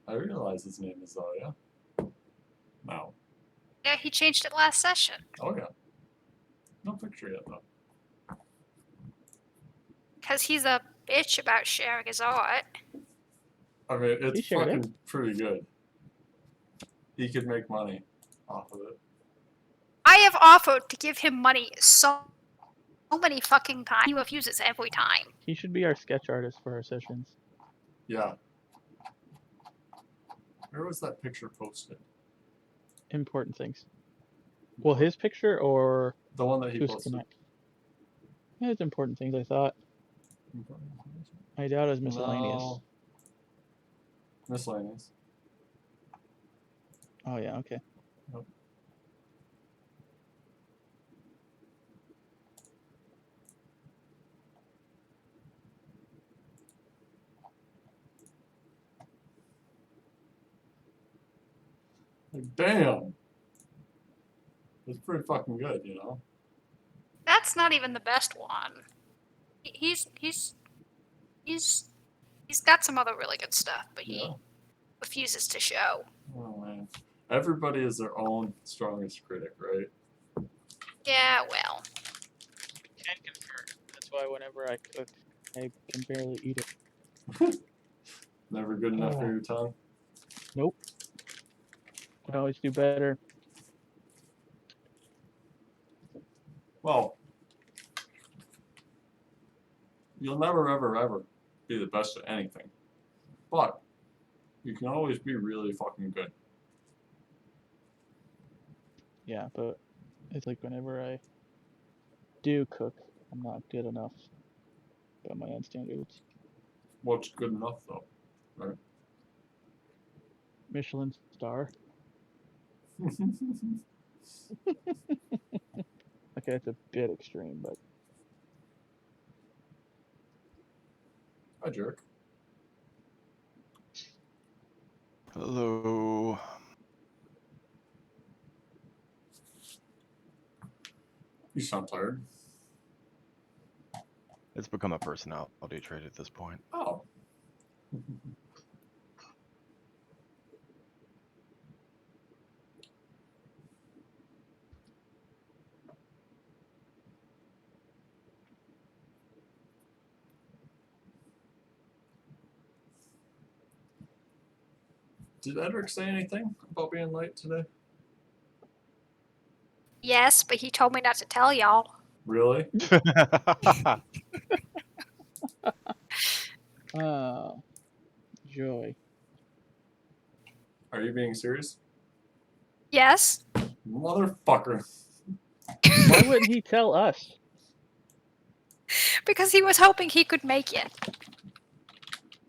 I realize his name is Zarya. Now. Yeah, he changed it last session. Oh, yeah. No picture yet, though. Because he's a bitch about sharing his art. I mean, He it's shared fucking pretty good. He could make money off of it. I have offered to give him money so many fucking times. He refuses every time. He should be our sketch artist for our sessions. Yeah. Where was that picture posted? Important things. Well, his picture or The one that he Who's posted. Connect? Yeah, it's important things, I thought. I doubt it was miscellaneous. No. Miscellaneous. Oh, yeah, okay. Nope. Like, damn. It's pretty fucking good, you know? That's not even the best one. He's got some other really good stuff, but he refuses to show. Oh, man. Everybody is their own strongest critic, right? Yeah, well. Can confirm. That's why whenever I cook, I can barely eat it. Never good enough for your tongue? Nope. I always do better. Well, you'll never, ever be the best at anything. But you can always be really fucking good. Yeah, but it's like whenever I do cook, I'm not good enough by my own standards. What's good enough, though? Right? Michelin star. Okay, it's a bit extreme, but Hi, jerk. Hello. You sound tired. It's become a personality trait at this point. Oh. Did Edric say anything about being late today? Yes, but he told me not to tell y'all. Really? Joy. Are you being serious? Yes. Motherfucker. Why wouldn't he tell us? Because he was hoping he could make it.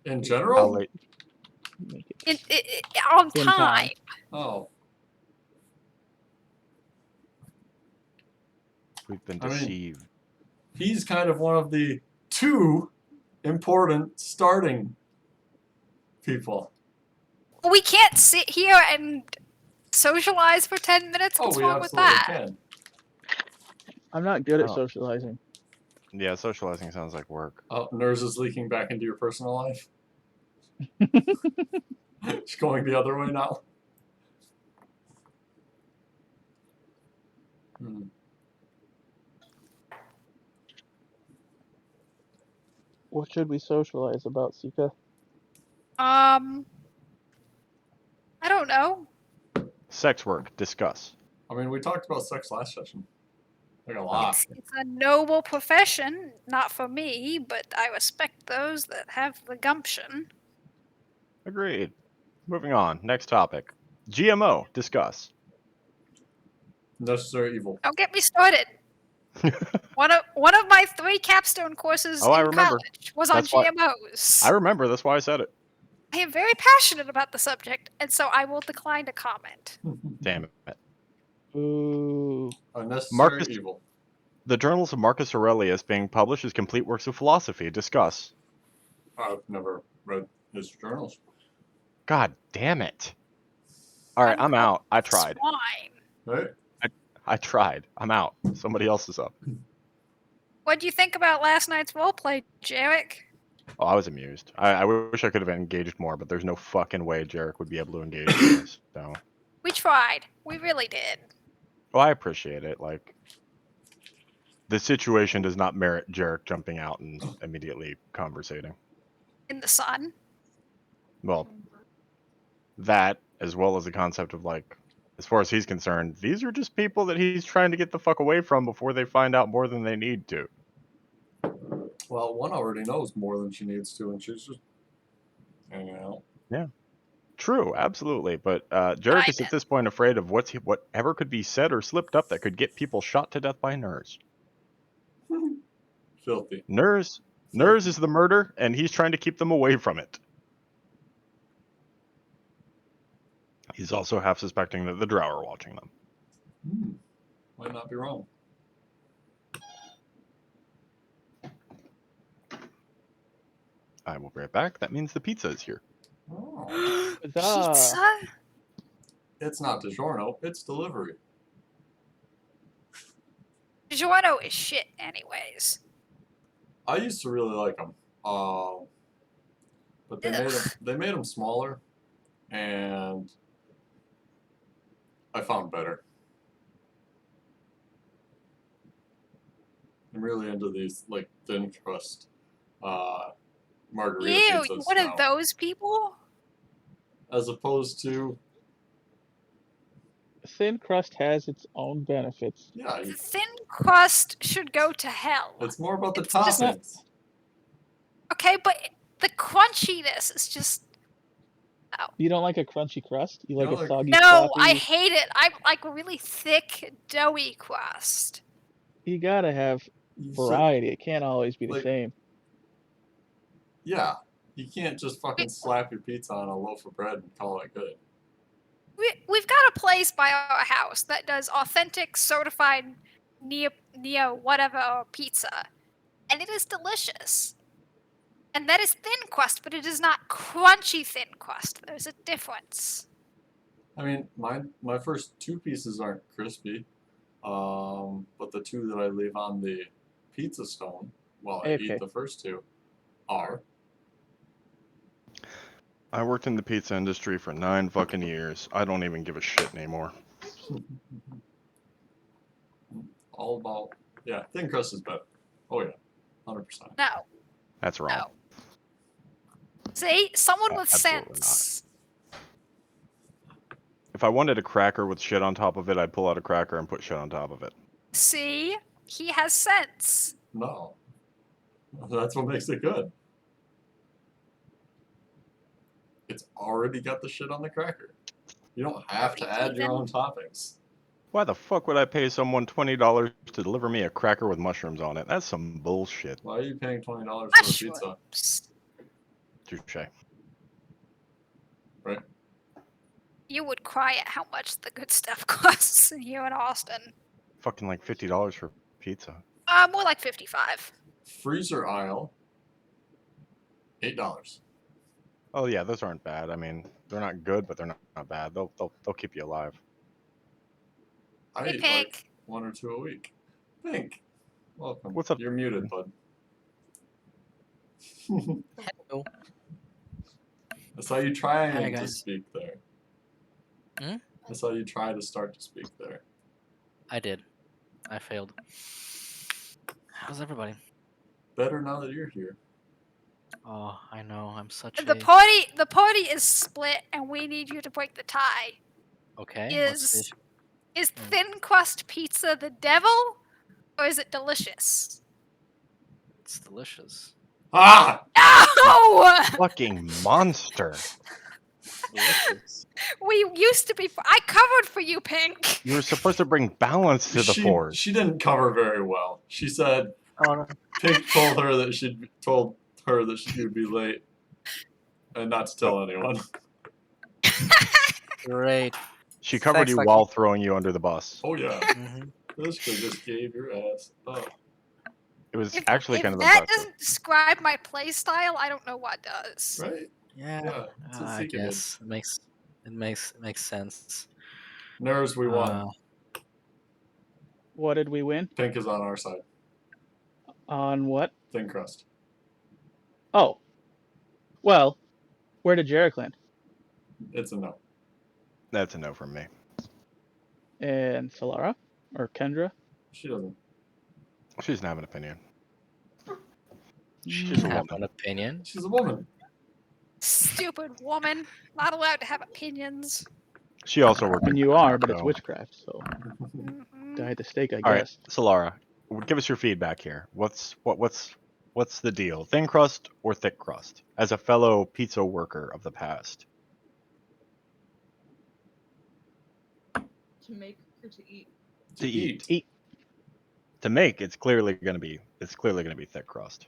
In How general? late? Make it. On In time. time. Oh. We've been I mean, deceived. he's kind of one of the two important starting people. We can't sit here and socialize for 10 minutes. What's we wrong with absolutely that? can. I'm not good at Oh. socializing. Yeah, socializing sounds like work. Oh, Nurs is leaking back into your personal life. It's going the other way now. What should we socialize about, Sika? I don't know. Sex work. Discuss. I mean, we talked about sex last session. Like a lot. It's a noble profession, not for me, but I respect those that have the gumption. Agreed. Moving on. Next topic. GMO. Discuss. Necessary evil. Don't get me started. One of my 3 capstone courses Oh, I in remember. college was on That's why- GMOs. I remember. That's why I said it. I am very passionate about the subject, and so I will decline to comment. Damn it. Ooh. Unnecessary evil. The journals of Marcus Aurelius being published as complete works of philosophy. Discuss. I've never read his journals. God damn it. Alright, I'm out. I tried. Swine. Right? I tried. I'm out. Somebody else is up. What do you think about last night's roleplay, Jarek? Oh, I was amused. I wish I could have engaged more, but there's no fucking way Jarek would be able to engage in this. So, We tried. We really did. well, I appreciate it. Like, the situation does not merit Jarek jumping out and immediately conversating. In the sun. Well, that as well as the concept of like, as far as he's concerned, these are just people that he's trying to get the fuck away from before they find out more than they need to. Well, one already knows more than she needs to, and she's just hanging out. True, absolutely. But Jarek is at this point afraid of whatever could be said or slipped up that could get people shot to death by Nurs. Filthy. Nurs is the murder, and he's trying to keep them away from it. He's also half suspecting that the Drow are watching them. Might not be wrong. I will be right back. That means the pizza is here. Oh. Pizza? It's not DiGiorno, it's delivery. DiGiorno is shit anyways. I used to really like them, but they made them smaller, and I found better. I'm really into these like thin crust margarita Ew, pizzas you're one now, of those people? as opposed to Thin crust has its own benefits. yeah, The thin crust should go to hell. it's more about the It's just- toppings. Okay, but the crunchiness is just... You don't like a crunchy crust? You like don't a like- soggy, No, sloppy? I hate it. I like really thick, doughy crust. You gotta have So, variety. It can't always be the like- same. yeah, you can't just fucking slap your pizza on a loaf of bread and call it good. We've got a place by our house that does authentic, certified neo whatever pizza, and it is delicious. And that is thin crust, but it is not crunchy thin crust. There's a difference. I mean, my first two pieces aren't crispy, but the two that I leave on the pizza stone while I Okay. eat the first two are. I worked in the pizza industry for 9 fucking years. I don't even give a shit anymore. All about thin crust is better. Oh yeah, 100%. No, That's wrong. no. See, someone with Absolutely not. sense. If I wanted a cracker with shit on top of it, I'd pull out a cracker and put shit on top of it. See, he has sense. No, that's what makes it good. It's already got the shit on the cracker. You don't have to add your own toppings. Why the fuck would I pay someone $20 to deliver me a cracker with mushrooms on it? That's some bullshit. Why are you paying $20 for a pizza? Mushrooms. Touche. Right? You would cry at how much the good stuff costs here in Austin. Fucking like $50 for pizza. More like 55. Freezer aisle, $8. Oh yeah, those aren't bad. I mean, they're not good, but they're not bad. They'll keep you alive. I Hey, eat Pink. like 1 or 2 a week. Pink, welcome. What's up? You're muted, bud. Hello. I saw you trying Hi, to guys. speak there. Hmm? I saw you try to start to speak there. I did. I failed. How's everybody? Better now that you're here. Oh, I know. I'm such The a... party is split, and we need you to break the tie. Okay, what's the Is issue? is thin crust pizza the devil, or is it delicious? It's delicious. Ah! No! Fucking monster. Delicious. We used to be. I covered for you, Pink. You were supposed to bring balance to the force. She didn't cover very well. She said Oh, no. Pink told her that she would be late, and not to tell anyone. Great. She covered Thanks, you Lucky. while throwing you under the bus. Oh yeah, hmm this kid just gave your ass up. It was If, actually if kind of that impressive. doesn't describe my play style, I don't know what does. Right? Yeah, Yeah, it's a I secret. guess. It makes sense. Nerves, we won. What did we win? Pink is on our side. On what? Thin crust. Oh. Well, where did Jarek land? It's a no. That's a no from me. And Solara? Or Kendra? She doesn't. She doesn't have an opinion. She She's a doesn't have woman. an opinion. She's a woman. Stupid woman. Not allowed to have opinions. She also worked. I mean, at you are, but it's so- witchcraft, so Mhm. die at the stake, I All right, guess. Solara, give us your feedback here. What's the deal? Thin crust or thick crust? As a fellow pizza worker of the past. To make or to eat? To eat. Eat. To make, it's clearly gonna be thick crust.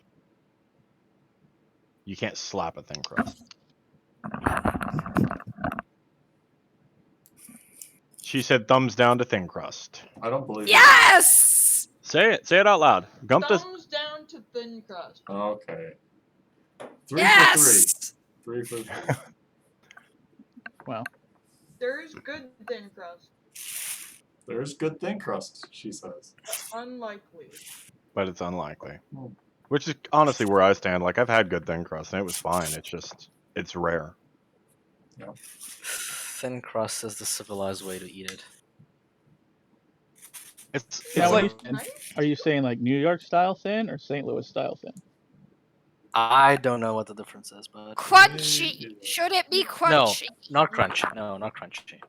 You can't slap a thin crust. She said thumbs down to thin crust. I don't believe Yes! Say it out loud. Gump does. Thumbs down to thin crust. it. Okay. 3 Yes! for 3. 3 for 3. Well, There's good thin crust. There's good thin crust, she says. Unlikely. But it's unlikely. Hmm. Which is honestly where I stand. Like, I've had good thin crust and it was fine. It's rare. Thin crust is the civilized way to eat it. It's now, like are you saying like New York style thin or St. Louis style thin? I don't know what the difference is, but Crunchy. Should it be crunchy? not crunchy. No, not crunchy.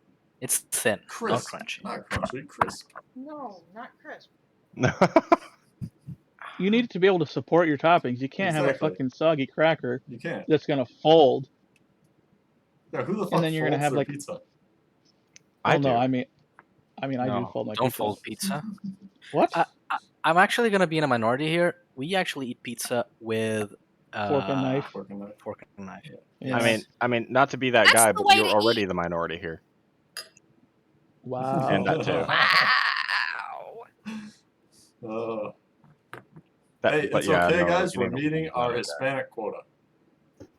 It's thin, not Crisp. crunchy. Not crunchy, crisp. No, not crisp. You need to be able to support your toppings. You can't have a Exactly. fucking soggy cracker You can't. that's gonna fold. Yeah, who the fuck then you're gonna folds have, their like- pizza? I Well, no, do. I mean, I do No, fold my don't pizza. fold pizza. What? I'm actually gonna be in a minority here. We actually eat pizza with Fork and knife. Fork and knife. Fork and knife. Yeah. I mean, not to be that That's guy, the but way you're to already eat. the minority here. Wow. And that too. Wow. Hey, But it's yeah, okay, no, guys. We're getting a- meeting our Hispanic quota.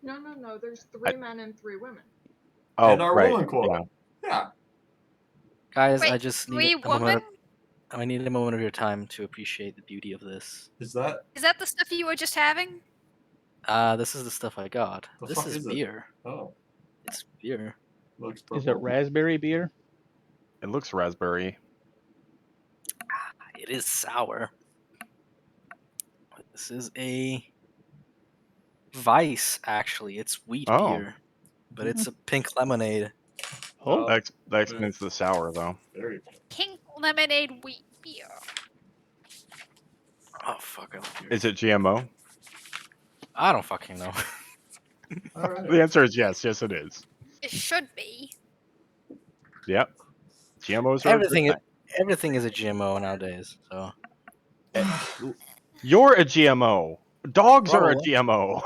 No. There's 3 men and 3 women. Oh, and our right. woman quota. Yeah. Guys, Wait, I just 3 need a moment. women? I need a moment of your time to appreciate the beauty of this. Is that Is that the stuff you were just having? This is the stuff I got. The This fuck is is it? beer. oh, It's beer. looks purple. Is it raspberry beer? It looks raspberry. It is sour. This is a Vice, actually. It's wheat Oh. beer, but it's a pink lemonade. Oh, That explains the sour though. Very good. Pink lemonade wheat beer. Oh fuck! I love beer. Is it GMO? I don't fucking know. All right. The answer is yes. Yes, it is. It should be. Yep. GMOs are a good everything. thing. Everything is a GMO nowadays. So You're a GMO. Dogs are a Probably. GMO.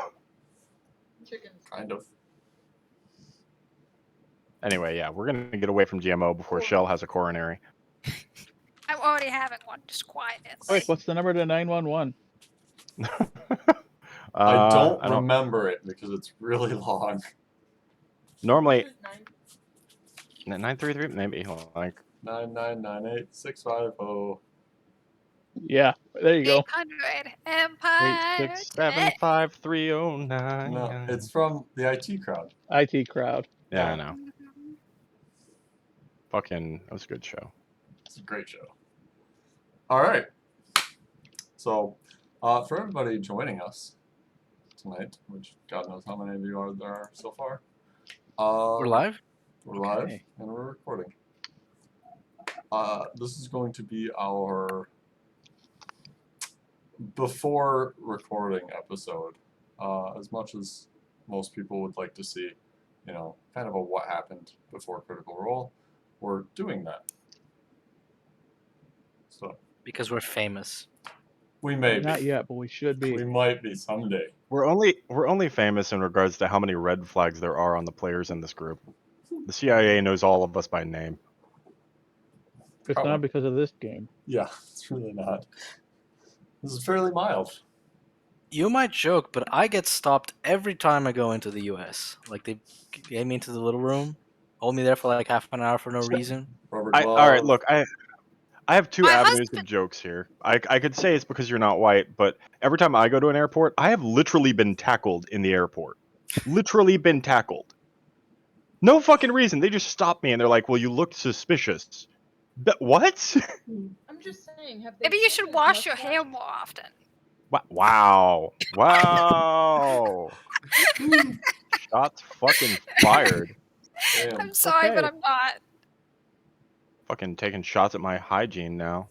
Chickens. Kind of. Anyway, yeah, we're gonna get away from GMO before Shell has a coronary. I'm already having one. Just quietly. Quick, what's the number to 911? I don't I don't. remember it because it's really long. Normally, 9. 933 maybe. Like 9998650. Yeah, there you go. 800 Empire. 8675309. No, it's from the IT crowd. IT crowd. Yeah, I yeah. know. Mhm. Fucking, that was a good show. It's a great show. All right. So, for everybody joining us tonight, which God knows how many of you there are so far. we're live. We're live Okay. and we're recording. This is going to be our before recording episode. As much as most people would like to see, kind of a what happened before Critical Role, we're doing that. So Because we're famous. we may Not be. yet, but we should be. We might be someday. We're only famous in regards to how many red flags there are on the players in this group. The CIA knows all of us by name. It's Probably. not because of this game. Yeah, it's really not. This is fairly mild. You might joke, but I get stopped every time I go into the U.S. Like they get me into the little room, hold me there for like half an hour for no reason. Rubber All right, glove. look, I have two My avenues of husband- jokes here. I could say it's because you're not white, but every time I go to an airport, I have literally been tackled in the airport. Literally been tackled. No fucking reason. They just stop me and they're like, "Well, you look suspicious." What? I'm just saying, have they Maybe you seen should his wash your mustache? hair more often. Wow. Wow. Shots fucking fired. Damn. I'm sorry, but Okay. I'm not. Fucking taking shots at my hygiene now.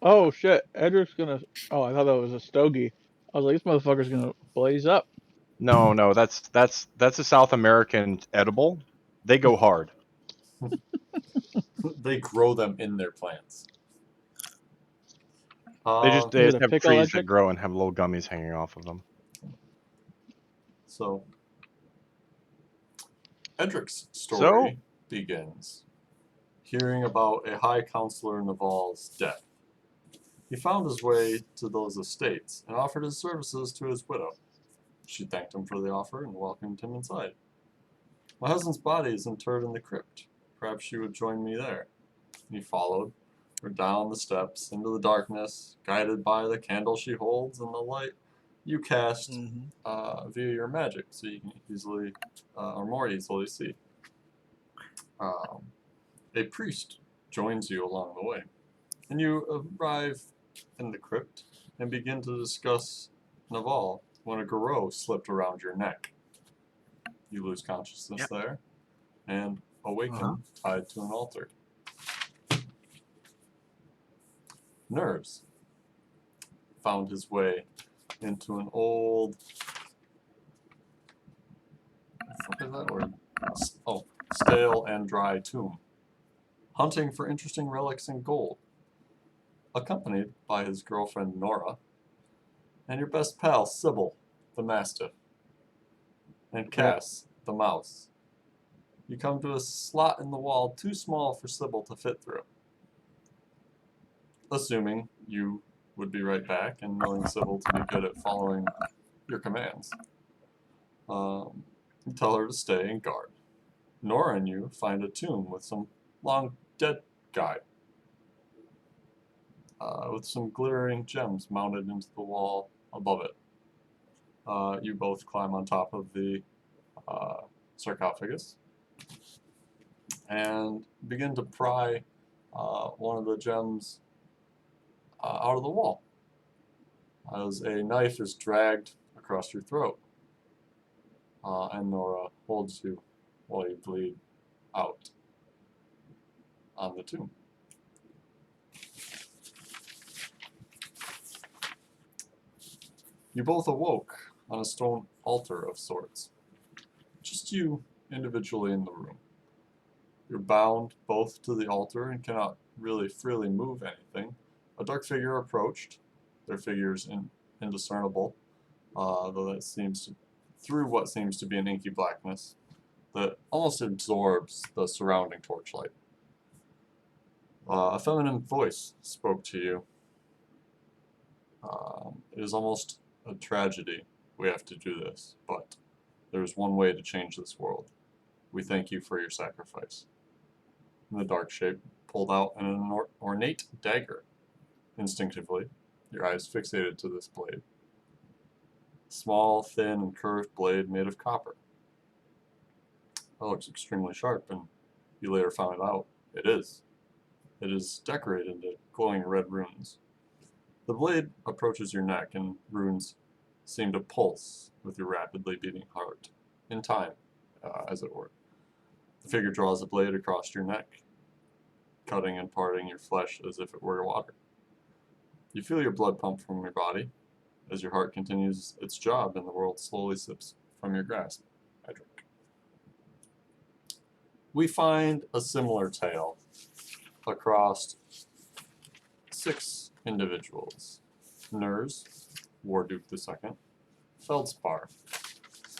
Oh shit, Edric's gonna. Oh, I thought that was a stogie. I was like, this motherfucker's gonna blaze up. No, that's a South American edible. They go hard. They grow them in their plants. They Is just it a have pickle, trees that Edric? grow and have little gummies hanging off of them. So, Edric's story So? begins hearing about a high counselor Naval's death. He found his way to those estates and offered his services to his widow. She thanked him for the offer and welcomed him inside. My husband's body is interred in the crypt. Perhaps you would join me there. He followed her down the steps into the darkness, guided by the candle she holds and the light you cast via your magic, so you can easily or more easily see. A priest joins you along the way, and you arrive in the crypt and begin to discuss Naval when a garrote slipped around your neck. You lose consciousness there and awaken tied to an altar. Nerves found his way into an old. What is that word? Oh, stale and dry tomb, hunting for interesting relics and gold, accompanied by his girlfriend Nora and your best pal Sybil, the mastiff, and Cass, the mouse. You come to a slot in the wall too small for Sybil to fit through. Assuming you would be right back and knowing Sybil to be good at following your commands. You tell her to stay and guard. Nora and you find a tomb with some long dead guy with some glittering gems mounted into the wall above it. You both climb on top of the sarcophagus and begin to pry one of the gems out of the wall as a knife is dragged across your throat. And Nora holds you while you bleed out on the tomb. You both awoke on a stone altar of sorts. Just you individually in the room. You're bound both to the altar and cannot really freely move anything. A dark figure approached. Their figure's indiscernible, though that seems to, through what seems to be an inky blackness that almost absorbs the surrounding torchlight. A feminine voice spoke to you. It is almost a tragedy we have to do this, but there is one way to change this world. We thank you for your sacrifice. And the dark shape pulled out an ornate dagger. Instinctively, your eyes fixated to this blade. Small, thin, and curved blade made of copper. That looks extremely sharp, and you later found out it is. It is decorated in glowing red runes. The blade approaches your neck, and runes seem to pulse with your rapidly beating heart, in time, as it were. The figure draws the blade across your neck, cutting and parting your flesh as if it were water. You feel your blood pump from your body as your heart continues its job and the world slowly slips from your grasp. Edric. We find a similar tale across 6 individuals. Nurs, Warduke II, Feldspar,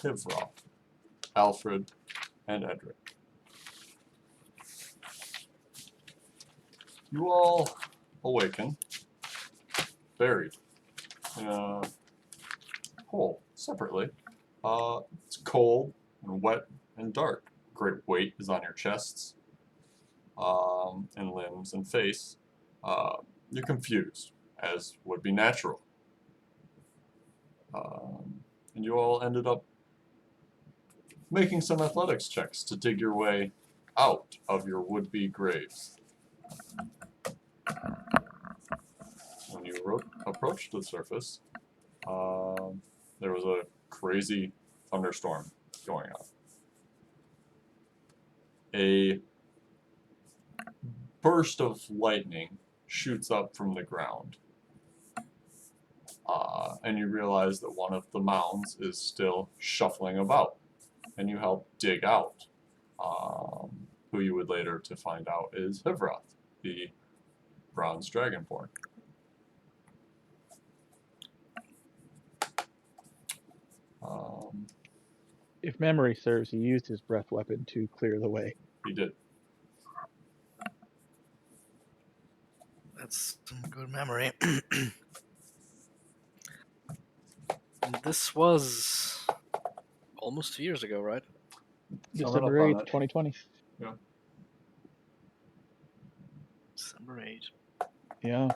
Hivroth, Alfred, and Edric. You all awaken, buried in a hole, separately. It's cold and wet and dark. Great weight is on your chests. in limbs and face, you're confused, as would be natural. And you all ended up making some athletics checks to dig your way out of your would-be graves. When you approached the surface, there was a crazy thunderstorm going on. A burst of lightning shoots up from the ground. And you realize that one of the mounds is still shuffling about. And you help dig out. Who you would later to find out is Hivroth, the bronze dragonborn. If memory serves, he used his breath weapon to clear the way. He did. That's some good memory. This was almost 2 years ago, right? December Coming 8th, up on 2020. December 8. Yeah.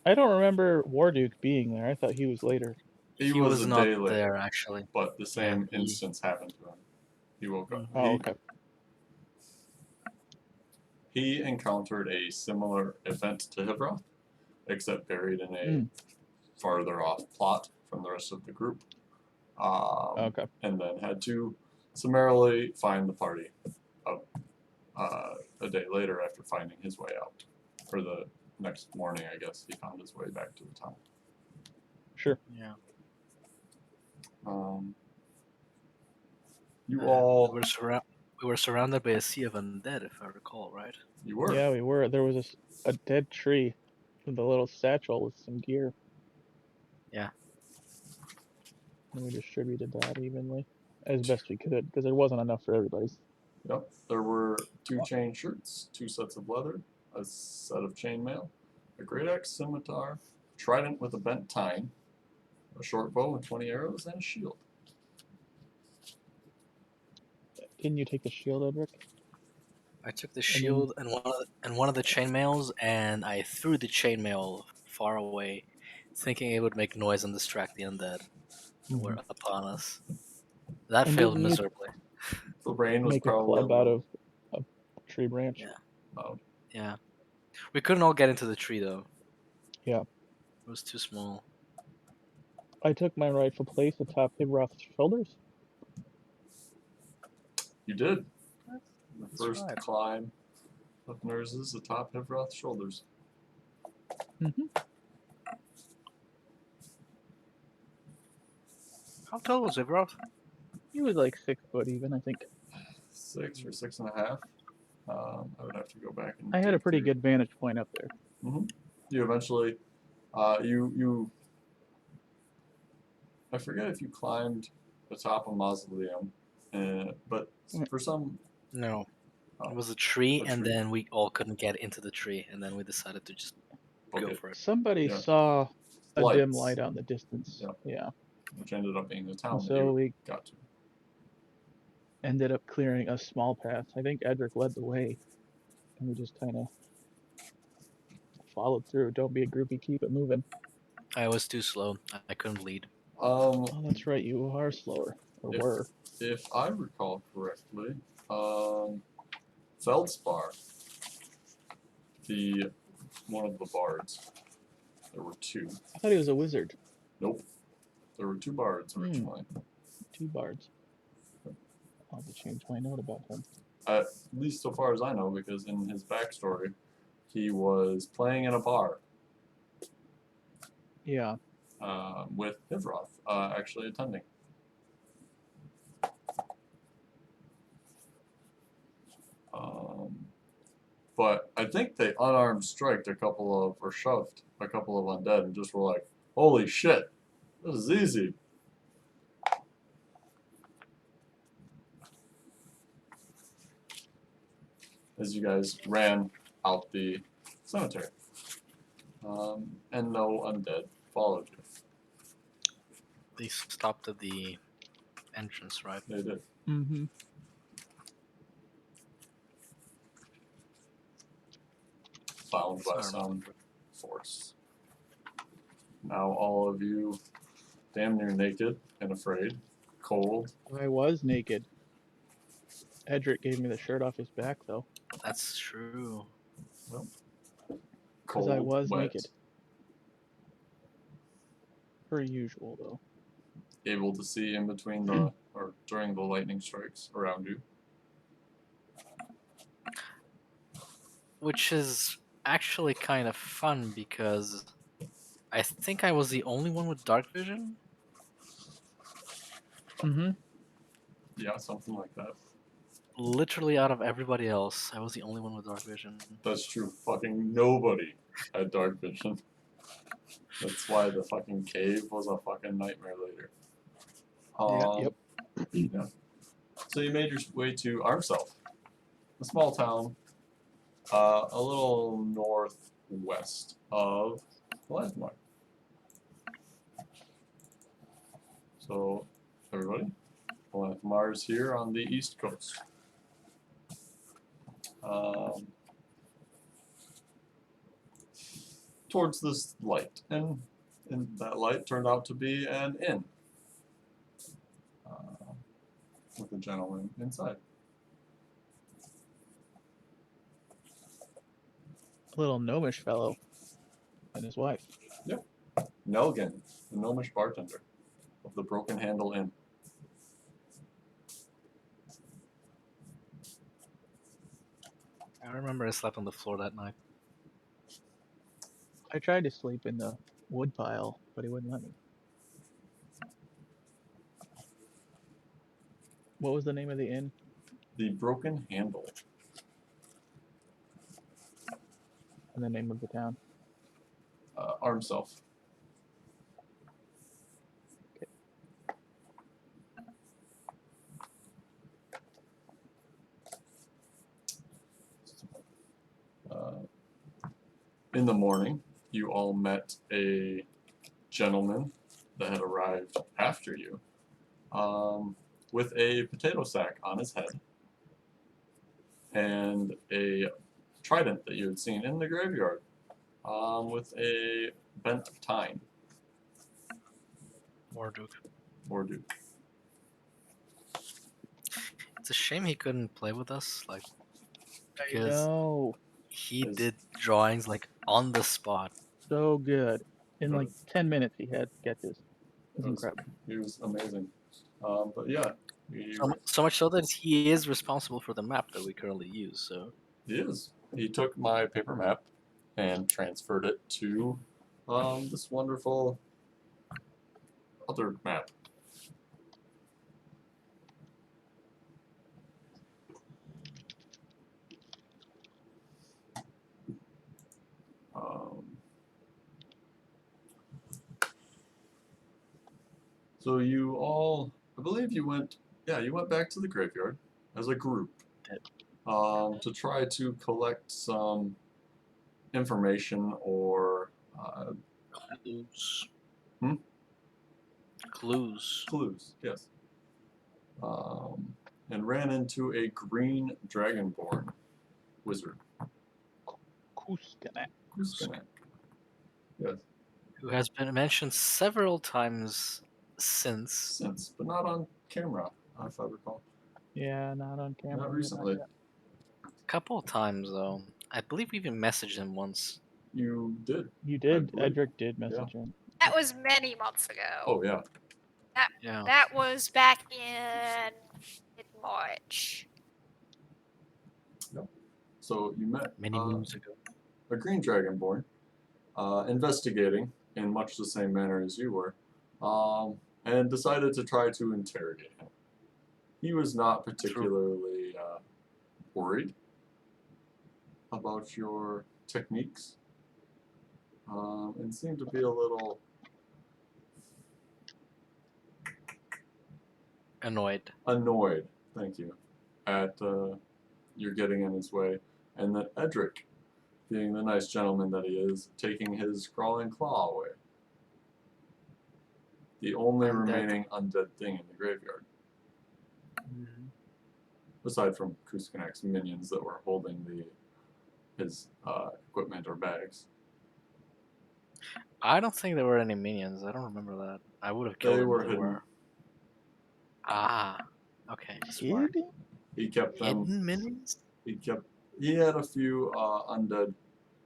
I don't remember Warduke being there. I thought he was later. He was was a not day later, there, actually. but the same Yeah, he- instance happened to him. He woke up. Oh, okay. He encountered a similar event to Hivroth, except buried in a farther off plot from the rest of the group. Okay. And then had to summarily find the party a day later after finding his way out. Or the next morning, I guess, he found his way back to the town. Sure. Yeah. You all... We were surrounded by a sea of undead, if I recall, right? You were. Yeah, we were. There was a dead tree with a little satchel with some gear. Yeah. And we distributed that evenly as best we could because there wasn't enough for everybody. Yep. There were 2 chain shirts, 2 sets of leather, a set of chainmail, a great axe, scimitar, trident with a bent tine, a short bow and 20 arrows, and a shield. Didn't you take the shield, Edric? I took the shield and one of the chainmails, and I threw the chainmail far away, thinking it would make noise and distract the undead who were upon us. That And failed didn't you miserably. The brain was make a probably club out of a tree branch? Yeah. loud. Yeah. We couldn't all get into the tree, though. Yeah. It was too small. I took my rightful place atop Hivroth's shoulders. You did. The That's first right. climb of Nurses atop Hivroth's shoulders. How tall was Ivroth? He was like 6 foot even, I think. 6 or 6.5. I would have to go back and. I had a dig pretty through. good vantage point up there. You eventually, you. I forget if you climbed the top of Mausoleum, but for some. No. Oh, It was a tree, a and tree. then we all couldn't get into the tree, and then we decided to just go Okay, for it. Somebody Yeah. saw a dim Lights. light out in the distance. Yep. Yeah. Which ended up being the town And that you so we got to. ended up clearing a small path. I think Edric led the way. And we just kind of followed through. Don't be a groupie, keep it moving. I was too slow. I couldn't lead. Oh, that's right, you are slower. Or If- were. If I recall correctly, Feldspar, one of the bards. There were 2. I thought he was a wizard. Nope. There were 2 bards originally. 2 bards. I'll have to change my note about him. At least so far as I know, because in his backstory, he was playing in a bar Yeah. with Hivroth actually attending. But I think they unarmed striked or shoved a couple of undead and just were like, holy shit, this is easy. As you guys ran out the cemetery. And no undead followed you. They stopped at the entrance, right? They did. Mm-hmm. found by Sorry, some force. Now all of you, damn near naked and afraid, cold. I was naked. Edric gave me the shirt off his back though, That's true. Well, because cold, I was wet, naked. Per usual though. able to see in between the or during the lightning strikes around you. Which is actually kind of fun because I think I was the only one with dark vision. Mm-hmm. Yeah, something like that. Literally out of everybody else, I was the only one with dark vision. That's true. Fucking nobody had dark vision. That's why the fucking cave was a fucking nightmare later. Yep. Yeah. So you made your way to Armself, a small town, a little northwest of Landmark. So, everybody, Landmark is here on the east coast. Towards this light, and that light turned out to be an inn with a gentleman inside. A little gnomish fellow and his wife. Nelgen, the gnomish bartender of the Broken Handle Inn. I remember I slept on the floor that night. I tried to sleep in the wood pile, but he wouldn't let me. What was the name of the inn? The Broken Handle. And the name of the town? Armself. In the morning, you all met a gentleman that had arrived after you with a potato sack on his head and a trident that you had seen in the graveyard with a bent tine Morduk. or duke. It's a shame he couldn't play with us, like, I because know. he Is- did drawings like on the spot. So good. In like Yes. 10 minutes he had sketches. It was Yes. incredible. He was amazing. But yeah, So much so that he is responsible for the map that we currently use. So he is. He took my paper map and transferred it to this wonderful other map. So you all, I believe you went back to the graveyard as a group to try to collect some information or clues. Hmm? Clues. clues, yes. And ran into a green dragonborn wizard. Kuskanak. Kuskanak. Yes, Who has been mentioned several times since. but not on camera, if I recall. Yeah, not on camera. Not yet, recently. yet. A couple of times though. I believe we even messaged him once. You did. You did. believe. Edric did message him. That was many months ago. Oh yeah. Yeah. That was back in mid-March. So you met Many moons ago. a green dragonborn, investigating in much the same manner as you were, and decided to try to interrogate him. He was not particularly worried about your techniques, and seemed to be a little Annoyed. annoyed, thank you, at your getting in his way, and that Edric, being the nice gentleman that he is, taking his crawling claw away. The only Undead. remaining undead thing in the graveyard. Aside from Kuskanak's minions that were holding his equipment or bags. I don't think there were any minions. I don't remember that. I would have killed They them were if there hidden. were. Ah, okay, smart. Hidden? He kept them. Hidden minions? He had a few undead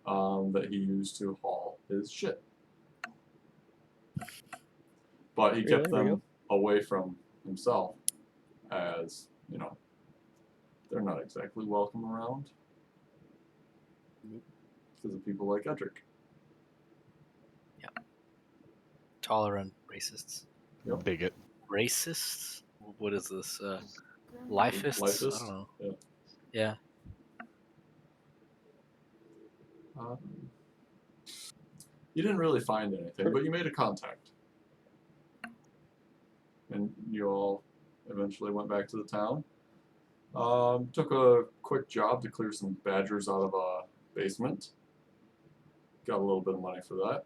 that he used to haul his shit. But he kept Really? them away from himself, as, you know, they're not exactly welcome around. Because of people like Edric. Tolerant racists. Yep. Bigot. Racists? What is this? Lifeists? I Lifeists? don't know. Yeah. Yeah. You didn't really find anything, but you made a contact. And you all eventually went back to the town. Took a quick job to clear some badgers out of a basement. Got a little bit of money for that.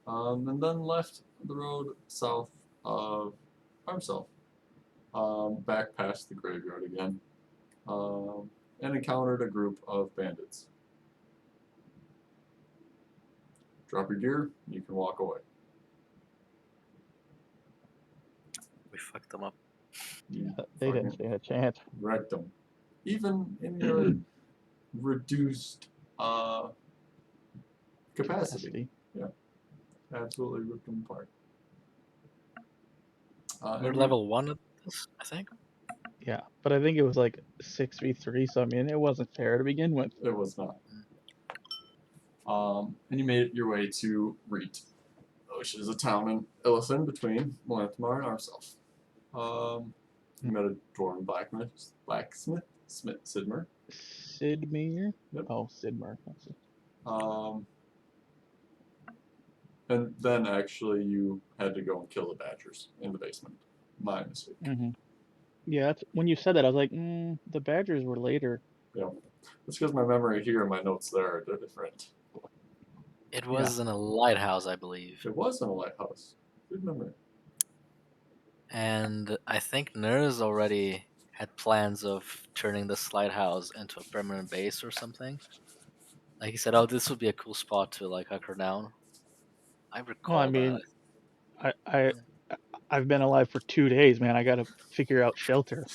And then left the road south of Armself. Back past the graveyard again. And encountered a group of bandits. Drop your gear, you can walk away. We fucked them up. You They fucking didn't stand a chance. wrecked them. Even in your reduced capacity. Yeah. Absolutely ripped them apart. We're and level 1 at this, I think. Yeah, but I think it was like 6v3, so I mean, it wasn't fair to begin with. It was not. And you made your way to Reet, which is a town in Illithon between Melanthmar and Arself. You met a dwarven blacksmith, Sidmer. Sidmere? Yep. Oh, Sidmer. That's it. And then actually you had to go and kill the badgers in the basement. My mistake. Mm-hmm. Yeah, that's, when you said that, I was like, the Badgers were later. Yeah. It's because my memory here and my notes there are different. It was in a lighthouse, I believe. It was in a lighthouse. Good memory. And I think Nurs already had plans of turning this lighthouse into a permanent base or something. Like he said, "Oh, this would be a cool spot to like hunker down." I recall Well, I mean, that. I've been alive for 2 days, man. I got to figure out shelter.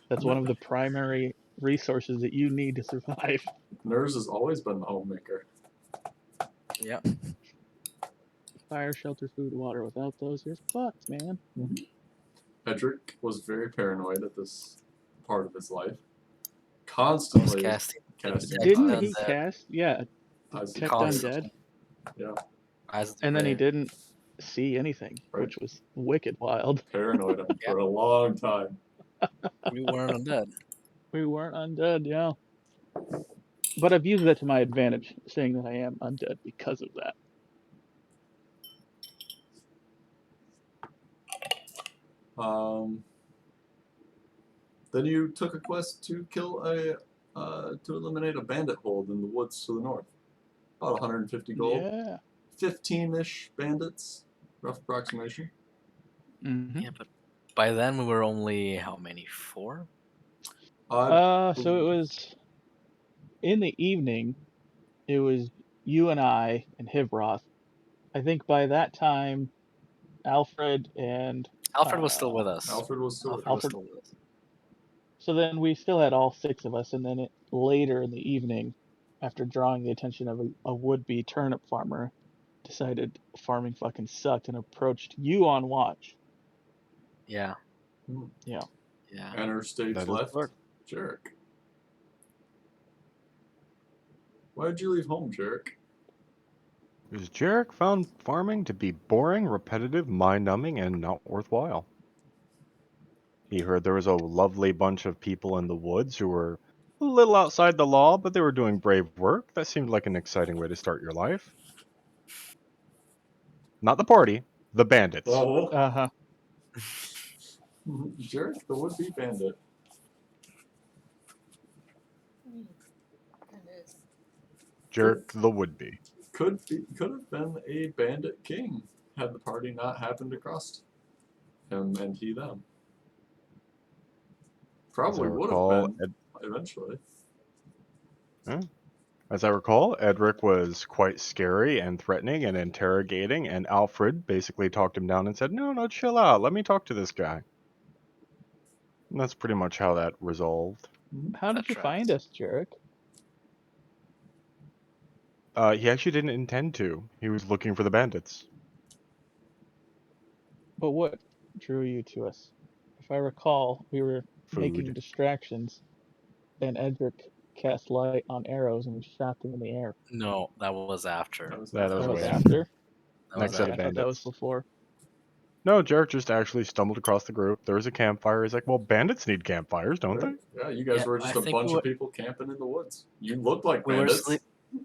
That's one of the primary resources that you need to survive. Nurs has always been the homemaker. Yeah. Fire, shelter, food, water. Without those, you're fucked, man. Edric was very paranoid at this part of his life. Was Constantly casting. casting Didn't Undead. he cast? Yeah, eyes of detect Constantly. undead, Yeah, Eyes of the and then he Grave. didn't see anything, Right. which was wicked wild. paranoid him for a long time. We weren't undead. We weren't undead, yeah. But I've used that to my advantage, saying that I am undead because of that. Then you took a quest to kill to eliminate a bandit hold in the woods to the north. About 150 gold. Yeah. 15-ish bandits, rough approximation. Mm-hmm. Yeah, but by then we were only how many? 4? So it was in the evening. It was you and I and Hivroth. I think by that time, Alfred and Alfred was still with us. Alfred was still Alfred was Alfred- still with us. So then we still had all 6 of us, and then later in the evening, after drawing the attention of a would-be turnip farmer, decided farming fucking sucked and approached you on watch. Yeah. Yeah. Yeah. And her stage That is left, correct. Jarek. Why did you leave home, Jarek? Because Jarek found farming to be boring, repetitive, mind-numbing, and not worthwhile. He heard there was a lovely bunch of people in the woods who were a little outside the law, but they were doing brave work. That seemed like an exciting way to start your life. Not the party, the bandits. Oh, Uh-huh. Jarek, the would-be bandit. Jarek the would-be. Could have been a bandit king had the party not happened to cross him and he them. As I Probably would have recall, been eventually. As As I recall, Edric was quite scary and threatening and interrogating, and Alfred basically talked him down and said, no, chill out. Let me talk to this guy. And that's pretty much how that resolved. How That did you find tracks. us, Jarek? He actually didn't intend to. He was looking for the bandits. But what drew you to us? If I recall, we were making Food. distractions, and Edric cast light on arrows and we shot them in the air. No, that was after. That was That That was was way after? That Next was set Okay, of I thought that was bandits. before. No, Jarek just actually stumbled across the group. There was a campfire. He's like, well, bandits need campfires, don't they? Right? Yeah, you guys Yeah, were I just a think bunch of people camping in the woods. You looked like we were bandits. sleep. We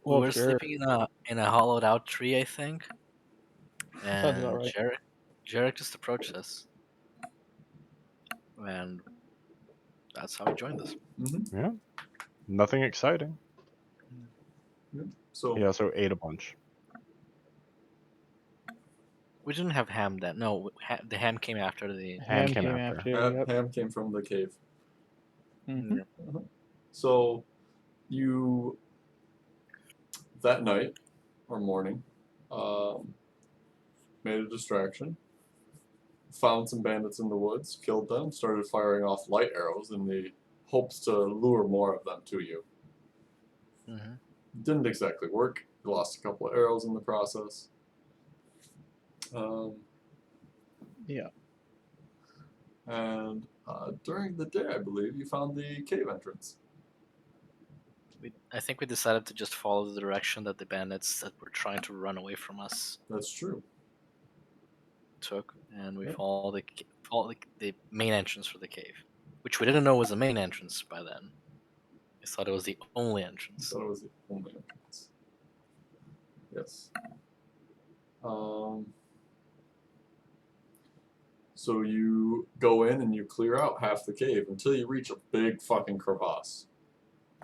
Well, were sure. sleeping in a hollowed out tree, I think. Sounds about And right. Jarek just approached us, and that's how he joined us. Mm-hmm. Yeah. Nothing exciting. So He also ate a bunch. We didn't have ham then. No, the ham came after the. Ham came came after. after. Yep. Ham came from the cave. hmm Uh-huh. So you that night or morning made a distraction, found some bandits in the woods, killed them, started firing off light arrows in the hopes to lure more of them to you. Mm-hmm. Didn't exactly work. You lost a couple of arrows in the process. Yeah. And during the day, I believe, you found the cave entrance. I think we decided to just follow the direction that the bandits that were trying to run away from us That's true. took, and we Yep. followed the main entrance for the cave, which we didn't know was the main entrance by then. We thought it was the only I entrance. thought it was the only entrance. Yes. So you go in and you clear out half the cave until you reach a big fucking crevasse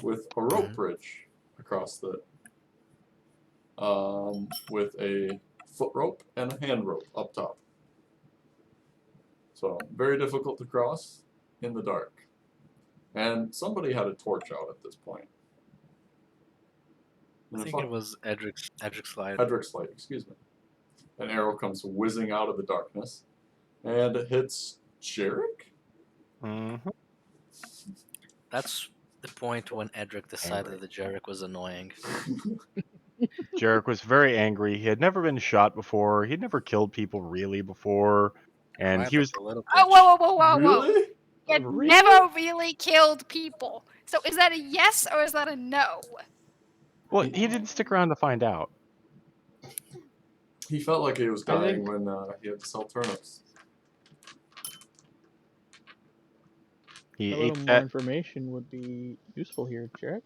with a rope Mhm. bridge across the with a foot rope and a hand rope up top. So very difficult to cross in the dark. And somebody had a torch out at this point. I think it was Edric's light. Hedrick's light, excuse me. An arrow comes whizzing out of the darkness, and it hits Jarek? Mm-hmm. That's the point when Edric decided Angry. that Jarek was annoying. Jarek was very angry. He had never been shot before. He'd never killed people really before. And Right, he was the little Oh, bitch. whoa! Really? You Really? never really killed people. So is that a yes or is that a no? well, he didn't stick around to find out. He felt like he was I dying think- when he had to sell turnips. He A ate little more that. information would be useful here, Jarek.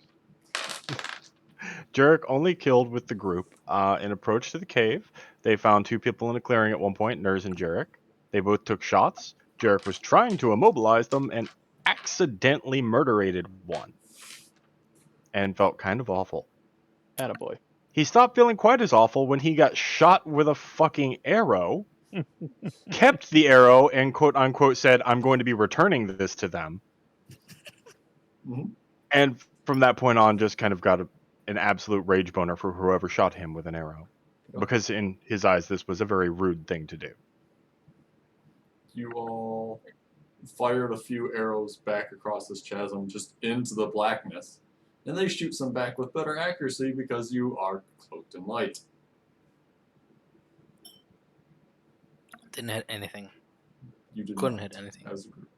Jarek only killed with the group. In approach to the cave, they found two people in a clearing at one point, Nurs and Jarek. They both took shots. Jarek was trying to immobilize them and accidentally murderated one. And felt kind of awful. Attaboy. He stopped feeling quite as awful when he got shot with a fucking arrow, kept the arrow, and quote unquote said, I'm going to be returning this to them. Mhm. And from that point on, just kind of got an absolute rage boner for whoever shot him with an arrow. Yep. Because in his eyes, this was a very rude thing to do. You all fired a few arrows back across this chasm, just into the blackness. And they shoot some back with better accuracy because you are cloaked in light. Didn't hit anything. You did Couldn't not, hit anything. as a group.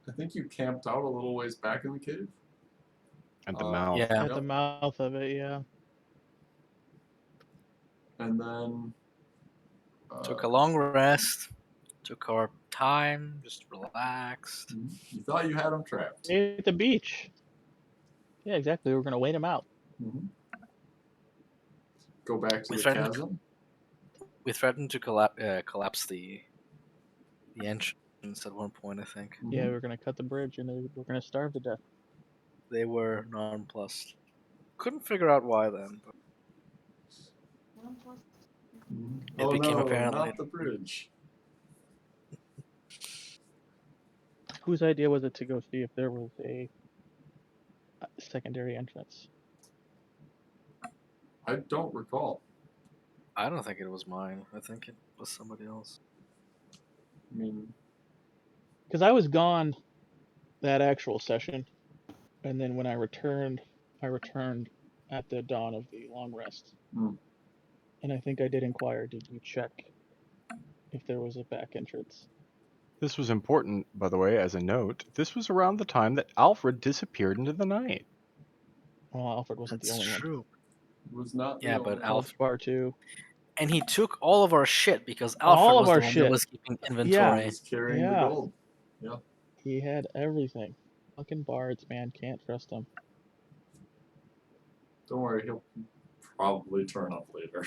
I think you camped out a little ways back in the cave. At the mouth. Yeah. At the mouth of it, yeah. And then Took a long rest. Took our time. Just relaxed. you thought you had them trapped. At the beach. Yeah, exactly. We were going to wait him out. Mm-hmm. Go back to We the threatened- chasm. We threatened to collapse the entrance at one point, I think. Mm-hmm. Yeah, we were going to cut the bridge and we were going to starve to death. They were nonplussed. Couldn't figure out why then. But Mm-hmm. It Oh became no, apparent not later. the bridge. Whose idea was it to go see if there was a secondary entrance? I don't recall. I don't think it was mine. I think it was somebody else. I mean, Because I was gone that actual session, and then when I returned at the dawn of the long rest. Hmm. And I think I did inquire, did you check if there was a back entrance? This was important, by the way, as a note. This was around the time that Alfred disappeared into the night. Well, Alfred wasn't That's the only one. true. it was not the Yeah, only but one. Alf- Bar 2. And he took all of our shit because All Alfred of was our the one that shit. was keeping He inventory. was carrying the Yeah. gold. He had everything. Fucking bards, man. Can't trust them. Don't worry, he'll probably turn up later.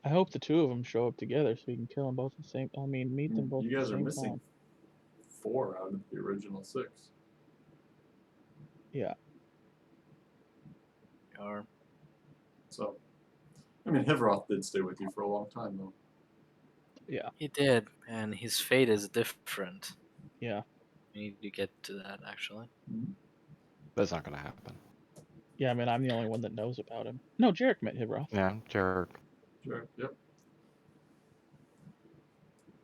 I hope the two of them show up together so we can kill them both at the same. I mean, meet them both You at guys the are same missing time. 4 out of the original 6. Yeah. Or So, I mean, Hivroth did stay with you for a long time, though. Yeah. he did, and his fate is different. Yeah. We need to get to that actually. That's not going to happen. Yeah. I mean, I'm the only one that knows about him. No, Jarek met Hibroth. Yeah, Jarek. Sure. Yep.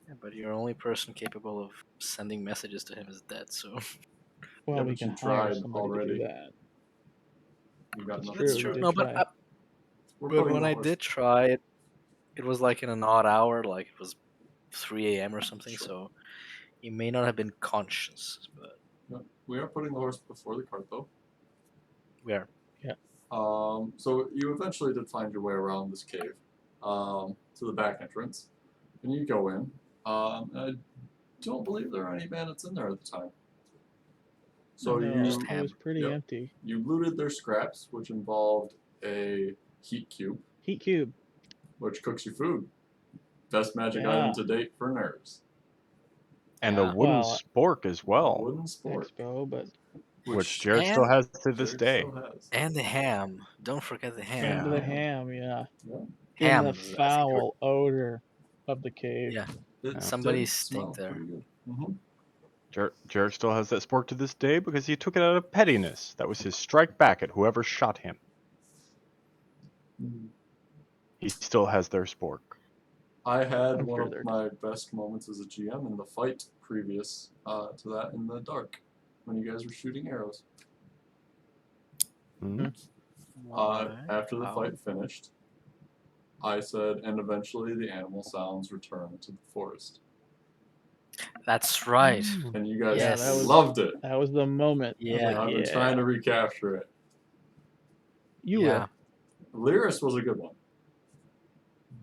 Yeah, but your only person capable of sending messages to him is dead, so Well, Yeah, we but can you hire tried somebody to already. do that. You got That's nothing true. to We try. did no, try. We're but putting when the I horse- did try it, it was like in an odd hour, like it was 3 a.m. or something. Sure. So he may not have been conscious, but Yeah, we are putting the horse before the cart, though. we are. So you eventually did find your way around this cave to the back entrance, and you go in. I don't believe there are any bandits in there at the time. So No, Just it ham. was pretty Yep. empty. you looted their scraps, which involved a heat cube, Heat cube. which cooks you food. Best magic Yeah. item to date for nerds. And Yeah. a wooden Well, spork as well, Wooden sport, Expo, but which Jarek still and- has to this Jared day. still has. And the ham. Don't forget the ham. and the ham, yeah. In the Ham. foul odor of the cave. Yeah. It Somebody did stink smell there. pretty good. Mm-hmm. Jarek still has that spork to this day because he took it out of pettiness. That was his strike back at whoever shot him. He still has their spork. I had I'm one sure of they're my best moments as a GM in the fight previous to that in the dark when you guys were shooting arrows. Hmm? After the How? fight finished, I said, and eventually the animal sounds returned to the forest. That's right. And you guys Yes. that was- loved it. That was the moment. I was Yeah. like, I've been yeah. trying to recapture it. You Yeah. will. Lyris was a good one.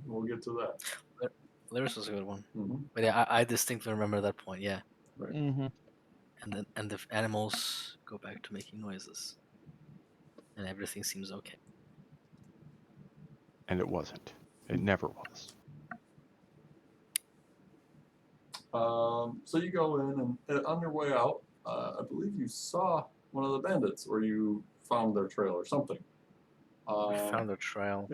We'll get to that. Lyris was a good one. Mm-hmm. But yeah, I distinctly remember that point. Yeah. Mm-hmm. And the animals go back to making noises, and everything seems okay. And it wasn't. It never was. So you go in, and on your way out, I believe you saw one of the bandits, or you found their trail or something. We found a trail.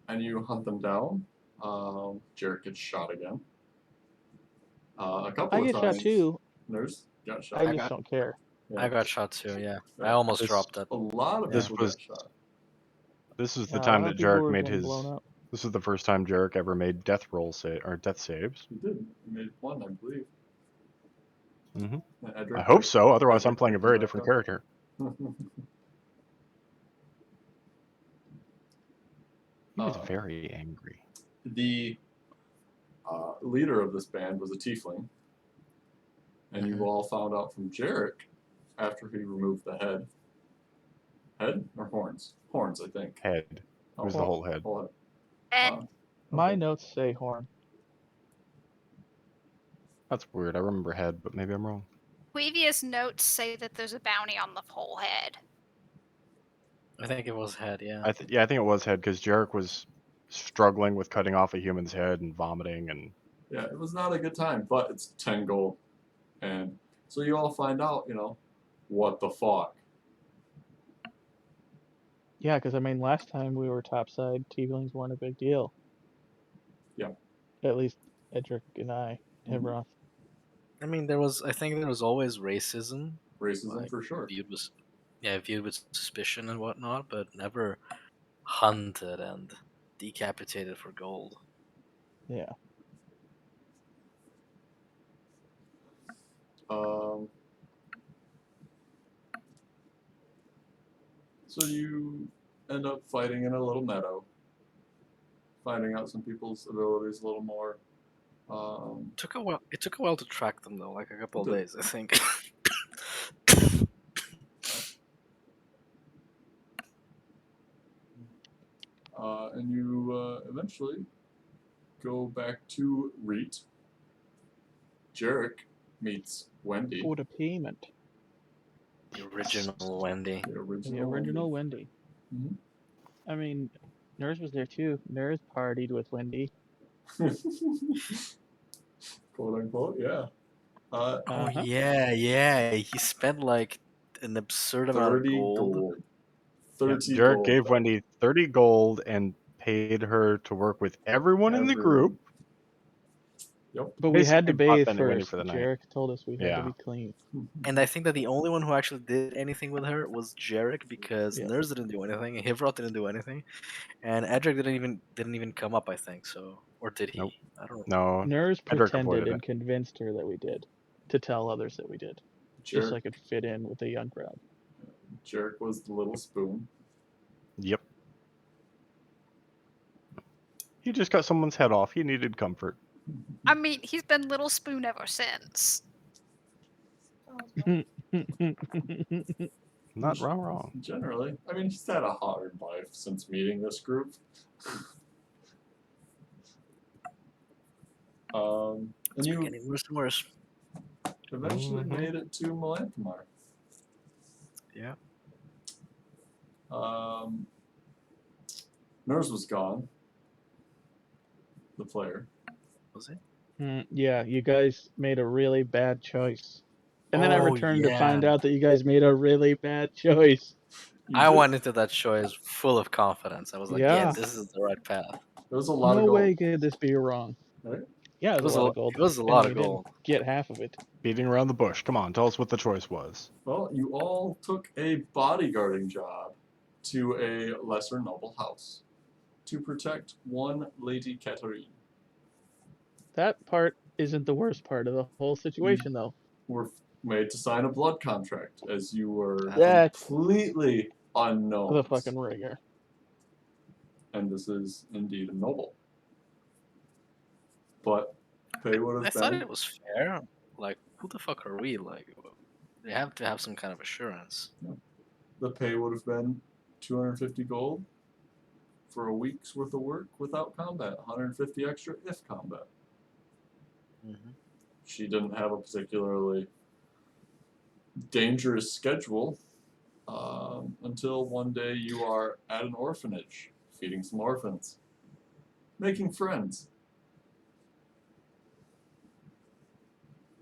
And you hunt them down. Jarek gets shot again. A couple I of get times. shot too. Nurse got shot. I I just got- don't care. Yeah. I got shot too. Yeah, Yeah. I almost This- dropped that. A lot of Yeah. people was- got shot. This was the Yeah, a time lot that of people Jarek were made getting his. blown up. This was the first time Jarek ever made death saves. He did. He made one, I believe. Mhm. And I Edric hope so. Otherwise, I'm Edric playing a picked very him back different up. character. He was Uh, very angry. The leader of this band was a tiefling, and you all found out from Jarek after he removed the head. Head or horns? Horns, I think. Head. It was the whole head. Whole head. And My okay. notes say horn. That's weird. I remember head, but maybe I'm wrong. previous notes say that there's a bounty on the whole head. I think it was head. Yeah. I think it was head because Jarek was struggling with cutting off a human's head and vomiting and. Yeah, it was not a good time, but it's 10 gold. And so you all find out, what the fuck. Yeah, because I mean, last time we were topside, tieflings weren't a big deal. Yeah. At least Edric and I Hivroth. I mean, I think there was always racism, Racism like for sure. viewed with suspicion and whatnot, but never hunted and decapitated for gold. Yeah. So you end up fighting in a little meadow, finding out some people's abilities a little more. Took a while. It took a while to track them though, like a couple of It did. days, I think. And you eventually go back to Reet. Jarek meets Wendy. For the payment. The original Wendy. The original. The original Wendy. Mhm. I mean, Nurse was there too. Nurse partied with Wendy. Quote unquote, yeah. Oh Uh-huh. yeah. He spent like an absurd amount of 30 gold. gold. 30 Jarek gold. gave Wendy 30 gold and paid her to work with everyone in the group. Yep. But we had to Basically, pot bathe bending Wendy first. for the night. Jarek told us we had to Yeah. be clean. And I think that the only one who actually did anything with her was Jarek, because Yeah. Nurse didn't do anything, and Hivroth didn't do anything, and Edric didn't even come up, I think. So, or did he? Nope. I don't know. No, Nurse Edric pretended avoided and it. convinced her that we did, to tell others that we did, just so I Jarek, could fit in with the young crowd. Jarek was the little spoon. Yep. He just cut someone's head off. He needed comfort. I mean, he's been Little Spoon ever since. Not wrong. Generally. I mean, he's had a hard life since meeting this group. And It's been you getting worse and worse. eventually Mhm. made it to Melanthamar. Yeah. Nurse was gone. The player. Was it? Yeah, you guys made a really bad choice. And then I Oh, returned to find yeah. out that you guys made a really bad choice. You I did- went into that choice full of confidence. I was like, Yeah. this is the right path. There was a lot No of gold. way could this be wrong. Right? Yeah, it was a lot of gold. It was a and lot we of didn't gold. get half of it. Beating around the bush. Come on, tell us what the choice was. Well, you all took a bodyguarding job to a lesser noble house to protect one Lady Catherine. That part isn't the worst part of the whole situation, though. Were made to sign a blood contract as you were That's completely unknown. the fucking ringer. And this is indeed a noble. But pay would I have thought been it was fair. Like, who the fuck are we? Like, they have to have some kind of assurance. the pay would have been 250 gold for a week's worth of work without combat, 150 extra if combat. Mm-hmm. She didn't have a particularly dangerous schedule until one day you are at an orphanage feeding some orphans, making friends.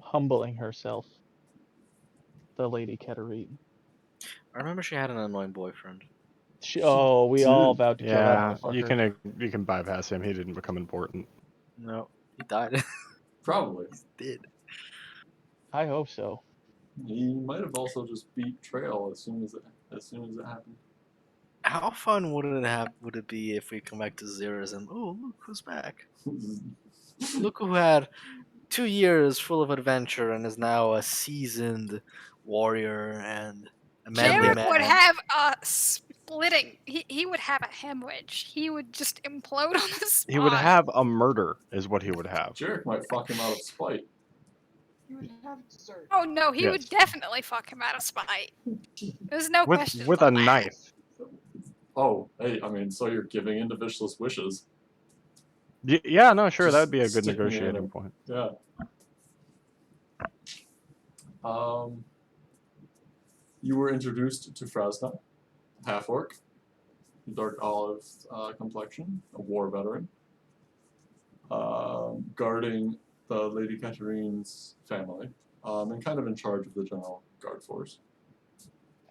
Humbling herself. The Lady Katarine. I remember she had an annoying boyfriend. We all did. vowed to kill that Yeah, motherfucker. you can bypass him. He didn't become important. No, he died. Probably. He did. I hope so. He might have also just beat Trail as soon as it happened. How fun would it be if we come back to Zeros and look who's back? Look who had 2 years full of adventure and is now a seasoned warrior and a manly Jarek man. would have a splitting. He would have a hemorrhage. He would just implode on the spot. He would have a murder, is what he would have. Jarek might fuck him out of spite. You would have dessert. Oh no, he would Yes. definitely fuck him out of spite. There's no question With a about that. knife. Oh, hey, I mean, so you're giving in to Vicious wishes. Yeah, no, sure, Just that would be a good stick me in negotiating him. point. Yeah. You were introduced to Frasna, half-orc, dark olive complexion, a war veteran, guarding the Lady Katharine's family, and kind of in charge of the general guard force.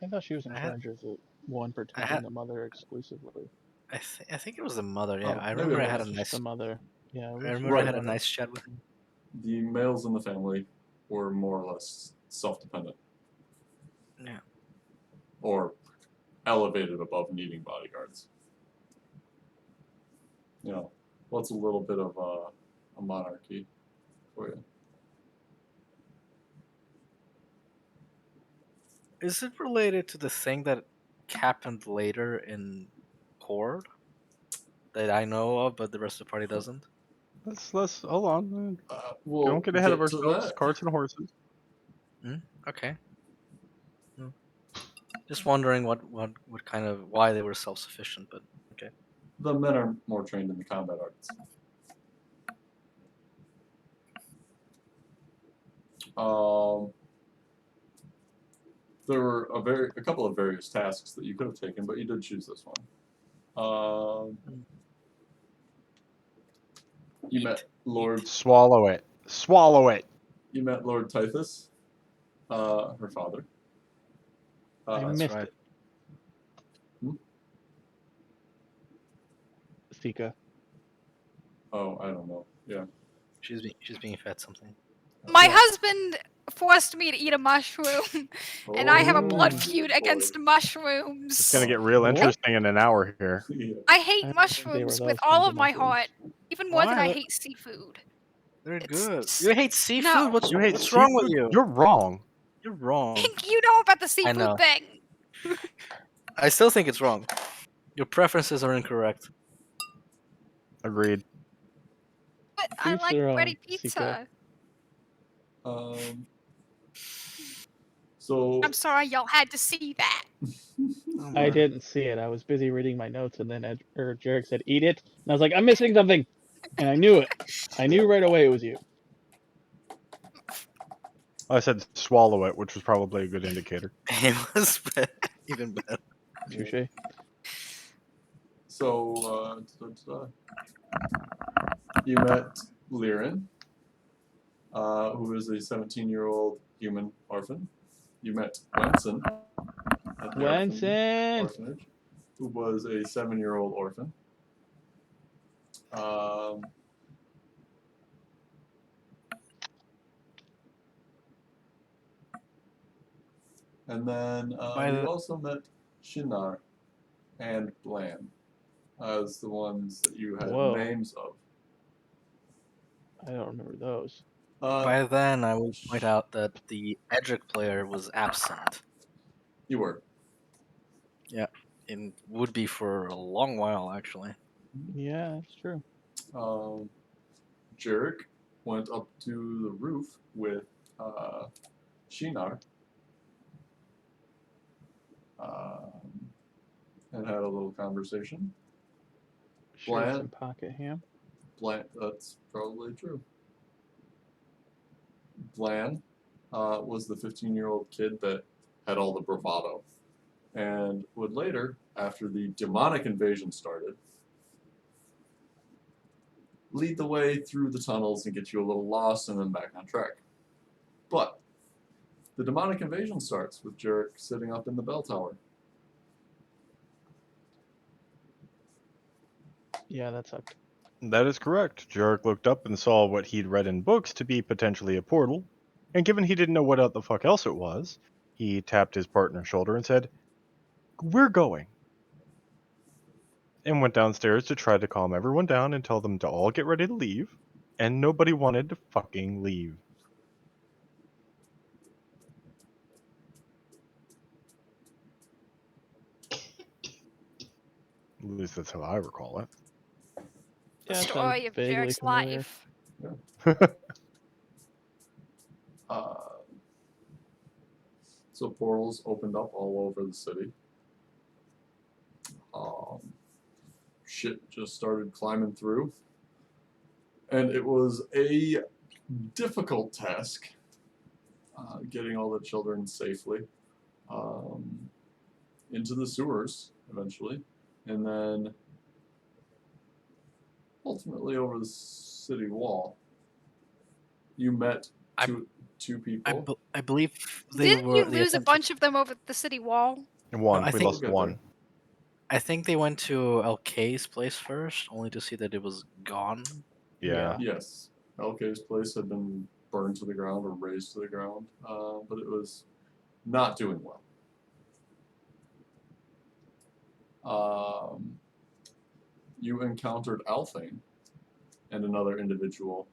I thought she was in I had- charge of the one protecting had- the mother exclusively. I think it was the mother. Yeah, Oh, I maybe remember it I had a was Just nice. the mother. Yeah, it I was remember I had a mother. nice chat with him. the males in the family were more or less self-dependent. Yeah. Or elevated above needing bodyguards. You know, what's a little bit of a monarchy for you? Is it related to the thing that happened later in Horde that I know of, but the rest of the party doesn't? Let's hold on. We'll Don't get ahead of to ourselves. that. Carts and horses. Okay. Hmm. Just wondering what kind of why they were self-sufficient, but okay. The men are more trained in the combat arts. There were a couple of various tasks that you could have taken, but you did choose this one. You met Lord. Swallow it. Swallow it. You met Lord Tythus, her father. I That's missed right. it. Sika. Oh, I don't know. Yeah. She's being fed something. My Yeah. husband forced me to eat a mushroom, and I have a blood Oh, feud boy. against mushrooms. It's gonna get real What? interesting in an hour here. Yeah. I I hate didn't think they were mushrooms with those kinds all of of my mushrooms. heart, even more than Why? I hate seafood. They're It's good. just- You hate seafood? No. What's You hate what's wrong with seafood? you? You're wrong. You're wrong. You know about the I seafood know. thing. I still think it's wrong. Your preferences are incorrect. Agreed. But I Each like their own, bready Sika. pizza. So I'm sorry y'all had to see that. Oh I my. didn't see it. I was busy reading my notes, and then Jarek said, "Eat it," and I was like, "I'm missing something," and I knew it. I knew right away it was you. I said swallow it, which was probably a good indicator. It was even better. Touche. So, you met Liren, who is a 17-year-old human orphan. You met Wenson at the Wenson! orphanage, who was a 7-year-old orphan. And then you also met Shinar and Bland as the ones that you had Whoa. names of. I don't remember those. By then, I will point out that the Edric player was absent. You were. Yeah, and would be for a long while, actually. Yeah, that's true. Jarek went up to the roof with Shinar and had a little conversation. Shared Bland. some pocket ham. That's probably true. Bland was the 15-year-old kid that had all the bravado and would later, after the demonic invasion started, lead the way through the tunnels and get you a little lost and then back on track. But the demonic invasion starts with Jarek sitting up in the bell tower. Yeah, that sucked. That is correct. Jarek looked up and saw what he'd read in books to be potentially a portal, and given he didn't know what the fuck else it was, he tapped his partner's shoulder and said, "We're going," and went downstairs to try to calm everyone down and tell them to all get ready to leave, and nobody wanted to fucking leave. At least that's how I recall it. The Yeah, it story sounds of vaguely Jarek's familiar. life. So portals opened up all over the city. Shit just started climbing through. And it was a difficult task getting all the children safely into the sewers eventually. And then ultimately over the city wall. You met two people. I believe they Didn't were. you the lose a attempt- bunch of them over the city wall? One. I We think- lost We'll get one. there. I think they went to LK's place first, only to see that it was gone. Yeah. Yes. LK's place had been burned to the ground or razed to the ground, but it was not doing well. You encountered Althane and another individual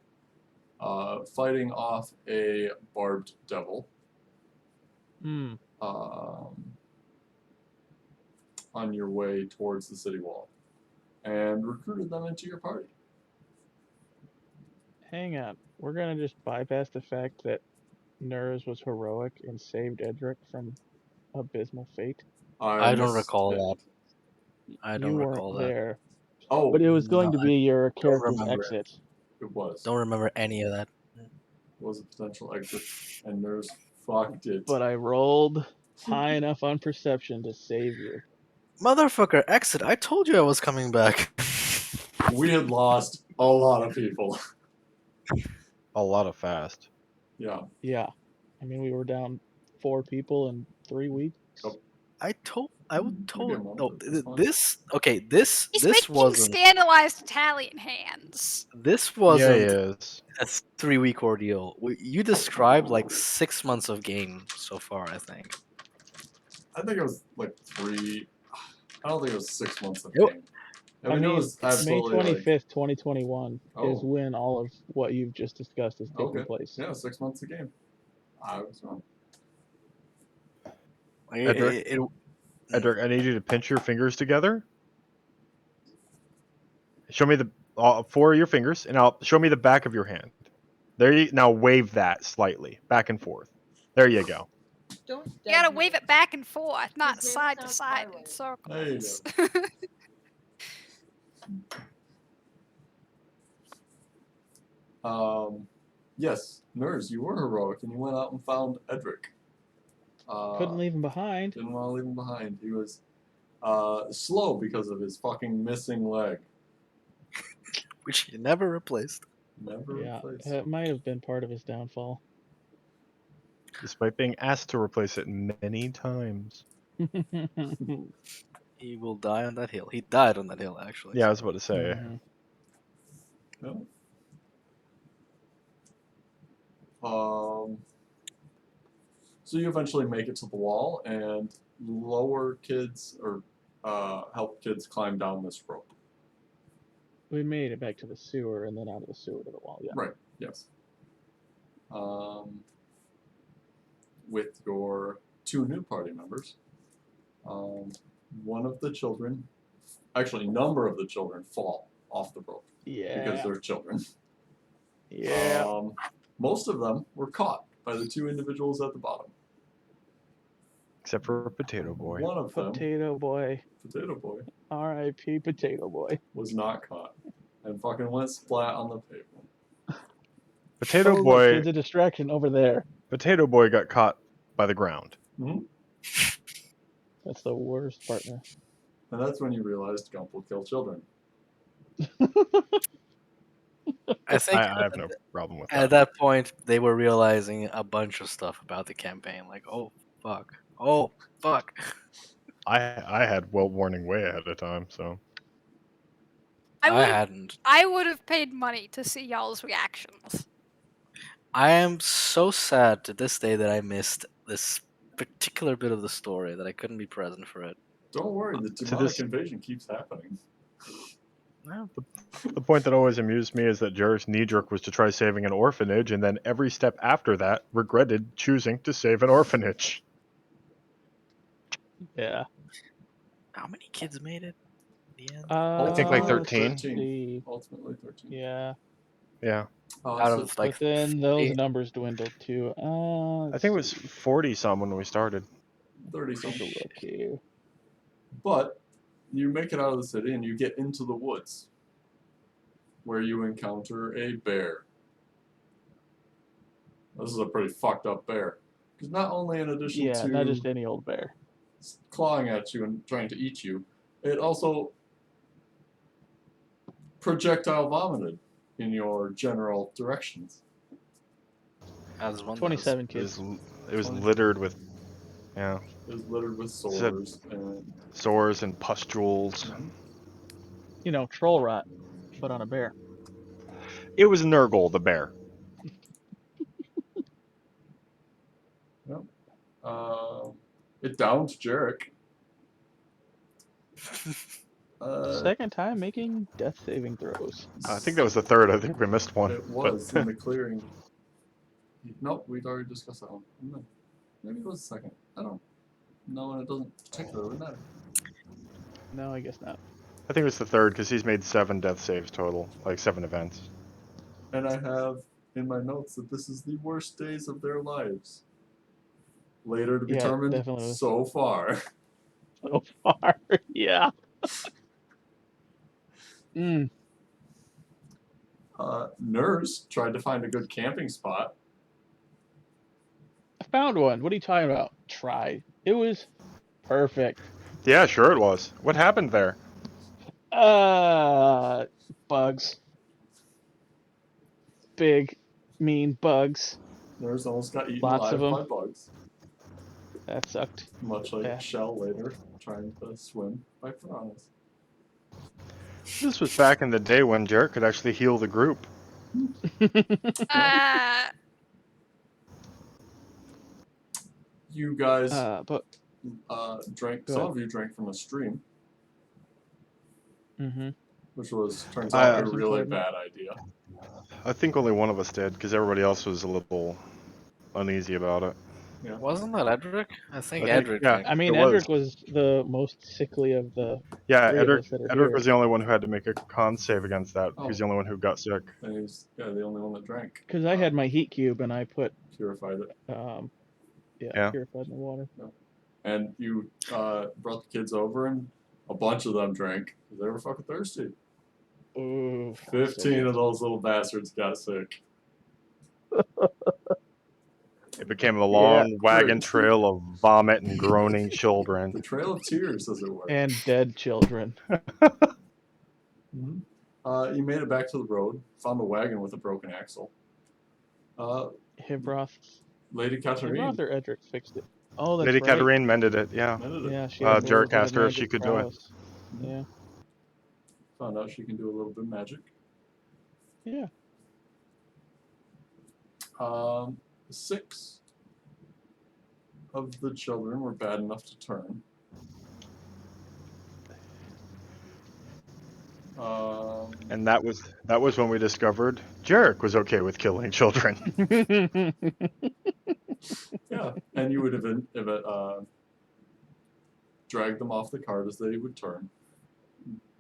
fighting off a barbed devil Hmm. on your way towards the city wall, and recruited them into your party. Hang on. We're gonna just bypass the fact that Nurs was heroic and saved Edric from abysmal fate. I don't missed recall it. that. I don't You recall weren't that. there, Oh, but it was going No, to be your character's remember it. exit. it was. Don't remember any of that. Was a potential exit, and Nurse fucked it. But I rolled high enough on perception to save you. Motherfucker, exit. I told you I was coming back. We had lost a lot of people. A lot of fast. Yeah. Yeah. I mean, we were down 4 people in 3 weeks. Oh. I told. I Maybe a told. month, No, that's fine. this. Okay, this. He's This making wasn't. scandalized Italian hands. This Yeah, wasn't he is. a 3-week ordeal. You described like 6 months of game so far. I think. I think it was like 3. I don't think it was 6 months of Nope. game. I mean, it was May absolutely 25th, 2021 is Oh. when all of what you've just discussed is taking Okay. place. Yeah, 6 months of game. I was wrong. Edric? Edric, I need you to pinch your fingers together. Show me the 4 of your fingers, and I'll show me the back of your hand. There you now. Wave that slightly back and forth. There you go. Don't You gotta dead wave me. it back and forth, not His name side to sounds side in violent. There you circles. Yes, Nurse, you were heroic, and you went out and found Edric. Couldn't leave him behind. Didn't want to leave him behind. He was slow because of his fucking missing leg. Which he never replaced. Never Yeah, replaced. that might have been part of his downfall. Despite being asked to replace it many times. He will die on that hill. He died on that hill, actually. Yeah, I was about to say. Mhm. No. So you eventually make it to the wall and lower kids or help kids climb down this rope. We made it back to the sewer and then out of the sewer to the wall, yeah. Right, yes. With your 2 new party members. One of the children, actually, a number of the children fall off the rope because Yeah. they're children. Yeah. Most of them were caught by the 2 individuals at the bottom. Except for Potato Boy. One of them, Potato Boy. Potato Boy, R.I.P. Potato Boy. was not caught and fucking went splat on the pavement. Potato Oh, look, Boy. kid's a distraction over there. Potato Boy got caught by the ground. Mm-hmm. That's the worst partner. And that's when you realized Gump will kill children. I think I have no problem with at that. that point they were realizing a bunch of stuff about the campaign. Like, oh fuck, oh fuck. I had well warning way ahead of time, so I hadn't. I would have paid money to see y'all's reactions. I am so sad to this day that I missed this particular bit of the story, that I couldn't be present for it. Don't worry, the To demonic this- invasion keeps happening. Well, the point that always amused me is that Jarrett's knee jerk was to try saving an orphanage, and then every step after that regretted choosing to save an orphanage. Yeah. how many kids made it? In the end? I think like let's 13. see. Ultimately 13. Yeah. Yeah, Out So of like, But then those 50? numbers dwindled too. I think it was 40 some when we started. 30 Take a something. look here. But you make it out of the city and you get into the woods, where you encounter a bear. This is a pretty fucked up bear. Because not only in addition Yeah, to not just any old bear. clawing at you and trying to eat you, it also projectile vomited in your general directions. As one does. 27 It was, kids. it was littered with, yeah, It was littered with Said- sores and sores and pustules. You know, troll rot, but on a bear. It was Nurgle the bear. Yep. It downed Jarek. Second time making death saving throws. I think that was the third. I think we missed one. It was in the clearing. Nope, we'd already discussed that one. Maybe it was the second. I don't know, and it doesn't particularly matter. No, I guess not. I think it was the third because he's made 7 death saves total, like 7 events. And I have in my notes that this is the worst days of their lives. Later to be Yeah, it determined definitely was. so far. So far, yeah. Mm. Nurse tried to find a good camping spot. I found one. What are you talking about? Tried. It was perfect. Yeah, sure it was. What happened there? Bugs. Big, mean bugs. Nurse almost got eaten Lots alive of 'em. by bugs. That sucked. Much like Yeah. Shell later trying to swim by piranhas. This was back in the day when Jarek could actually heal the group. You guys But drank. Go Some ahead. of you drank from a stream, mm-hmm. which turns I- out a That's really important. bad idea. I think only one of us did because everybody else was a little uneasy about it. Yeah. Wasn't that Edric? I think I think- Edric yeah. drank. I mean, It was. Edric was the most sickly of the Yeah, three of us that are Edric here. was the only one who had to make a con save against that. Oh. He was the only one who got sick. And he's the only one that drank. Because I had my heat cube and I put Purified it. Yeah. purified in the water. And you brought the kids over, and a bunch of them drank because they were fucking thirsty. Ooh, 15 of those little bastards got sick. It became a long wagon Great. trail of vomit and groaning children. The Trail of Tears, as it were. And dead children. Mm-hmm. You made it back to the road, found a wagon with a broken axle. Hibroth. Lady Katarine. Hibroth or Edric fixed it. Oh, that's Lady right. Katarine mended it, yeah. Mended it. Yeah, she has a little Jarek bit of asked her if she magic could do it. prowess. Yeah. Found out she can do a little bit of magic. Yeah. 6 of the children were bad enough to turn. And that was when we discovered Jarek was okay with killing children. Yeah, and you would have dragged them off the cart as they would turn,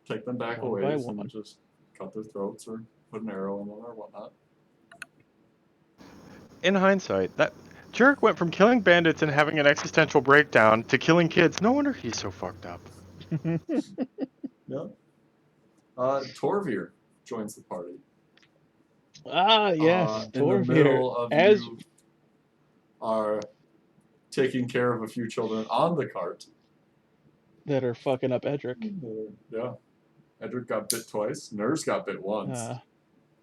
take them back One away, by and one. just cut their throats or put an arrow in them or whatnot. In hindsight, that Jarek went from killing bandits and having an existential breakdown to killing kids. No wonder he's so fucked up. Yeah. Torvir joins the party. Yes, in the Torvir. middle of As you are taking care of a few children on the cart. that are fucking up Edric. Yeah. Edric got bit twice. Nurse got bit once.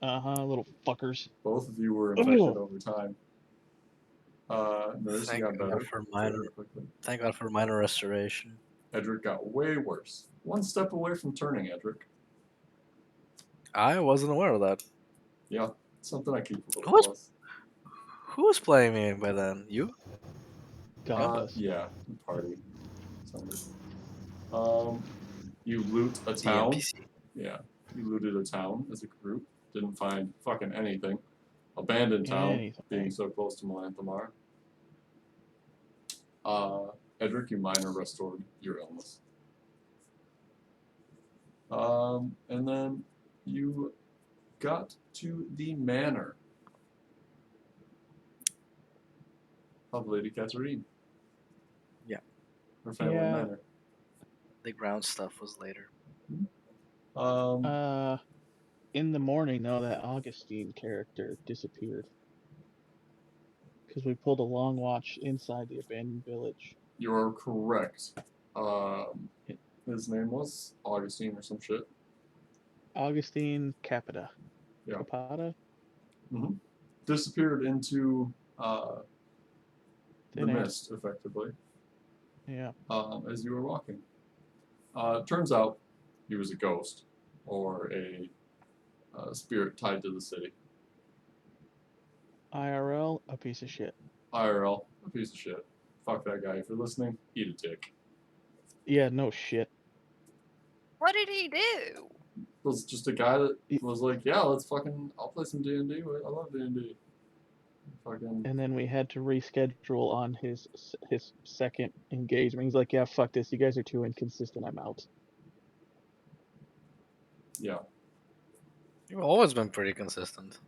Little fuckers. Both of you were infected over time. Nurse Thank got God better for very quickly. Thank God for minor restoration. Edric got way worse. One step away from turning, Edric. I wasn't aware of that. Yeah, something I keep a little Who was- close. Who was playing me by then? You? Gompus. Yeah, the party. Somebody. You loot a The town. NPC. Yeah, you looted a town as a group. Didn't find fucking anything. Abandoned town, Anything. being so close to Melanthamar. Edric, you minor restored your illness. And then you got to the manor of Lady Katarine. Yeah. Her family Yeah. manor. The ground stuff was later. In the morning, though, that Augustine character disappeared. Because we pulled a long watch inside the abandoned village. You're correct. His name was Augustine or some shit. Augustine Capita. Yeah. Capata? Disappeared into the Thin air. mist, effectively, Yeah. as you were walking. Turns out he was a ghost or a spirit tied to the city. IRL, a piece of shit. IRL, a piece of shit. Fuck that guy. If you're listening, eat a dick. Yeah, no shit. What did he do? Was just a guy that was like, yeah, let's fucking, I'll play some D&D. I love D&D. Fucking. And then we had to reschedule on his second engagement. He's like, yeah, fuck this. You guys are too inconsistent. I'm out. Yeah. You've always been pretty consistent.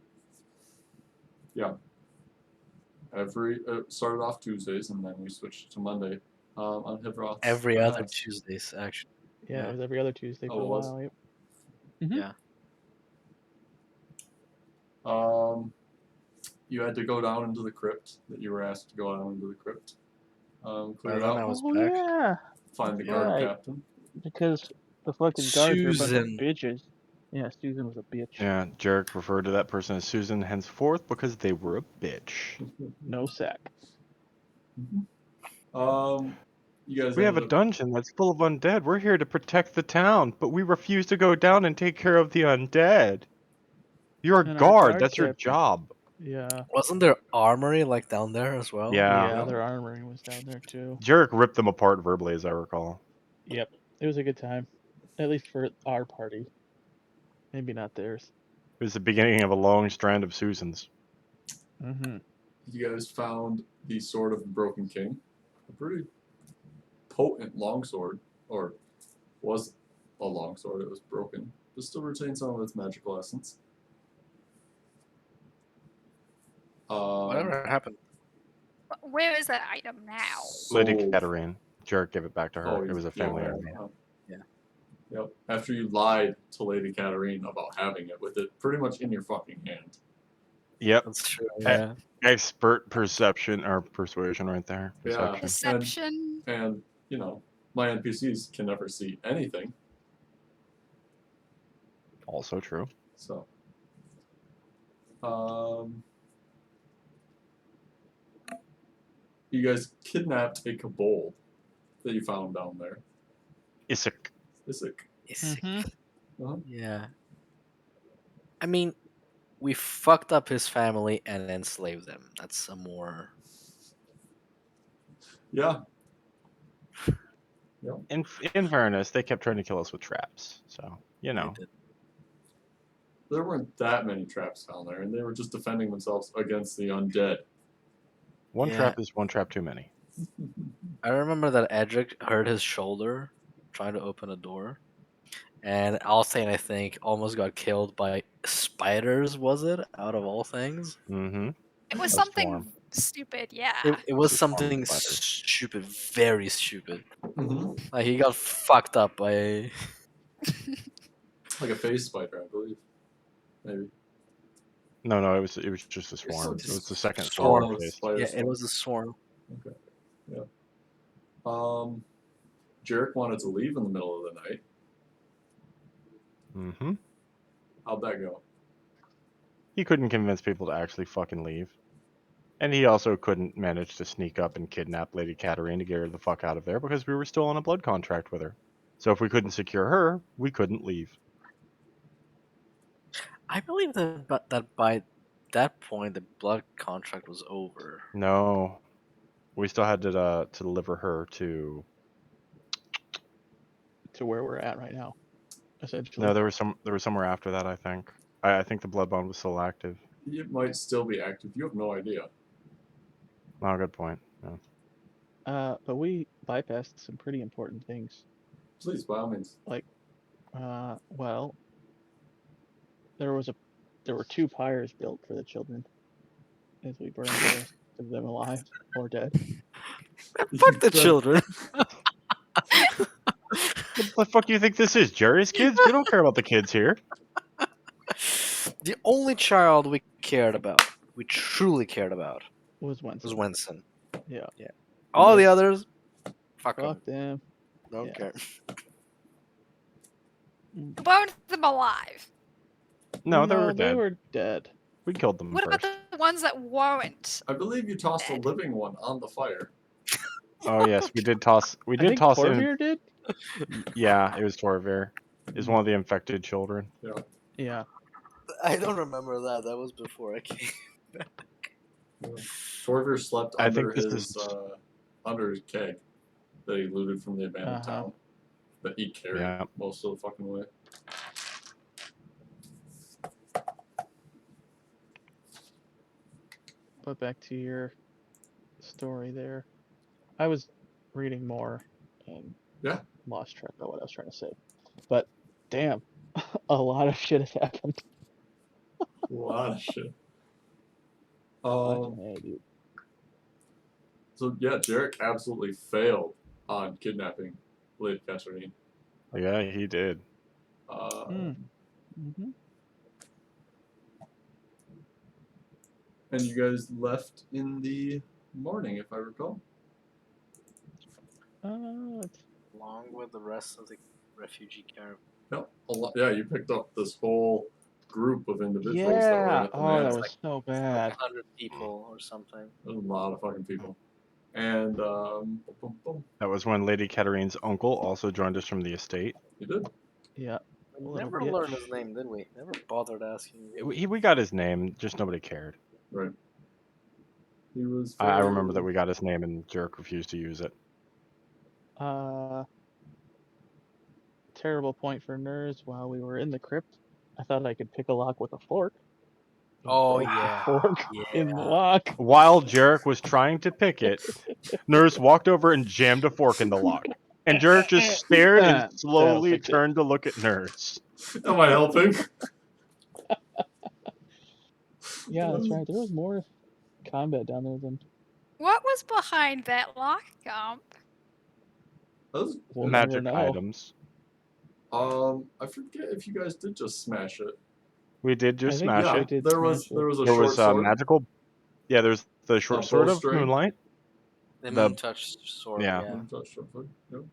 Started off Tuesdays and then we switched to Monday on Hivroth's Every other house. Tuesdays, actually. Yeah, Yeah. it was every other Tuesday Oh, for a it was? while. Yep. Yeah. You had to go down into the crypt that you were asked to go down into the crypt. Clear it then I out, was Oh back. yeah, find the that's guard right. captain. Because the fucking guards are a bunch of Susan. bitches. Yeah, Susan was a bitch. Yeah, Jarek referred to that person as Susan henceforth because they were a bitch. No sack. You guys We have a ended up, dungeon that's full of undead. We're here to protect the town, but we refuse to go down and take care of the undead. You're a And our guard. guard That's your captain- job. Yeah. Wasn't there armory like down there as well? Yeah. Yeah, their armory was down there too. Jarek ripped them apart verbally, as I recall. Yep. It was a good time. At least for our party. Maybe not theirs. It was the beginning of a long strand of Susans. Mm-hmm. you guys found the sword of the Broken King, a pretty potent longsword, or was a longsword. It was broken, but still retained some of its magical essence. Whatever happened? Where is that item now? Lady sold- Katarine. Jarek gave it back to her. Oh, It was a yeah, family right. item. Yeah. Yep. After you lied to Lady Katarine about having it with it pretty much in your fucking hand. Yep. That's true. Yeah. Expert perception or persuasion right there. Yeah. Perception. Deception. And, you know, my NPCs can never see anything. Also true. So, you guys kidnapped a kobold that you found down there. Isaac. Isaac. Mm-hmm. Yeah. I mean, we fucked up his family and enslaved them. That's a more. Yeah. In fairness, they kept trying to kill us with traps. So, you know. They did. There weren't that many traps down there, and they were just defending themselves against the undead. One Yeah. trap is one trap too many. I remember that Edric hurt his shoulder trying to open a door. And Althane, I think, almost got killed by spiders, was it? Out of all things? Mm-hmm. It was A something swarm. stupid, yeah. It was It's a swarm of something spiders. stupid, very stupid. Mm-hmm. Like, he got fucked up by. Like a phase spider, I believe. Maybe. No, it was just a swarm. It's It was the second swarm. swarm. phase. Spider Yeah, swarm. it was a swarm. Okay. Yeah. Jarek wanted to leave in the middle of the night. Mm-hmm. How'd that go? He couldn't convince people to actually fucking leave. And he also couldn't manage to sneak up and kidnap Lady Katarine to get her the fuck out of there because we were still on a blood contract with her. So if we couldn't secure her, we couldn't leave. I believe that by that point, the blood contract was over. No. We still had to deliver her to... To where we're at right now, essentially. No, there was somewhere after that, I think. I think the blood bond was still active. It might still be active. You have no idea. Oh, good point. Yeah. But we bypassed some pretty important things. Please, by all means. Well, there were 2 pyres built for the children, as we burned the rest of them alive or dead. Fuck the children. What the fuck do you think this is? Jerry's kids? We don't care about the kids here. The only child we cared about, we truly cared about, Was one. was Winston. Yeah. All the others, fuck them. Fuck them. Don't yeah. care. Burned them alive. No, they were dead. They were dead. We killed them What first. about the ones that weren't? I believe you tossed a Dead. living one on the fire. Oh yes, we did toss. We I did think toss in. Torvir did. Yeah, it was Torvir. Is one of the infected children. Yeah. I don't remember that. That was before I came. Torger slept I under think this his is keg that he looted from the abandoned Uh-huh. town that he carried Yeah. most of the fucking way. But back to your story there. I was reading more and Yeah. lost track of what I was trying to say. But damn, a lot of shit has happened. A lot of shit. Fucking A, dude. So yeah, Jarek absolutely failed on kidnapping Lady Catherine. Yeah, he did. Mm-hmm. And you guys left in the morning, if I recall. It's Along with the rest of the refugee caravan. No, a lot. Yeah, you picked up this whole group of individuals that were yeah. at the Oh, manor. that was so bad. Like 100 people or something. There's a lot of fucking people. And boom, boom, boom. That was when Lady Catarine's uncle also joined us from the estate. You did. Yeah. We Little never bitch. learned his name, did we? Never bothered asking. We got his name, just nobody cared. Right. He was. I remember that fairly- we got his name and Jarek refused to use it. Terrible point for nerds. While we were in the crypt, I thought I could pick a lock with a fork. Oh, Broke the yeah. fork in the lock. While Jarek was trying to pick it, Nurse walked over and jammed a fork in the lock. And Jarek just stared and slowly fixed it. turned to look at Nurse. Am I helping? Yeah, that's right. There was more combat down there than What was behind that lock comp? Those, we'll never Magic know. items. I forget if you guys did just smash it. We did just I think smash Yeah, we it. did there was smash it. there was a There short was sword. magical. Yeah, there's the short A sword of bowstring. Moonlight. The The- moon touch sword, yeah. yeah. Yep.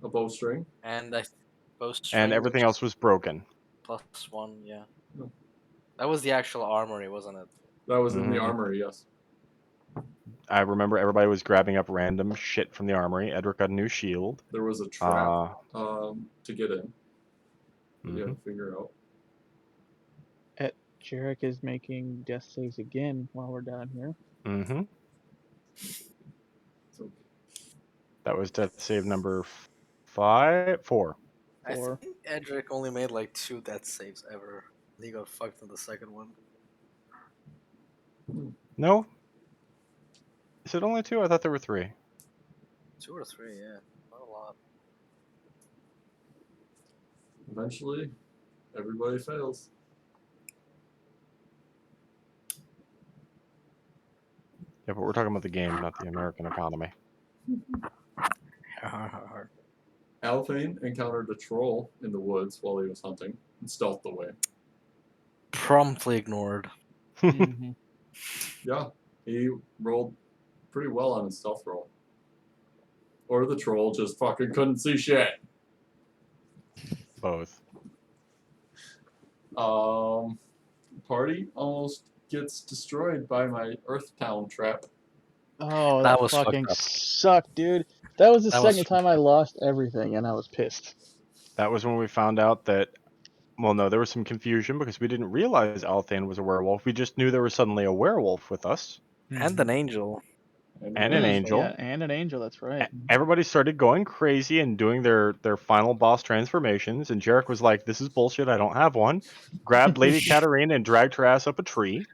A bowstring. And I bowstring. And everything else was broken. +1, yeah. No. That was the actual armory, wasn't it? That was in the Mhm. armory, yes. I remember everybody was grabbing up random shit from the armory. Edric got a new shield. There was a trap to get in that you had to figure out. Jarek is making death saves again while we're down here. Mm-hmm. So, That was death save number 4. I Or think Edric only made like 2 death saves ever. He got fucked in the second one. No? Is it only 2? I thought there were 3. 2 or 3, yeah. Not a lot. eventually, everybody fails. Yeah, but we're talking about the game, not the American economy. Alphane encountered a troll in the woods while he was hunting and stealthed away. Promptly ignored. mhm. Yeah, he rolled pretty well on his stealth roll. Or the troll just fucking couldn't see shit. Both. Party almost gets destroyed by my Earthtown trap. Oh, That that was fucking fucked up. sucked, dude. That was the That was second time I lost everything, and I was pissed. That was when we found out that, well, no, there was some confusion because we didn't realize Althane was a werewolf. We just knew there was suddenly a werewolf with us. And an angel. And an angel. Yeah, and an angel. That's right. Everybody started going crazy and doing their final boss transformations, and Jarek was like, "This is bullshit. I don't have one." Grabbed Lady Katarina and dragged her ass up a tree.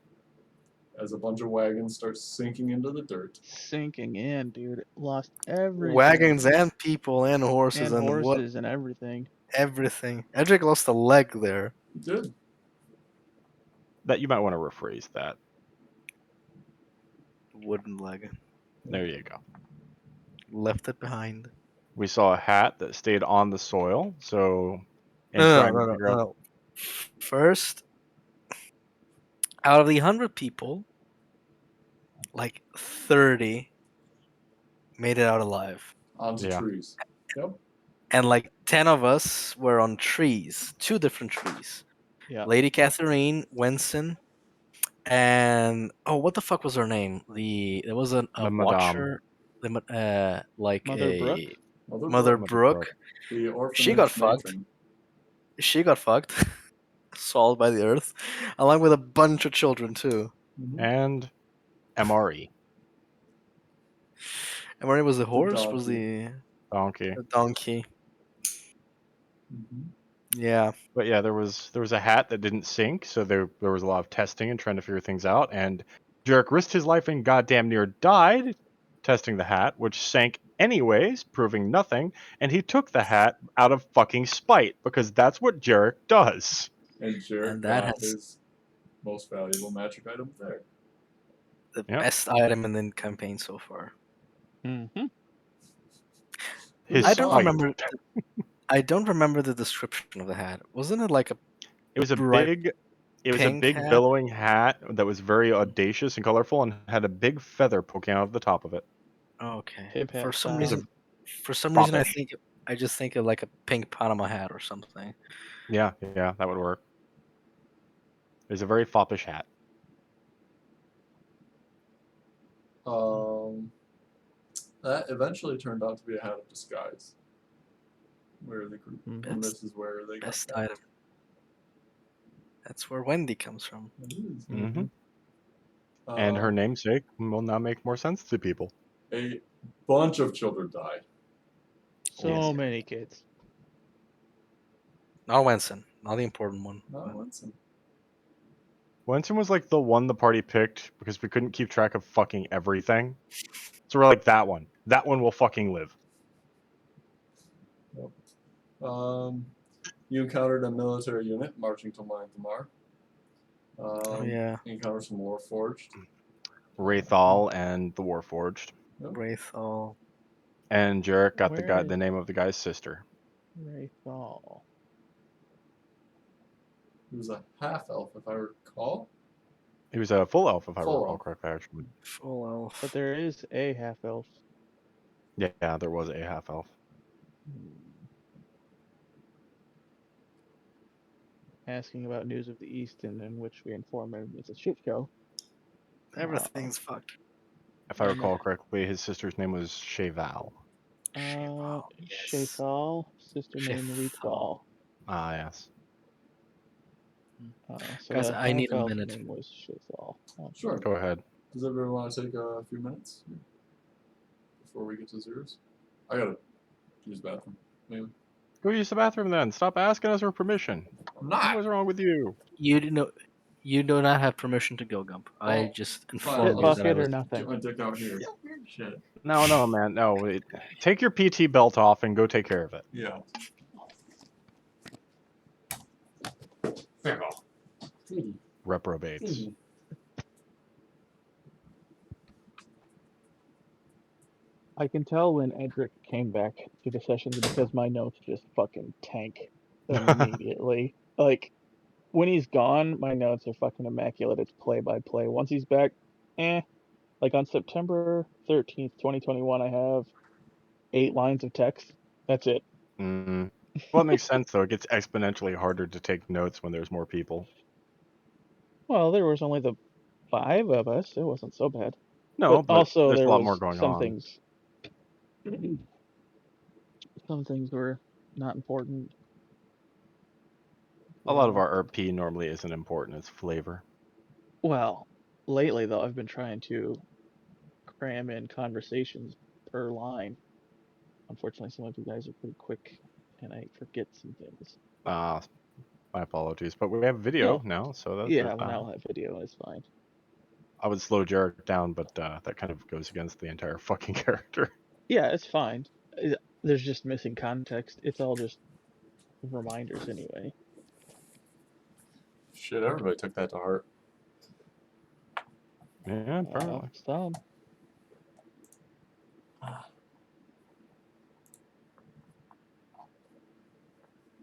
As a bunch of wagons start sinking into the dirt. Sinking in, dude. Lost everything. Wagons and people and horses and and horses and everything. everything. Edric lost a leg there. He did. That you might want to rephrase that. Wooden leg. There you go. Left it behind. We saw a hat that stayed on the soil, so in trying to figure out. no. First, out of the 100 people, like 30 made it out alive. Onto Yeah. trees. Yep. And like 10 of us were on trees, 2 different trees. Yeah. Lady Catherine, Winston, and what the fuck was her name? There was a The Madame. watcher, like Mother a Brooke? Mother Brooke. Brooke. The orphanage She got fucked. matron. She got fucked. swallowed by the earth, along with a bunch of children too. And MRE. And when it was the horse, donkey. was the Donkey. donkey. Mhm. Yeah. But yeah, there was a hat that didn't sink, so there was a lot of testing and trying to figure things out. And Jarek risked his life and goddamn near died testing the hat, which sank anyways, proving nothing. And he took the hat out of fucking spite because that's what Jarek does. And Jarek And that got has- his most valuable magic item there. The Yep. best item in the campaign so far. Mm-hmm. His I don't spite. remember. I don't remember the description of the hat. Wasn't it like a It was a bright big. It was a pink big hat? billowing hat that was very audacious and colorful and had a big feather poking out of the top of it. Okay. Tip hat For some style. reason, I foppish. think I just think of like a pink Panama hat or something. Yeah, that would work. It was a very foppish hat. That eventually turned out to be a hat of disguise. Where the group, and Best- this is where they got Best that. item. That's where Wendy comes from. It is. Mm-hmm. And her Um, namesake will now make more sense to people. A bunch of children died. So Yes. many kids. Not Wenson, not the important one. Not but- Winston. Wenson was like the one the party picked because we couldn't keep track of fucking everything. So we're like, that one. That one will fucking live. You encountered a military unit marching to Langamar. Oh yeah, Encountered some Warforged. Wraithal and the Warforged. Wraithall. And Jarek got Where is the name of the guy's sister. Wraithall? He was a half elf, if I recall. He was a full elf, if I Full recall elf. correctly, actually. Full elf. But there is a half elf. Yeah, there was a half elf. Asking about news of the East, and in which we inform him it's a shit show. Everything's fucked. If I And recall correctly, his sister's name was Cheval. Yes. Shafal, sister name Shefal. Rethal. Ah, yes. So Guys, the I need a half-elf minute. name was Shafal. Oh, Sure. Go ahead. Does everyone want to take a few minutes before we get to zeros? I gotta use the bathroom. Maybe. Go use the bathroom then. Stop asking us for permission. I'm not. What's wrong with you? You do not have permission to go, Gump. I Oh, just fine, informed I'll you just that I bucket or was. nothing. Get my dick out here. Shit. No, man. No. Take your PT belt off and go take care of it. Yeah. There you go. Reprobates. I can tell when Edric came back to the sessions because my notes just fucking tank immediately. Like, when he's gone, my notes are fucking immaculate. It's play by play. Once he's back, Like on September 13th, 2021, I have 8 lines of text. That's it. Mm. Well, it makes sense, though. It gets exponentially harder to take notes when there's more people. Well, there was only the 5 of us. It wasn't so bad. No, but also there's there a lot was more going some on. things. Some things were not important. A lot of our RP normally isn't important. It's flavor. Well, lately though, I've been trying to cram in conversations per line. Unfortunately, some of you guys are pretty quick, and I forget some things. My apologies. But we have video now, so that's Yeah, when I'll have video, it's fine. I would slow Jarek down, but that kind of goes against the entire fucking character. Yeah, it's fine. There's just missing context. It's all just reminders anyway. Shit, everybody took that to heart. Yeah, apparently. Some. Oh,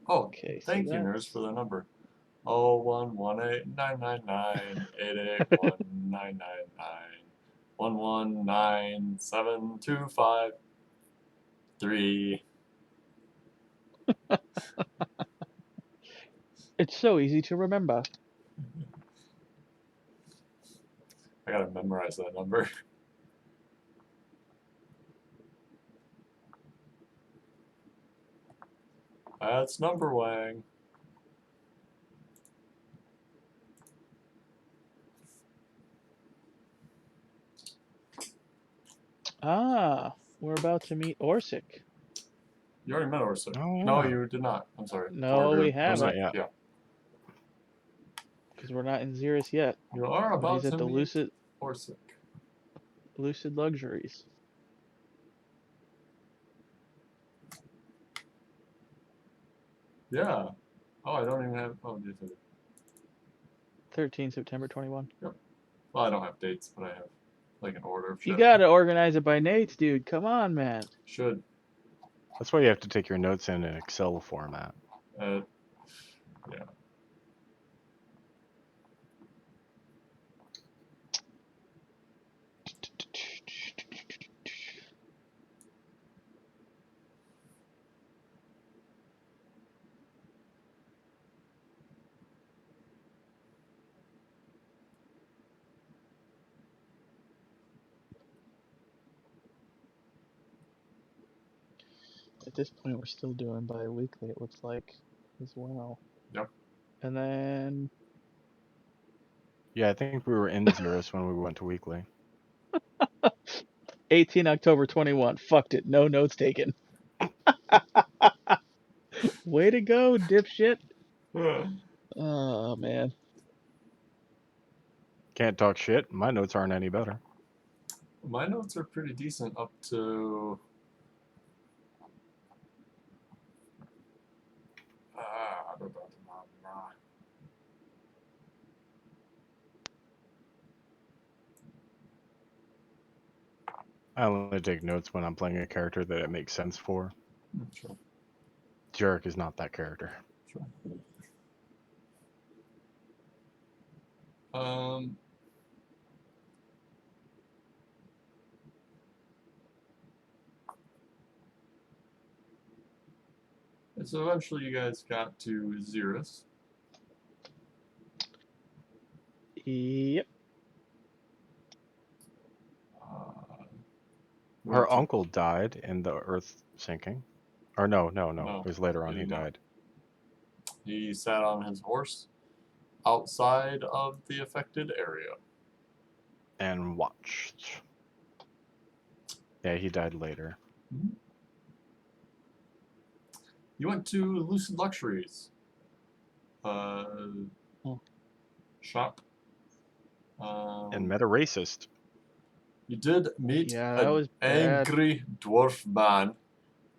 Okay, so thank you, that's... nurse, for the number. 0118-999-881-999. 1197253. It's so easy to remember. I gotta memorize that number. That's number wang. Ah, we're about to meet Orsic. You already met Orsic. Oh, yeah. No, you did not. I'm sorry. No, we Torgu. haven't. Not yet. Yeah. Because we're not in Xeris yet. You are But about he's at to the meet Lucid Orsic. Luxuries. Yeah. Oh, I don't even have. Oh, yes, I do. 13 September 21. Well, I don't have dates, but I have like an order of shit. You gotta organize it by Nate's, dude. Come on, man. Should. That's why you have to take your notes in an Excel format. Yeah. At this point, we're still doing bi-weekly, it looks like, as well. Yep. And then... Yeah, I think we were in Xeris when we went to weekly. 18 October 21. Fucked it. No notes taken. Way to go, dipshit. Oh, man. Can't talk shit. My notes aren't any better. My notes are pretty decent up to. I only take notes when I'm playing a character that it makes sense for. Sure. Jerk is not that character. Sure. And so eventually you guys got to Xeris. Yep. Her uncle died in the Earth sinking. Or no. No, It was later on he he did not. died. He sat on his horse outside of the affected area. And watched. Yeah, he died later. You went to Lucid Luxuries. Shop. And met a racist. You did meet Yeah, that an was bad. angry dwarf man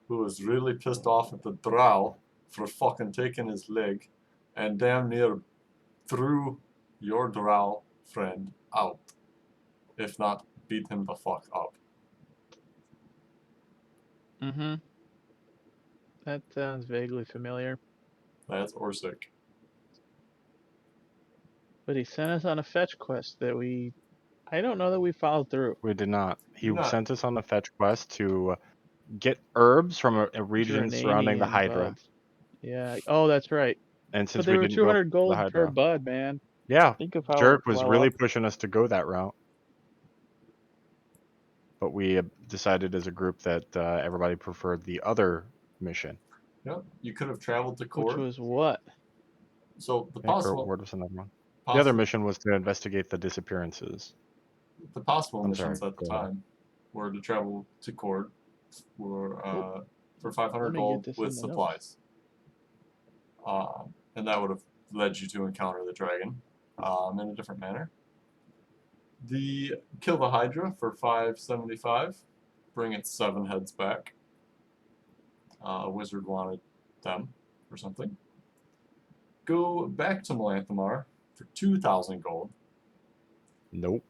who was really pissed off at the drow for fucking taking his leg and damn near threw your drow friend out, if not beat him the fuck up. Mm-hmm. That sounds vaguely familiar. That's Orsic. But he sent us on a fetch quest that I don't know that we followed through. We did not. He Did not. sent us on a fetch quest to get herbs from a region surrounding the Drananian Hydra. buds. Yeah. Oh, that's right. And But since they we were didn't go up 200 to the gold per Hydra. bud, man. Yeah, Think of how Jerk was well really off- pushing us to go that route. But we decided as a group that everybody preferred the other mission. Yep. You could have traveled to Which Cord. was what? So the Yeah, possible, Ward was another one. The other possi- mission was to investigate the disappearances. the possible I'm missions sorry, at the go ahead. time were to travel to Cord for Let 500 me gold get this with in the supplies. And that would have led you to encounter the dragon in a different manner. The kill the Hydra for 575, bring its 7 heads back. A wizard wanted them or something. Go back to Melanthamar for 2,000 gold Nope.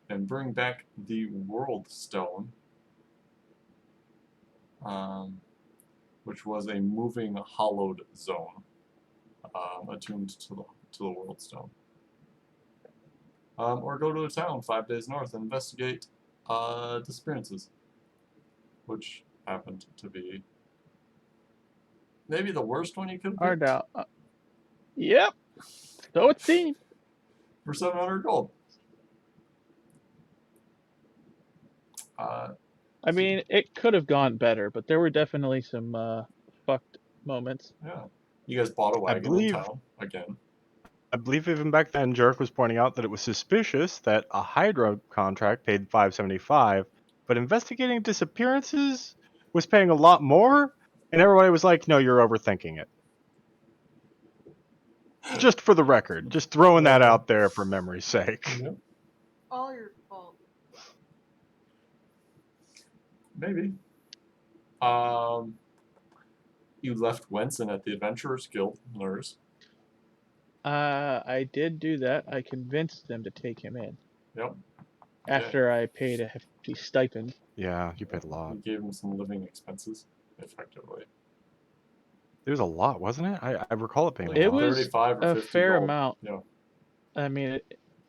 and bring back the World Stone, which was a moving hollowed zone attuned to the World Stone. Or go to a town 5 days north and investigate disappearances, which happened to be maybe the worst one you could have Hard picked out. Yep. So it seemed. for 700 gold. I mean, it could have gone better, but there were definitely some fucked moments. Yeah. You guys bought a wagon in town again. I believe even back then, Jerk was pointing out that it was suspicious that a Hydra contract paid 575 but investigating disappearances was paying a lot more, and everybody was like, "No, you're overthinking it." Just for the record, just throwing that out there for memory's sake. Yep. All your fault. Maybe. You left Wenson at the Adventurers Guild, Nurse. I did do that. I convinced them to take him in Yep. after I paid a hefty stipend. Yeah, you paid a lot. You gave him some living expenses, effectively. It was a lot, wasn't it? I recall it being Like a It lot. was 35 or a 50 fair gold. amount. Yeah, I mean,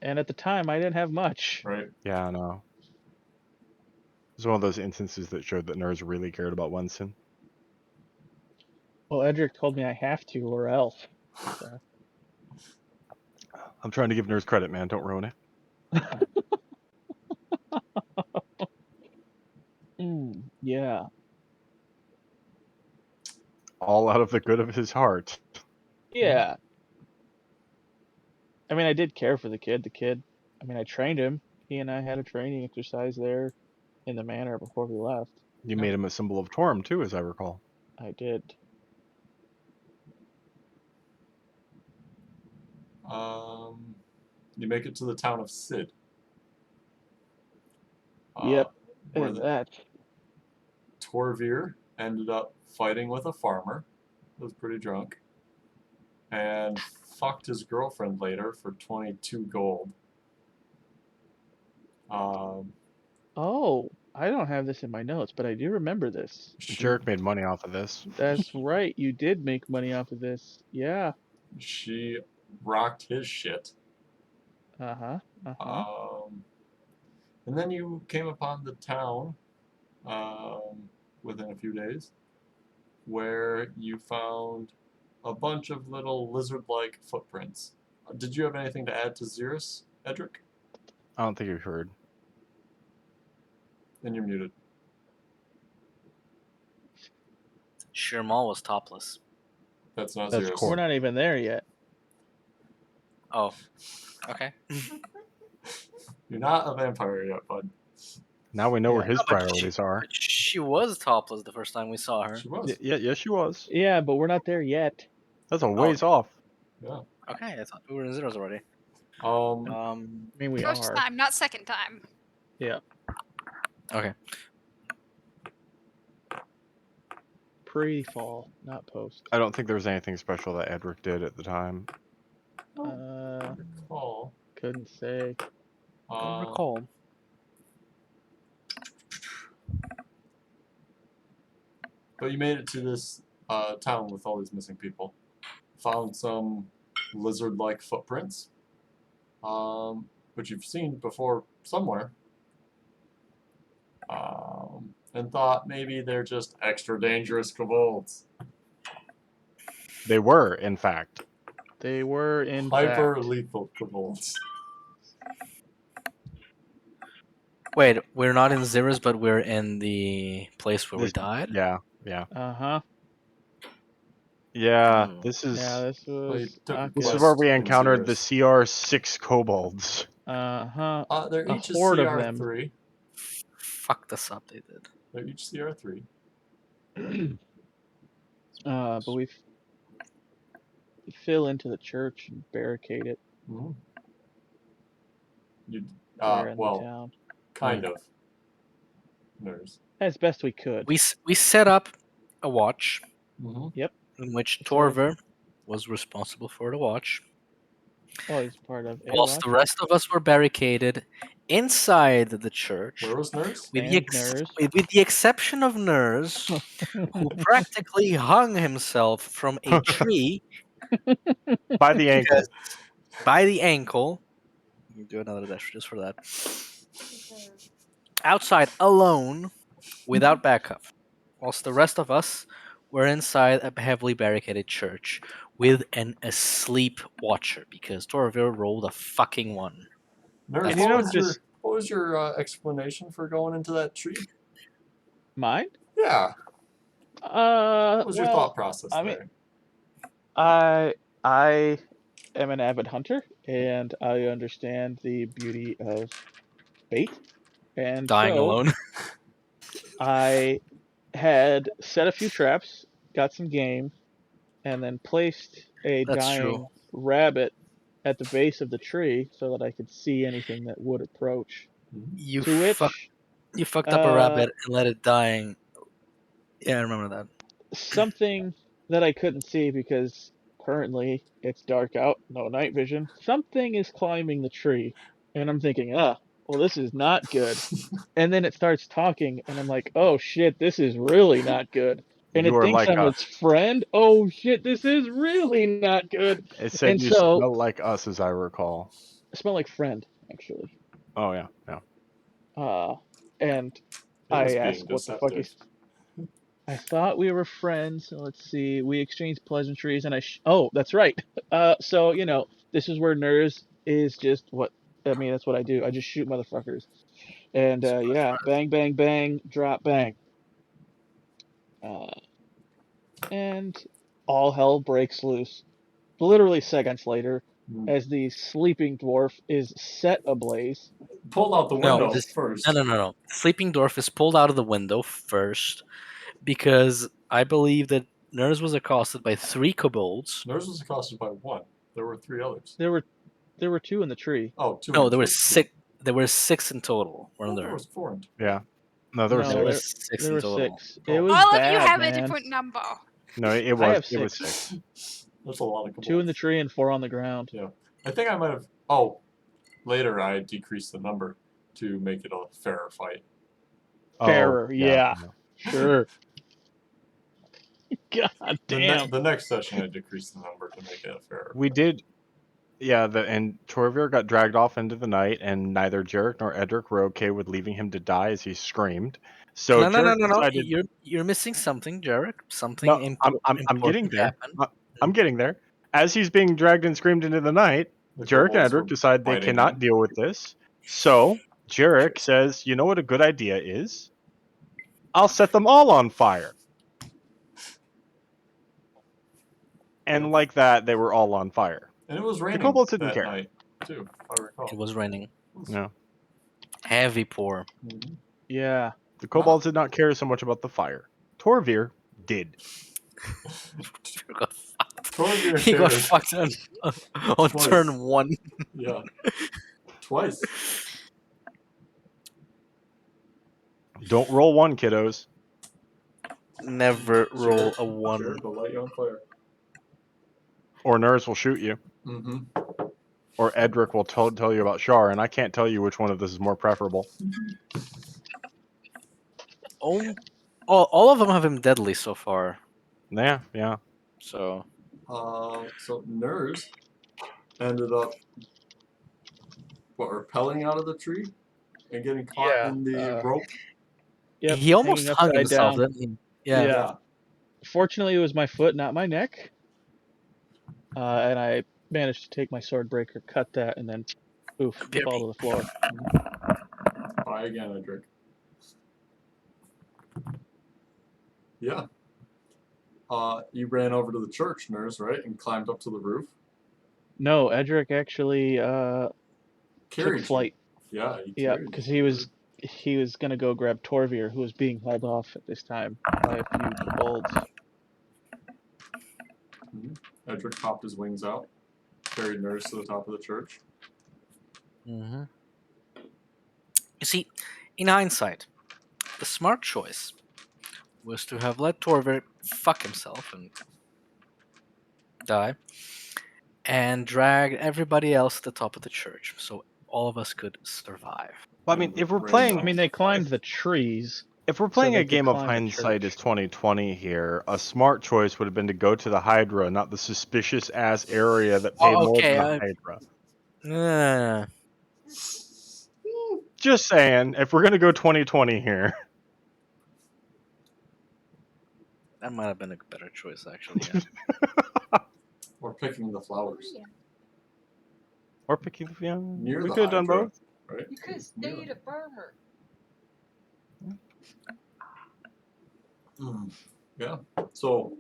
and at the time, I didn't have much. right. Yeah, I know. It was one of those instances that showed that nerds really cared about Winston. Well, Edric told me I have to, or else. So. I'm trying to give nerds credit, man. Don't ruin it. Yeah. All out of the good of his heart. Yeah. I mean, I did care for the kid. I mean, I trained him. He and I had a training exercise there in the manor before we left. You made him a symbol of Torm, too, as I recall. I did. You make it to the town of Sid. Yep. Where And the that. Torvir ended up fighting with a farmer who was pretty drunk and fucked his girlfriend later for 22 gold. Oh, I don't have this in my notes, but I do remember this. Jarek made money off of this. That's right. You did make money off of this. Yeah. She rocked his shit. Uh-huh. And then you came upon the town within a few days where you found a bunch of little lizard-like footprints. Did you have anything to add to Xeris, Edric? I don't think you heard. And you're muted. Shirmal was topless. That's not That's Xeris. cool. We're not even there yet. Oh, okay. You're not a vampire yet, bud. Now we know where Yeah. his No, but priorities are. But she was topless the first time we saw her. She was. Yes, she was. Yeah, but we're not there yet. That's a ways off. Yeah. Okay, I thought we were in zeros already. Um, I mean, we First are. time, not second time. Yeah. Okay. Pre-fall, not post. I don't think there was anything special that Edric did at the time. recall. Couldn't say. Don't recall. But you made it to this town with all these missing people. Found some lizard-like footprints, which you've seen before somewhere. And thought maybe they're just extra dangerous kobolds. They were, in fact. They were in Hyper fact. lethal kobolds. Wait, we're not in zeros, but we're in the place where we This- died? Yeah. Uh-huh. Yeah, Hmm. this is Yeah, this was not this good. is where we in encountered the Xeris. CR6 kobolds. Uh-huh. They're A each a horde of them. CR3. Fucked us up, they did. They're each CR3. But we fill into the church and barricade it Mm-hmm. You, there in the well, town kind of. There's. as best we could. We set up a watch Mm-hmm. in which That's right. Torver was responsible for the watch, Oh, he's part of a whilst the rest of us were barricaded inside the church, Where was Nurse? with And Nurse. with the exception of Nurse, who practically hung himself from a tree By the ankle. by the ankle. You do another dash just for that. Outside alone, without backup, whilst the rest of us were inside a heavily barricaded church with an asleep watcher because Torville rolled a fucking one. Nurse, And you know, what was your explanation for going into that tree? Mine? Yeah. What was your Well, thought process I there? mean, I am an avid hunter, and I understand the beauty of bait, and Dying so alone. I had set a few traps, got some game, and then placed a That's dying true. rabbit at the base of the tree so that I could see anything that would approach. You To which you fucked up a rabbit and let it dying. Yeah, I remember that. something that I couldn't see because currently it's dark out, no night vision. Something is climbing the tree, and I'm thinking, well, this is not good. And then it starts talking, and I'm like, oh shit, this is really not good. And You it are thinks like I'm us. its friend. Oh shit, this is really not good. It said And you so smell like us, as I recall. I smell like friend, actually. Oh yeah, yeah. And It I was being asked what the fuck deceptive. is. I thought we were friends. So let's see. We exchanged pleasantries, and oh, that's right. So this is where Nurs is just what I mean. That's what I do. I just shoot motherfuckers, and yeah, bang, bang, bang, drop, bang, uh, and all hell breaks loose. Literally seconds later, as the sleeping dwarf is set ablaze. Pulled out the No, window first. no. Sleeping Dwarf is pulled out of the window first because I believe that Nurs was accosted by 3 kobolds. Nurs was accosted by 1. There were 3 others. There were 2 in the tree. Oh, 2 No, in there were the tree. 6. There were 6 in total. I Weren't thought there there? was 4 in Yeah. No, there No, There were was there 6 there in were total. 6. It Oh. was All of you bad, have a man. different number. No, it I was. have It was 6. 6. That's a lot of 2 in the kobolds. tree and 4 on the ground. Yeah. I think I might have... Oh, later I decreased the number to make it a fairer fight. Fairer, yeah. Yeah. Sure. God damn. The next session I decreased the number to make it a fairer We fight. did. Yeah, and Torvir got dragged off into the night, and neither Jarek nor Edric were okay with leaving him to die as he screamed. So No. Jarek decided. You're missing something, Jarek. Something No, I'm important getting there. happened. I'm getting there. As he's being dragged and screamed into the night, The Jarek and kobolds Edric were decide they biting cannot him. deal with this. So Jarek says, "You know what a good idea is? I'll set them all on fire." And like that, they were all on fire. And it was raining kobolds didn't that care. night, too, if I recall. It was raining. No, Heavy pour. Mhm. Yeah. the kobolds did not care so much about the fire. Torvir did. Torvir He got cared. fucked on Twice. turn 1. Yeah. Twice. Don't roll 1, kiddos. Never roll a 1. Jared will light you on fire. Or Nurs will shoot you. Mm-hmm. Or Edric will tell you about Shar, and I can't tell you which one of this is more preferable. All of them have him deadly so far. Yeah. So So Nurs ended up rappelling out of the tree and getting caught in the rope. Yep. he almost hanging hung upside himself, down. didn't he? Yeah. Fortunately, it was my foot, not my neck. And I managed to take my sword breaker, cut that, and then oof, fall to the floor. Bye again, Edric. Yeah. You ran over to the church, Nurs, right? And climbed up to the roof? No, Edric actually Carried took flight. you. Yeah, he Yeah, carried because you. he was gonna go grab Torvir, who was being held off at this time by a few kobolds. Edric popped his wings out, carried Nurs to the top of the church. Mm-hmm. You see, in hindsight, the smart choice was to have let Torvir fuck himself and die, and drag everybody else to the top of the church, so all of us could survive. Well, I mean, if we're I playing, mean, they climbed the trees. if we're so playing they a could game of climb the hindsight church. as 2020 here, a smart choice would have been to go to the Hydra, not the suspicious ass area that paid more than the Hydra. Just saying, if we're gonna go 2020 here. That might have been a better choice, actually. Yeah. Or picking the flowers. Or picking Near we the could have done Hydra, both. right? You could have stayed a farmer. Yeah. So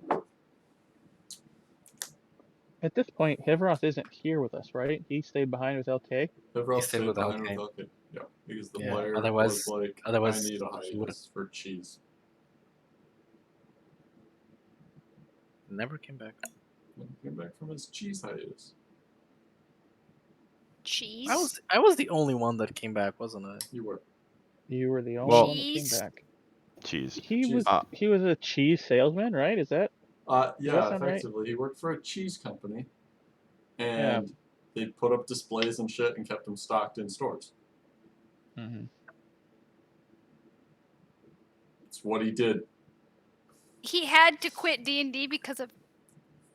At this point, Hivroth isn't here with us, right? He stayed behind with LK. Hivroth stayed stayed with behind LK. with LK. Yeah, because the Yeah, player otherwise- was like, otherwise I need a he would've- hiatus for cheese. Never came back. When he came back from his cheese hiatus. Cheese. I was the only one that came back, wasn't I? You were. You were the only Well- one that came Cheese. back. Jeez. He Cheese. was a cheese salesman, right? Is that Yeah, that sound right? effectively. He worked for a cheese company, Yeah. and they put up displays and shit and kept them stocked in stores. Mm-hmm. It's what he did. He had to quit D&D because of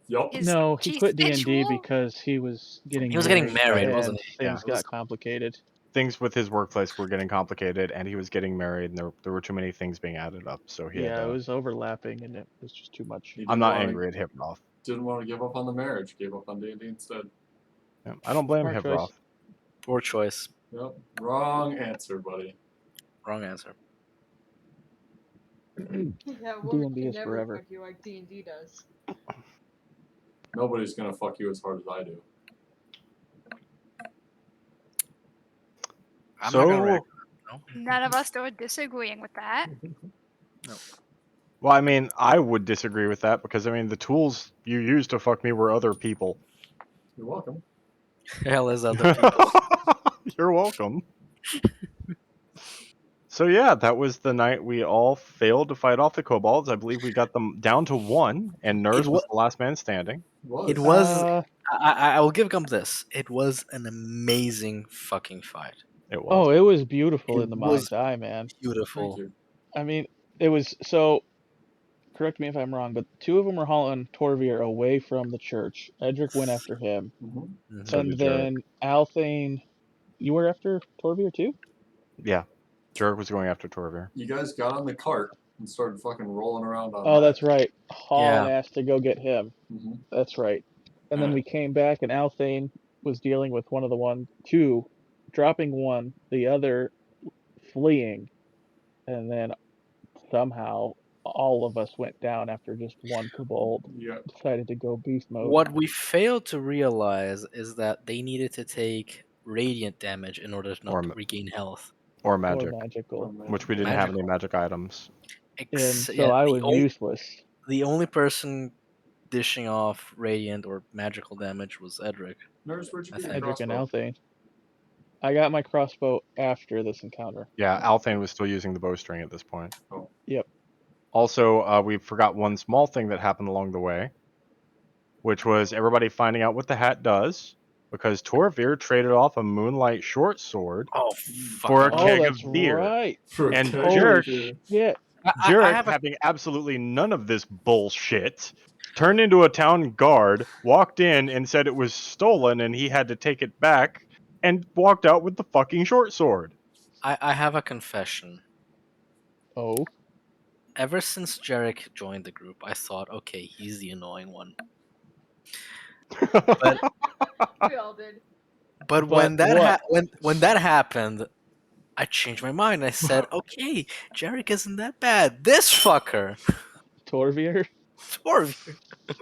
Yup. his No, he cheese quit D&D schedule? because he was getting He was getting married, and wasn't he? things Yeah. got complicated. Things with his workplace were getting complicated, and he was getting married, and there were too many things being added up. So he Yeah, had it to. was overlapping, and it was just too much. He I'm didn't not wanna- angry at Hivroth. Didn't want to give up on the marriage. Gave up on D&D instead. Yeah, I don't blame Smart choice. Hivroth. Poor choice. Yep. Wrong answer, buddy. Wrong answer. That woman D&D can is never forever. fuck you like D&D does. Nobody's gonna fuck you as hard as I do. I'm So- not gonna react. No. None of us are disagreeing with that. Well, I mean, I would disagree with that because I mean, the tools you used to fuck me were other people. You're welcome. Hell is other people. You're welcome. So yeah, that was the night we all failed to fight off the kobolds. I believe we got them down to 1, and Nurse was the last man standing. It was. It was. Uh, I will give Gump this. It was an amazing fucking fight. It was. oh, it was beautiful It in the was- mind's eye, man. Beautiful. Thank you. I mean, it was so. Correct me if I'm wrong, but two of them were hauling Torvir away from the church. Edric went after him, hmm Mhm. So and did Jarek. then Althane. You were after Torvir too? Yeah, Jarek was going after Torvir. You guys got on the cart and started fucking rolling around on Oh, that's right. Hauling Yeah. ass to go get him. hmm That's right. And then we came back, and Althane was dealing with one of the two, dropping one, the other fleeing, and then somehow all of us went down after just one kobold Yeah. decided to go beast mode. What we failed to realize is that they needed to take radiant damage in order to Or not ma- regain health. Or Or magic, magical. which we didn't have any magic items. And Ex- so yeah, I the was only- useless. The only person dishing off radiant or magical damage was Edric. Nurse, where'd you I get your think. Edric and crossbow? Althane. I got my crossbow after this encounter. Yeah, Althane was still using the bowstring at this point. Oh. Yep. Also, we forgot one small thing that happened along the way, which was everybody finding out what the hat does, because Torvir traded off a moonlight short sword Oh, for a fuck. Oh, keg that's of beer. right. For a And keg of Jarek- beer. Yeah. I Jarek, have a, having absolutely none of this bullshit, turned into a town guard, walked in and said it was stolen and he had to take it back, and walked out with the fucking short sword. I have a confession. Oh. Ever since Jarek joined the group, I thought, okay, he's the annoying one. We all did. But when But that what? when that happened, I changed my mind. I said, okay, Jarek isn't that bad. This fucker, Torvir? Torvir.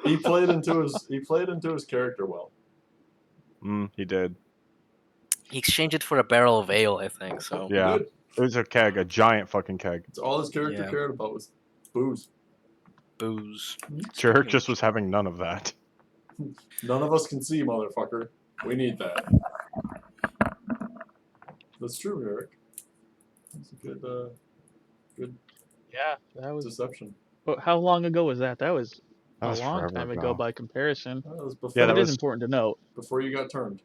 He played into his character well. He did. He exchanged it for a barrel of ale, I think. So He Yeah. did. It was a keg, a giant fucking keg. It's all his character Yeah. cared about was booze. booze. Jarek just was having none of that. None of us can see, motherfucker. We need that. That's true, Eric. That's a good Yeah, that was. deception. But how long ago was that? That was That a was long forever time ago. ago by comparison. That was before, Yeah, But that it is was- important to note. before you got turned.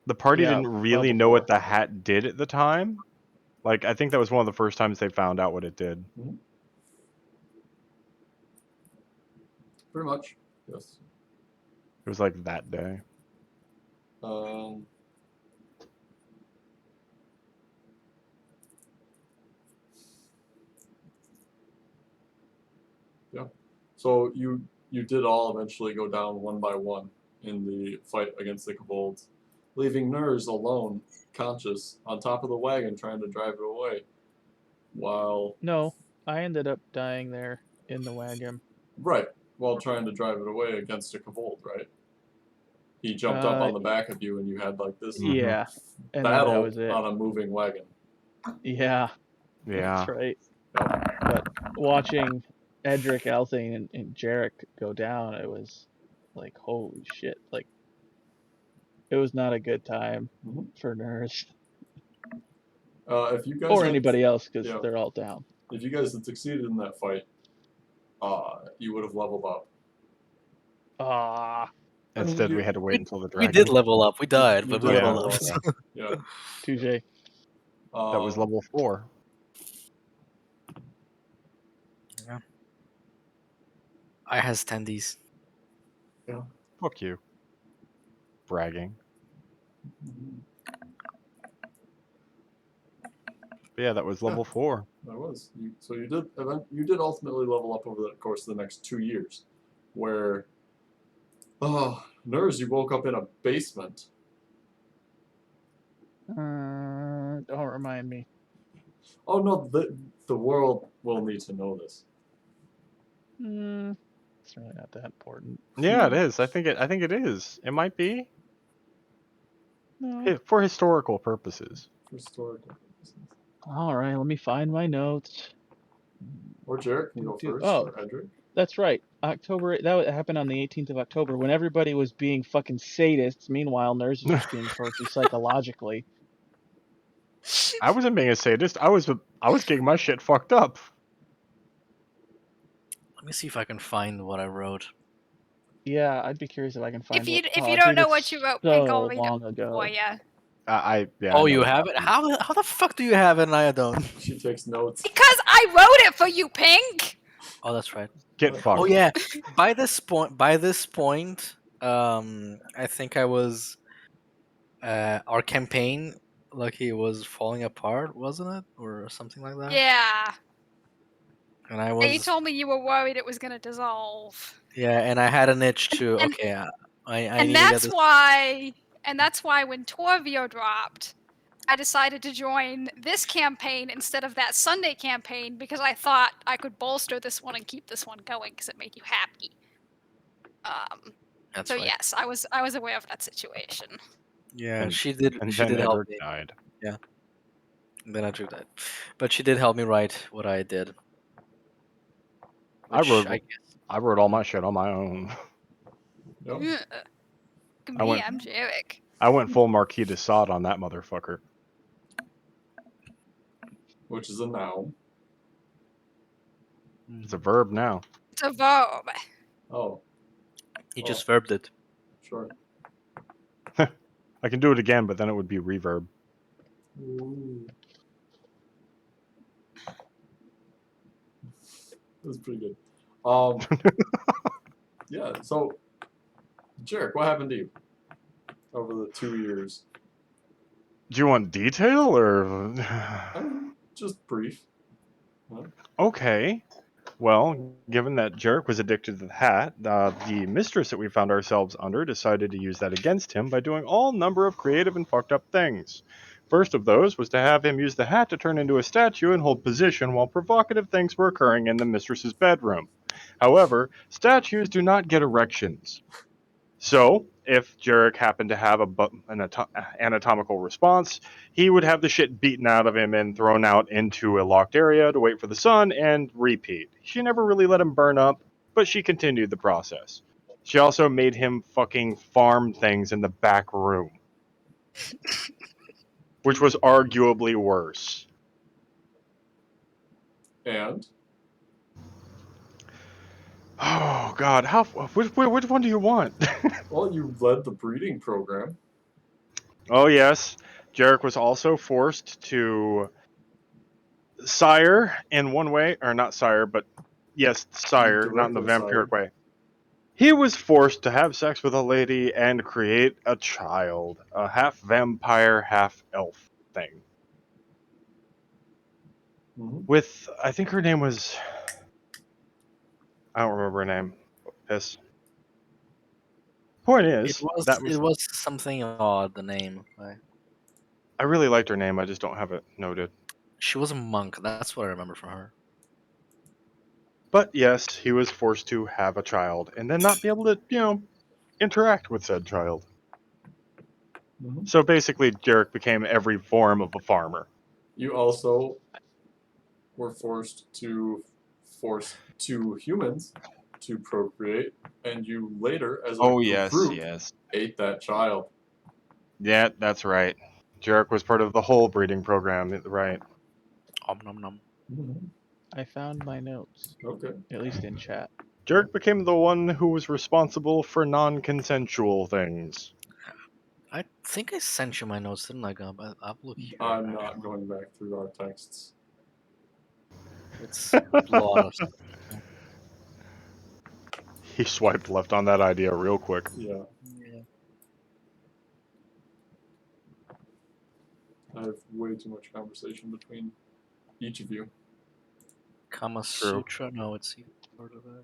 The party Yeah, didn't well really know what before. the hat did at the time. Like, I think that was one of the first times they found out what it did. Pretty much. Yes. It was like that day. Yeah. So you did all eventually go down one by one in the fight against the kobolds, leaving Nurs alone, conscious, on top of the wagon trying to drive it away. While No, I ended up dying there in the wagon. right, while trying to drive it away against a kobold, right? he jumped up on the back of you and you had like this Yeah, and then battle that was it. on a moving wagon. Yeah, Yeah. that's right. Yep. But watching Edric, Althane, and Jarek go down, it was like, holy shit! Like, it was not a good time Mhm. for Nurse If you guys or had, anybody else because yeah. they're all down. if you guys had succeeded in that fight, you would have leveled up. Ah, I mean, Instead, you- we had to wait until the We dragon. did level up. We died, you but did we Yeah. leveled level up. up. Yeah. touche. That was level 4. I has tendies. Fuck you. Bragging. But yeah, that was level 4. That was. So you did ultimately level up over the course of the next 2 years, where, Nurs, you woke up in a basement. Don't remind me. Oh no, the world will need to know this. It's really not that important. Yeah, it is. I think it is. It might be No. for historical purposes. For historical purposes. All right, let me find my notes. Or Jarek can go first, Oh, or Edric. that's right. October. That happened on the 18th of October when everybody was being fucking sadists. Meanwhile, Nurse is just being tortured psychologically. I wasn't being a sadist. I was getting my shit fucked up. Let me see if I can find what I wrote. Yeah, I'd be curious if I can find. If you oh, don't dude, know it's what you wrote, so Pink, I'll read long it ago. for you. I Oh, know you that. have it? How the fuck do you have it and I don't? She takes notes. Because I wrote it for you, Pink. Oh, that's right. Get fucked. Oh yeah. By this point, I think I was our campaign Lucky was falling apart, wasn't it? Or something like that? Yeah. And I And you was told me you were worried it was gonna dissolve. yeah, and I had an itch to And- okay, I And need to get that's this why when Torvio dropped, I decided to join this campaign instead of that Sunday campaign because I thought I could bolster this one and keep this one going because it made you happy. That's So right. yes, I was aware of that situation. Yeah, And- she did And she then did help Edric me. died. And then I drew that. But she did help me write what I did. I Which wrote all my shit on my own. Yep. Ugh. I Me, went- I'm Jarek. I went full Marquis de Sade on that motherfucker. Which is a noun. It's a verb now. It's a verb. Oh, He just verbed it. sure. I can do it again, but then it would be reverb. Ooh. That's pretty good. Yeah, so, Jarek, what happened to you over the 2 years? Do you want detail or? Just brief. Okay. Well, given that Jarek was addicted to the hat, the mistress that we found ourselves under decided to use that against him by doing all number of creative and fucked up things. First of those was to have him use the hat to turn into a statue and hold position while provocative things were occurring in the mistress's bedroom. However, statues do not get erections. So, if Jarek happened to have an anatomical response, he would have the shit beaten out of him and thrown out into a locked area to wait for the sun and repeat. She never really let him burn up, but she continued the process. She also made him fucking farm things in the back room, which was arguably worse. And? Oh God, which one do you want? Well, you led the breeding program. Oh yes, Jarek was also forced to sire in one way, or not sire, but yes, sire, not in the Directly vampiric sired. way. He was forced to have sex with a lady and create a child, a half vampire, half elf thing. Mm-hmm. With, I think her name was, I don't remember her name. Piss. Point is, It was something odd, the name. I really liked her name. I just don't have it noted. She was a monk. That's what I remember from her. But yes, he was forced to have a child and then not be able to, interact with said child. So basically, Jarek became every form of a farmer. You also were forced to force two humans to procreate, and you later, as a Oh yes, group, yes. ate that child. Yeah, that's right. Jarek was part of the whole breeding program, right? Om nom nom. I found my notes, Okay. at least in chat. Jarek became the one who was responsible for non-consensual things. I think I sent you my notes, didn't I, Gump? I'll look here. I'm not going back through our texts. It's a lot of stuff. He swiped left on that idea real quick. Yeah, Yeah. I have way too much conversation between each of you. Kama True. Sutra? No, it's even part of that.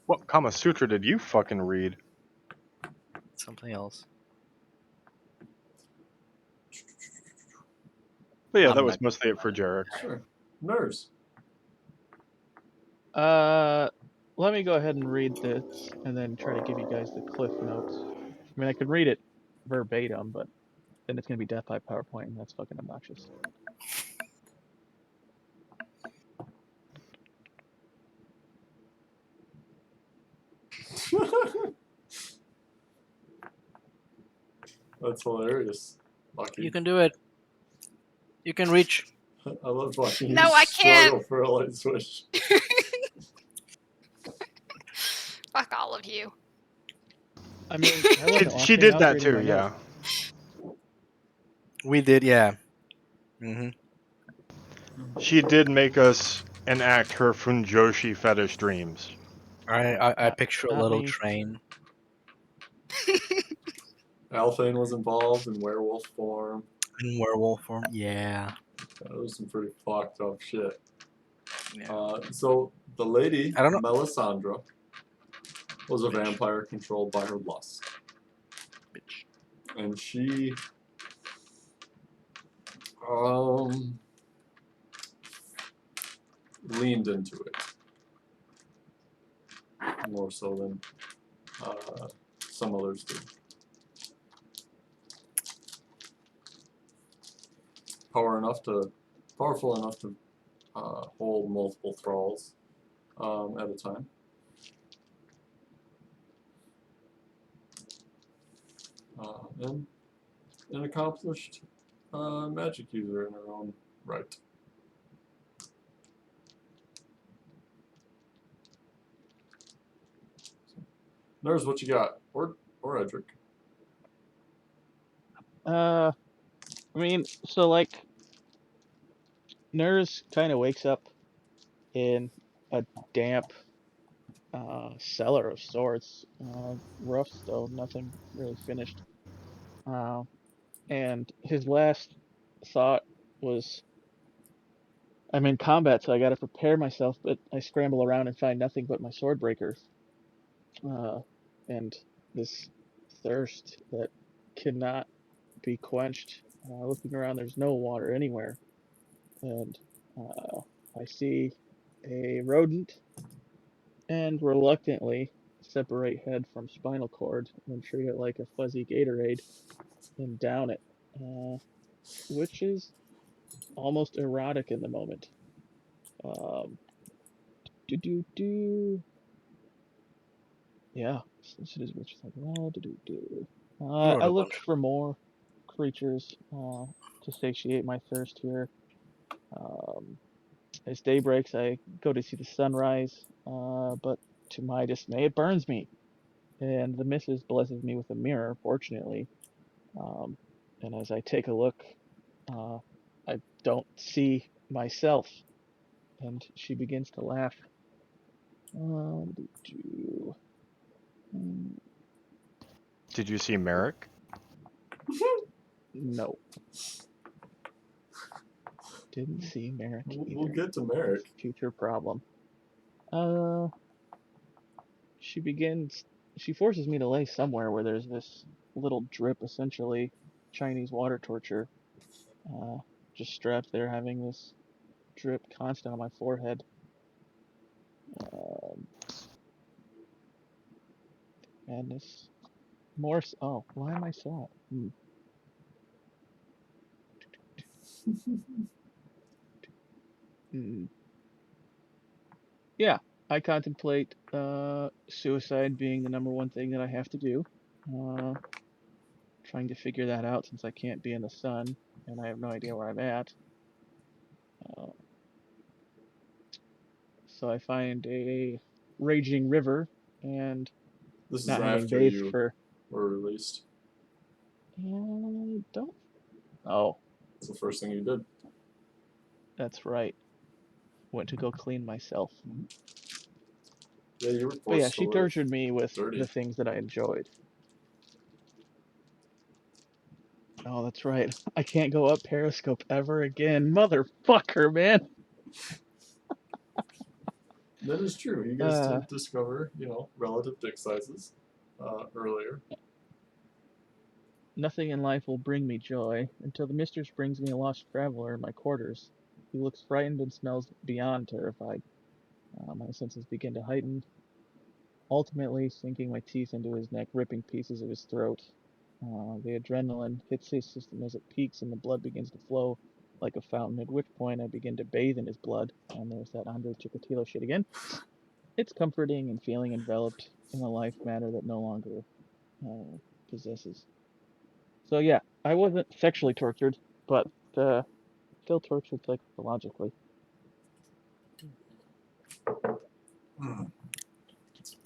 What Kama Sutra did you fucking read? Something else. But yeah, I'm that was not- mostly it for Jarek. Sure. Nurse. Let me go ahead and read this and then try to give you guys the cliff notes. I mean, I could read it verbatim, but then it's gonna be death by PowerPoint, and that's fucking obnoxious. That's hilarious. Lucky. You can do it. You can reach. I love watching you No, I struggle can't. for a light switch. Fuck all of you. I mean, I wasn't She watching, did I was that reading too, my yeah. notes. We did, yeah. Mm-hmm. She did make us enact her Funjoshi fetish dreams. I picture a Not little me. train. Althane was involved in werewolf form. In werewolf form. Yeah. That was some pretty fucked up shit. Yeah. So the lady, I don't know. Melisandre, was a Bitch. vampire controlled by her lust. Bitch. And she leaned into it more so than some others did. Powerful enough to hold multiple thralls at a time. And an accomplished magic user in her own right. Nurse, what you got? Or Edric. I mean, so like, Nurse kind of wakes up in a damp cellar of sorts. Rough still, nothing really finished. And his last thought was, I'm in combat, so I gotta prepare myself, but I scramble around and find nothing but my sword breakers. And this thirst that cannot be quenched. Looking around, there's no water anywhere. And I see a rodent and reluctantly separate head from spinal cord and treat it like a fuzzy Gatorade and down it, which is almost erotic in the moment. Um, do do do. Yeah, this is much like do do do. Wrote I a look bunch. for more creatures to satiate my thirst here. Um, as day breaks, I go to see the sunrise, but to my dismay, it burns me. And the missus blesses me with a mirror, fortunately. Um, and as I take a look, uh, I don't see myself, and she begins to laugh. Did you see Merrick? No, didn't see Merrick We'll either. get to Merrick. Future problem. Uh, she begins. She forces me to lay somewhere where there's this little drip, essentially Chinese water torture. Uh, just strapped there, having this drip constant on my forehead. Madness. Oh, why am I sad? Hmm. Yeah, I contemplate suicide being the number one thing that I have to do. Trying to figure that out since I can't be in the sun and I have no idea where I'm at. Uh, so I find a raging river and This is not having after bathed you for. were released. Don't. Oh, It's the first thing you did. that's right. Went to go clean myself. Yeah, you were But yeah, forced to she live tortured me with dirty. the things that I enjoyed. Oh, that's right. I can't go up Periscope ever again. Motherfucker, man. That is true. You guys Uh, did discover, relative dick sizes earlier. Nothing in life will bring me joy until the mistress brings me a lost traveler in my quarters. He looks frightened and smells beyond terrified. My senses begin to heighten, ultimately sinking my teeth into his neck, ripping pieces of his throat. The adrenaline hits his system as it peaks and the blood begins to flow like a fountain, at which point I begin to bathe in his blood. And there's that Andre Chikatilo shit again. It's comforting and feeling enveloped in a life matter that no longer possesses. So yeah, I wasn't sexually tortured, but still tortured psychologically.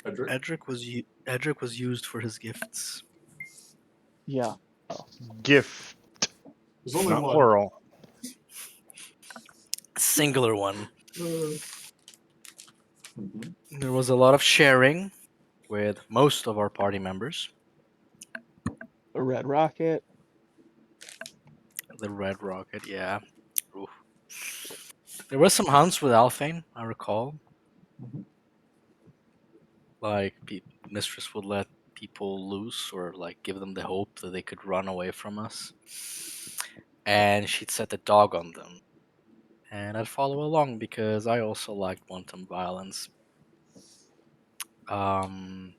Edric? Edric was used for his gifts. Yeah. Oh. Gift, There's only not one. plural. Singular one. Mhm. There was a lot of sharing with most of our party members. A red rocket. The Red Rocket, yeah. Oof. There were some hunts with Alphane, I recall. Mhm. Like, Mistress would let people loose or like give them the hope that they could run away from us. And she'd set the dog on them. And I'd follow along because I also liked wanton violence. Um,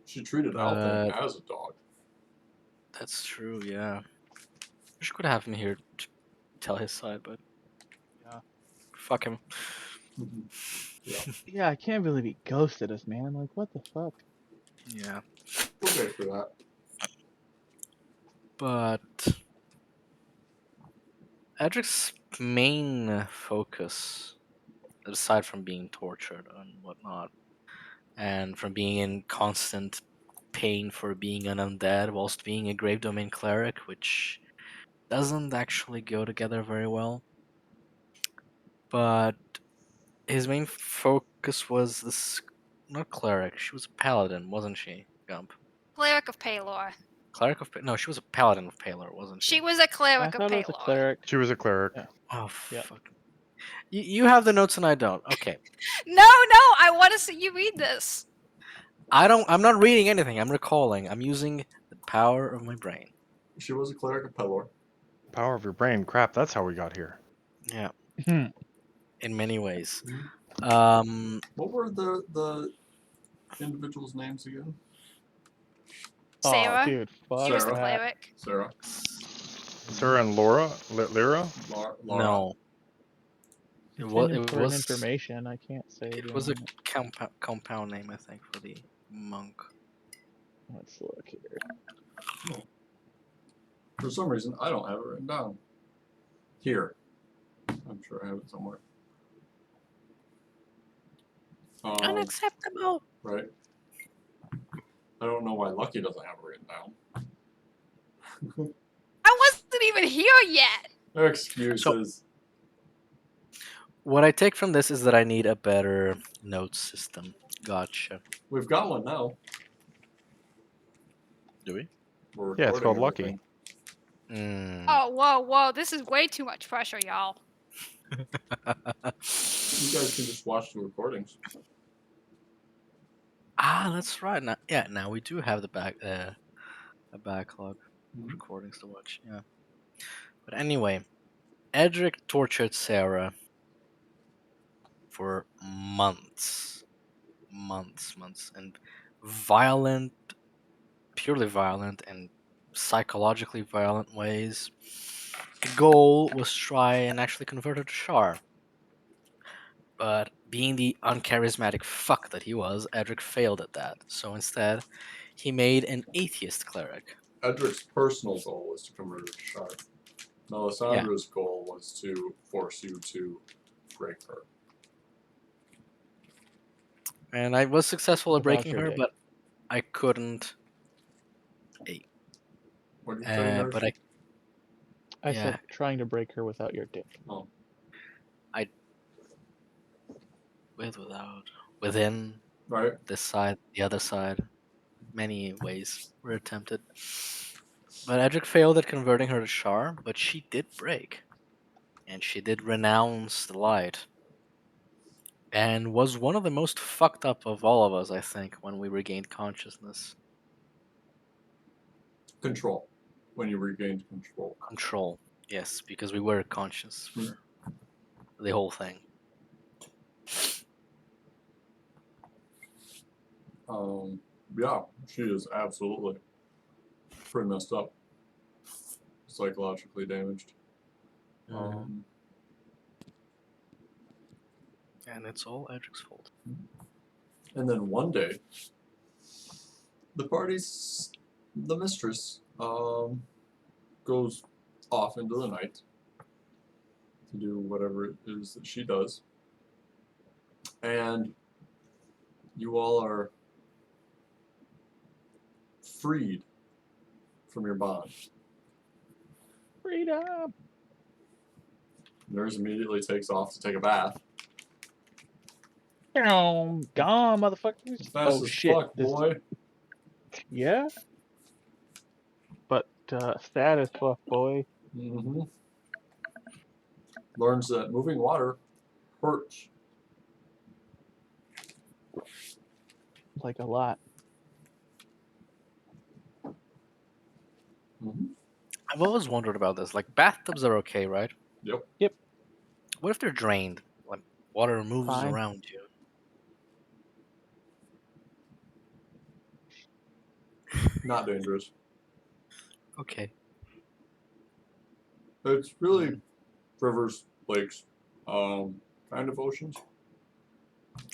She treated Althane but as a dog. that's true, yeah. She could have him here to tell his side, but Yeah. fuck him. Yeah, I can't believe he ghosted us, man. Like, what the fuck? Yeah. Okay for that. But Edric's main focus, aside from being tortured and whatnot, and from being in constant pain for being an undead whilst being a grave domain cleric, which doesn't actually go together very well. But his main focus was this, not cleric, she was a paladin, wasn't she, Gump? Cleric of Palor. Cleric of no, she was a paladin of Palor, wasn't she? She was a I cleric of thought it was a Palor. cleric. She was a cleric. Yeah. Oh Yeah. fuck. You have the notes and I don't. Okay. No, I want to see you read this. I'm not reading anything. I'm recalling. I'm using the power of my brain. She was a cleric of Pelor. Power of your brain. Crap, that's how we got here. Yeah. Hmm. In many ways. What were the individuals' names again? Oh, Sarah. dude, fuck She was the Sarah. that. cleric. Sarah. Sarah and Laura? Lyra? Laura. No. It's It important was information. I can't say it the was a name. compound name, I think, for the monk. Let's look here. For some reason, I don't have it written down. Here. I'm sure I have it somewhere. Unacceptable. Right. I don't know why Lucky doesn't have it written down. I wasn't even here yet. Excuses. What I take from this is that I need a better note system. Gotcha. We've got one now. Do we? We're Yeah, it's recording called Lucky. everything. Oh, whoa. This is way too much pressure, y'all. You guys can just watch the recordings. That's right. Now we do have a backlog of recordings to watch. Yeah. But anyway, Edric tortured Sarah for months, and violent purely violent and psychologically violent ways. The goal was to try and actually convert her to Shar. But being the uncharismatic fuck that he was, Edric failed at that. So instead, he made an atheist cleric. Edric's personal goal was to convert her to Shar. Melisandre's goal was to force you to break her. And I was successful at Without breaking your her, dick. but I couldn't. What did you say, But Nersh? I Yeah. said trying to break her without your dick. Oh, without, within, right. this side, the other side, many ways were attempted. But Edric failed at converting her to Shar, but she did break. And she did renounce the light. And was one of the most fucked up of all of us, I think, when we regained consciousness. Control. When you regained control. Control. Yes, because we were conscious for the whole thing. Yeah, she is absolutely pretty messed up. Psychologically damaged. And it's all Edric's fault. And then one day, the mistress, goes off into the night to do whatever it is that she does. And you all are freed from your bond. Freedom! Nurse immediately takes off to take a bath. Gone, motherfuckers. Fast Oh as shit. fuck, boy. Yeah? But, sad as fuck, boy. Mm-hmm. Learns that moving water hurts. Like a lot. Mm-hmm. I've always wondered about this. Like, bathtubs are okay, right? Yep. What if they're drained? Like, water moves Fine. around you. Not dangerous. Okay. It's really rivers, lakes, kind of oceans.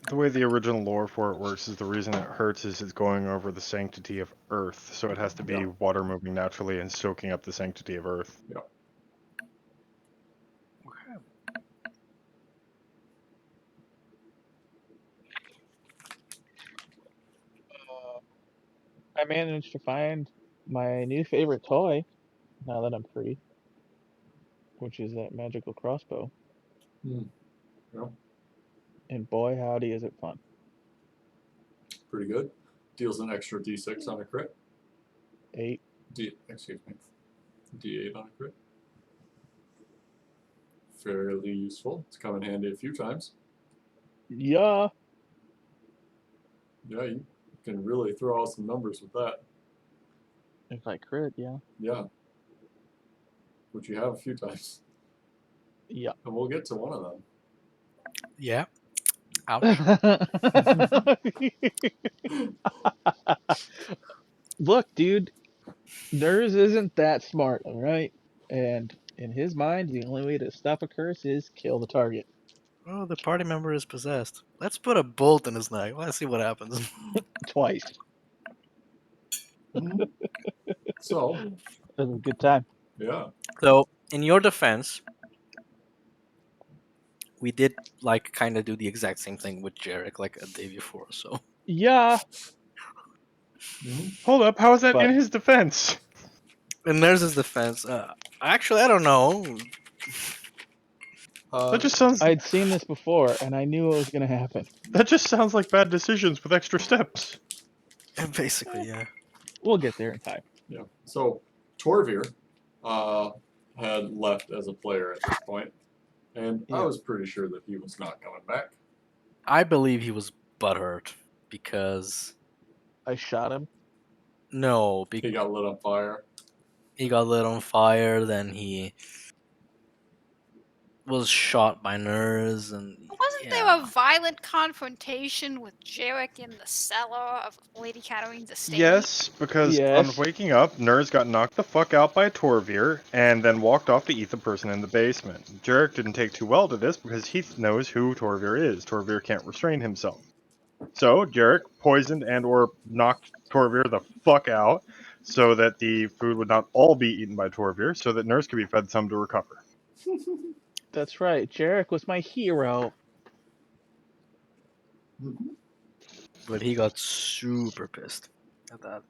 The way the original lore for it works is the reason it hurts is it's going over the sanctity of Earth, so it has to be Yeah. water moving naturally and soaking up the sanctity of Earth. Yeah. Okay. I managed to find my new favorite toy now that I'm free, which is that magical crossbow. Yeah. And boy, howdy, is it fun. Pretty good. Deals an extra D6 on a crit. 8. Excuse me. D8 on a crit. Fairly useful. It's come in handy a few times. Yeah. Yeah, you can really throw out some numbers with that. If I crit, yeah. Yeah. Which you have a few times. Yeah. And we'll get to one of them. Yeah. Ouch. Look, dude, Nurs isn't that smart, alright? And in his mind, the only way to stop a curse is kill the target. Oh, the party member is possessed. Let's put a bolt in his neck. Let's see what happens. Twice. So, That was a good time. yeah. So, in your defense, we did like kind of do the exact same thing with Jarek like a day before. So, Yeah. Hold up, how is that But- in his defense? in Nurse's defense, actually, I don't know. That just sounds I'd seen this before, and I knew it was going to happen. that just sounds like bad decisions with extra steps. Basically, yeah. We'll get there in time. Yeah. So, Torvir had left as a player at this point, and I Yeah. was pretty sure that he was not coming back. I believe he was butthurt because I shot him. no, He got lit on fire. he got lit on fire. Then he was shot by Nurs, and Wasn't there a violent confrontation with Jarek in the cellar of Lady Catarine's estate? Yes, because on Yes. waking up, Nurs got knocked the fuck out by Torvir and then walked off to eat the person in the basement. Jarek didn't take too well to this because he knows who Torvir is. Torvir can't restrain himself. So Jarek poisoned and or knocked Torvir the fuck out so that the food would not all be eaten by Torvir so that Nurs could be fed some to recover. That's right. Jarek was my hero. Mhm. but he got super pissed at that.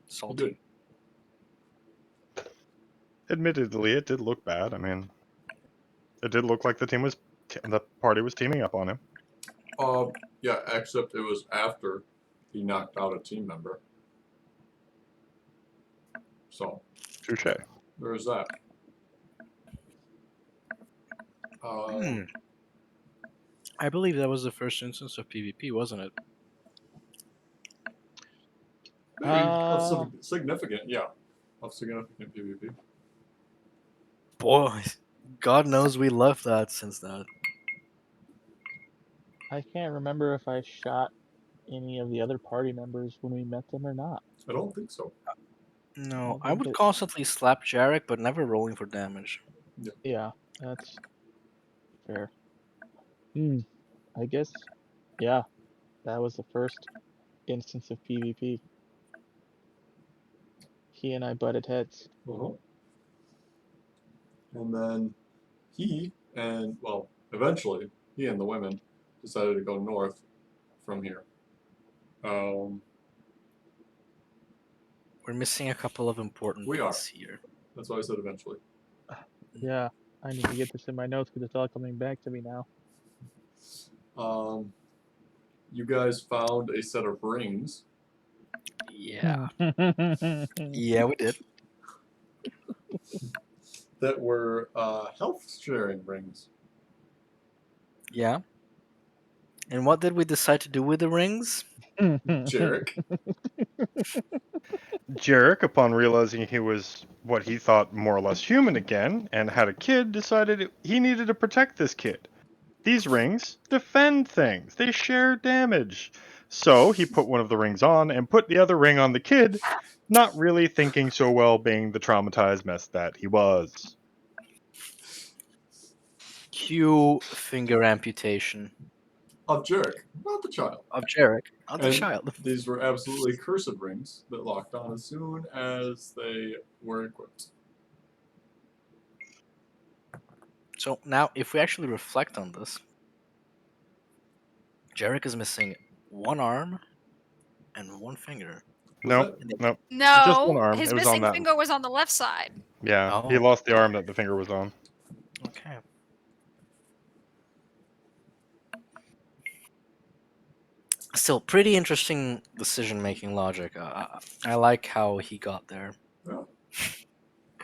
Salty. Admittedly, it did look bad. I mean, it did look like the party was teaming up on him. Yeah, except it was after he knocked out a team member. So Touche. there was that. I believe that was the first instance of PvP, wasn't it? Maybe of Uh, some significant, yeah, of significant PvP. Boy, God knows we left that since that. I can't remember if I shot any of the other party members when we met them or not. I don't think so. No, I I think would that- constantly slap Jarek, but never rolling for damage. Yeah, that's fair. I guess, yeah, that was the first instance of PvP. He and I butted heads. Uh-huh. And then eventually, he and the women decided to go north from here. We're missing a couple of important We are. bits here. That's why I said eventually. Yeah, I need to get this in my notes because it's all coming back to me now. You guys found a set of rings. Yeah. Yeah, we did. That were health sharing rings. Yeah. And what did we decide to do with the rings? Jarek. Jarek, upon realizing he was what he thought more or less human again and had a kid, decided he needed to protect this kid. These rings defend things, they share damage. So he put one of the rings on and put the other ring on the kid, not really thinking so well, being the traumatized mess that he was. Cue finger amputation Of Jarek, not the child. of Jarek, not the And child. these were absolutely cursed rings that locked on as soon as they were equipped. So now, if we actually reflect on this, Jarek is missing one arm and one finger. Nope, nope. Just one No, arm. his It was on missing that. finger was on the left side. Yeah, he Oh. lost the arm that the finger was on. Okay. Still, pretty interesting decision-making logic. I like how he got there. Yeah.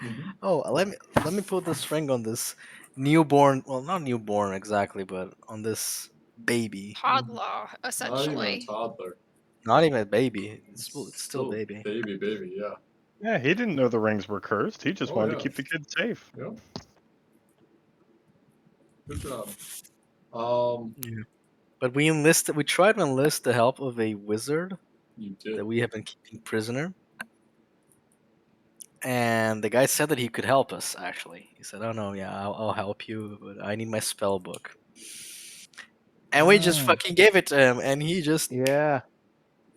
Mm-hmm. Oh, let me put this ring on this newborn. Well, not newborn exactly, but on this baby. Toddler, Not even a essentially. toddler. Not even a baby. It's still baby. Baby, yeah. Yeah, he didn't know the rings were cursed. He just Oh, wanted yeah. to keep the kid safe. Yeah. Good job. Yeah. But we tried to enlist the help of a wizard You did. that we have been keeping prisoner. And the guy said that he could help us, actually. He said, "Oh, no, yeah, I'll help you, but I need my spell book." And we just fucking gave it to him, and he just Yeah,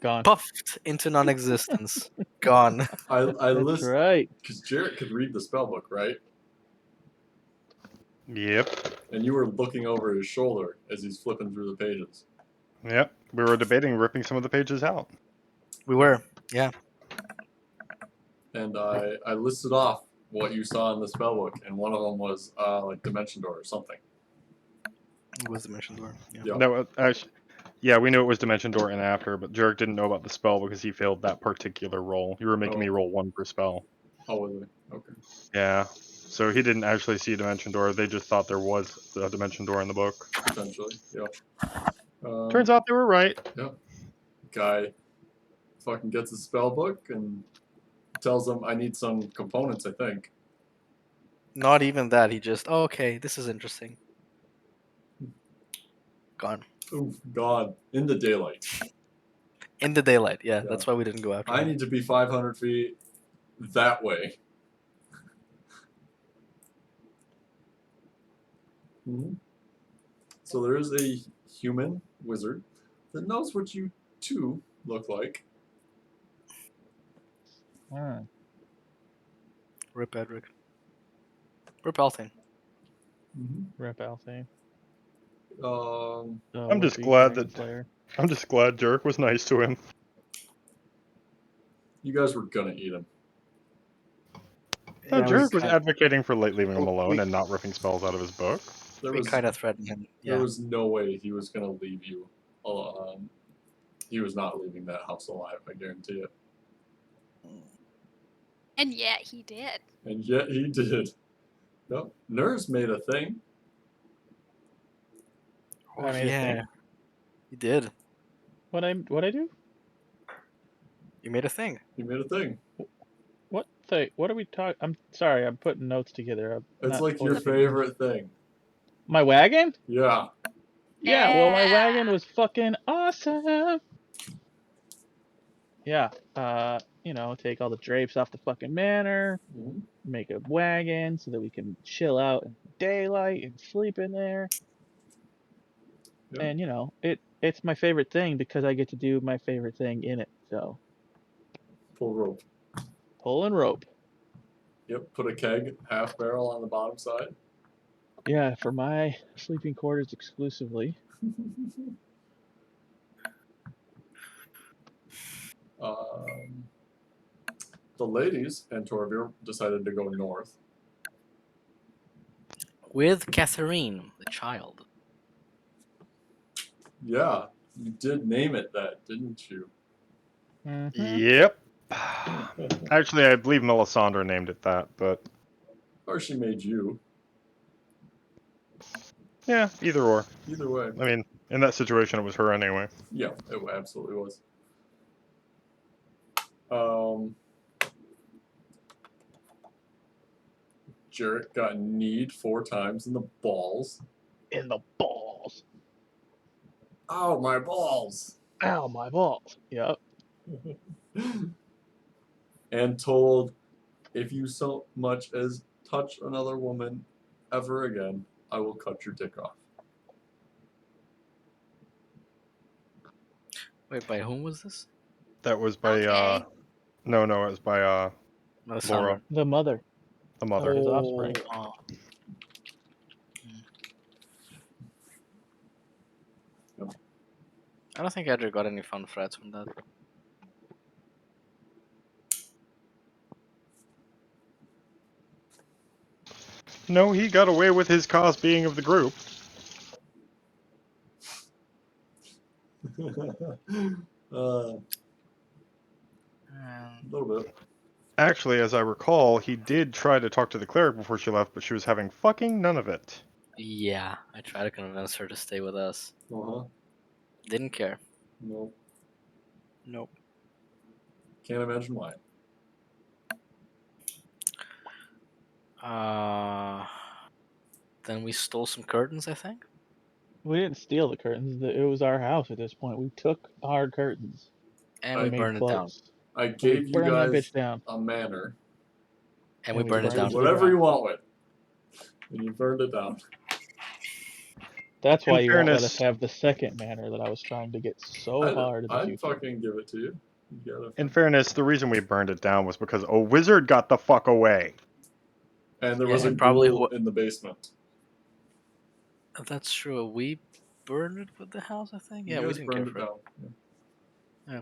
gone. puffed into non-existence. Gone. I That's listened right. because Jarek could read the spell book, right? Yep, And you were looking over his shoulder as he's flipping through the pages. yep. We were debating ripping some of the pages out. We were, yeah. And I listed off what you saw in the spell book, and one of them was like Dimension Door or something. It was Dimension Door. Yeah. Yeah. No, actually, yeah, we knew it was Dimension Door and after, but Jarek didn't know about the spell because he failed that particular roll. You were making me roll one per spell. Oh, was it? Okay. Yeah, so he didn't actually see Dimension Door. They just thought there was a Dimension Door in the book. Potentially, yeah. Turns out they were right. Yeah. Guy fucking gets his spell book and tells them I need some components, I think. Not even that. He just, oh, okay, this is interesting. Gone. Oh God! In the daylight. In the daylight, yeah. Yeah. That's why we didn't go after I him. need to be 500 feet that way. Mm-hmm. So there is a human wizard that knows what you two look like. Hmm. Rip Edric. Rip Althane. Mm-hmm. Rip Althane. I'm just would-be glad Dragon that- Slayer. I'm just glad Jarek was nice to him. You guys were gonna eat him. No, Yeah, Jarek was kind- advocating for leaving him we- alone and not ripping spells out of his book. There we was kind of threatened him. there Yeah. was no way he was gonna leave you. He was not leaving that house alive. I guarantee it. And yet he did. And yet he did. Nope. Nurse made a thing. Oh, I made a yeah. thing? You did. What I do? You made a thing. He made a thing. What thing? What are we talking? I'm sorry. I'm putting notes together. I'm It's not like your totally- favorite thing. My wagon? Yeah. Yeah. Well, my Yeah. wagon was fucking awesome. Yeah. Take all the drapes off the fucking manor, Mhm. make a wagon so that we can chill out in daylight and sleep in there. Yeah. And it's my favorite thing because I get to do my favorite thing in it. So Pull rope. pull and rope. Yep. Put a keg, half barrel on the bottom side. Yeah, for my sleeping quarters exclusively. The ladies and Torvir decided to go north. With Catherine, the child. Yeah, you did name it that, didn't you? Mhm. Yep. Actually, I believe Melisandre named it that, but Or she made you. yeah, either or. Either way. I mean, in that situation, it was her anyway. Yeah, it absolutely was. Jarrett got kneed 4 times in the balls. In the balls. Ow, my balls! Ow, my balls. Yep. And told, if you so much as touch another woman ever again, I will cut your dick off. Wait, by whom was this? That was by Okay. no, it was by Melisandre. Laura, The mother. the mother. His offspring. Oh. I don't think Edric got any fun threats from that. No, he got away with his cause being of the group. A little bit. Actually, as I recall, he did try to talk to the cleric before she left, but she was having fucking none of it. Yeah, I tried to convince her to stay with us. Uh-huh. Didn't care. Nope. Nope. Can't imagine why. Then we stole some curtains, I think. We didn't steal the curtains. It was our house at this point. We took our curtains. And I we made burned it down. clothes. I We gave you burned that guys bitch down. a manor. And we we burned it burned down. to the Whatever ground. you want with. And you burned it down. That's why In you won't let fairness- us have the second manor that I was trying to get so hard in the I'd future. fucking give it to you. You gotta. In fairness, the reason we burned it down was because a wizard got the fuck away. And there Yeah, was a and probably ghoul in the basement. That's true. We burned it with the house, I think. Yeah, You we guys didn't care burned for it it. down. Yeah.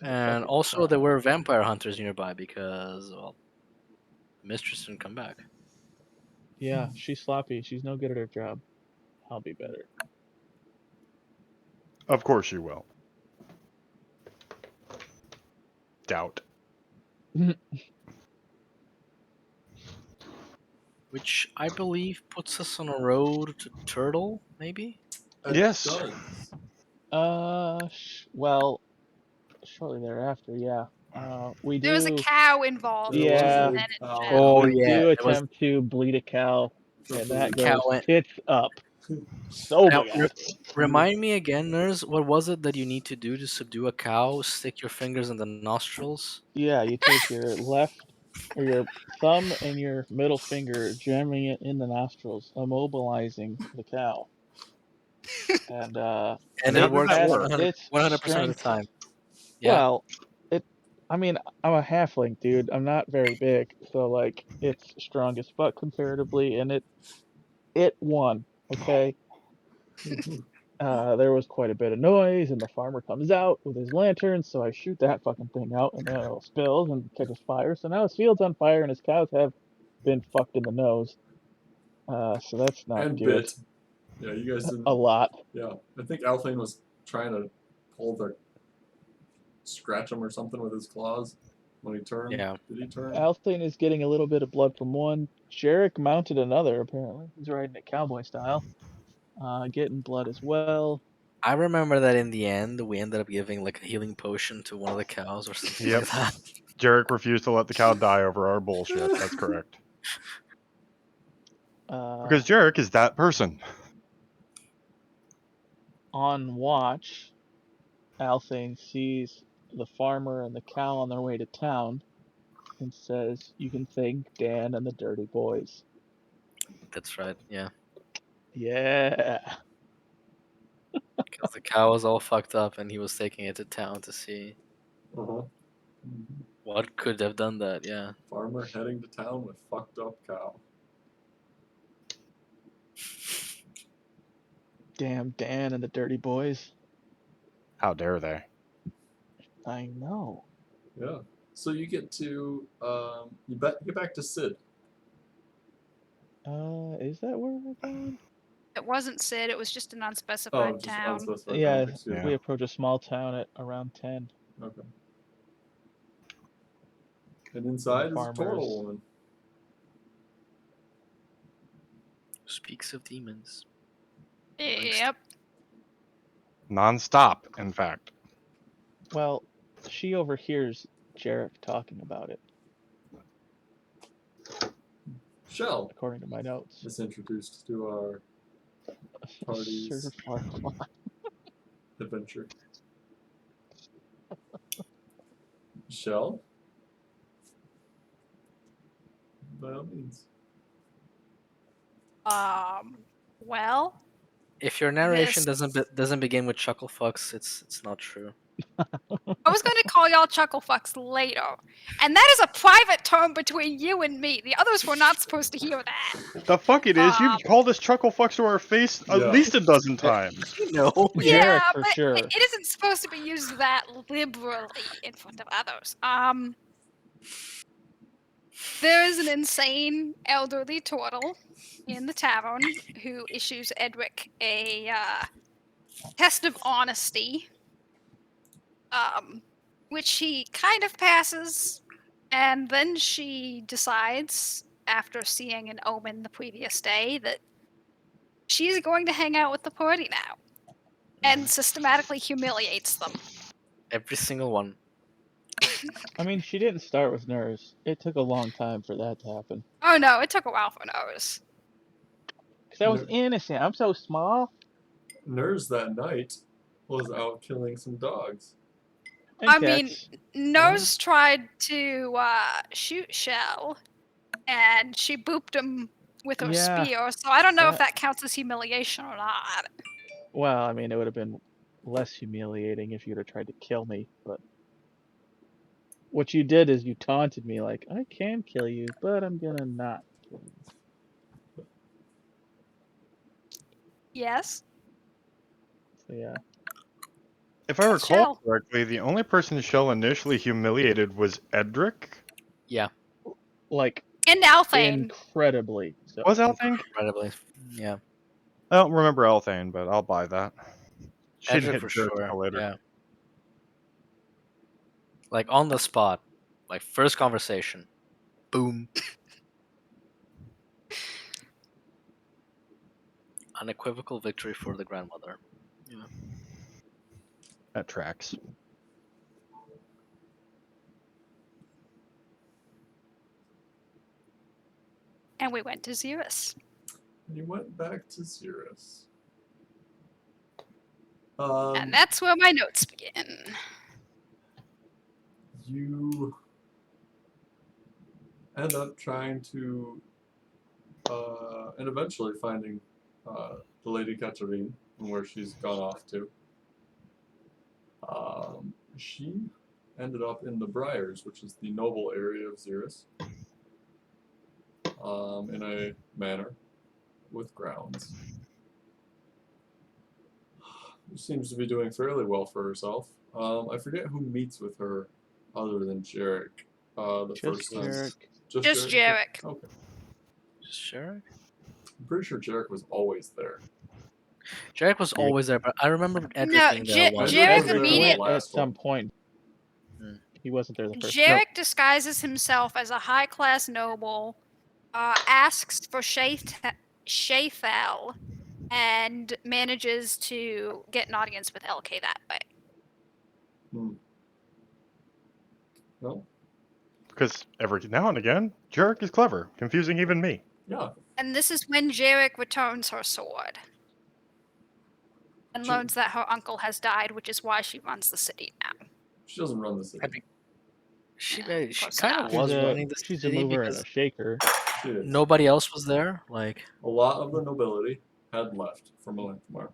And Fucking also, there fine. were vampire hunters nearby because, well, the mistress didn't come back. Yeah, she's sloppy. She's no good at her job. I'll be better. Of course you will. Doubt. Which I believe puts us on a road to Turtle, maybe? It Yes. does. Well, shortly thereafter, yeah. We There was a do. cow involved. There was Yeah. a And it cow. shall. Oh We yeah, do it was attempt to bleed a cow, and that The cow goes went. tits up. So Now, bad. remind me again, nurse. What was it that you need to do to subdue a cow? Stick your fingers in the nostrils. Yeah, you take your left or your thumb and your middle finger, jamming it in the nostrils, immobilizing the cow, and And How it does works that at work? 100 its 100% of the strength. time. Yeah. Well, it. I mean, I'm a halfling, dude. I'm not very big, so like it's strong as fuck comparatively, and it won. Okay. There was quite a bit of noise, and the farmer comes out with his lantern, so I shoot that fucking thing out, and then it all spills and catches fire. So now his field's on fire, and his cows have been fucked in the nose. So that's not And good. bit. Yeah, you guys didn't. A lot. Yeah, I think Althane was trying to scratch him or something with his claws when he turned. Yeah. Did he turn? Althane is getting a little bit of blood from one. Jarek mounted another, apparently. He's riding it cowboy style. Getting blood as well. I remember that in the end, we ended up giving like a healing potion to one of the cows or something Yep. like that. Jarek refused to let the cow die over our bullshit. That's correct. Because Jarek is that person. On watch, Althane sees the farmer and the cow on their way to town and says, "You can thank Dan and the Dirty Boys." That's right. Yeah. Yeah. Because the cow was all fucked up and he was taking it to town to see Uh-huh. what could have done that. Yeah. Farmer heading to town with fucked up cow. Damn Dan and the Dirty Boys. How dare they? I know. Yeah. So you get to get back to Sid. Is that where we're going? It wasn't Sid. It was just an Oh, unspecified just town. unspecified Yeah, town. Excuse we me. approach a small town at around 10. Okay. And inside is a farmers. turtle woman. Speaks of demons. Yep. Non-stop, in fact. Well, she overhears Jarek talking about it, Shell according to my notes. is introduced to our party's Sir Farquaad. adventure. Shell? By all means. Well, If your narration This- doesn't begin with chuckle fucks, it's not true. I was going to call y'all chuckle fucks later, and that is a private term between you and me. The others were not supposed to hear that. The fuck it is. Um, You've called us chuckle fucks to our face at Yeah. least a dozen times. No. Jarek, Yeah, for but sure. it isn't supposed to be used that liberally in front of others. There is an insane elderly turtle in the tavern who issues Edric a test of honesty, which he kind of passes, and then she decides, after seeing an omen the previous day, that she's going to hang out with the party now, and systematically humiliates them. Every single one. I mean, she didn't start with nerves. It took a long time for that to happen. Oh no, it took a while for notice. Because I was Ner- innocent. I'm so small. Nurs that night was out killing some dogs. And I mean, cats. Nose tried to shoot Shell, and she booped him with her Yeah, spear, so I don't know if that- that counts as humiliation or not. Well, I mean, it would have been less humiliating if you'd have tried to kill me, but what you did is you taunted me like, I can kill you, but I'm gonna not kill you. Yes? So yeah. If I That's recall Shell. correctly, the only person Shell initially humiliated was Edric. Yeah. Like, And Althane. incredibly so. Was Althane? Incredibly. Yeah. I don't remember Althane, but I'll buy that. She Edric hit for Jarek sure. later. Yeah. Like on the spot. Like first conversation. Boom. Unequivocal victory for the grandmother. Yeah. That tracks. And we went to Xeris. And you went back to Xeris. And that's where my notes begin. You end up trying to, and eventually finding the Lady Katarine and where she's gone off to. She ended up in the Briars, which is the noble area of Xeris, in a manor with grounds. She seems to be doing fairly well for herself. I forget who meets with her other than Jarek. The Just first time. Jarek. Just Jarek. Okay. Sure. I'm pretty sure Jarek was always there. Jarek was always there, but I remember Edric No, being there once. Jarek wasn't there the immediately. last At some one. point. Hmm. He wasn't there the first Jarek time. disguises himself as a high-class noble, asks for Shayfel, and manages to get an audience with LK that way. No? Because every now and again, Jarek is clever, confusing even me. Yeah. And this is when Jarek returns her sword. And learns that her uncle has died, which is why she runs the city now. She doesn't run the city. She close kind of enough. was running the She's a city mover and because a shaker. She is. nobody else was there. Like, A lot of the nobility had left for Melanthmar.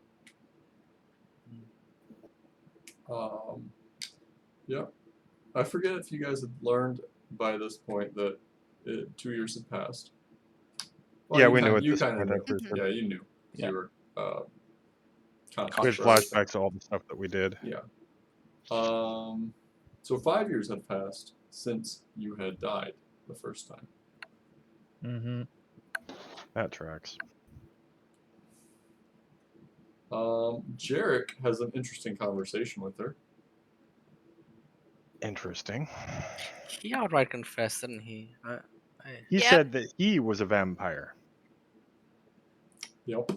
Yeah. I forget if you guys had learned by this point that 2 years had passed. Well, Yeah, you we knew kinda- at you this kinda point knew. after Yeah, you knew. 'Cause Yeah. You were we had conscious of everything. flashbacks to all the stuff that we did. Yeah. So 5 years had passed since you had died the first time. Mm-hmm. That tracks. Jarek has an interesting conversation with her. Interesting. he outright confessed, didn't he? He Yep. said that he was a vampire. Yep.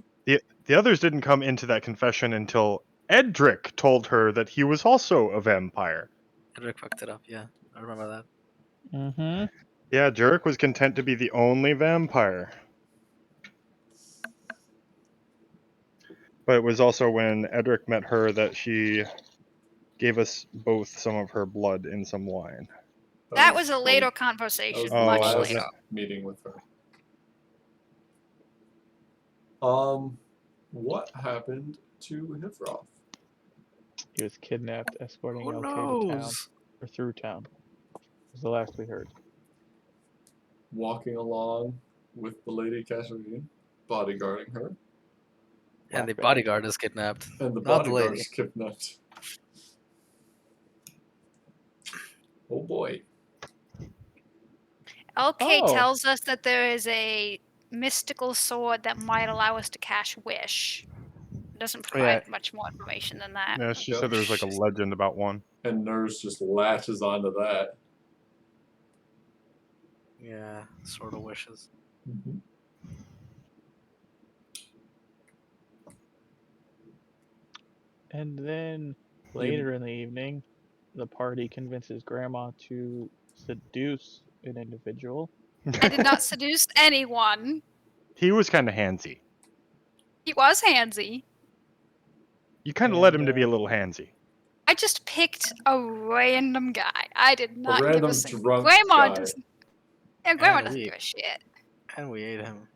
The others didn't come into that confession until Edric told her that he was also a vampire. Edric fucked it up. Yeah, I remember that. Mm-hmm. Yeah, Jarek was content to be the only vampire. But it was also when Edric met her that she gave us both some of her blood in some wine. That was a the- later That conversation, was Oh, the much last later. meeting with her. What happened to Hifroth? He was kidnapped, escorting Who LK to town, knows? or through town. Was the last we heard. Walking along with the Lady Katarine, bodyguarding her, And the Flashback. bodyguard is kidnapped. and the Not the bodyguard lady. is kidnapped. Oh boy. LK Oh. tells us that there is a mystical sword that might allow us to cast Wish. It doesn't provide much more information than that. Yeah, she Yep. said there was like a legend about one. And Nurse just latches onto that. Yeah, sort of wishes. Mm-hmm. And then later in the evening, the party convinces Grandma to seduce an individual. I did not seduce anyone. He was kind of handsy. He was handsy. You kind of led him And, to be a little handsy. I just picked a random guy. I did not give random a single. drunk Grandma guy. doesn't. Yeah, Grandma And doesn't we- give a shit. And we ate him.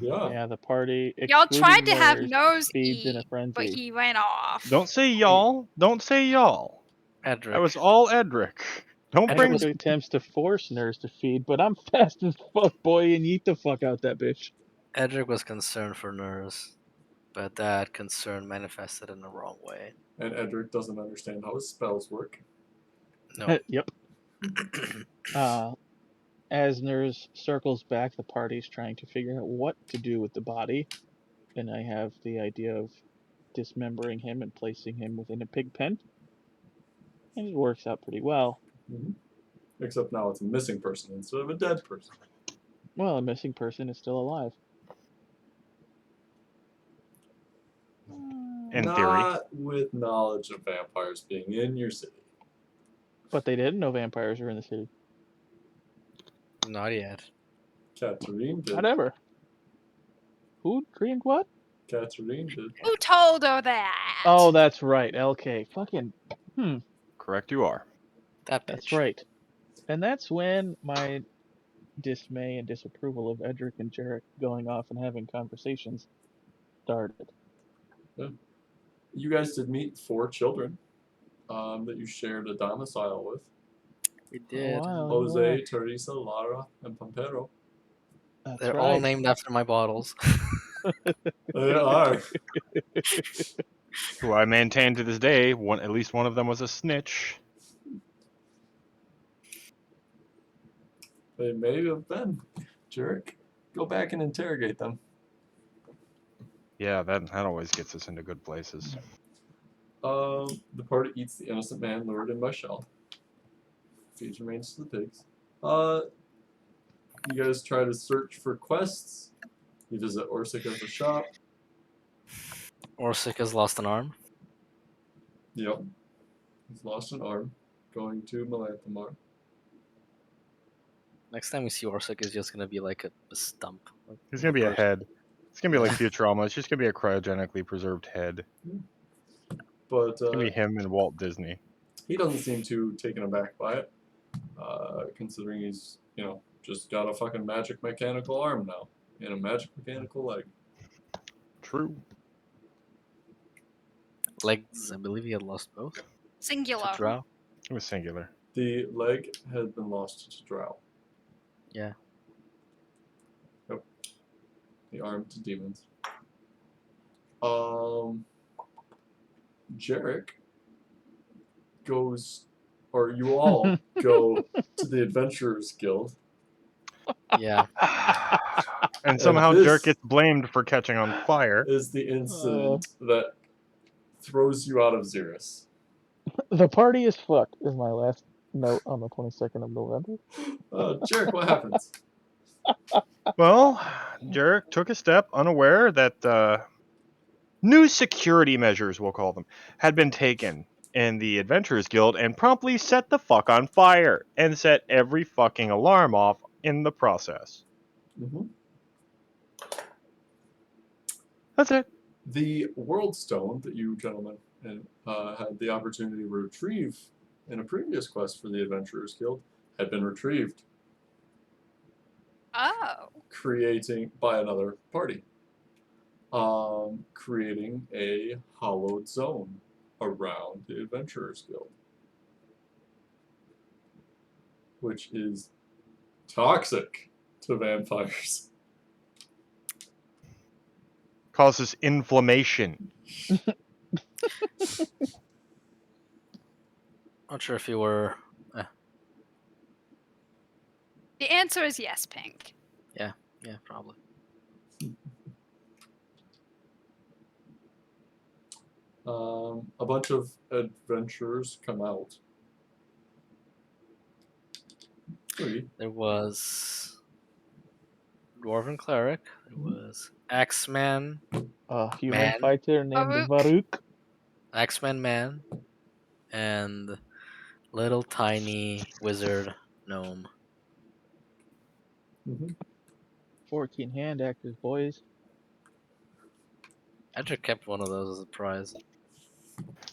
Yeah. Yeah, the party. Y'all tried to excluding have Nurse, Nose feeds in a eat, frenzy. but he ran off. Don't say y'all. Don't say y'all. Edric. That was all Edric. Don't bring. Edric attempts to force Nurse to feed, but I'm fast as fuck, boy, and eat the fuck out that bitch. Edric was concerned for Nurse, but that concern manifested in the wrong way. And Edric doesn't understand how his spells work. No. Yep. As Nurse circles back, the party's trying to figure out what to do with the body, and I have the idea of dismembering him and placing him within a pig pen, and it works out pretty well. Mm-hmm. Except now it's a missing person instead of a dead person. Well, a missing person is still alive. In theory. Not with knowledge of vampires being in your city. But they didn't know vampires were in the city. Not yet. Catherine did. Whatever. Who dreamed what? Catherine did. Who told her that? Oh, that's right. LK. Fucking. Correct, you are. That bitch. That's right. And that's when my dismay and disapproval of Edric and Jarek going off and having conversations started. You guys did meet 4 children that you shared a domicile with. We did. wow. Jose, Teresa, Lara, and Pampero. That's They're right. all named after my bottles. They are. Who I maintain to this day, at least one of them was a snitch. They may have been. Jerk. Go back and interrogate them. Yeah, that always gets us into good places. The party eats the innocent man lured in by Shell. Feeds remains to the pigs. You guys try to search for quests. You visit Orsika's shop. Orsic has lost an arm. Yep. He's lost an arm. Going to Melanthamar. Next time we see Orsic, is just gonna be like a stump. He's gonna be a person. head. It's gonna be like Yeah. Futurama. It's just gonna be a cryogenically preserved head. But It's gonna be him and Walt Disney. he doesn't seem too taken aback by it. Considering he's, just got a fucking magic mechanical arm now. And a magic mechanical leg. True. Legs, I believe he had lost both. To Singular. Drow. It was singular. The leg had been lost to Drow. Yeah. Yep. The arm to demons. Jarek goes, or you all go to the Adventurers Guild. Yeah. And somehow this- Jerk gets blamed for catching on fire. Is the incident that throws you out of Xeris. The party is fucked, is my last note on the 22nd of November. Jarek, what happens? Well, Jarek took a step unaware that new security measures, we'll call them, had been taken in the Adventurers Guild and promptly set the fuck on fire and set every fucking alarm off in the process. Mm-hmm. That's it. The World Stone that you gentlemen had the opportunity to retrieve in a previous quest for the Adventurers Guild had been retrieved, Oh. creating by another party, creating a hollowed zone around the Adventurers Guild, which is toxic to vampires. Causes inflammation. Not sure if you were. The answer is yes, Pink. Yeah, probably. A bunch of adventurers come out. 3. There was Dwarven Cleric. There was Axeman, Human Man. fighter named Farouk. Farouk. Axeman Man, and little tiny wizard gnome. Mm-hmm. 14 hand actors, boys. I just kept one of those as a prize.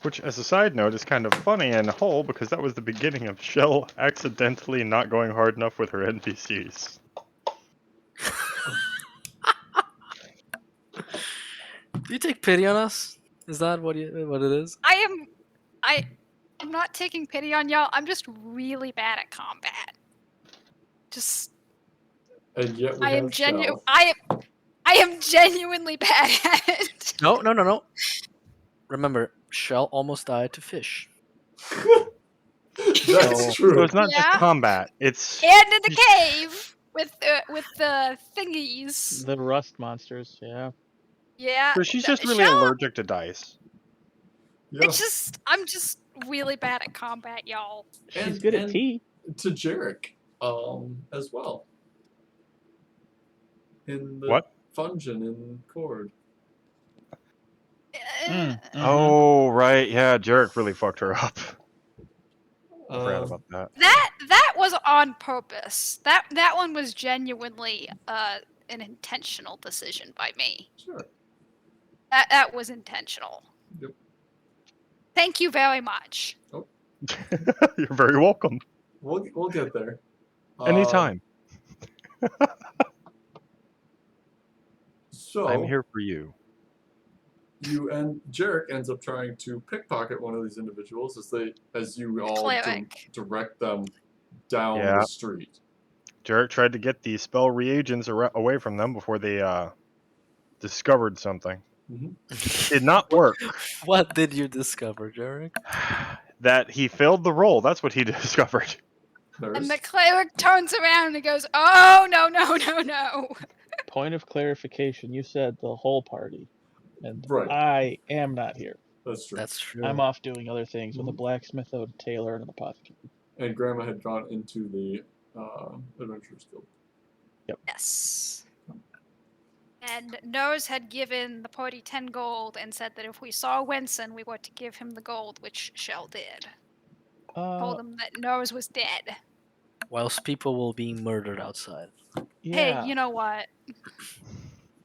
Which, as a side note, is kind of funny and whole because that was the beginning of Shell accidentally not going hard enough with her NPCs. Do you take pity on us? Is that what it is? I'm not taking pity on y'all. I'm just really bad at combat. Just And yet we I am have Shell. I am genuinely bad at it. No. Remember, Shell almost died to fish. That's true. So it's not Yeah. just combat. It's And in the cave with the thingies. The rust monsters, yeah. Yeah. so she's just really Shell- allergic to dice. Yeah. I'm just really bad at combat, y'all. She's good at and tea. to Jarek, as well. In the What? Fungin in Cord. Mm, mhm. Oh, right. Yeah, Jarek really fucked her up. I forgot about that. That was on purpose. That one was genuinely an intentional decision by me. Sure. That was intentional. Yep. Thank you very much. You're very welcome. We'll get there. Anytime. So I'm here for you. Jarek ends up trying to pickpocket one of these individuals as you all Cleric. direct them down Yeah. the street. Jarek tried to get the spell reagents away from them before they discovered something. Mm-hmm. Did not work. What did you discover, Jarek? That he failed the roll. That's what he discovered. And the cleric turns around and goes, "Oh no no no no!" Point of clarification: you said the whole party, and Right. I am not here. That's true. That's true. I'm off doing other things with a Mhm. blacksmith, a tailor, and an apothecary. And Grandma had gone into the Adventurers Guild. Yes. And Nose had given the party 10 gold and said that if we saw Winston, we were to give him the gold, which Shell did. Told him that Nose was dead. Whilst people were being murdered outside. Yeah. Hey, you know what?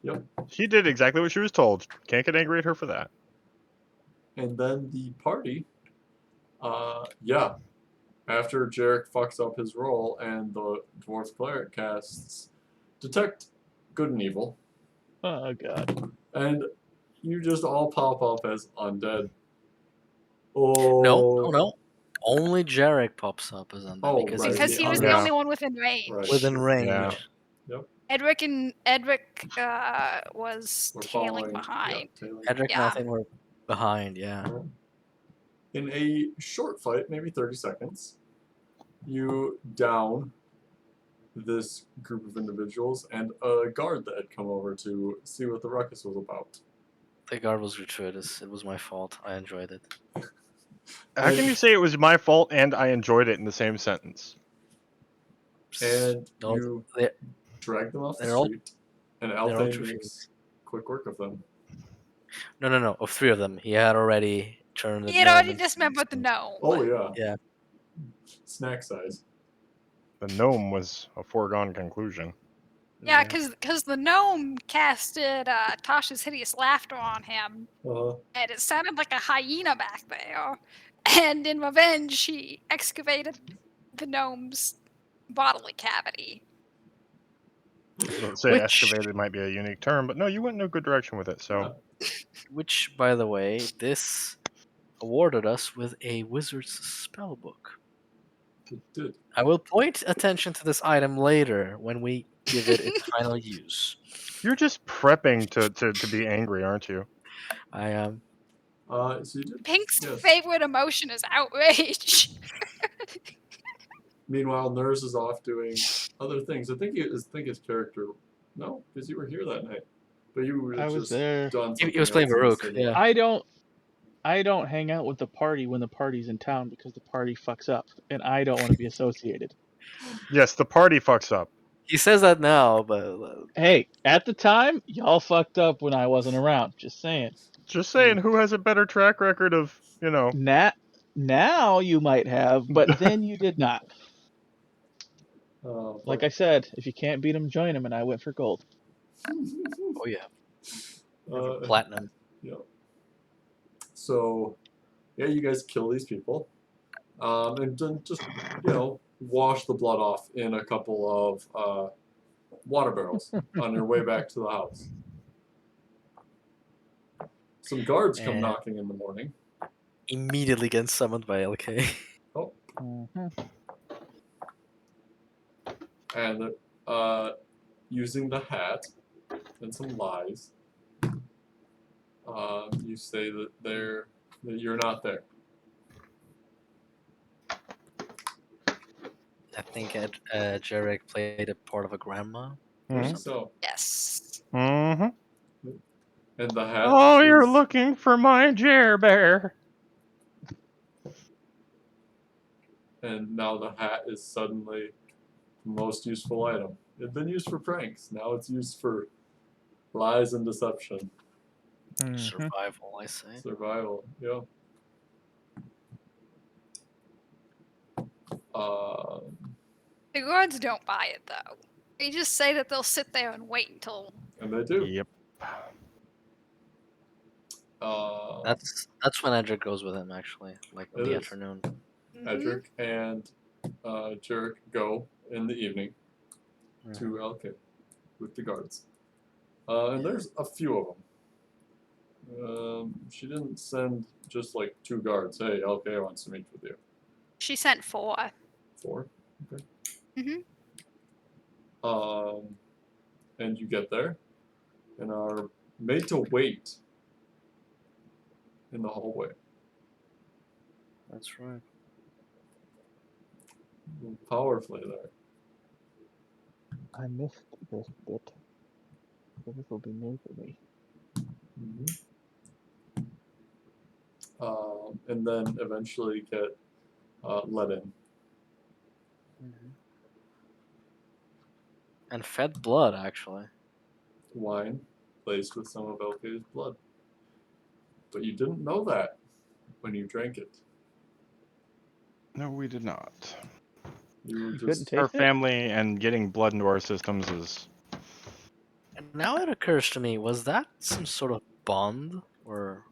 Yep. She did exactly what she was told. Can't get angry at her for that. And then the party, after Jarek fucks up his roll and the dwarf cleric casts detect good and evil, Oh god. and you just all pop up as undead. Oh No. Only Jarek pops up as undead Oh, because right. Because the he was other- the Yeah. only one within range. Right. within range. Yeah. Edric was We're tailing following- behind. Yeah, tailing. Edric and I Yeah. think we're behind, yeah. In a short fight, maybe 30 seconds, you down this group of individuals and a guard that had come over to see what the ruckus was about. The guard was gratuitous. It was my fault. I enjoyed it. How can you say it was my fault and I enjoyed it in the same sentence? And No, you they- drag them off the they're all- street, and they're all Althane true makes quick work of them. No. Of 3 of them, he had already turned the He had gnome already into dismembered the gnome. Oh yeah. Yeah. Snack size. The gnome was a foregone conclusion. Yeah, because the gnome casted Tasha's hideous laughter on him, and it sounded like a hyena back there. And in revenge, she excavated the gnome's bodily cavity. Let's say Which- excavated might be a unique term, but no, you went in a good direction with it. So Which, by the way, this awarded us with a wizard's spellbook. It did. I will point attention to this item later when we give it its final use. you're just prepping to be angry, aren't you? I am. So you did. Pink's Yes. favorite emotion is outrage. Meanwhile, Nurse is off doing other things. I think his character. No, because you were here that night. But you were I was just there. done. He was something playing else Baruch, instead. yeah. I don't hang out with the party when the party's in town because the party fucks up, and I don't want to be associated. Yes, the party fucks up. He says that now, but Hey, at the time, y'all fucked up when I wasn't around. Just saying. Just saying, who has a better track record of, Now you might have, but then you did not. Like I said, if you can't beat 'em, join 'em, and I went for gold. oh yeah, Uh, platinum. Yeah. So, yeah, you guys kill these people, and then just wash the blood off in a couple of water barrels on your way back to the house. Some guards come And- knocking in the morning. Immediately gets summoned by LK. Oh, Mm-hmm. and using the hat and some lies, you say that you're not there. I think Jarek played a part of a grandma. I think so. Yes. Mm-hmm. And the hat. Oh, you're is- looking for my Jer Bear. And now the hat is suddenly the most useful item. It had been used for pranks. Now it's used for lies and deception. Survival, I say. Survival. Yeah. The guards don't buy it though. They just say that they'll sit there and wait until. And they do. Yep. That's when Edric goes with him actually, like in It the is. afternoon. Edric and Jarek go in the evening Mhm. to LK with the guards. And there's a few of them. She didn't send just like 2 guards. Hey, LK wants to meet with you. She sent 4. 4. Okay. Mhm. And you get there and are made to wait in the hallway. That's right. Powerfully there. I missed this bit, so this will be new for me. And then eventually get let in. And fed blood actually. Wine laced with some of LK's blood. But you didn't know that when you drank it. No, we did not. You were You couldn't just taste Our it? family and getting blood into our systems is. And now it occurs to me, was that some sort of bond or?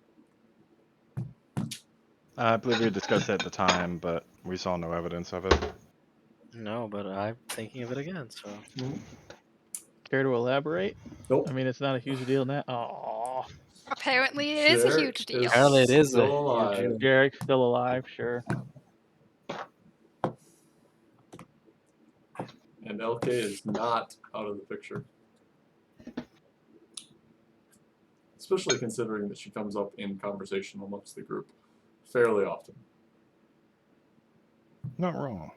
I believe we discussed it at the time, but we saw no evidence of it. No, but I'm thinking of it again. So Care to elaborate? nope. I mean, it's not a huge deal now. Aww. Apparently, it is a Jarek huge deal. Apparently it is still a huge alive. deal. Jarek's still alive, sure. And LK is not out of the picture. Especially considering that she comes up in conversation amongst the group fairly often. Not wrong.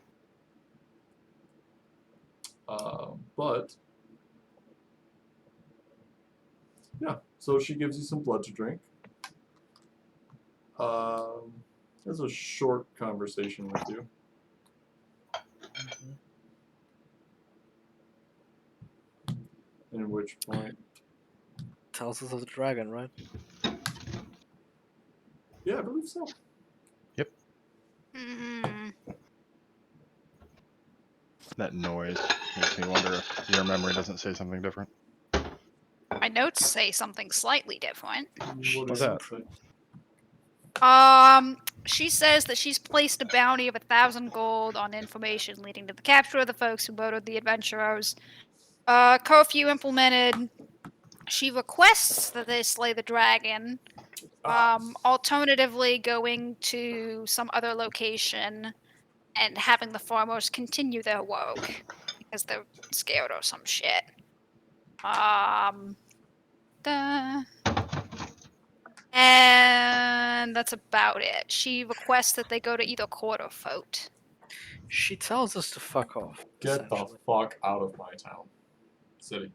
But yeah, so she gives you some blood to drink. Has a short conversation with you. In which point, Tells us of the dragon, right? yeah, I believe so. Mhm. That noise makes me wonder if your memory doesn't say something different. My notes say something slightly different. What What's does that? it say? She says that she's placed a bounty of 1,000 gold on information leading to the capture of the folks who murdered the adventurers. Curfew implemented. She requests that they slay the dragon. Alternatively, going to some other location and having the farmers continue their work because they're scared or some shit. And that's about it. She requests that they go to either court or vote. She tells us to fuck off. Get the Essentially. fuck out of my town. City.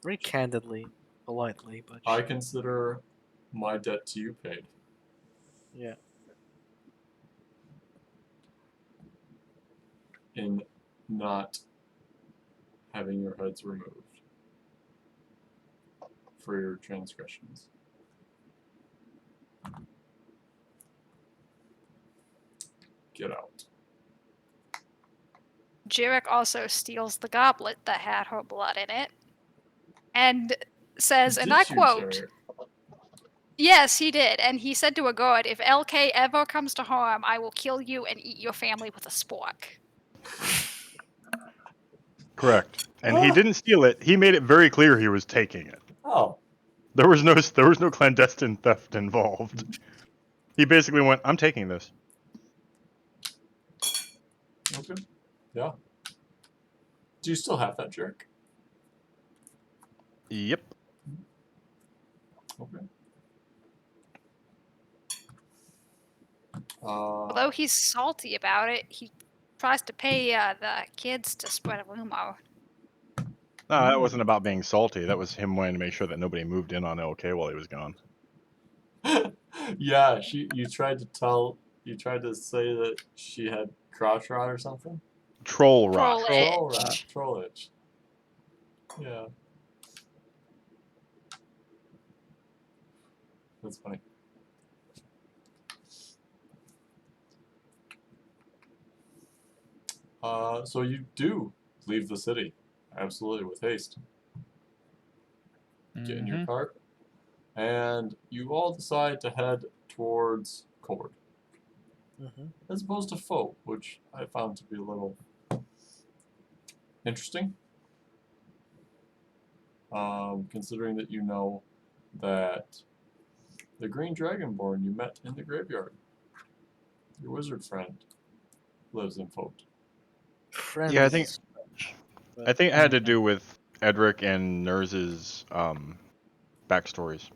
Very candidly, politely, but I consider my debt to you paid. yeah. In not having your heads removed for your transgressions. Get out. Jarek also steals the goblet that had her blood in it and says, and Did I you, quote, Jared? yes, he did. And he said to a guard, if LK ever comes to harm, I will kill you and eat your family with a spork. Correct. And he didn't steal it. He made it very clear he was taking it. Oh. There was no clandestine theft involved. He basically went, "I'm taking this." Okay. Yeah. Do you still have that jerk? Yep. Okay. Although he's salty about it, he tries to pay the kids to spread a rumor. No, that wasn't about being salty. That was him wanting to make sure that nobody moved in on LK while he was gone. yeah, you tried to say that she had crotch rot or something? Troll rot. Troll Troll itch. Yeah. That's funny. So you do leave the city, absolutely with haste. Get in your Mhm. cart, and you all decide to head towards Cord, Mm-hmm. as opposed to Foe, which I found to be a little interesting. Considering that you know that the Green Dragonborn you met in the graveyard, your wizard friend, lives in Foe. Friend Yeah, is I think it had to do with Edric and Ners's backstories.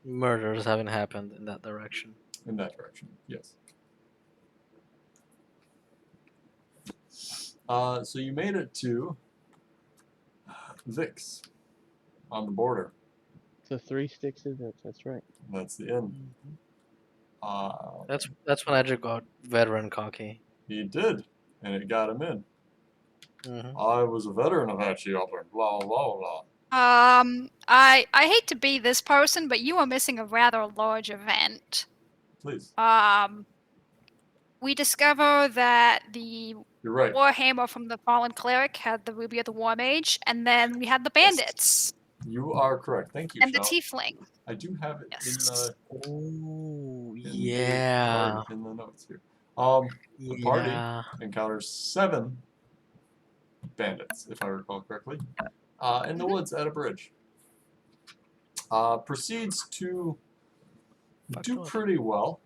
murders haven't happened in that direction. In that direction, yes. So you made it to Vix on the border. So 3 sticks of it. That's right. That's the inn. Mm-hmm. Uh, That's when Edric got veteran cocky. he did, and it got him in. Mm-hmm. I was a veteran of Hatchie blah, blah, blah. I hate to be this person, but you are missing a rather large event. Please. We discover that the You're right. Warhammer from the Fallen Cleric had the Ruby of the War Mage, and then we had the bandits You are correct. Thank you, and the Shell. tiefling. I do have it Yes. Oh, in yeah. in the notes here. The party Yeah. encounters 7 bandits, if I recall correctly, in the woods at a bridge. Proceeds to do pretty well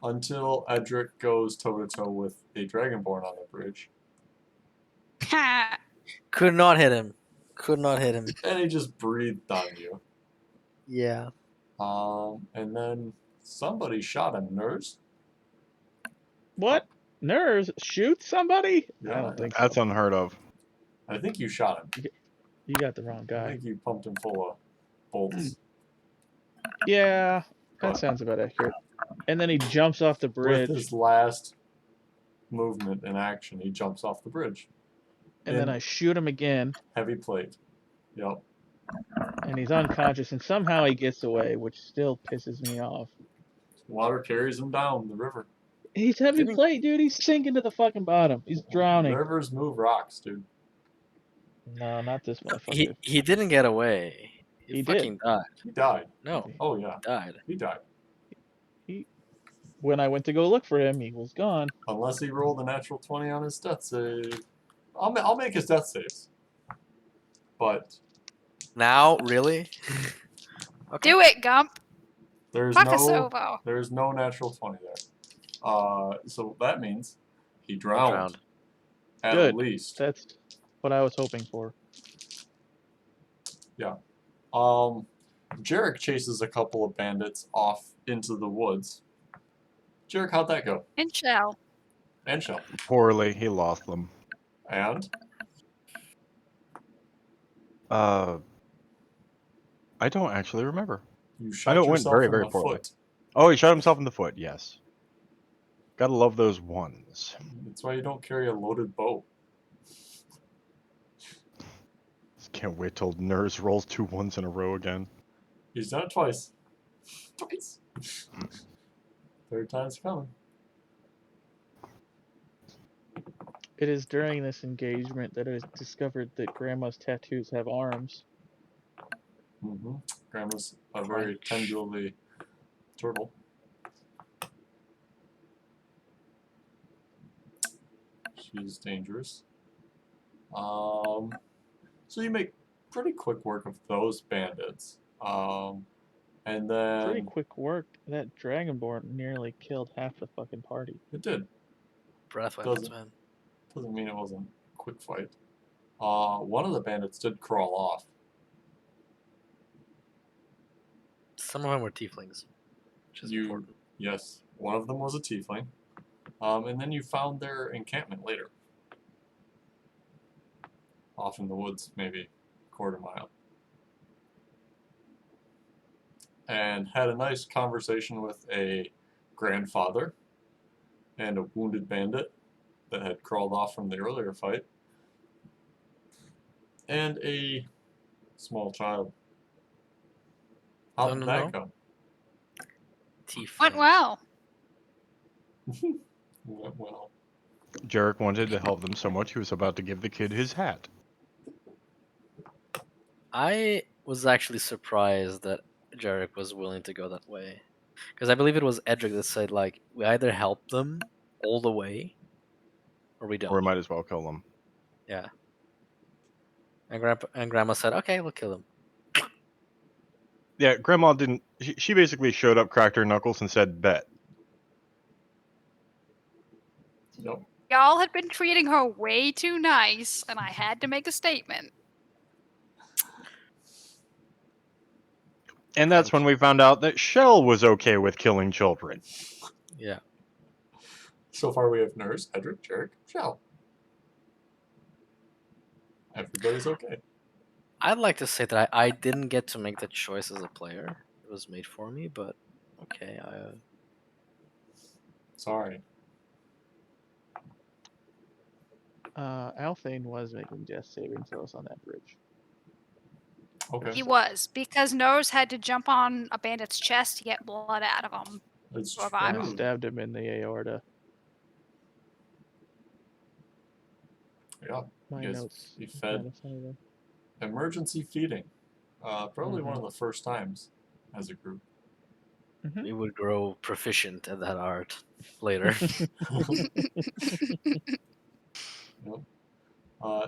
until Edric goes toe-to-toe with a Dragonborn on the bridge. Could not hit him. Could not hit him. And he just breathed on you. Yeah. And then somebody shot him, Nurse. What? Nurs shoot somebody? Yeah, I don't think That's so. unheard of. I think you shot him. You got the wrong I guy. think you pumped him full of bolts. Yeah, that But sounds about accurate. And then he jumps off the with bridge, his last movement and action, he jumps off the bridge. and then in I shoot him again, heavy plate. Yep. and he's unconscious, and somehow he gets away, which still pisses me off. Water carries him down the river. He's heavy Didn't- plate, dude. He's sinking to the fucking bottom. He's drowning. Rivers move rocks, dude. No, not this motherfucker. He didn't get away. He He did. fucking died. He died. No, Oh yeah, died. he died. When I went to go look for him, he was gone. Unless he rolled a natural 20 on his death save. I'll make his death saves. But Now, really? Okay. Do it, Gump. there's Fuck us no over. natural 20 there. So that means he drowned. At Good. least. That's what I was hoping for. Jarek chases a couple of bandits off into the woods. Jarek, how'd that go? And shell. And Shell. Poorly, he lost them. And I don't actually remember. you shot know it went yourself very, in very the poorly. foot. Oh, he shot himself in the foot. Yes. Gotta love those ones. That's why you don't carry a loaded bow. Can't wait till Nurse rolls 2 ones in a row again. He's done it twice. Twice. Third time's coming. It is during this engagement that it is discovered that Grandma's tattoos have arms. Mm-hmm. Grandma's a very tenderly turtle. She's dangerous. So you make pretty quick work of those bandits. And then Pretty quick work. That Dragonborn nearly killed half the fucking party. it did. Breath weapons, Doesn't- man. Doesn't mean it wasn't a quick fight. One of the bandits did crawl off. Some of them were tieflings, which is important. Yes, one of them was a tiefling. And then you found their encampment later. Off in the woods, maybe a quarter mile. And had a nice conversation with a grandfather and a wounded bandit that had crawled off from the earlier fight. And a small child. How did that go? Tiefling. Went well. Went well. Jarek wanted to help them so much he was about to give the kid his hat. I was actually surprised that Jarek was willing to go that way, because I believe it was Edric that said like we either help them all the way, or we Or don't. we might as well kill them. Yeah. And Grandma said, "Okay, we'll kill him." Yeah, Grandma didn't. She basically showed up, cracked her knuckles, and said, "Bet." Yep. Y'all had been treating her way too nice, and I had to make a statement. And that's when we found out that Shell was okay with killing children. Yeah. So far we have Nurse, Edric, Jarek, Shell. Everybody's okay. I'd like to say that I didn't get to make the choice as a player. It was made for me, but okay. Sorry. Althane was making death saving throws on that bridge. Okay. He was, because Nose had to jump on a bandit's chest to get blood out of him. It's Revive I him. true. stabbed him in the aorta. Yeah. My Yes, notes. he are fed kinda funny though. emergency feeding. Probably one of Mhm. the first times as a group. We would grow proficient at that art later. Yep.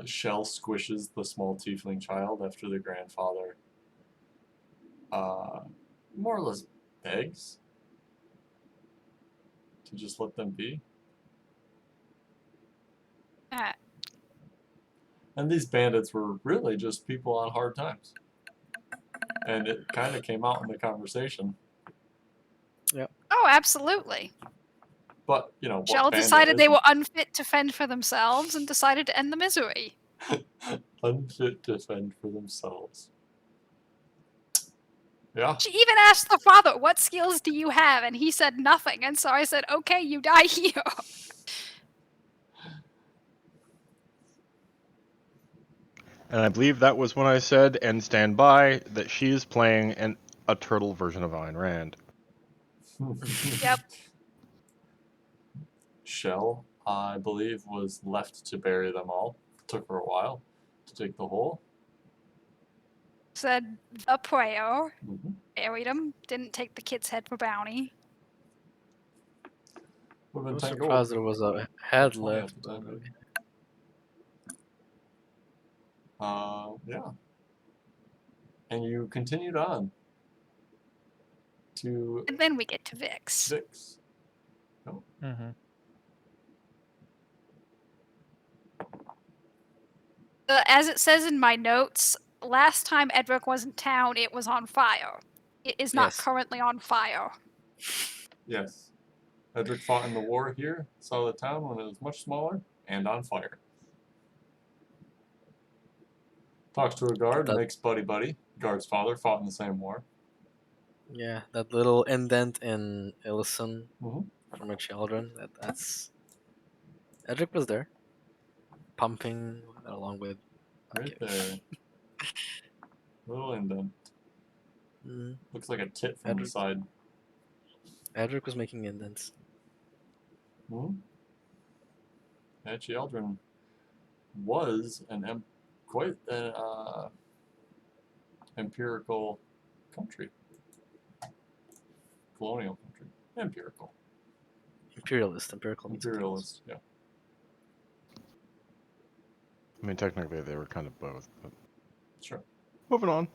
Shell squishes the small tiefling child after the grandfather more or less begs to just let them be. Uh, And these bandits were really just people on hard times. And it kind of came out in the conversation. oh, absolutely. But, you know, what Shell bandit decided they isn't were unfit to fend for themselves and decided to end the misery. unfit to fend for themselves? Yeah. She even asked the father, "What skills do you have?" And he said nothing. And so I said, "Okay, you die here." And I believe that was when I said, and stand by, that she is playing a turtle version of Ayn Rand. Yep. Shell, I believe, was left to bury them all. Took her a while to dig the hole. Said the prayer. Mm-hmm. Buried him. Didn't take the kid's head for bounty. Would I have was been 10 gold. surprised there was a head 20 at left, the but time, okay. Yeah. And you continued on to And then we get to Vix. Vix. Mhm. As it says in my notes, last time Edric was in town, it was on fire. It is not Yes. currently on fire. Yes. Edric fought in the war here, saw the town when it was much smaller and on fire. Talks to a guard, That- makes buddy-buddy. Guard's father fought in the same war. Yeah, that little indent in Ellison Mm-hmm. from her children. That's Edric was there, pumping along with. Right Okay. there. Little indent. Mm, Looks like a tit from the Edric. side. Edric was making indents. Hmm? Eldrin was quite an empirical country. Colonial country. Empirical. Imperialist. Empirical means Imperialist, yeah. I mean, technically they were kind of both, but Sure. moving on.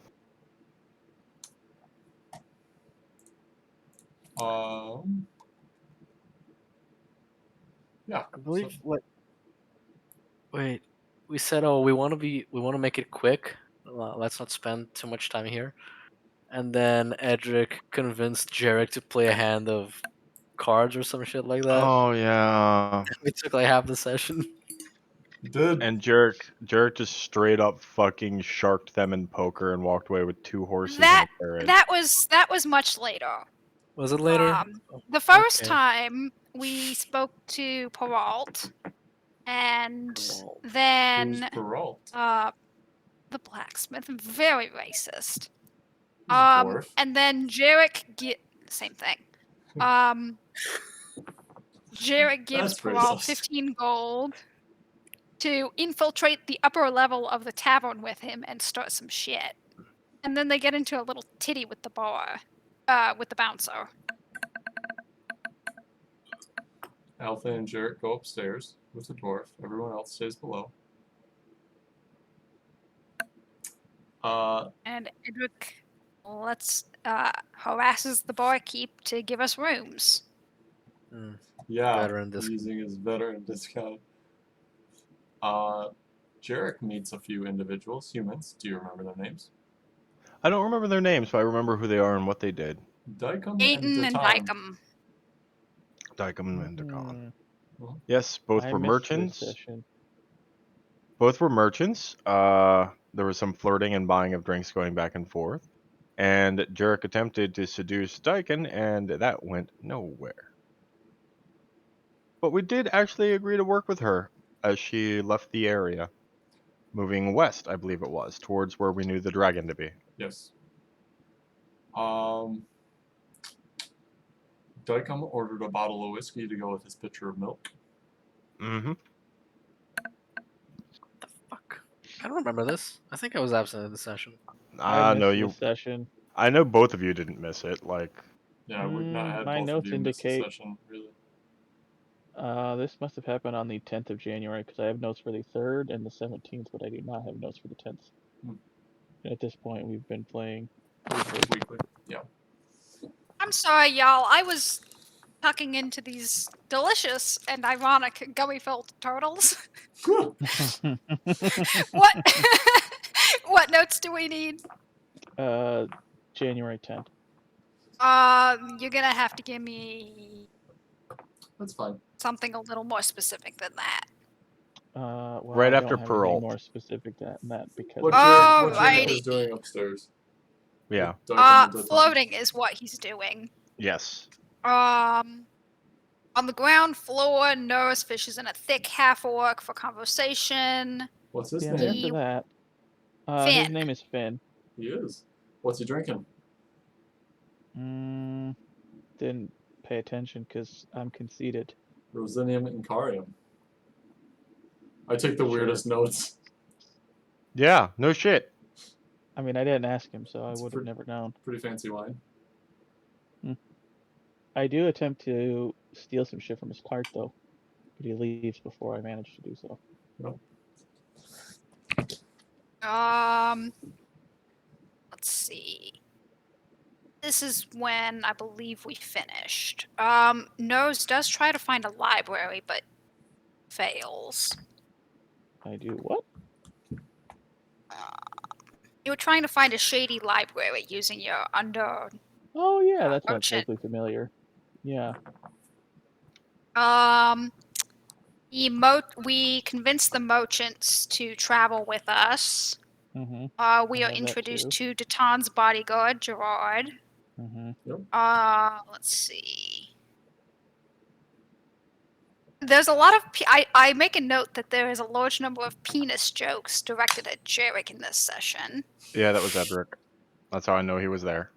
Yeah. I believe what. Wait, we said, oh, we want to make it quick. Let's not spend too much time here. And then Edric convinced Jarek to play a hand of cards or some shit like that. Oh yeah. We took like half the session. You did. And Jarek just straight up fucking sharked them in poker and walked away with 2 horses and That a carriage. that was much later. Was it later? The first Okay. time we spoke to Peralt, and Peralt. Who's then Peralt? the blacksmith, very racist. He's a dwarf. And then Jarek same thing. Jarek gives That's pretty Paral sus. 15 gold to infiltrate the upper level of the tavern with him and start some shit. And then they get into a little titty with the with the bouncer. Alpha and Jarrett go upstairs with the dwarf. Everyone else stays below. And Edric harasses the barkeep to give us rooms. Hmm. Yeah, Veteran discount. using his veteran discount. Jarek meets a few individuals, humans. Do you remember their names? I don't remember their names, but I remember who they are and what they did. Dykem and Aiden and Datan. Dykem. Dykem and Dakan. Hmm. Yes, both I were missed this merchants. session. Both were merchants. There was some flirting and buying of drinks going back and forth. And Jarek attempted to seduce Dyken, and that went nowhere. But we did actually agree to work with her as she left the area, moving west, I believe it was, towards where we knew the dragon to be. Yes. Dykem ordered a bottle of whiskey to go with his pitcher of milk. Mm-hmm. The fuck? I don't remember this. I think I was absent in the session. I No, missed you. this session. I know both of you didn't miss it. Like, Yeah, I would not have My both of notes you miss the indicate session, really. this must have happened on the 10th of January because I have notes for the 3rd and the 17th, but I do not have notes for the 10th. Hmm. At this point, we've been playing Weekly. Yeah. I'm sorry, y'all. I was tucking into these delicious and ironic gummy-filled turtles. What? What notes do we need? January 10th. You're gonna have to give me That's fine. something a little more specific than that. Well, Right I after don't have Pearl. anything more specific than that because What Oh, Jarek is Alrighty. doing upstairs. yeah. With Dykem and Datan. Floating is what he's doing. Yes. On the ground floor, Nurse fishes in a thick half-orc for conversation. What's his yeah, name? after that, his Finn. name is Finn. He is. What's he drinking? Didn't pay attention because I'm conceited. Rosinium Incarium. I take the Sure. weirdest notes. Yeah. No shit. I mean, I didn't ask him, so I It's would have never known. Pretty fancy wine. I do attempt to steal some shit from his cart, though, but he leaves before I manage to do so. Yep. Let's see. This is when I believe we finished. Nose does try to find a library, but fails. I do what? You were trying to find a shady library using your under. Oh yeah, that sounds merchant. vaguely familiar. Yeah. We convinced the merchants to travel with us. Mm-hmm. We I are have that introduced too. to Datan's bodyguard, Gerard. Mm-hmm. Let's see. There's a lot of. I make a note that there is a large number of penis jokes directed at Jarek in this session. Yeah, that was Edric. That's how I know he was there.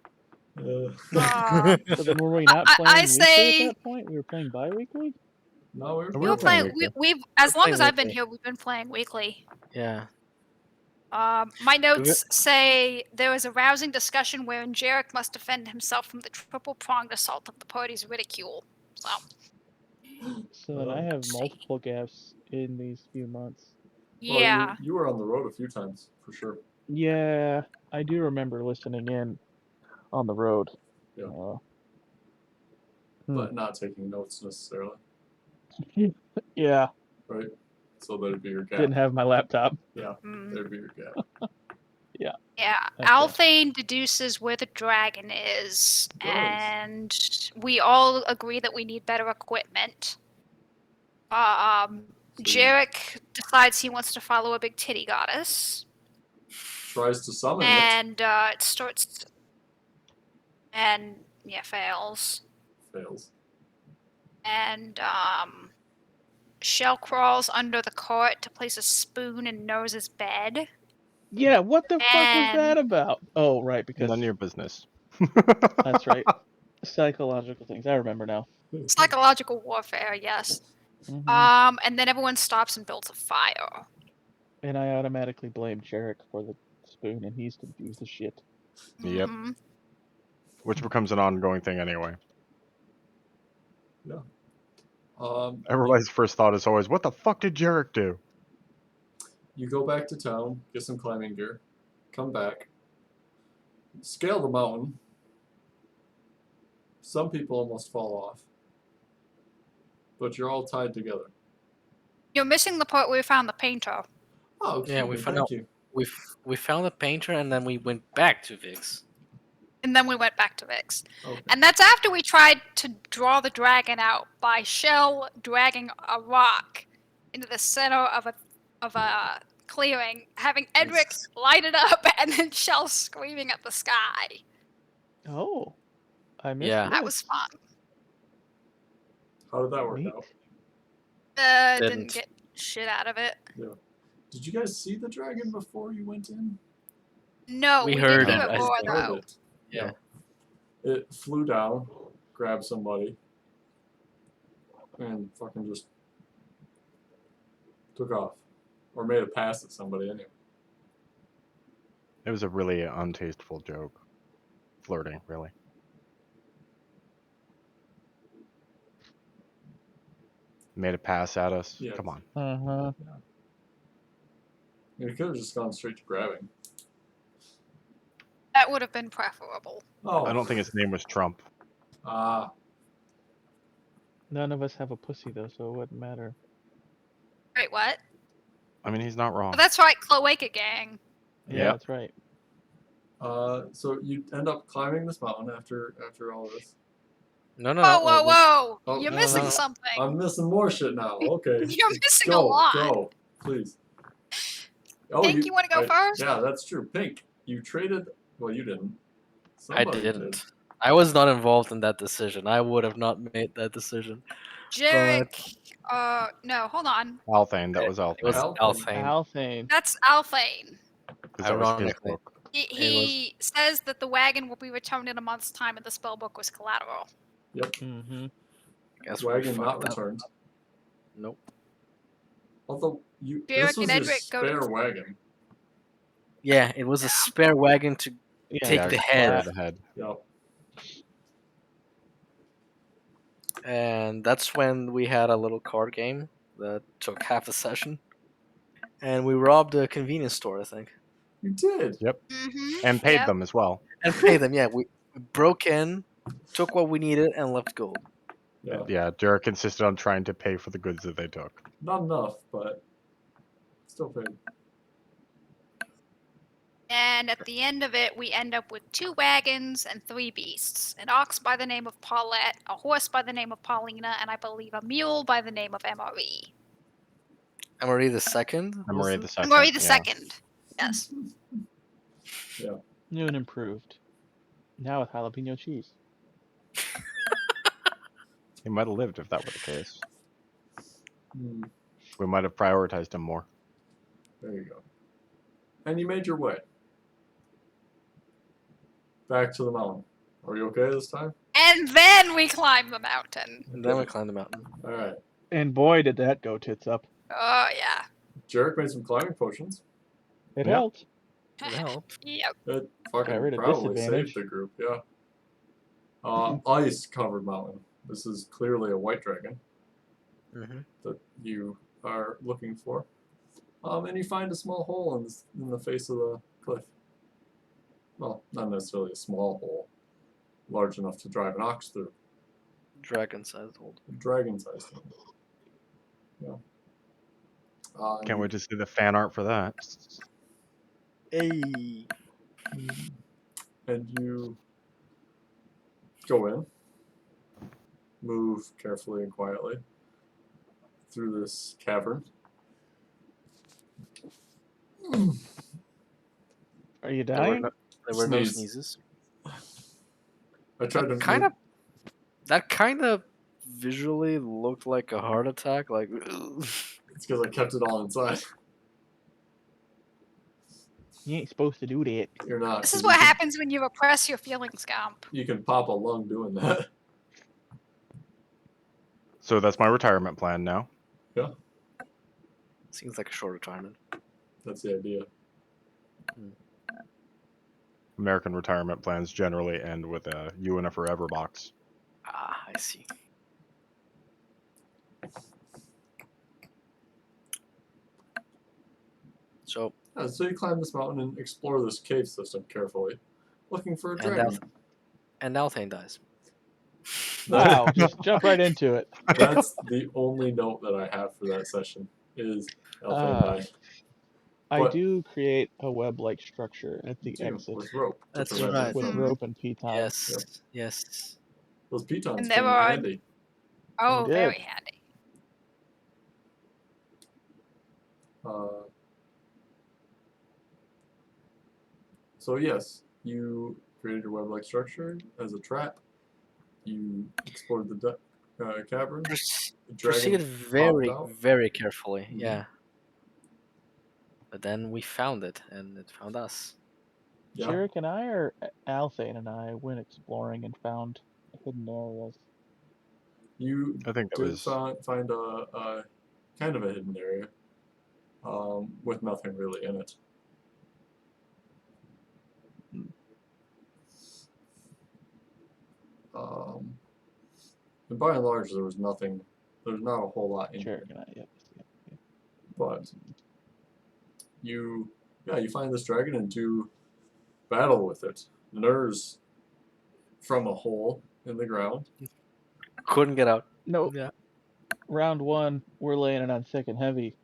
So then were we not I playing weekly say- at that point? We were playing bi-weekly? No, we We We were were playing playing. weekly. We've as We're long playing as I've been weekly. here, we've been playing weekly. Yeah. My notes say there was a rousing discussion wherein Jarek must defend himself from the triple-pronged assault of the party's ridicule. So then I have see. multiple gaps in these few months. Yeah. Well, you were on the road a few times, for sure. Yeah, I do remember listening in on the road. Yeah. Hmm. But not taking notes necessarily, Yeah, right? So that'd be your gap. didn't have my laptop. Yeah, Mm. there'd be your gap. Yeah. Okay. Althane deduces where the dragon is, Does. and we all agree that we need better equipment. Jarek decides he wants to follow a big titty goddess, Tries to summon it. and it starts. And yeah, fails. Fails. And Shell crawls under the cart to place a spoon in Nose's bed. Yeah, what the fuck was that And- about? Oh, right, because None of your business. that's right. Psychological things. I remember now. Psychological warfare, yes. Mhm. And then everyone stops and builds a fire. And I automatically blame Jarek for the spoon, and he's confused as shit. Yep. Mhm. Which becomes an ongoing thing anyway. Yeah. Everybody's first thought is always, what the fuck did Jarek do? You go back to town, get some climbing gear, come back, scale the mountain. Some people almost fall off, but you're all tied together. You're missing the part where we found the painter. Oh, Yeah, excuse we me, found thank out. you. We found the painter and then we went back to Vix. And then we went back to Vix. Okay. And that's after we tried to draw the dragon out by Shell dragging a rock into the center of a clearing, having Edric light it up, and then Shell screaming at the sky. Oh, I missed Yeah. this. That was fun. How did that work Neat. out? Didn't Didn't. get shit out of it. Did you guys see the dragon before you went in? No, We we heard did hear it. it roar I heard though. it. Yeah. It flew down, grabbed somebody, and fucking just took off. Or made a pass at somebody anyway. It was a really untasteful joke. Flirting, really. Made a pass at us. Yeah. Come on. Uh-huh. You could have just gone straight to grabbing. That would have been preferable. Oh. I don't think his name was Trump. Ah. None of us have a pussy though, so it wouldn't matter. Wait, what? I mean, he's not wrong. Oh, that's right, Cloaca Gang. Yeah, Yep. that's right. So you end up climbing this mountain after all this. No, no, Whoa, no. whoa, whoa! Oh, You're no, missing no. something. I'm missing more shit now. Okay. You're missing a Go, lot. go, please. Oh, Pink, you wanna go first? Yeah, that's true. Pink, you traded. Well, you didn't. I Somebody didn't. did. I was not involved in that decision. I would have not made that decision. Jarek. No, hold on. Althane, that was It Althane. was Althane. Althane. Althane. That's Althane. Because that was his Ironically. book. He says that the wagon will be returned in a month's time, and the spellbook was collateral. Mm-hmm. Guess we Wagon not fucked up. returned. Nope. Although this Derek was and your Edric go to- spare wagon. Yeah, it was a spare wagon to Yeah, take the head. The head. Yep. And that's when we had a little card game that took half a session. And we robbed a convenience store, I think. You did. Mm-hmm. And paid them as well. And paid them, yeah. We broke in, took what we needed, and left gold. Yeah. Yeah, Jarek insisted on trying to pay for the goods that they took. Not enough, but still paid. And at the end of it, we end up with 2 wagons and 3 beasts. An ox by the name of Paulette, a horse by the name of Paulina, and I believe a mule by the name of MRE. Emery the second? Emery the second. MRE the yeah. second. Yes. New and improved. Now with jalapeno cheese. He might have lived if that were the case. Hmm, We might have prioritized him more. there you go. And you made your way back to the mountain. Are you okay this time? And then we climb the mountain. And then we climbed the mountain. All right. And boy, did that go tits up. Oh, yeah. Jarek made some climbing potions. It Yeah. helped. It helped. Yep. It Got fucking rid of probably disadvantage. saved the group. Yeah. Ice-covered mountain. This is clearly a white dragon Mm-hmm. that you are looking for. And you find a small hole in the face of the cliff. Well, not necessarily a small hole, large enough to drive an ox through. Dragon-sized hold. A dragon-sized one. Yeah. Can't wait to see the fan art for that. Hey. And you go in, move carefully and quietly through this cavern. Are you There were dying? no, there were no Sneeze. sneezes. I tried to Kind of. That kind of visually looked like a heart attack. Like. It's because I kept it all inside. You ain't supposed to do that. You're not. This 'cause is you what can- happens when you repress your feelings, Gump. You can pop a lung doing that. So that's my retirement plan now. Seems like a short retirement. That's the idea. American retirement plans generally end with a "you in a forever" box. Ah, I see. So So you climb this mountain and explore this cave system carefully, looking for a dragon. and Althane dies. Wow, just jump right into it. That's the only note that I have for that session is Elfane died. I But- do create a web-like structure at the Too, exit with rope. to That's prevent right. it with from- rope and piton. Yes. Yep. Yes. Those pitons And came they in were- handy. Oh, did. very handy. So yes, you created your web-like structure as a trap. You explored the cavern. The dragon Proceeded very, out. very carefully. Mhm. Yeah. But then we found it, and it found us. Yeah. Jarek and I, or Althane and I, went exploring and found hidden areas. You I think that did was find a kind of a hidden area with nothing really in it. And by and large, there was nothing. There's not a whole lot in Jarek here. and I, yep. But you find this dragon and do battle with it. Nurs from a hole in the ground. Couldn't get out. No, Yeah. round one, we're laying it on thick and heavy,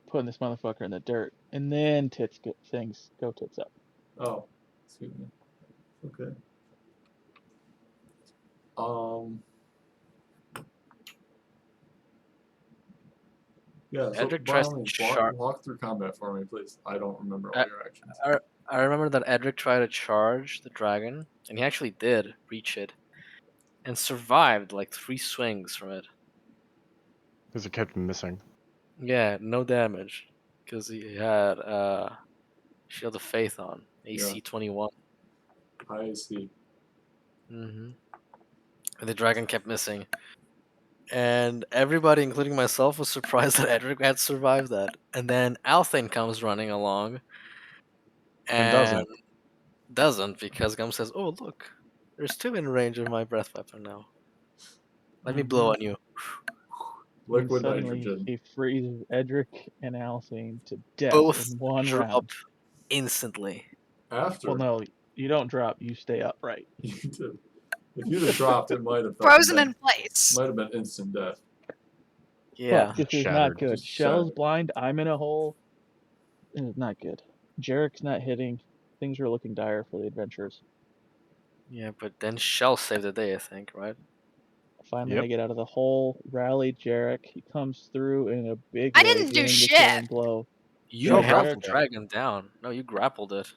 putting this motherfucker in the dirt, and then things go tits up. Oh, excuse me. Okay. Yeah, so Edric by tries all to means, char- walk through combat for me, please. I don't remember all your actions. I remember that Edric tried to charge the dragon, and he actually did reach it, and survived like 3 swings from it. because it kept missing. Yeah, no damage, because he had Shield of Faith on AC 21. I see. Mm-hmm. And the dragon kept missing, and everybody, including myself, was surprised that Edric had survived that. And then Althane comes running along, And doesn't. because Gum says, "Oh look, there's 2 in range of my breath weapon now. Let me blow on you." And Liquid suddenly nitrogen. he freezes Edric and Althane to death Both in one drop round. instantly. After Well, no, you don't drop, you stay upright. you did. If you'd have dropped, it might have Frozen been, in place. might have been instant death. Yeah. But this is Shattered. not good. Just Shell's shattered. blind, I'm in a hole. This is not good. Jarek's not hitting. Things are looking dire for the adventurers. Yeah, but then Shell saved the day, I think, right? Finally, Yep. I get out of the hole, rally Jarek. He comes through in a big I way, didn't do giving the shit. killing blow. You No, held Jarek- the dragon down. No, you grappled it.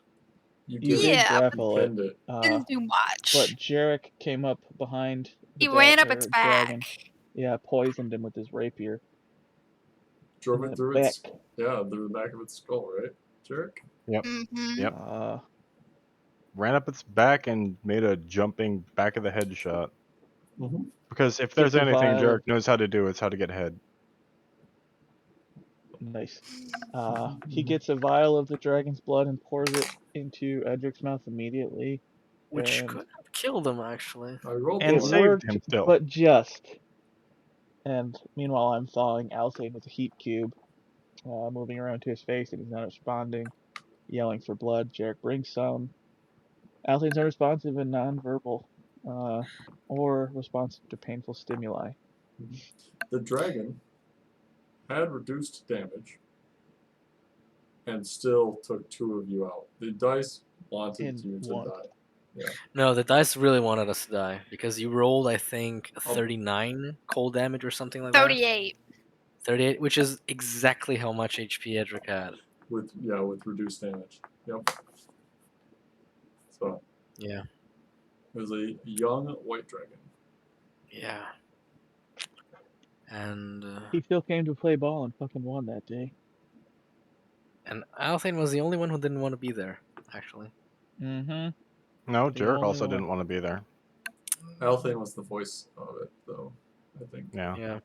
You You did. did Yeah, grapple it, Pinned it. Didn't do much. but Jarek came up behind the He ran up its dragon. back. Yeah, poisoned him with his rapier. Drove in it the through back. its through the back of its skull, right, Jarek? Mm-hmm. Yep. Ran Ran up its back and made a jumping back of the head shot. Mm-hmm. Because if there's Gets a anything vial Jarek of- knows how to do, it's how to get head. Nice. He gets a vial of the dragon's blood and pours it into Edric's mouth immediately. Which And could have killed him, actually. I rolled And it the saved worked, him still. but just. And meanwhile, I'm thawing Althane with a heat cube, moving around to his face, and he's not responding, yelling for blood. Jarek brings some. Althane's unresponsive and nonverbal, or responsive to painful stimuli. The dragon had reduced damage and still took 2 of you out. The dice wanted In you to one. die. No, the dice really wanted us to die because you rolled, I think, Oh. 39 cold damage or something like that. 38. 38, which is exactly how much HP Edric had. With reduced damage. Yep. So Yeah. it was a young white dragon. Yeah. And He still came to play ball and fucking won that day. Althane was the only one who didn't want to be there, actually. Mm-hmm. No, The Jarek only also one. didn't want to be there. Althane was the voice of it, though. I think. Yeah. Yeah.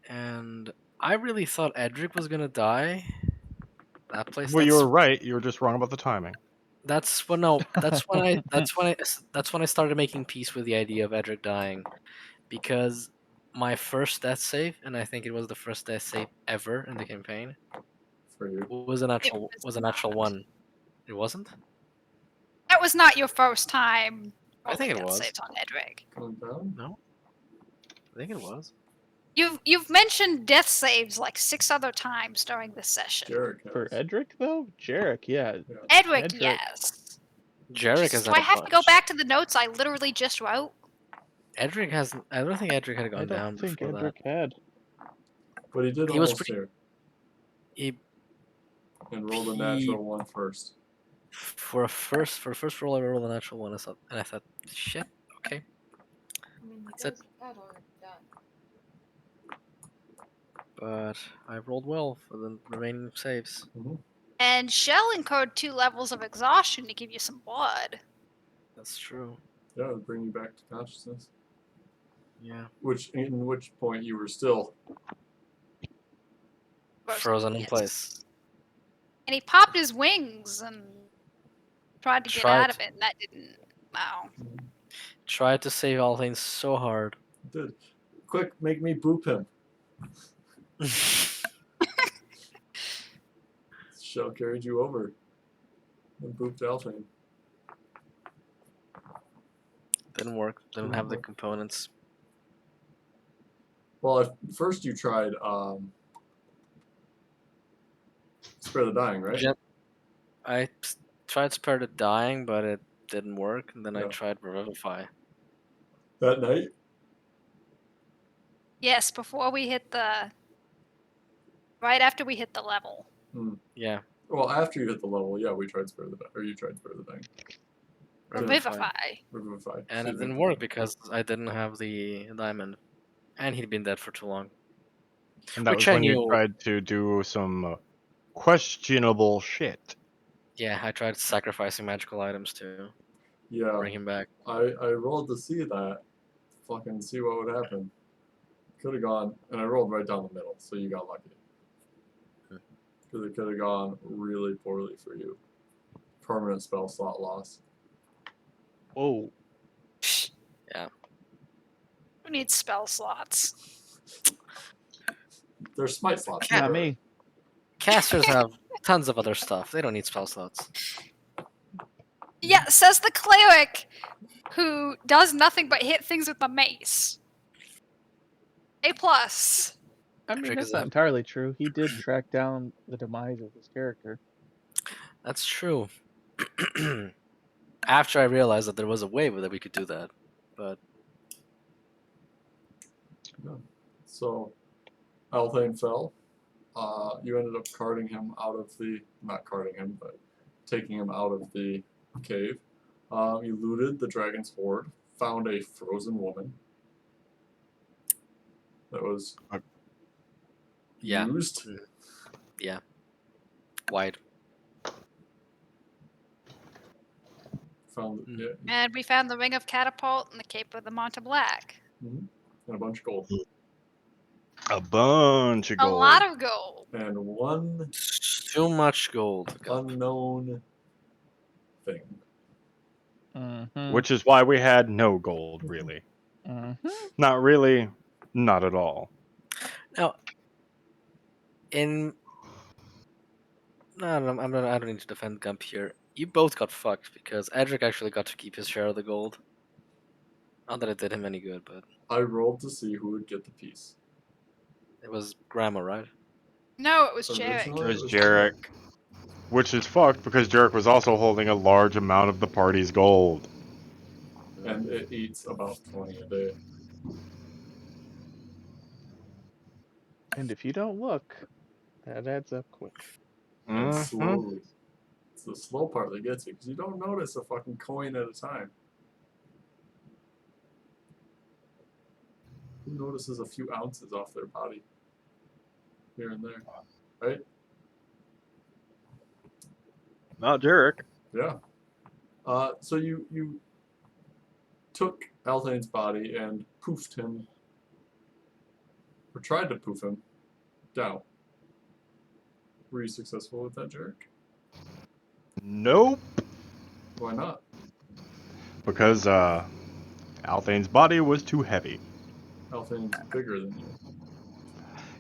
And I really thought Edric was gonna die. That place. Well, you were right. You were just wrong about the timing. That's when no. That's when I. That's when I started making peace with the idea of Edric dying, because my first death save, and I think it was the first death save ever in the campaign, For you. was a natural one. It wasn't. That was not your first time. I think rolling it death was. saves on Edric. Calm down. No, I think it was. You've mentioned death saves like 6 other times during this session. Jarek has. For Edric though, Jarek, yeah. Edric, Edric. yes. Jarek Jesus, has do had I a have to go bunch. back to the notes I literally just wrote? Edric has. I don't think Edric had I gone don't down think before Edric had. But he did He was almost pretty- here. that. He And rolled a He- natural one first. for a first roll, I rolled a natural one. And I thought, shit, okay. I mean, he That's it. does that already done. But I rolled well for the remaining saves. And Shell incurred 2 levels of exhaustion to give you some blood. That's true. Yeah, it'll bring you back to consciousness. Yeah. In which point you were still Frozen in yes. place. And he popped his wings and tried to get Tried. out of it, and that didn't. Wow. Tried to save all things so hard. did. Quick, make me boop him. Shell carried you over and booped Alfane. Didn't work. Didn't have the components. Well, at first you tried Spare the Dying, right? Yep. I tried Spare the Dying, but it didn't work. And then I Yeah. tried Revivify. That night? Yes, before we hit the. Right after we hit the level. Yeah. Well, after you hit the level, yeah, we tried Spare the Dying. Or you tried Spare the Dying. Revivify. Revivify. And it Excuse me. didn't work because I didn't have the diamond. And he'd been dead for too long. And that Which was I when you knew- tried to do some questionable shit. Yeah, I tried sacrificing magical items to Yeah, bring him back. I rolled to see that. Fucking see what would happen. Could have gone, and I rolled right down the middle, so you got lucky. Because it could have gone really poorly for you. Permanent spell slot loss. Whoa. Who needs spell slots? There's smite slots. Not for- me. Casters have tons of other stuff. They don't need spell slots. Yeah, says the cleric who does nothing but hit things with a mace. A+. I mean, Edric that's is not a- entirely true. He did track down the demise of his character. That's true. After I realized that there was a way that we could do that. But So, Althane fell. You ended up carting him out of the, not carting him, but taking him out of the cave. You looted the dragon's hoard, found a frozen woman that was Yeah. used. yeah. Wide. Found yeah, And we found the Ring of Catapult and the Cape of the Monte Black. and a bunch of gold. A bunch of A gold. lot of gold. And one Too much gold. unknown thing. Mm-hmm. Which is why we had no gold, really. Mm-hmm. Not really. Not at all. Now, I don't need to defend Gump here. You both got fucked because Edric actually got to keep his share of the gold. Not that it did him any good, but I rolled to see who would get the piece. it was Grandma, right? No, it was Jarek. Originally, It was Jarek. Which is fucked because Jarek was also holding a large amount of the party's gold. And it eats about 20 a day. And if you don't look, that adds up quick. And Mhm. slowly. It's the slow part that gets you, because you don't notice a fucking coin at a time. Who notices a few ounces off their body? Here and there. Right? Not Jarek. Yeah. So you took Althane's body and poofed him, or tried to poof him, down. Were you successful with that, Jarek? Nope. Why not? Because Althane's body was too heavy. Althane's bigger than you.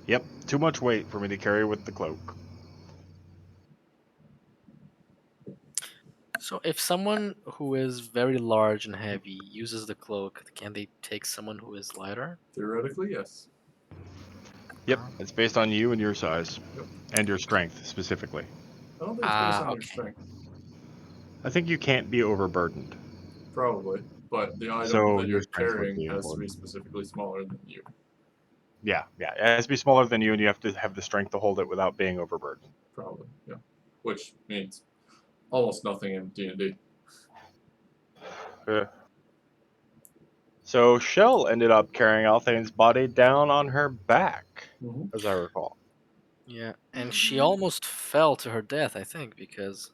Yep, too much weight for me to carry with the cloak. So if someone who is very large and heavy uses the cloak, can they take someone who is lighter? Theoretically, yes. Yep, it's based on you and your size. Yep. And your strength, specifically. I don't think it's based on your Okay. strength. I think you can't be overburdened. Probably. But the item So that your you're strength would carrying be has to be important. specifically smaller than you. Yeah, it has to be smaller than you, and you have to have the strength to hold it without being overburdened. Probably, yeah. Which means almost nothing in D&D. So Shell ended up carrying Althane's body down on her back, Mm-hmm. as I recall. Yeah, and she Mhm. almost fell to her death, I think, because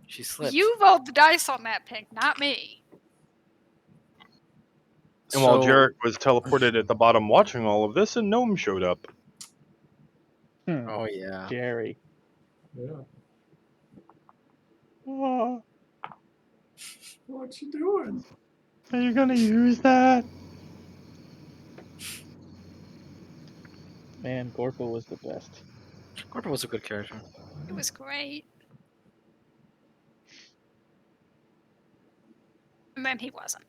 she slipped. You rolled the dice on that, Pink, not me. And while So Jarek was teleported at the bottom watching all of this, a gnome showed up. oh yeah. Jerry. Yeah. Oh, What you doing? Are you gonna use that? man, Gorpa was the best. Gorpa was a good character. It was great. And then he wasn't.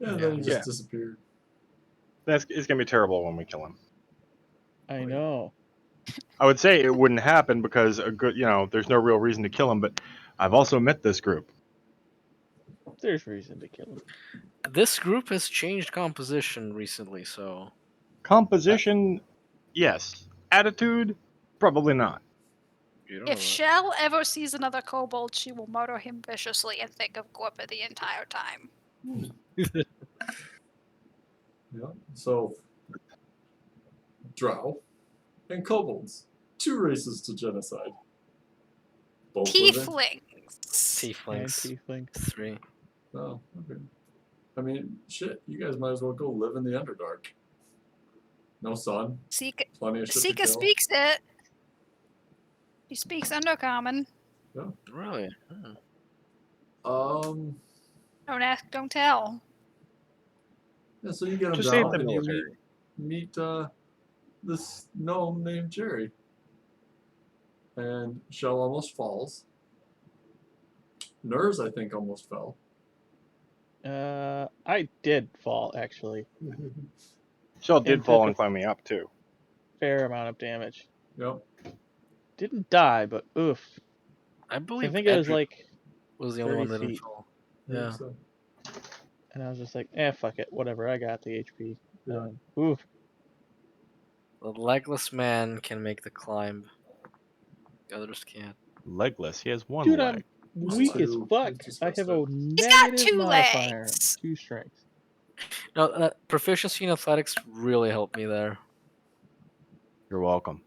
Yeah, Yeah. then he just Yeah. disappeared. It's gonna be terrible when we kill him. I know. I would say it wouldn't happen because there's no real reason to kill him. But I've also met this group. There's reason to kill him. This group has changed composition recently, so Composition, yes. Attitude, probably not. you don't If know Shell ever sees another kobold, she will murder him viciously and think of Gorpa the entire time. that. Yeah. So, drow and kobolds. 2 races to genocide. Both living. Tieflings. And Tieflings. tiefling. 3. Oh, okay. I mean, shit, you guys might as well go live in the Underdark. No sun, Sika, plenty of shit to Sika kill. speaks it. He speaks Undercommon. Really? Um, Don't ask, don't tell. yeah, so you get him Just save down the and you military. meet this gnome named Jerry. And Shell almost falls. Nurs, I think, almost fell. I did fall actually. Shell And did fall took and a climb me up too. fair amount of damage. Yep. Didn't die, but oof. I I believe think it was Edric like was the only 30 one that didn't feet. fall. I think Yeah. so. And I was just like, fuck it, whatever. I got the HP. Yeah. Oof. The legless man can make the climb. The others can't. Legless. He has one Dude, leg. I'm weak as Two. fuck. He's I have a disgusting. He's got negative 2 modifier. legs. 2 strength. No, proficiency in athletics really helped me there. You're welcome.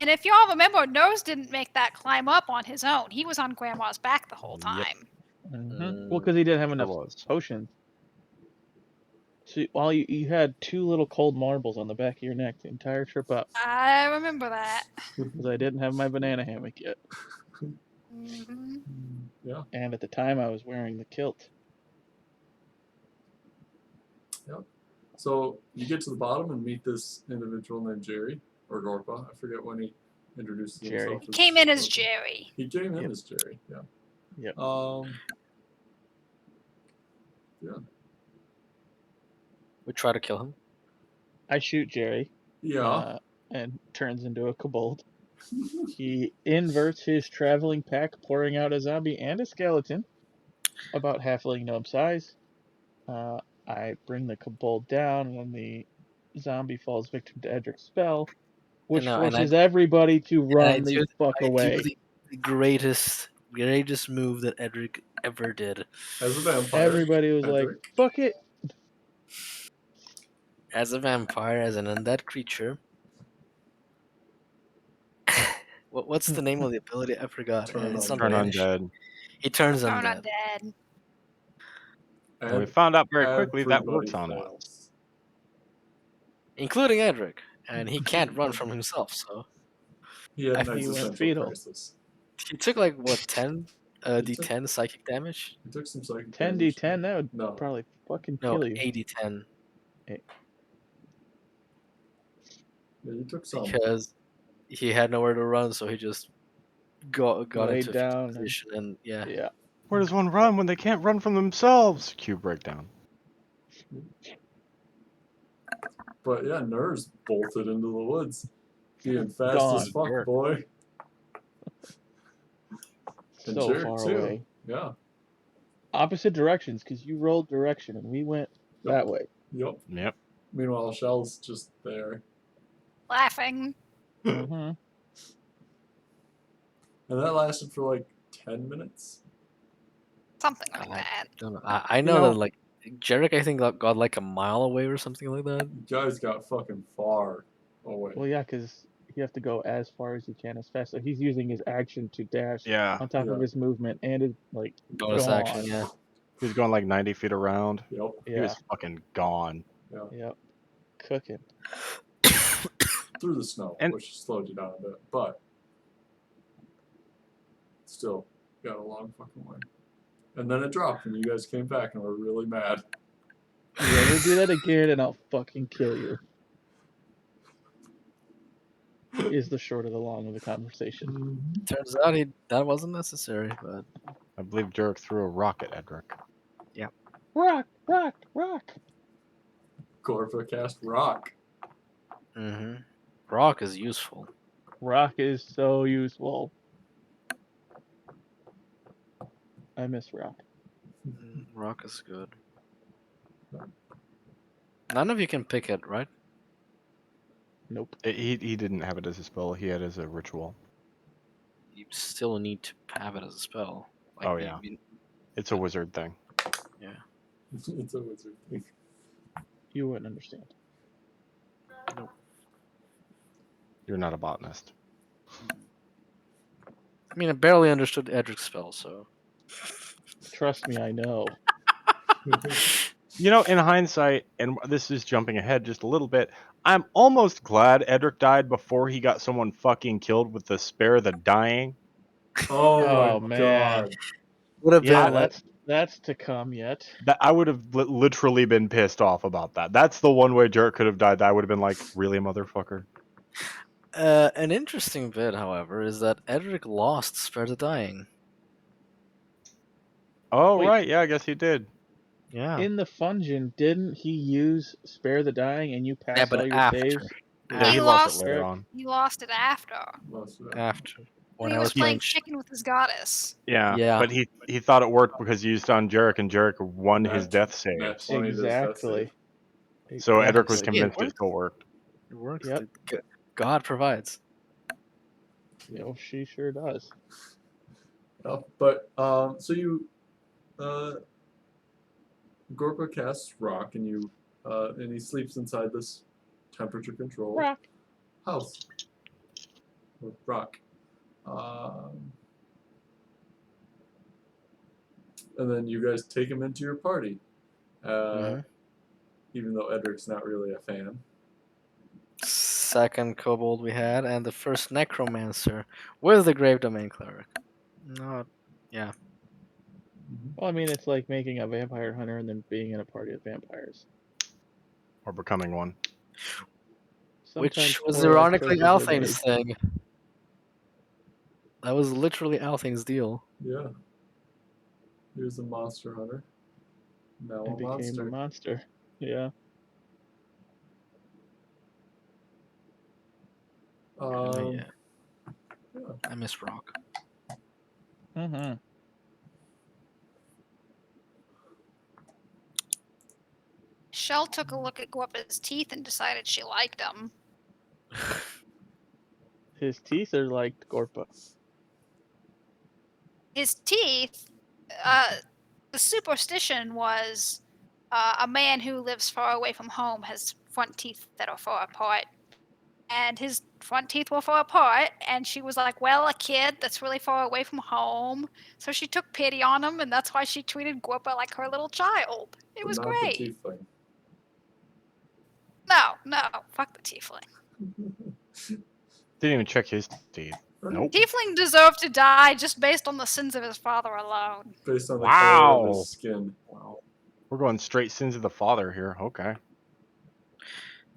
And if y'all remember, Nose didn't make that climb up on his own. He was on Grandma's back the whole Yep. time. Well, because he didn't have Sure enough was. potions. So while you had 2 little cold marbles on the back of your neck the entire trip up, I remember that. because I didn't have my banana hammock yet. hmm Yeah. And at the time, I was wearing the kilt. Yep. So you get to the bottom and meet this individual named Jerry or Gorpa. I forget when he introduces Jerry. himself. He came in as Gorpa. Jerry. He came in Yep. as Jerry. Yeah. Yep. Yeah. We try to kill him. I shoot Jerry. Yeah. And turns into a kobold. He inverts his traveling pack, pouring out a zombie and a skeleton, about halfling gnome size. I bring the kobold down when the zombie falls victim to Edric's spell, which know, forces everybody to run the fuck I away. do the greatest move that Edric ever did. As a vampire. Everybody was like, Edric. fuck it. As a vampire, as an undead creature. What's the name of the ability? I forgot. Turn It's undead. on Turn Danish. undead. He turns Turn undead. undead. And we found out very quickly that everybody works on us. fails. including Edric, and he can't run from himself. So He had an I- He went existential fetal. crisis. he took like what 10 He d10 psychic damage. He took some psychic 10d10, damage. that would No. probably fucking No, kill you. 80-10 Yeah, you took some. because he had nowhere to run, so he just got Laid into a down and- position and yeah. Yeah. Where does one run when they can't run from themselves? Cue breakdown. But yeah, Nurs bolted into the woods. Being fast Gone. as fuck, Jerk. boy. And So Jerk, far too. away. Yeah. Opposite directions, because you rolled direction and we went that way. Yep. Yep. Meanwhile, Shell's just there. Laughing. Mm-hmm. And that lasted for like 10 minutes. Something like I that. don't know. I know know- that like Jarek, I think got like a mile away or something like that. You guys got fucking far away. Well, yeah, because you have to go as far as you can, as fast. So he's using his action to dash Yeah. on top of Yeah. his movement and his, like, Bonus gone. action, yeah. He was going like 90 feet around. Yep. He Yeah. was fucking gone. Yep. Cooking. Through the snow, And- which slowed you down a bit, but still got a long fucking way. And then it dropped, and you guys came back and were really mad. You ever do that again, and I'll fucking kill you. Is the short of the long of the conversation. Turns out that wasn't necessary, but I believe Jurek threw a rock at Edric. Rock, rock, rock. Gorfa cast rock. rock is useful. Rock is so useful. I miss rock. Rock is good. None of you can pick it, right? Nope. He didn't have it as a spell. He had it as a ritual. You still need to have it as a spell. Oh, yeah. It's a wizard thing. Yeah. It's a wizard thing. You wouldn't understand. You're not a botanist. I mean, I barely understood Edric's spell, so. Trust me, I know. You know, in hindsight, and this is jumping ahead just a little bit, I'm almost glad Edric died before he got someone fucking killed with the spare the dying. Oh, my man. god. Would have Yeah, been that's to come yet. That I would have literally been pissed off about that. That's the one way Jurek could have died. That I would have been like, really, motherfucker? an interesting bit, however, is that Edric lost Spare the Dying. Oh, Wait. right. Yeah, I guess he did. Yeah. In the Fungin, didn't he use Spare the Dying and you passed Yeah, but all your after. saves? Yeah, he He lost lost it later it. on. You lost it after. Most of that. After. When When he I was was playing playing. chicken with his goddess. Yeah, Yeah. but he thought it worked because he used it on Jurek, and Jurek won his Nat- death nat saves. 20 does that Exactly. So Edric was Exactly. convinced Yeah, it still worked. It works. Yep. God provides. You know, she sure does. Yeah, but so you Gorpa casts rock and you and he sleeps inside this temperature controlled Rock. house with rock. And then you guys take him into your party. Even though Edric's not really a fan. Second kobold we had, and the first necromancer with the grave domain cleric. No, yeah. Well, I mean, it's like making a vampire hunter and then being in a party of vampires. Or becoming one. Which Sometimes was poor life ironically choices are Althane's thing. That was literally Althane's deal. Yeah. He was a monster hunter. Now made and a became monster. a monster. Yeah. Yeah. Yeah. I miss rock. Mm-hmm. Shell took a look at Gorpa's teeth and decided she liked them. His teeth are like Gorpa. His teeth, the superstition was a man who lives far away from home has front teeth that are far apart. and his front teeth were far apart. And she was like, well, a kid that's really far away from home. So she took pity on him, and that's why she treated Gwippa like her little child. It But was not great. the tiefling. No, fuck the tiefling. Didn't even check his teeth. Nope. Tiefling deserved to die just based on the sins of his father alone. Based on the color of Wow. his skin. Wow. We're going straight sins of the father here. Okay.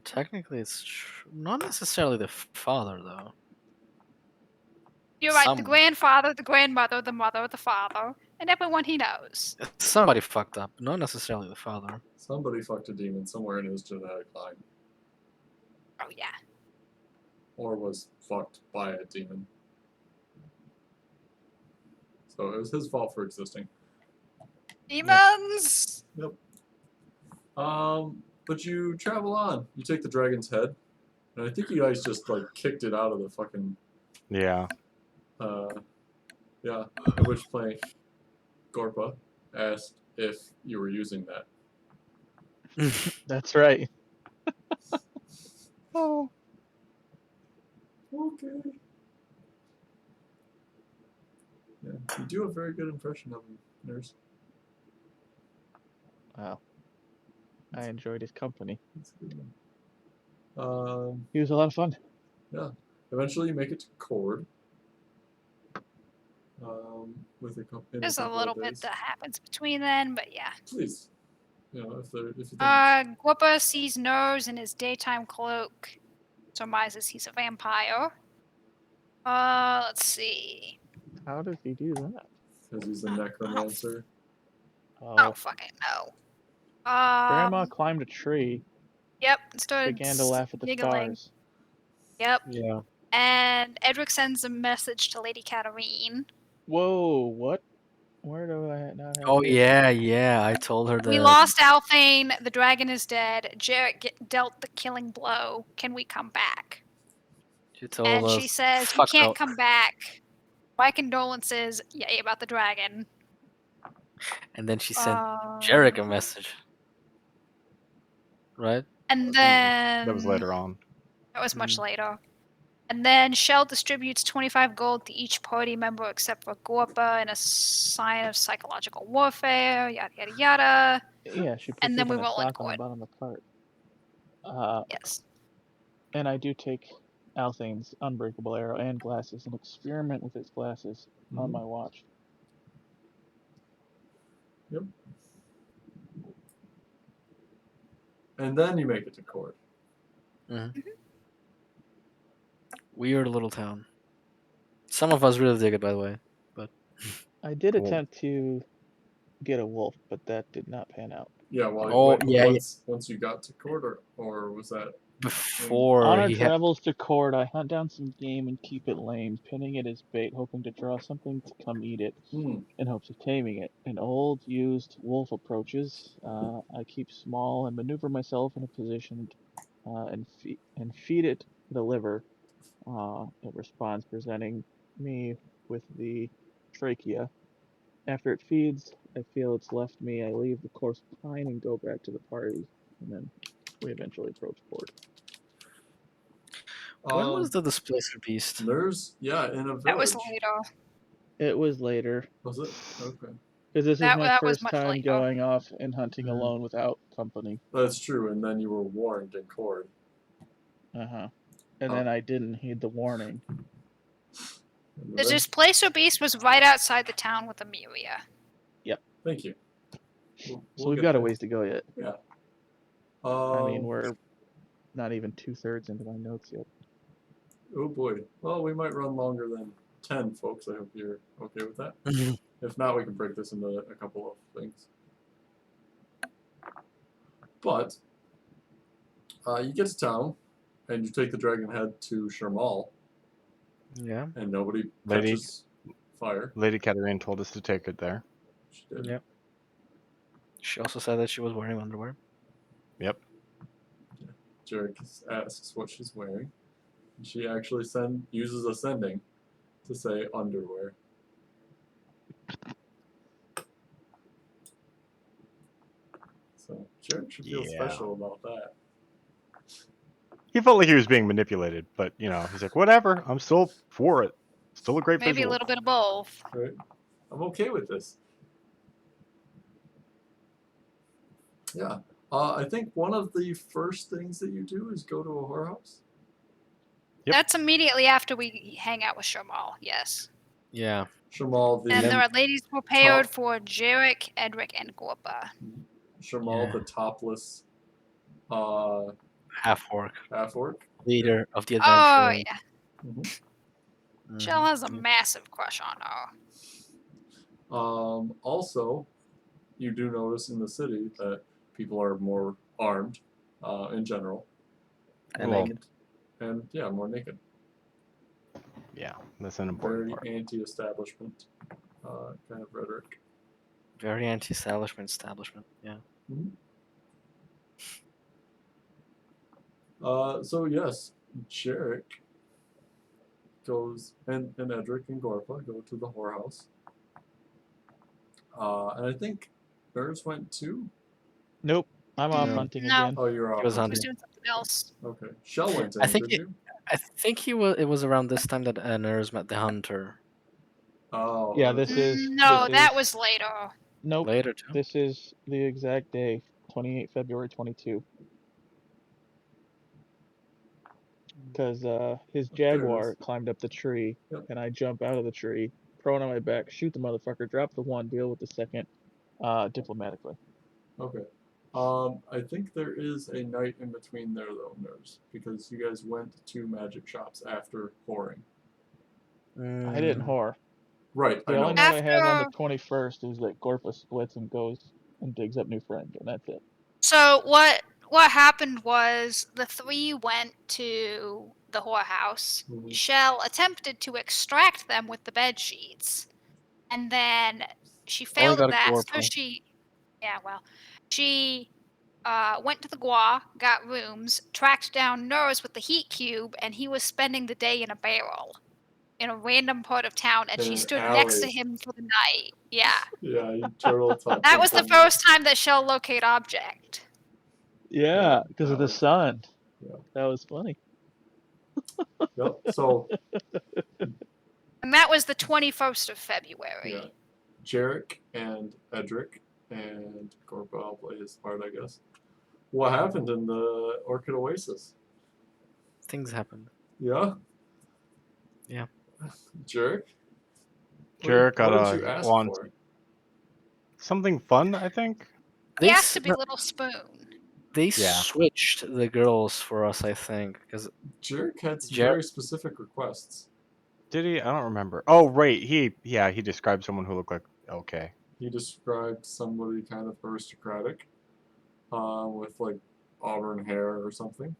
Technically, it's not necessarily the father, though. You're right, the Some- grandfather, the grandmother, the mother, the father, and everyone he knows. Somebody fucked up, not necessarily the father. Somebody fucked a demon somewhere in his genetic line. Oh, yeah. Or was fucked by a demon. So it was his fault for existing. Demons! Yep. But you travel on. You take the dragon's head. And I think you guys just, like, kicked it out of the fucking... Yeah. Yeah. At which point, Gorpa asked if you were using that. That's right. Oh. Okay. Yeah, you do a very good impression of him, nurse. Wow. I enjoyed his company. That's a good one. He was a lot of fun. Yeah. Eventually, you make it to Cord. With a couple. There's a little bit that happens between then, but yeah. Please. You know, if you think. Gwippa sees Nose in his daytime cloak, surmises he's a vampire. Let's see. How does he do that? Because he's a necromancer. Oh. I don't fucking know. Grandma climbed a tree, Yep, and started began to laugh at the giggling. stars. Yep. Yeah. And Edric sends a message to Lady Katarine. Whoa, what? Where do I not have Oh this? yeah. I told her that. We lost Althane. The dragon is dead. Jarrett dealt the killing blow. Can we come back? She told And us. she says, you "Fuck can't no." come back. My condolences. Yay about the dragon. And then she sent Jarek a message. Right? And then... That was later on. That was much later. And then Shell distributes 25 gold to each party member except for Gorpa in a sign of psychological warfare, yada yada yada. Yeah, she puts And then it we in a roll in sock on the court. bottom of the cart. Yes. And I do take Althane's unbreakable arrow and glasses and experiment with its glasses on my watch. Yep. And then you make it to Cord. Weird little town. Some of us really dig it, by the way. But I did Cool. attempt to get a wolf, but that did not pan out. Yeah, well, yeah. Once you got to Cord, or was that Before On our he had. travels to Cord, I hunt down some game and keep it lame, pinning it as bait, hoping to draw something to come eat it, in hopes of taming it. An old, used wolf approaches. I keep small and maneuver myself in a position and feed it the liver. It responds, presenting me with the trachea. After it feeds, I feel it's left me. I leave the course behind and go back to the party, and then we eventually approach Cord. When was the Displacer Beast? There's in a village. That was later. It was later. Was it? Okay. Because this is my That was first much time later. going off and hunting alone without company. That's true, and then you were warned in Cord. And then I didn't heed the warning. The Displacer Beast was right outside the town with Amelia. Yep. Thank you. So we've got a ways to go yet. Yeah. I mean, we're not even 2/3 into my notes yet. Oh boy. Well, we might run longer than 10, folks. I hope you're okay with that. If not, we can break this into a couple of things. But you get to town, and you take the dragon head to Shermal. Yeah. And nobody touches fire. Lady Katarine told us to take it there. She did. Yep. She also said that she was wearing underwear. Yep. Jarek asks what she's wearing. And she actually uses ascending to say underwear. So Jarek should feel special about that. He felt like he was being manipulated, but you know, he's like, whatever. I'm still for it. Still a great Maybe visual. a little bit of both. Right? I'm okay with this. Yeah. I think one of the first things that you do is go to a whorehouse. Yep. That's immediately after we hang out with Shamal, yes. Yeah. Shamal, And there the are ladies prepared top- for Jarek, Edric, and Gorpa. Shamal, Yeah. the topless Half orc. half orc. Leader of the Oh, adventure. yeah. Mm-hmm. Shell has a Yeah. massive crush on her. Also, you do notice in the city that people are more armed in general. And Well, naked. And yeah, more naked. Yeah, that's an important Very part. anti-establishment kind of rhetoric. Very anti-establishment. Yeah. Mm-hmm. So yes, Jarek goes and Edric and Gorpa go to the whorehouse. And I think Nurs went too. Nope. I'm off No. hunting No. again. Oh, you're off. He was He hunting. was doing something else. Okay. Shell went in, I think did you? I think it was around this time that Nurs met the hunter. Oh. Yeah, this is No, this that is- was later. Nope. Later too. This is the exact day, 28 February 22. Because his There it Jaguar is. climbed up the tree, Yep. and I jump out of the tree, prone on my back, shoot the motherfucker, drop the one, deal with the second, diplomatically. Okay. I think there is a night in between there though, Nurs, because you guys went to magic shops after whoring. I didn't whore. Right. The I know. only note I have on the After- 21st is that Gorpa splits and goes and digs up new friends, and that's it. So what happened was the three went to the whorehouse. Mhm. Shell attempted to extract them with the bed sheets, and then she Only failed got at a that. So Gorpa. she went to the Gua, got rooms, tracked down Nurs with the heat cube, and he was spending the day in a barrel in a random part of town, and In she an stood next to alley. him for the night. Yeah. Yeah, you turtle top. That was the first time that Shell locate object. Yeah, because that of the was- sun. yeah. That was funny. Yep. So And that was the 21st of February. yeah, Jarek and Edric and Gorpa will play his part, I guess. What happened in the Orchid Oasis? Things happened. Yeah. Yeah. Jarek. Jarek got what did you ask want for? something fun, I think. He They asked to s- be no, Little Spoon. they Yeah. switched the girls for us, I think, because Jarek had some Jarek- very specific requests. Did he? I don't remember. Oh, right. He described someone who looked like okay. He described somebody kind of aristocratic, with like auburn hair or something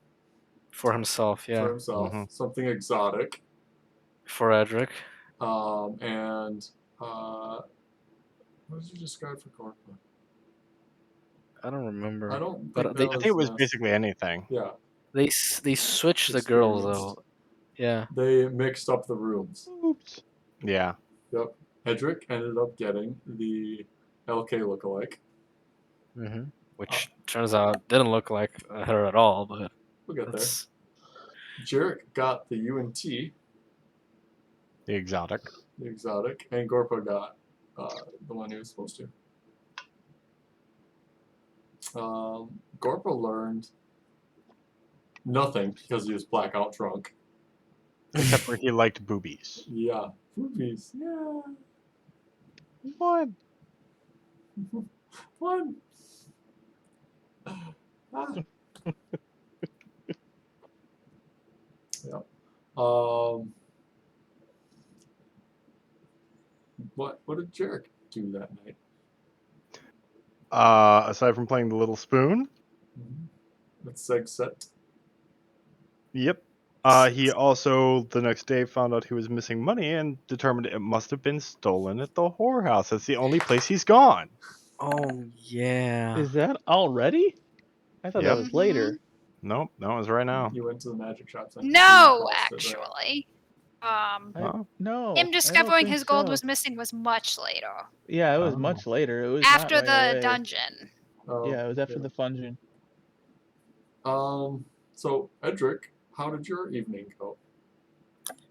for himself, for yeah, himself, Mhm. something exotic, for Edric. and what did you describe for Gorpa? I don't remember. I don't think But that I think it was necessary. basically anything. Yeah, they switched the girls Experienced. though. Yeah. they mixed up the rooms. Oops. Yeah. Yep. Edric ended up getting the LK lookalike. Mm-hmm. Which turns out didn't look like her at all, but We'll get there. that's Jarek got the UNT, The exotic. the exotic, and Gorpa got the one he was supposed to. Gorpa learned nothing because he was blackout drunk. Except for he liked boobies. Yeah. Boobies. Yeah. What? Fun. Ah. Yep. What did Jarek do that night? Aside from playing the little spoon. With Seg Set. Yep. He also the next day found out he was missing money and determined it must have been stolen at the whorehouse. That's the only place he's gone. oh yeah. Is that already? I thought Yep. that was later. Nope, that was right now. You went to the magic shops. No, actually. No. Him I discovering don't his think gold so. was missing was much later. Yeah, it was Oh. much later. It was After not right the away. dungeon. Yeah, it was after the fungeon. So, Edric, how did your evening go?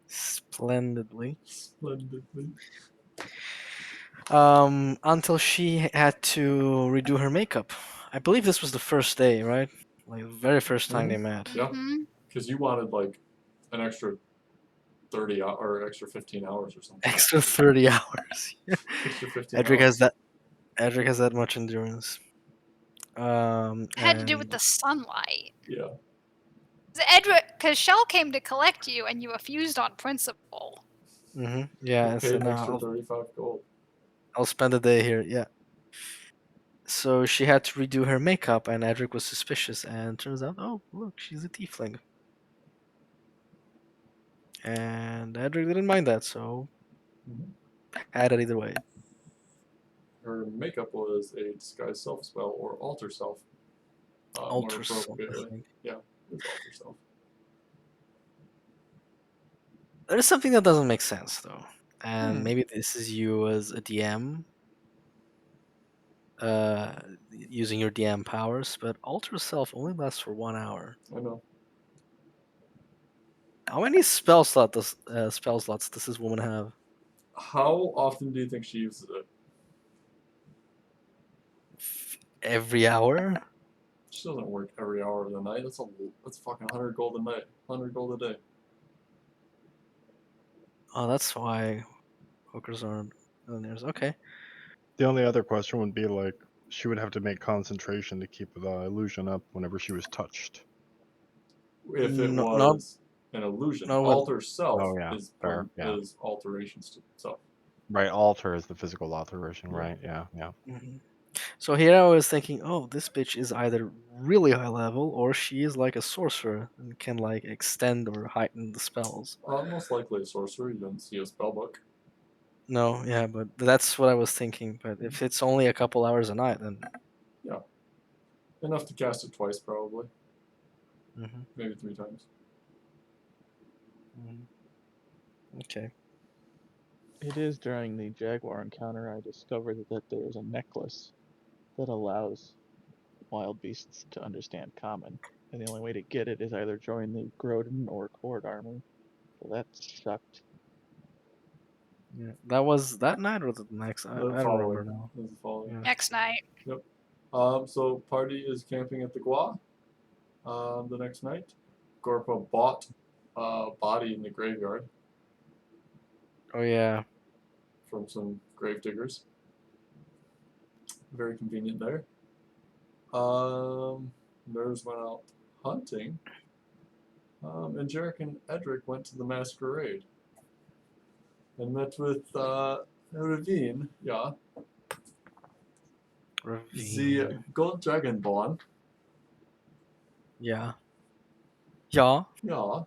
Splendidly. Splendidly. Until she had to redo her makeup. I believe this was the first day, right? Like the very first time they met. Yeah. Mhm. Because you wanted like an extra 30 or extra 15 hours or something. Extra 30 hours. Extra 15 Edric hours. has that. Edric has that much endurance. It had to do with And the sunlight. Yeah. Because Shell came to collect you and you refused on principle. yeah, You so paid an extra now 35 gold. I'll spend the day here. Yeah. So she had to redo her makeup, and Edric was suspicious. And turns out, oh look, she's a tiefling. And Edric didn't mind that, so Mhm. had it either way. Her makeup was a disguise self spell or alter self. More Alter self, I appropriately. think. Yeah, it was alter self. There's something that doesn't make sense though, and Hmm. maybe this is you as a DM, using your DM powers. But alter self only lasts for 1 hour. I know. How many spell slots does this woman have? How often do you think she uses it? Every hour? She doesn't work every hour of the night. That's fucking 100 gold a night. 100 gold a day. Oh, that's why hookers aren't millionaires. Okay. The only other question would be like, she would have to make concentration to keep the illusion up whenever she was touched. If it No, was an illusion, no, alter self Oh, yeah, is fair, yeah. is alterations to self. Right, alter is the physical alteration, Yeah. right? Yeah, yeah. Mhm. So here I was thinking, oh, this bitch is either really high level or she is like a sorcerer and can like extend or heighten the spells. Most likely a sorcerer. You didn't see a spell book. No, yeah, but that's what I was thinking. But if it's only a couple hours a night, then Yeah, enough to cast it twice, probably, Mhm, maybe 3 times. mhm. Okay. It is during the Jaguar encounter I discovered that there is a necklace that allows wild beasts to understand common, and the only way to get it is either join the Grodin or Cord army. So that sucked. Yeah, that was that night or the next. I The don't following. remember now. Is the following. Yeah. Next night. Yep. So party is camping at the Gua. The next night, Gorpa bought a body in the graveyard Oh yeah. from some grave diggers. Very convenient there. Nerves went out hunting. And Jarek and Edric went to the masquerade and met with Ravine, yeah, the Ravine. Gold Dragonborn, Yeah. Yeah. yeah.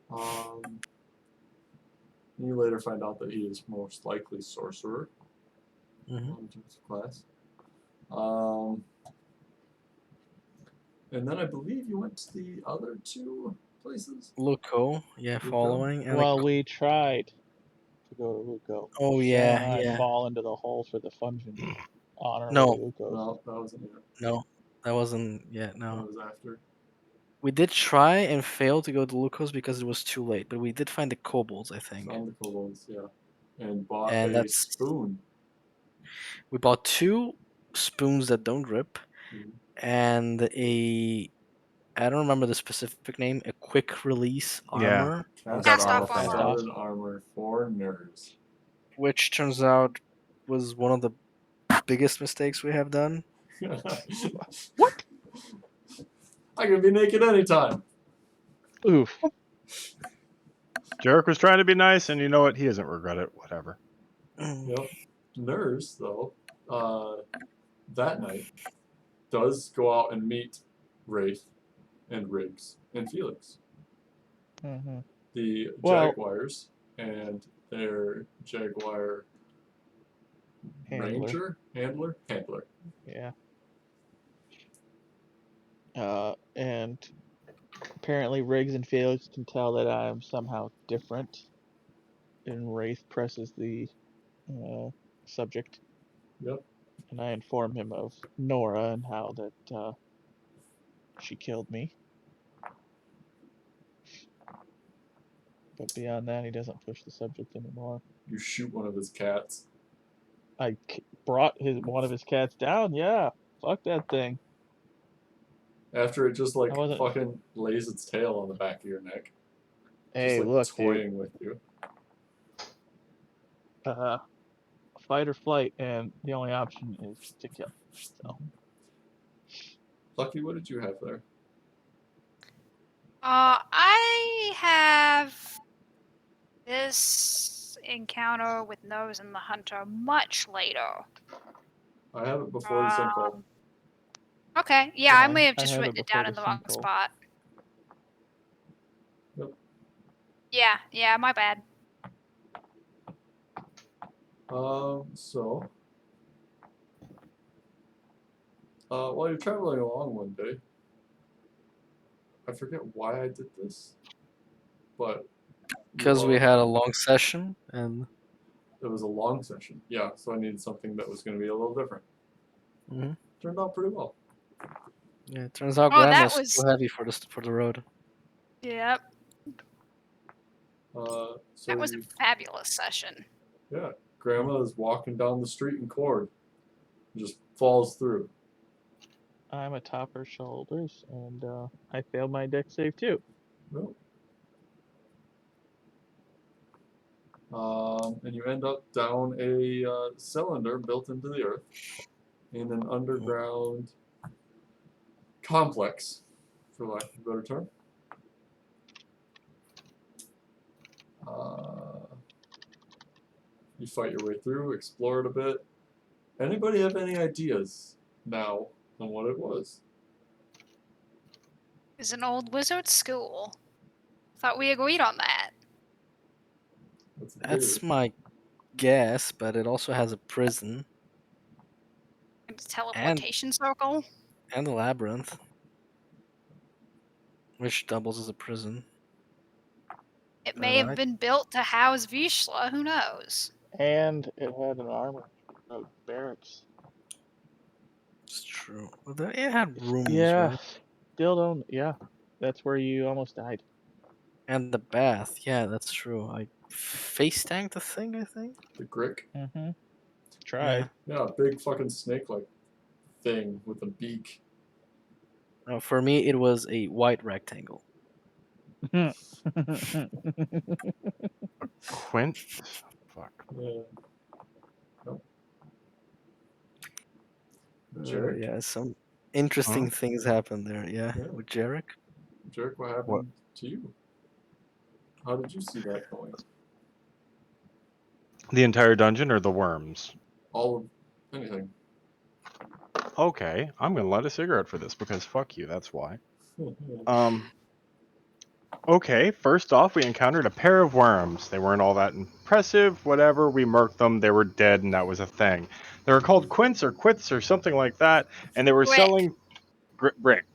Um, you later find out that he is most likely sorcerer hmm in terms of class. Um, and then I believe you went to the other 2 places. Luco. Yeah, Luco? following and Well, we tried to go to Luco. oh Shell and yeah, I yeah. fall into the hole for the function on our way to No, Luco's. No, that wasn't it. no, that wasn't yet. That No, was after. we did try and fail to go to Luco's because it was too late. But we did find the kobolds, I think, Found the kobolds, yeah. And bought and a that's spoon. we bought 2 spoons that don't rip Mhm. and a I don't remember the specific name. A quick release Yeah. armor, We've Cast got Cast armor off off from armor. her. studded armor for nerds. which turns out was one of the biggest mistakes we have done. What? I can be naked anytime. Oof. Jarek was trying to be nice, and you know what? He doesn't regret it. Whatever. Yep. Nurse, though, that night, does go out and meet Wraith and Riggs and Felix, hmm the Well, Jaguars, and their Jaguar handler. handler. Yeah. And apparently Riggs and Felix can tell that I am somehow different. And Wraith presses the subject, Yep. and I inform him of Nora and how that she killed me. But beyond that, he doesn't push the subject anymore. You shoot one of his cats. I brought one of his cats down. Yeah, fuck that thing. After it just like I wasn't. fucking lays its tail on the back of your neck. Hey, Just like look, dude. toying with you. Fight or flight, and the only option is to kill. So. Lucky, what did you have there? I have this encounter with Nose and the Hunter much later. I have it before the sinkhole. Okay, yeah, I Yeah, may have I just have it written it before down in the the wrong sinkhole. spot. Yep. Yeah, my bad. So while you're traveling along one day, I forget why I did this, but Because we had a long session and it was a long session. Yeah, so I needed something that was going to be a little different. Mhm. Turned out pretty well. yeah, it turns out Oh, that Grandma's was- too heavy for the road. Yep, So that was a fabulous session. yeah, Grandma is walking down the street in cord, just falls through. I'm atop her shoulders, and I failed my deck save too. Nope. And you end up down a cylinder built into the earth in an underground complex, for lack of a better term. You fight your way through, explore it a bit. Anybody have any ideas now on what it was? It's an old wizard school. Thought we agreed on that. That's That's weird. my guess, but it also has a prison It's a teleportation circle. and a labyrinth, which doubles as a prison. It may have I- been built to house Vishla, who knows? And it had an armor barracks. It's true. Well, it had rooms, Yeah, right? still don't. Yeah, that's where you almost died. And the bath. Yeah, that's true. I face tanked the thing, I think. The Grick? Mm-hmm. Tried. Yeah, a big fucking snake-like thing with a beak. For me, it was a white rectangle. Quint. Fuck. Yeah. Nope. Jarek? Yeah, some interesting things happened there. Yeah, Yeah. with Jarek. Jarek, what happened What? to you? How did you see that going? The entire dungeon or the worms? All of anything. Okay, I'm gonna light a cigarette for this because fuck you. That's why. Okay, first off, we encountered a pair of worms. They weren't all that impressive, whatever. We murked them, they were dead, and that was a thing. They were called quints or quits or something like that, and they were Brick. selling. Brick.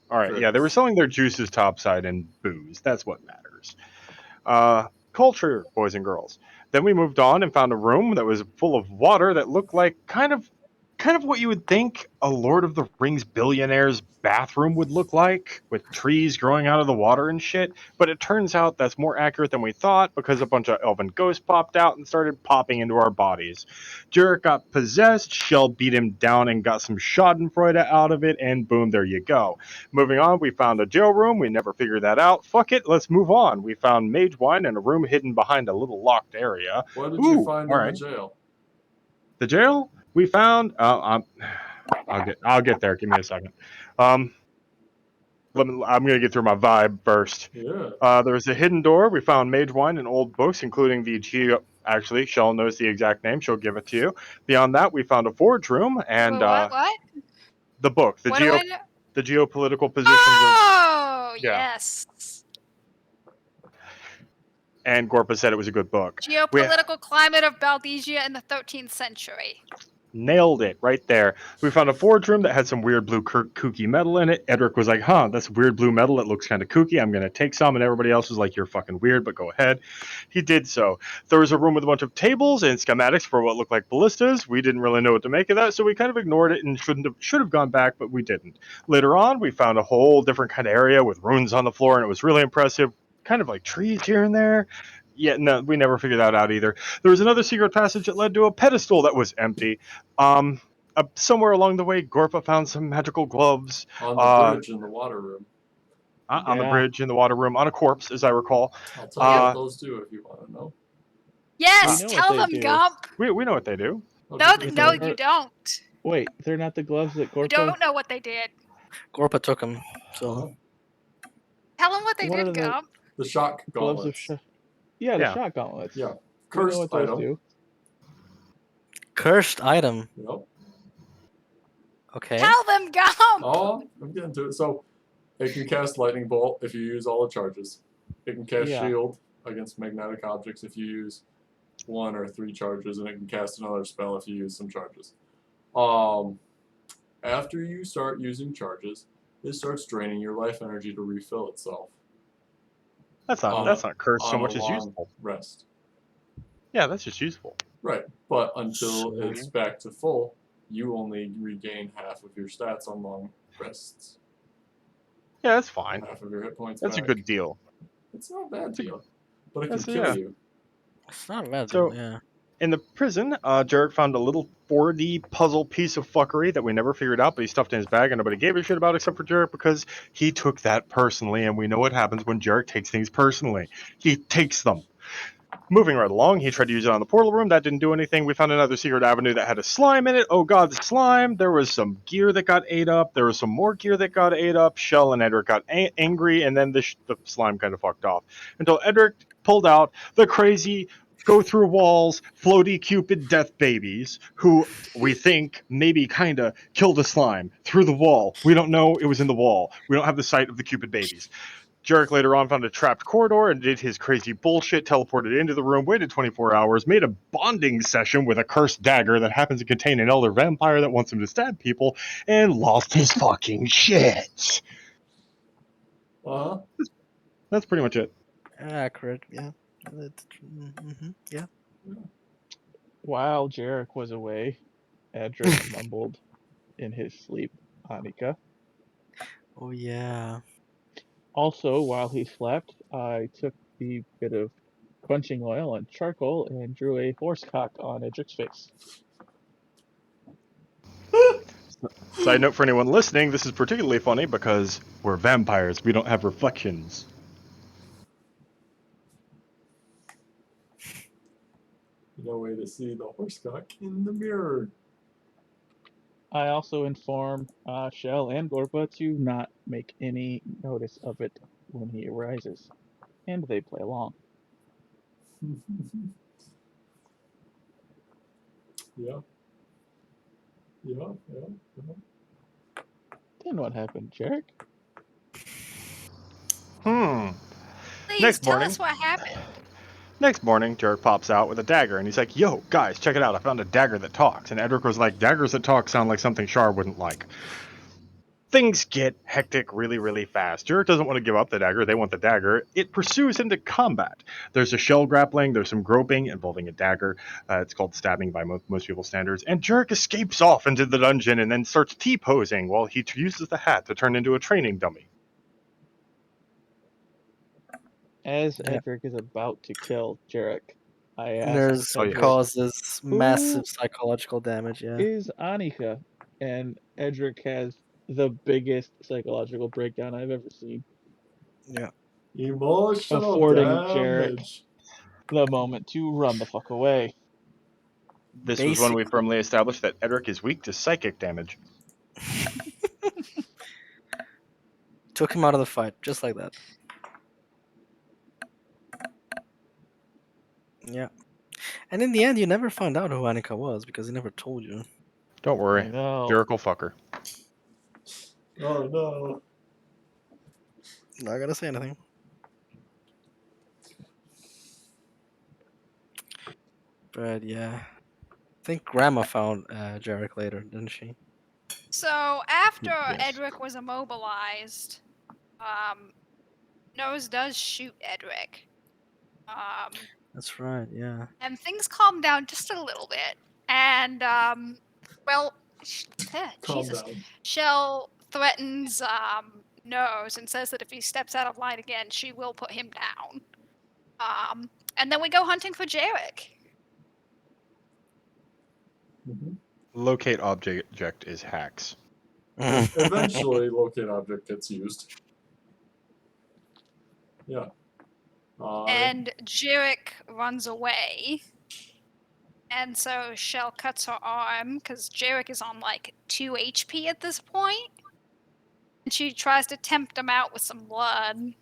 Alright, yeah, they were Bricks. selling their juices topside and booze. That's what matters. Culture, boys and girls. Then we moved on and found a room that was full of water that looked like kind of what you would think a Lord of the Rings billionaire's bathroom would look like, with trees growing out of the water and shit. But it turns out that's more accurate than we thought because a bunch of elven ghosts popped out and started popping into our bodies. Jarek got possessed, Shell beat him down and got some schadenfreude out of it, and boom, there you go. Moving on, we found a jail room. We never figured that out. Fuck it, let's move on. We found mage wine in a room hidden behind a little locked area. What did you find all in right. the jail? The jail we found. I'll get there. Give me a second. I'm gonna get through my vibe first. Yeah. There was a hidden door. We found mage wine and old books, including the geo. Actually, Shell knows the exact name. She'll give it to you. Beyond that, we found a forge room and Wait, what? the book, What do I know? the geopolitical positions. Oh, Yeah. yes. And Gorpa said it was a good book. Geopolitical climate of Baldesia in the 13th century. Nailed it right there. We found a forge room that had some weird blue kooky metal in it. Edric was like, that's weird blue metal. It looks kind of kooky. I'm going to take some. And everybody else was like, you're fucking weird, but go ahead. He did so. There was a room with a bunch of tables and schematics for what looked like ballistas. We didn't really know what to make of that, so we kind of ignored it and should have gone back, but we didn't. Later on, we found a whole different kind of area with runes on the floor, and it was really impressive. kind of like trees here and there. Yeah, no, we never figured that out either. There was another secret passage that led to a pedestal that was empty. Somewhere along the way, Gorpa found some magical gloves On the bridge in the water room. on the Yeah. bridge in the water room on a corpse, as I recall. I'll tell you Uh, what those do if you want to know. Yes, We know tell what them, they do. Gump. we know what they do. Oh, No, do you? no, don't. you don't. Wait, they're not the gloves that You Gorpa. don't know what they did. Gorpa took him. So Uh-huh. Tell them what they What are did, the Gump. The shock gloves of gauntlets. Yeah, the Yeah. shot gauntlets. Yeah. We know Cursed what those item. do. cursed item. Yep. Okay. Tell them, Gump. Oh, I'm getting to it. So it can cast lightning bolt if you use all the charges. It can cast Yeah. shield against magnetic objects if you use 1 or 3 charges, and it can cast another spell if you use some charges. After you start using charges, it starts draining your life energy to refill itself That's On not cursed so on much a as long useful. rest. Yeah, that's just useful. Right, but until So- it's back to full, you only regain half of your stats on long rests. Yeah, that's fine. Half of your hit points That's back. a good deal. It's not a bad deal, but it can That's- kill yeah. you. It's not a bad So- deal, yeah. In the prison, Jarek found a little 4D puzzle piece of fuckery that we never figured out, but he stuffed in his bag and nobody gave a shit about except for Jarek because he took that personally, and we know what happens when Jarek takes things personally. He takes them. Moving right along, he tried to use it on the portal room. That didn't do anything. We found another secret avenue that had a slime in it. Oh god, the slime. There was some gear that got ate up. There was some more gear that got ate up. Shell and Edric got angry, and then the slime kind of fucked off. Until Edric pulled out the crazy go through walls, floaty Cupid death babies, who we think maybe kind of killed a slime through the wall. We don't know. It was in the wall. We don't have the sight of the Cupid babies. Jarek later on found a trapped corridor and did his crazy bullshit, teleported into the room, waited 24 hours, made a bonding session with a cursed dagger that happens to contain an elder vampire that wants him to stab people, and lost his fucking shit. Uh-huh. That's pretty much it. Accurate, yeah. Mm-hmm. Yeah. While Jarek was away, Edric mumbled in his sleep, Annika. Oh, yeah. Also, while he slept, I took the bit of quenching oil and charcoal and drew a horse cock on Edric's face. Side note for anyone listening, this is particularly funny because we're vampires. We don't have reflections. No way to see the horsecock in the mirror. I also inform Shell and Gorpa to not make any notice of it when he arises, and they play along. Yeah. Yeah. Then what happened, Jarek? Please Next tell morning. us what happened. Next morning, Jarek pops out with a dagger, and he's like, yo, guys, check it out. I found a dagger that talks. And Edric was like, daggers that talk sound like something Shar wouldn't like. Things get hectic really, really fast. Jarek doesn't want to give up the dagger. They want the dagger. It pursues into combat. There's a shell grappling. There's some groping involving a dagger. It's called stabbing by most people's standards. And Jarek escapes off into the dungeon and then starts T-posing while he uses the hat to turn into a training dummy. As Yeah. Edric is about to kill Jarek, I ask There's Oh, yeah. Edric, causes massive psychological damage, yeah. is Annika? And Edric has the biggest psychological breakdown I've ever seen. Yeah. Emotional Affording damage. The moment to run the fuck away. This was when we firmly established that Edric is weak to psychic damage. Took him out of the fight, just like that. Yeah. And in the end, you never found out who Annika was because he never told you. Don't I worry. know. Jarek will fuck her. Oh no. Not gonna say anything. But yeah. I think Grandma found Jarek later, didn't she? So after Yes. Edric was immobilized, Nose does shoot Edric. That's right, yeah. And things calm down just a little bit. And well, Calm Jesus, down. Shell threatens knows and says that if he steps out of line again, she will put him down. And then we go hunting for Jarek. Mm-hmm. Locate object is hacks. Eventually, locate object gets used. Yeah. And Jarek runs away. And so Shell cuts her arm because Jarek is on like 2 HP at this point. And she tries to tempt him out with some blood.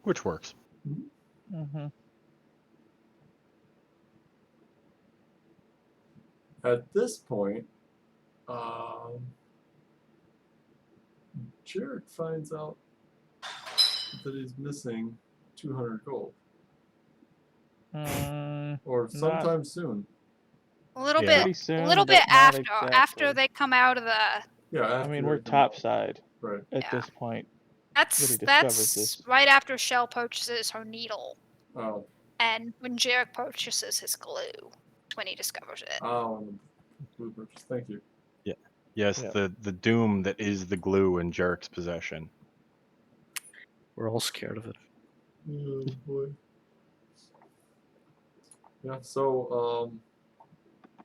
Which works. Mm-hmm. At this point, Jarek finds out that he's missing 200 gold. Or sometime soon. A little Yeah. bit, Pretty soon, a little but bit not after exactly. they come out of the. Yeah, I after mean, they we're come out. topside Right. at Yeah. this point. That's he discovers that's this. right after Shell purchases her needle, Oh. and when Jarek purchases his glue, that's when he discovers it. Oh, and the bloopers. Thank you. Yeah. Yes, Yeah. the doom that is the glue in Jarek's possession. We're all scared of it. Oh boy. Yeah. So,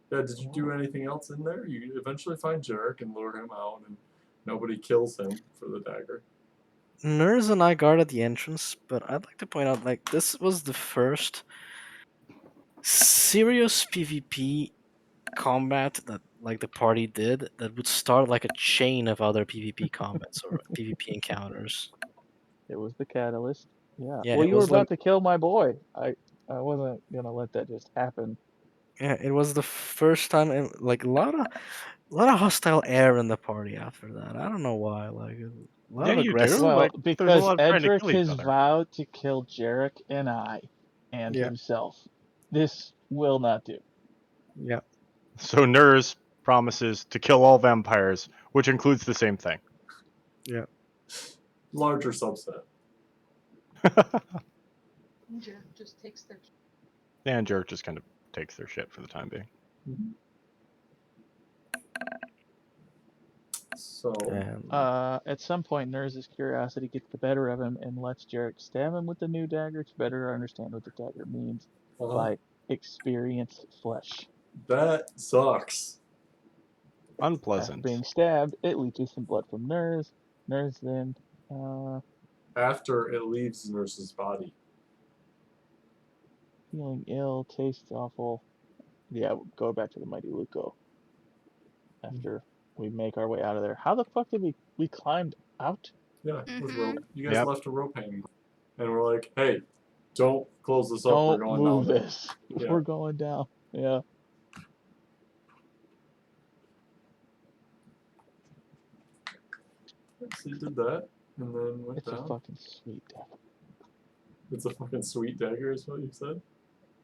yeah. Did you do anything else in there? You eventually find Jarek and lure him out, and nobody kills him for the dagger. Nurse and I guarded the entrance, but I'd like to point out, like, this was the first serious PvP combat that, like, the party did that would start like a chain of other PvP combats or PvP encounters. It was the catalyst. Yeah. Yeah, Well, it you were was about like, to kill my boy. I wasn't gonna let that just happen. yeah, it was the first time, like, a lot of hostile air in the party after that. I don't know why. Like, a lot Yeah, of you aggressive. do. Well, Like, there's a because lot of trying to Edric kill each has other. vowed to kill Jarek and I, and Yeah. himself. This will not do. Yeah. So Nurse promises to kill all vampires, which includes the same thing. Yeah. Larger subset. Jack just takes their. And Jarek just kind of takes their shit for the time being. Mm-hmm. So. And At some point, Nurse's curiosity gets the better of him and lets Jarek stab him with the new dagger to better understand what the dagger means by experienced flesh. That sucks. After Unpleasant. being stabbed, it leaches some blood from Nurse. Nurse then, After it leaves Nurse's body. feeling ill, tastes awful. Yeah, we'll go back to the Mighty Luco. After we make our way out of there. How the fuck did we climbed out? Yeah, with Mhm. rope. You guys Yep. left a rope hanging. And we're like, hey, don't close this up. We're Don't going move down there. this. Yeah. We're going down. Yeah. So you did that, and then went It's a down. fucking sweet dagger. It's a fucking sweet dagger, is what you said?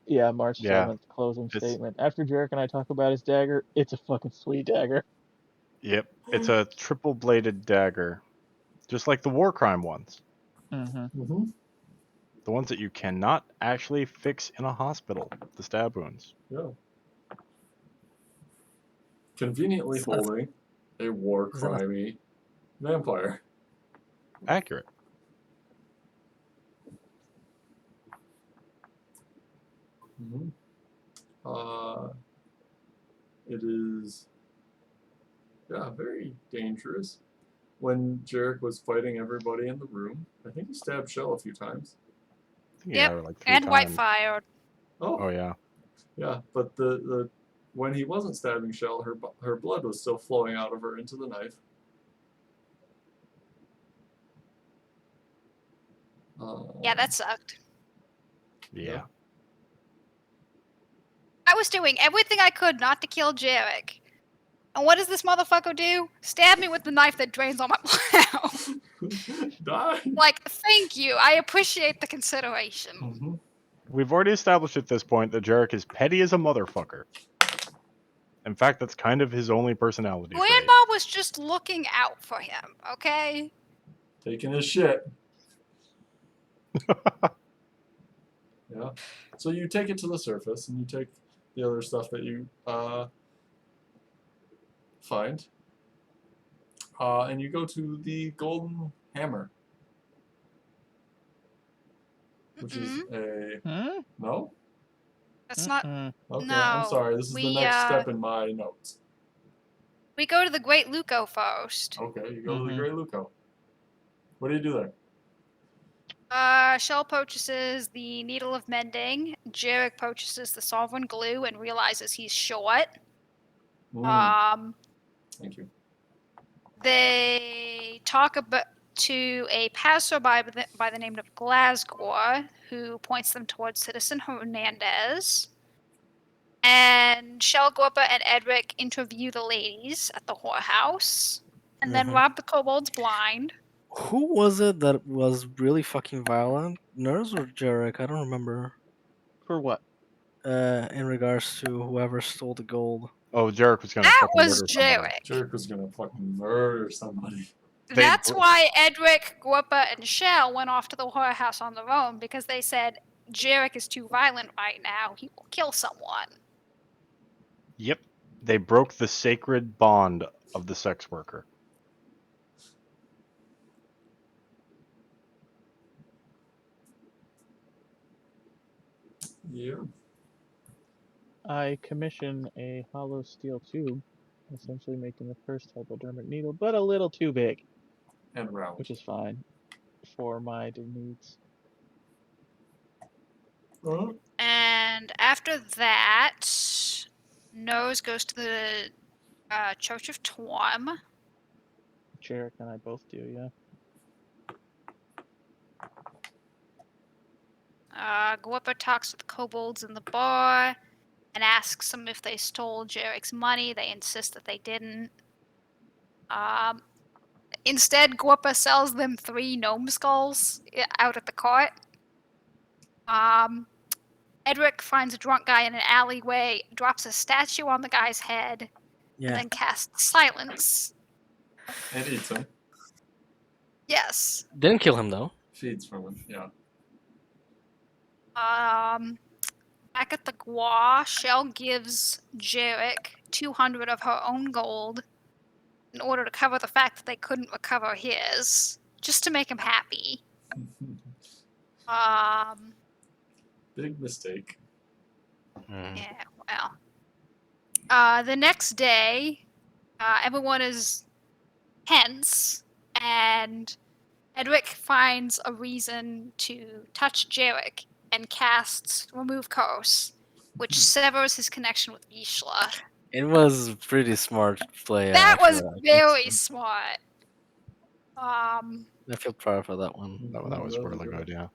Yeah, March Yeah. 7th, closing It's- statement. After Jarek and I talk about his dagger, it's a fucking sweet dagger. Yep. It's a triple bladed dagger. Just like the war crime ones. Mm-hmm. Mm-hmm. The ones that you cannot actually fix in a hospital. The stab wounds. Yeah. Conveniently It's not- holding a war Is that a- crimey vampire. Accurate. Mm-hmm. It is, yeah, very dangerous. When Jarek was fighting everybody in the room, I think he stabbed Shell a few times. I think Yep, yeah, like 3 And times. Whitefire. Oh yeah. Yeah, but the when he wasn't stabbing Shell, her blood was still flowing out of her into the knife. Yeah, that sucked. Yeah. I was doing everything I could not to kill Jarek. And what does this motherfucker do? Stab me with the knife that drains all my blood out. Die. Like, thank you. I appreciate the consideration. Mm-hmm. We've already established at this point that Jarek is petty as a motherfucker. In fact, that's kind of his only personality trait. Grandma was just looking out for him, okay? Taking his shit. Yeah. So you take it to the surface, and you take the other stuff that you find. And you go to the Golden Hammer, which is a no. That's not. Okay, No. I'm sorry. This is the next step in my notes. We go to the Great Luco first. Okay, you go to the Great Luco. What do you do there? Shell purchases the Needle of Mending. Jarek purchases the Sovereign Glue and realizes he's short. Thank you. They talk to a passerby by the name of Glasgow, who points them towards Citizen Hernandez. And Shell, Gorpa, and Edric interview the ladies at the whorehouse, and then rob the kobolds blind. Who was it that was really fucking violent? Nurse or Jarek? I don't remember. For what? In regards to whoever stole the gold. Oh, Jarek was gonna That fucking was murder somebody. Jarek. Jarek was gonna fucking murder somebody. That's why Edric, Gorpa, and Shell went off to the whorehouse on their own, because they said Jarek is too violent right now. He will kill someone. Yep. They broke the sacred bond of the sex worker. Yeah. I commission a hollow steel tube, essentially making the first hypodermic needle, but a little too big. And round. Which is fine for my needs. And after that, Nose goes to the Church of Torm. Jarek and I both do, yeah. Gorpa talks with kobolds in the bar and asks them if they stole Jarek's money. They insist that they didn't. Instead, Gorpa sells them 3 gnome skulls out at the cart. Edric finds a drunk guy in an alleyway, drops a statue on the guy's head, and then casts silence. And eats him. Yes. Didn't kill him though. Feeds from him, yeah. Back at the Gua, Shell gives Jarek 200 of her own gold in order to cover the fact that they couldn't recover his, just to make him happy. Big mistake. Yeah, well. The next day, everyone is tense, and Edric finds a reason to touch Jarek and casts Remove Curse, which severs his connection with Vishla. It was pretty smart play. That actually, was very smart. I feel proud for that one. That was really good, yeah.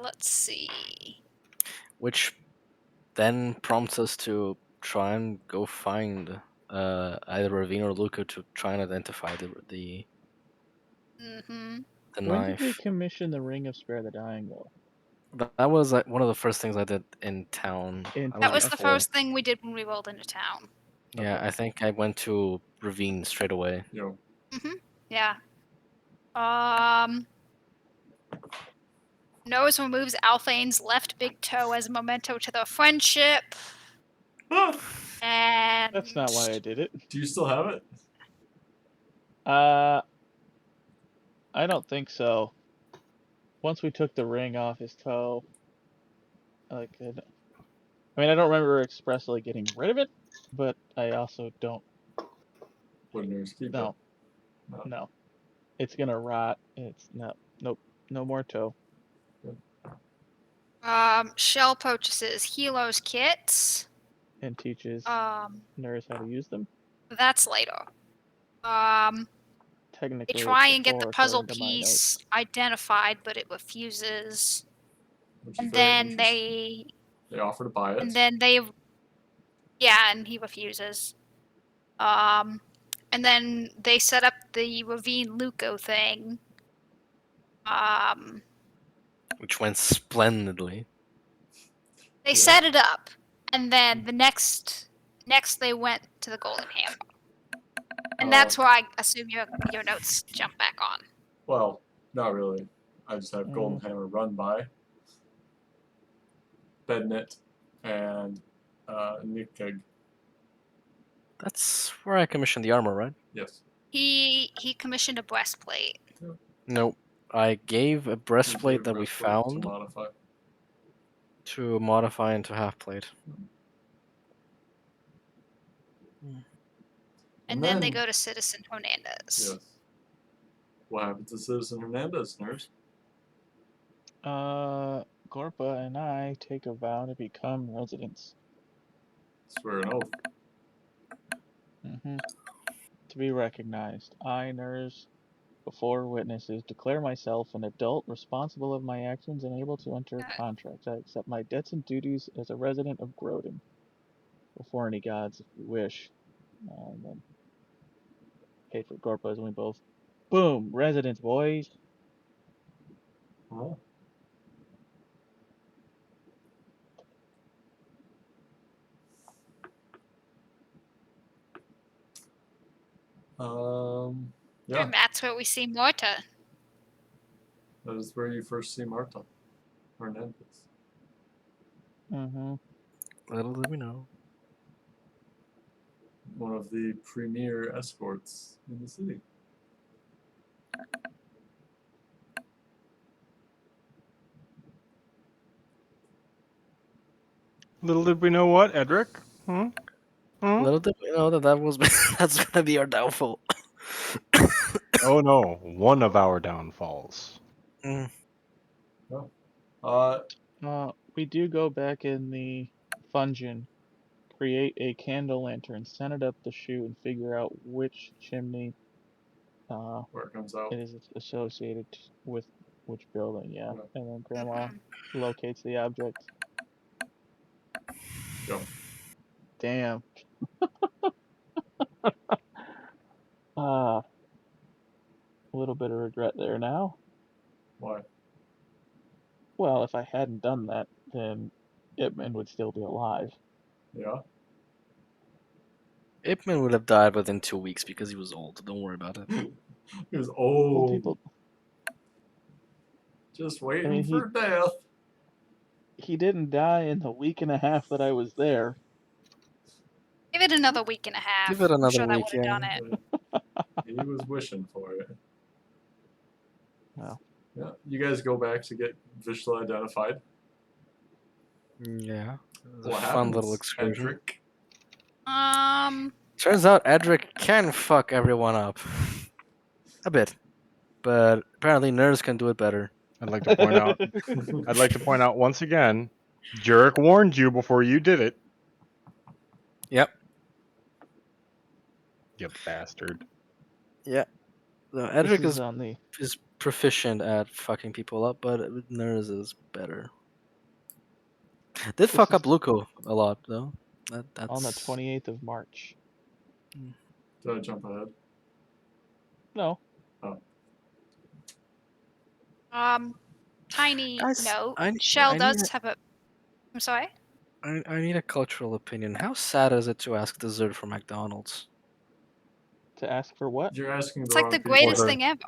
Let's see. Which then prompts us to try and go find either Ravine or Luca to try and identify the When knife. did we commission the Ring of Spare the Dying, though? That was one of the first things I did in town. That was the first thing we did when we rolled into town. Yeah, I think I went to Ravine straight away. Yo. Yeah. Nose removes Alphane's left big toe as a memento to their friendship. And That's not why I did it. Do you still have it? I don't think so. Once we took the ring off his toe, I don't remember expressly getting rid of it, but I also don't. Wouldn't keep No. it. No. It's gonna rot. Nope. No more toe. Shell purchases Helo's kits. And teaches Nurse how to use them. That's later. Technically, They try and get the before, puzzle according to my piece identified, but it refuses. Which is And very then interesting. They offer to buy it. And then and he refuses. And then they set up the Ravine Luco thing. Which went splendidly. They set it up, and then the next they went to the Golden Hammer. And that's where I assume your notes jump back on. Well, not really. I just have Golden Hammer run by, Bedknit, and Nickeg. That's where I commissioned the armor, right? Yes. He commissioned a breastplate. Nope. I gave a breastplate that we Breastplate found to modify. to modify into half plate. And then they go to Citizen Hernandez. Yes. What happened to Citizen Hernandez, nurse? Gorpa and I take a vow to become residents. Swear an oath. To be recognized, I, Nurs, before witnesses, declare myself an adult responsible of my actions and able to enter contracts. I accept my debts and duties as a resident of Groden. Before any gods, if you wish. And then pay for Gorpas, and we both, boom, residents, boys. Oh. Yeah. And that's where we see Morta. That is where you first see Marta Hernandez. Little did we know. One of the premier escorts in the city. Little did we know what, Edric? Hmm? Little did we know that was that's gonna be our downfall. Oh no, one of our downfalls. We do go back in the Fungeon, create a candle lantern, send it up the chute, and figure out which chimney Where it comes out. it is associated with which building, yeah. And then Grandma locates the object. Yep. Damn. A little bit of regret there now. Why? Well, if I hadn't done that, then Ipman would still be alive. Yeah. Ipman would have died within 2 weeks because he was old. Don't worry about it. He was old. Well, people, just waiting for death. He didn't die in the week and a half that I was there. Give it another week and a half. Give it another I'm sure week, that would have done it. He was wishing for it. Well. Yeah. You guys go back to get visually identified. Yeah. It was What a fun happens, little excursion. Edric? Turns out Edric can fuck everyone up. A bit. But apparently nerds can do it better. I'd like to point out once again, Jurek warned you before you did it. Yep. You bastard. Yeah. So Edric is proficient at fucking people up, but nerds is better. Did fuck up Luco a lot though. That's on the 28th of March. Did I jump ahead? No. Oh. Tiny note. I Shell need does have a. I'm sorry. I need a cultural opinion. How sad is it to ask dessert from McDonald's? To ask for what? You're asking It's like the greatest thing ever.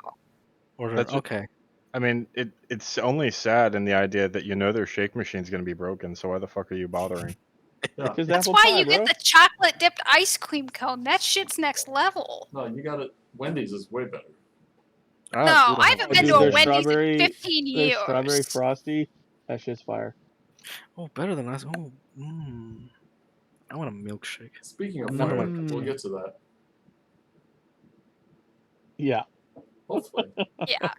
Okay. I mean, it's only sad in the idea that you know their shake machine's going to be broken, so why the fuck are you bothering? Yeah. That's why you get the chocolate dipped ice cream cone. That shit's next level. No, you got it. Wendy's is way better. No, I haven't been to a Wendy's in 15 years. Their strawberry frosty, that shit's fire. Oh, better than us. Oh, I want a milkshake. Speaking of fire, we'll get to that. Yeah. Hopefully. Yeah.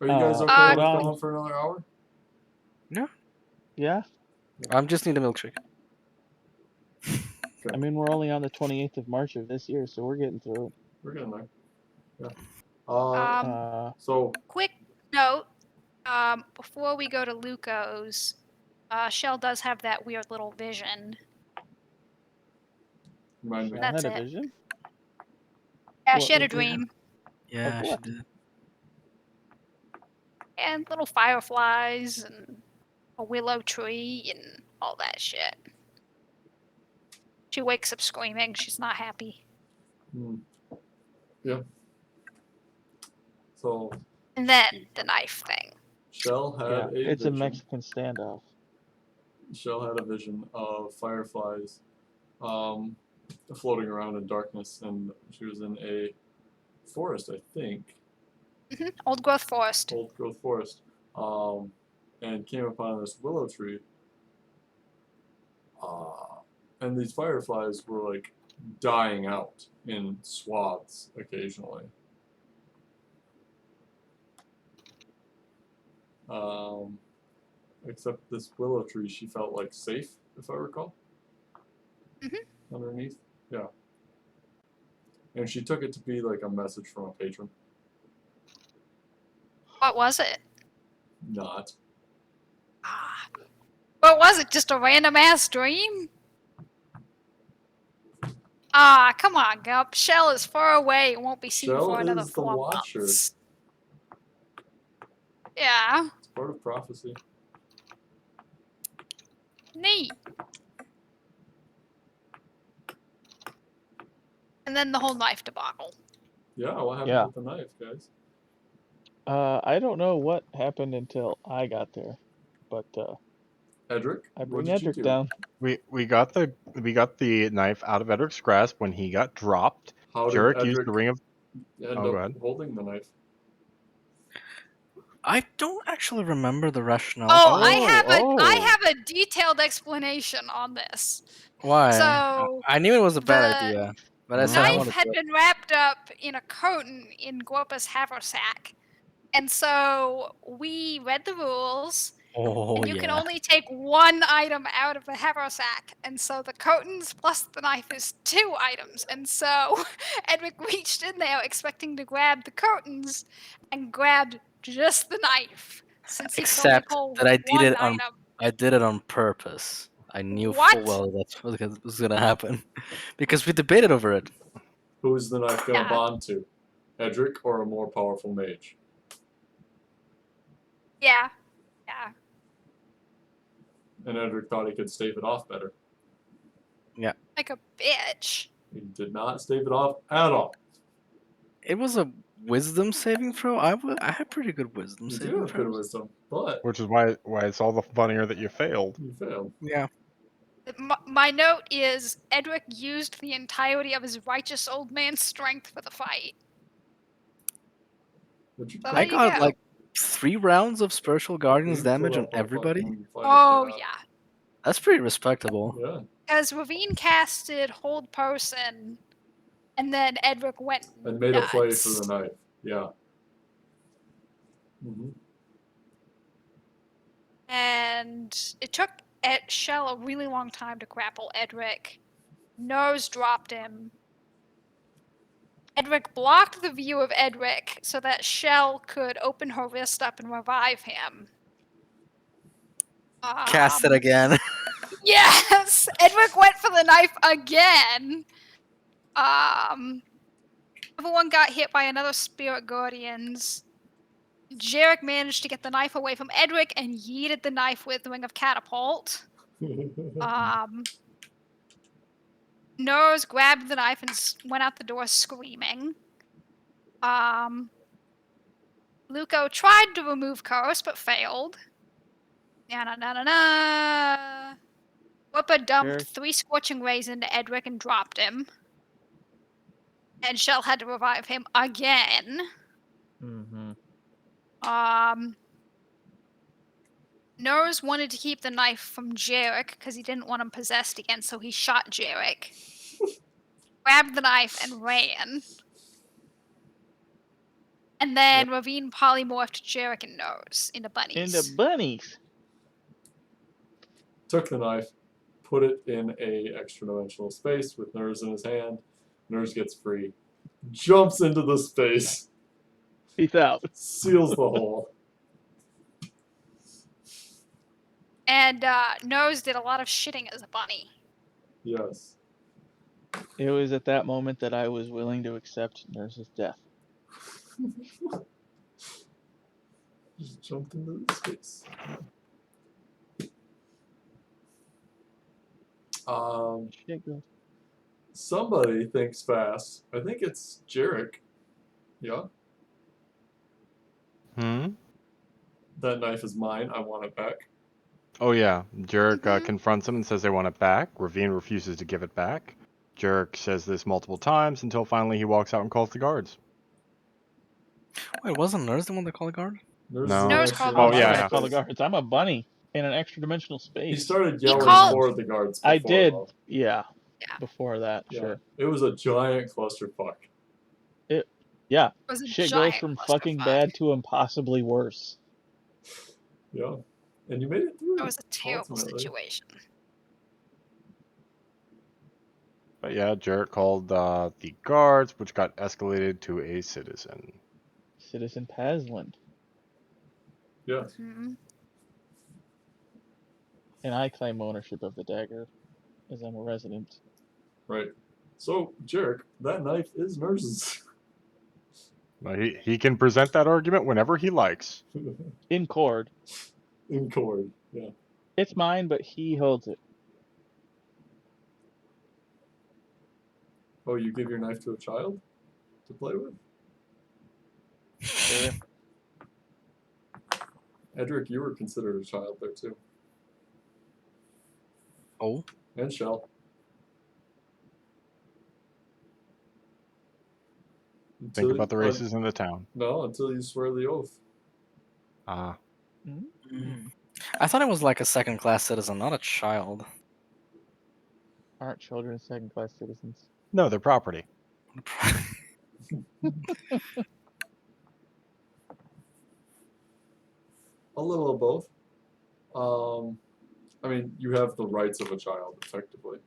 Are you guys okay with going for another hour? Yeah. Yeah. I just need a milkshake. I mean, we're only on the 28th of March of this year, so we're getting through it. We're getting there. Yeah. So quick note. Before we go to Luco's, Shell does have that weird little vision. Shell That's had a it. vision? Yeah, she had a dream. Yeah, she did. And little fireflies and a willow tree and all that shit. She wakes up screaming. She's not happy. Yeah. So. And then the knife thing. Shell had it's a Mexican standoff. Shell had a vision of fireflies floating around in darkness, and she was in a forest, I think, Old growth forest. old growth forest, and came upon this willow tree. And these fireflies were like dying out in swaths occasionally. Except this willow tree, she felt like safe, if I recall. Underneath, yeah. And she took it to be like a message from a patron. What was it? Not. Ah. What was it? Just a random ass dream? Ah, come on, Gup. Shell is far away and won't be seen Shell for another is the 4 Watcher. months. Yeah, It's part of prophecy. neat. And then the whole knife debacle. Yeah, what happened Yeah. with the knife, guys? I don't know what happened until I got there, but Edric, I what bring did you Edric do? down. We got the knife out of Edric's grasp when he got dropped. How did Jarek used Edric the ring of. end Oh, go up ahead. holding the knife? I don't actually remember the rationale. Oh, for it. I have a detailed explanation on this. Why? So I knew it was a bad the idea, but I the said I knife wanted had to. been wrapped up in a coton in Guapa's haversack. And so we read the rules, Oh and you can yeah. only take 1 item out of the haversack. And so the cotons plus the knife is 2 items. And so Edric reached in there expecting to grab the cotons and grabbed just the knife, since he could only Except pull that I did 1 it on. item. I did it on purpose. I knew What? full well that's what was gonna happen, because we debated over it. Who's the knife gonna Yeah. bond to? Edric or a more powerful mage? Yeah. Yeah. And Edric thought he could stave it off better. Like a bitch. He did not stave it off at all. It was a wisdom saving throw. I had pretty good wisdom You do saving have good throws. wisdom, but Which is why it's all the funnier that you failed. you failed. Yeah. My note is Edric used the entirety of his righteous old man strength for the fight. But you So I there you got go. like 3 rounds of Spiritual Guardians You damage put on up a everybody. fucking fight, Oh yeah. That's pretty respectable. Yeah. Because Ravine casted Hold Person, and then Edric went And made a play for nuts. the knife. Yeah. Mm-hmm. And it took Shell a really long time to grapple Edric. Nose dropped him. Edric blocked the view of Edric so that Shell could open her wrist up and revive him. Cast it again. Yes! Edric went for the knife again. Everyone got hit by another Spirit Guardians. Jarek managed to get the knife away from Edric and yeeted the knife with Ring of Catapult. Nose grabbed the knife and went out the door screaming. Luco tried to remove Curse but failed. Na-na-na-na-na. Whooper dumped Jarek? 3 Scorching Rays into Edric and dropped him. And Shell had to revive him again. Mm-hmm. Nose wanted to keep the knife from Jarek because he didn't want him possessed again, so he shot Jarek. Grabbed the knife and ran. And then Ravine polymorphed Jarek and Nose into bunnies. Into bunnies. Took the knife, put it in a extra dimensional space with Nurse in his hand. Nurse gets free, jumps into the space, Peace out. seals the hole. And Nose did a lot of shitting as a bunny. Yes. It was at that moment that I was willing to accept Nurse's death. Just jumped into the space. Shit, girl. Somebody thinks fast. I think it's Jarek. Yeah. That knife is mine. I want it back. Oh yeah, Jarek Mhm. confronts him and says they want it back. Ravine refuses to give it back. Jerk says this multiple times until finally he walks out and calls the guards. Wait, wasn't Nurse the one that called the guard? Nurse No. is Nurse actually called in the Oh, I yeah, was yeah. call the hyperspace. guards. I'm a bunny in an extra dimensional space. He started yelling called- for the guards. I before, did, though. yeah. Yeah. Before that, Yeah. sure. It was a giant clusterfuck. Yeah, It was a shit goes giant from clusterfuck. fucking bad to impossibly worse. Yeah. And you made it through. It was a terrible ultimately. situation. But yeah, Jerk called the guards, which got escalated to a citizen. Citizen Pasland. Yeah. Mhm. And I claim ownership of the dagger, as I'm a resident. Right. So, Jerk, that knife is Nurse's. He can present that argument whenever he likes. In cord. In cord. Yeah. It's mine, but he holds it. Oh, you give your knife to a child to play with? Sure. Edric, you were considered a child there too. Oh, And Shell. Think about the races in the town. No, until you swear the oath. Ah. Mm. I thought it was like a second-class citizen, not a child. Aren't children second-class citizens? No, they're property. A little of both. I mean, you have the rights of a child, effectively.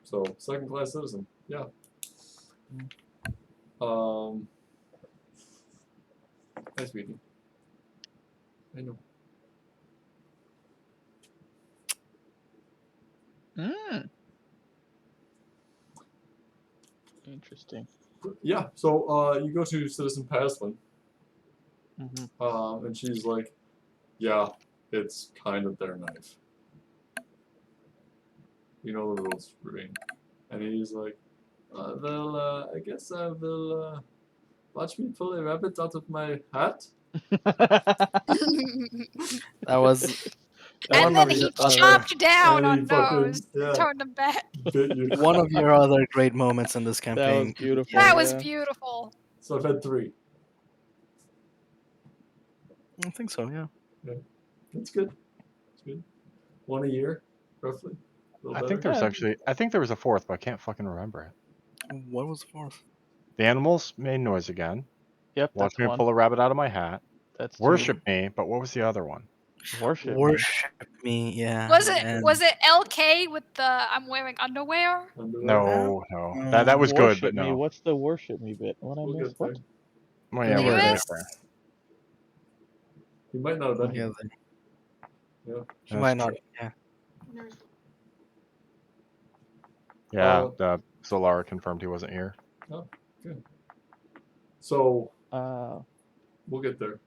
So, second class citizen, yeah. Nice meeting. I know. Interesting. Yeah, so you go to Citizen Paslin, Mm-hmm. and she's like, yeah, it's kind of their knife. You know the rules, Ravine. And he's like, I guess I will watch me pull a rabbit out of my hat. That was And one then of he your other chopped down And he on fucking- Nose, yeah. turned him back. Bit you. one of your other great moments in this That campaign. was beautiful. That was Yeah. beautiful. So I've had 3. I think so, yeah. That's good. It's good. 1 a year, roughly. A little I think better. there's actually, I think there was a fourth, but I can't fucking remember it. What was the fourth? The animals made noise again. Yep, Watch that's me one. pull a rabbit out of my hat. That's two. Worship me, but what was the other one? Worship. Worship me, yeah. Was it and- LK with the I'm wearing underwear? Underwear. No, no. That was good, Worship but me. no. What's the worship me bit? What I We'll missed? get What? there. Well, yeah, we're Lewis? there. He might not have been Yeah, here. he That's might not. true. Yeah. Nurse. Yeah, Solara confirmed he wasn't here. So Uh, we'll get there.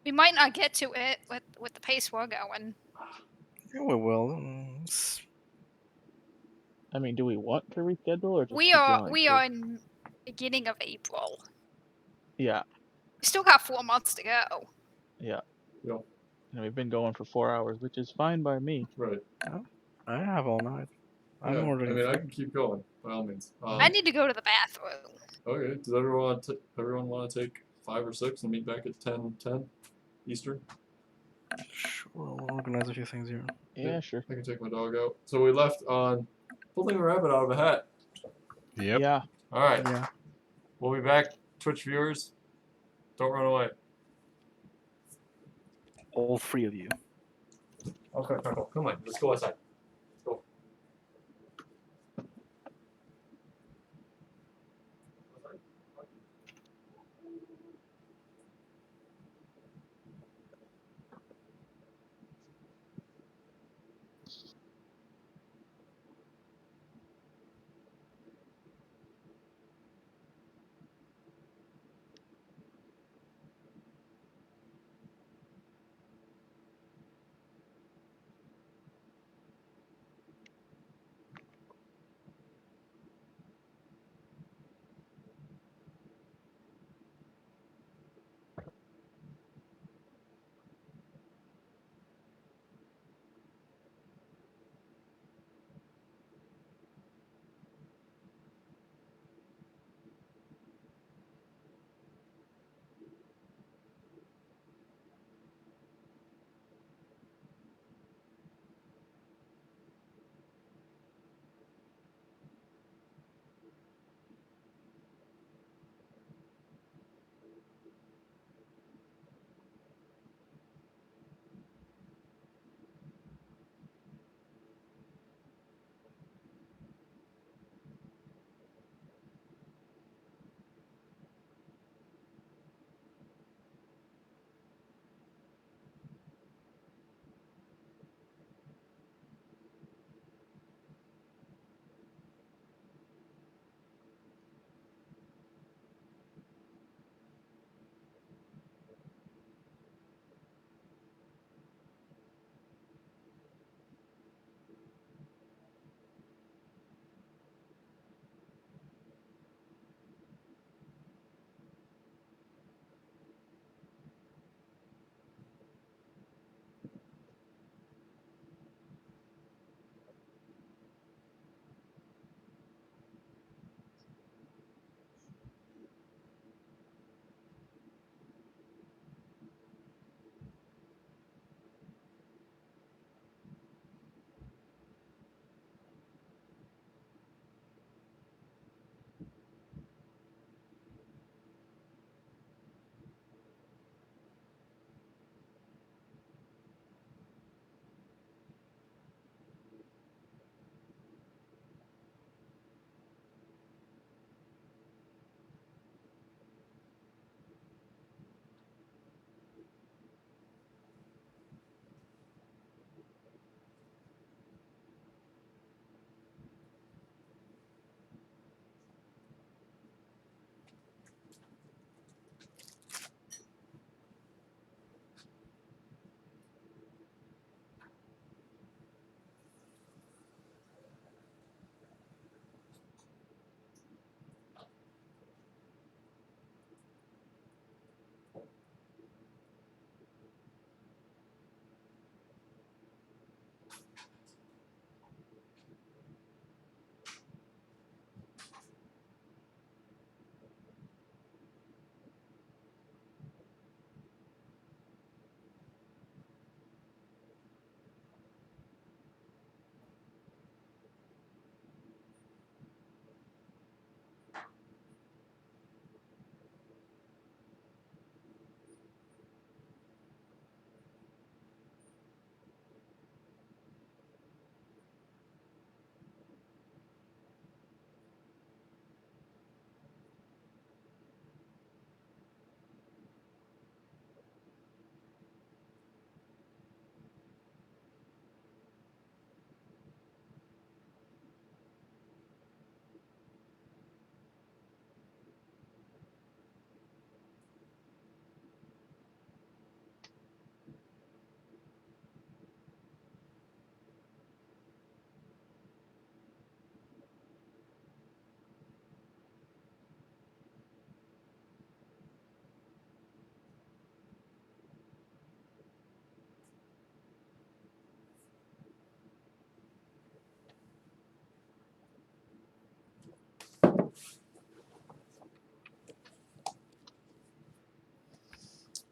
We might not get to it with the pace we're going. Yeah, we will. I mean, do we want to reschedule or just We keep are going? we are in beginning of April. Yeah, We still got 4 months to go. yeah. Yeah. And we've been going for 4 hours, which is fine by me. Right. I have all night. I'm Yeah. ordering. I mean, I can keep going by all means. I need to go to the bathroom. Okay. Does everyone want to take 5 or 6 and meet back at 10 Eastern? Sure, we'll organize a few things here. Yeah, sure. I can take my dog out. So we left on pulling a rabbit out of a hat. Yep. Yeah. All right. Yeah. We'll be back, Twitch viewers. Don't run away. All 3 of you. Okay, come on. Let's go outside. Let's go.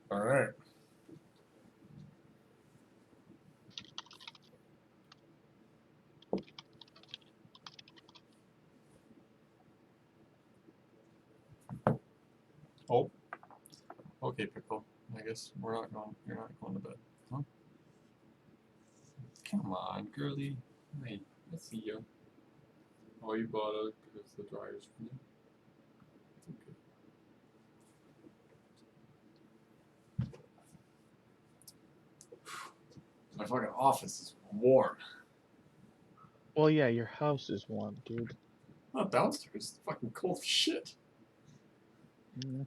All right. Oh. Okay, Pickle. I guess we're not going. You're not going to bed, huh? Come on, girly. Hey, I see you. Oh, you bought it because the dryer's for me. Okay. My fucking office is warm. Well, yeah, your house is warm, dude. Not downstairs. It's fucking cold as shit.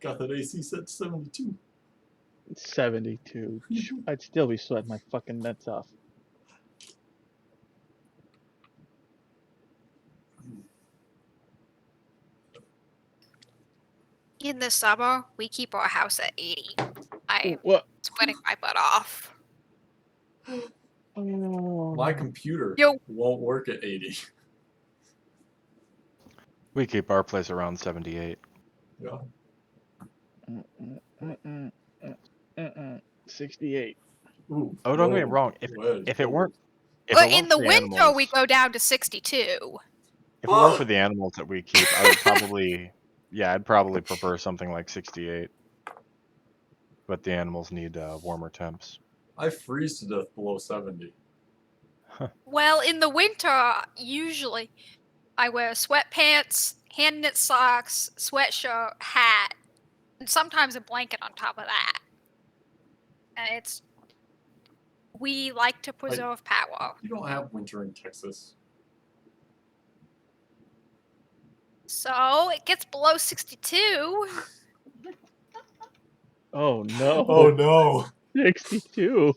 Got that AC set to 72. 72. I'd still be sweating my fucking nuts off. In the summer, we keep our house at 80. I'm What? sweating my butt off. Oh. My computer Yo. won't work at 80. We keep our place around 78. Yeah. 68. Ooh. Oh, don't get me whoa, wrong. that is If it cold. weren't, if But it weren't in the for the winter, animals, we go down to 62. if it weren't for the animals that we keep, I would probably, yeah, I'd probably prefer something like 68. But the animals need warmer temps. I freeze to death below 70. Well, in the winter, usually I wear sweatpants, hand knit socks, sweatshirt, hat, and sometimes a blanket on top of that. And we like to preserve power. You don't have winter in Texas. So it gets below 62. Oh no. Oh no. 62.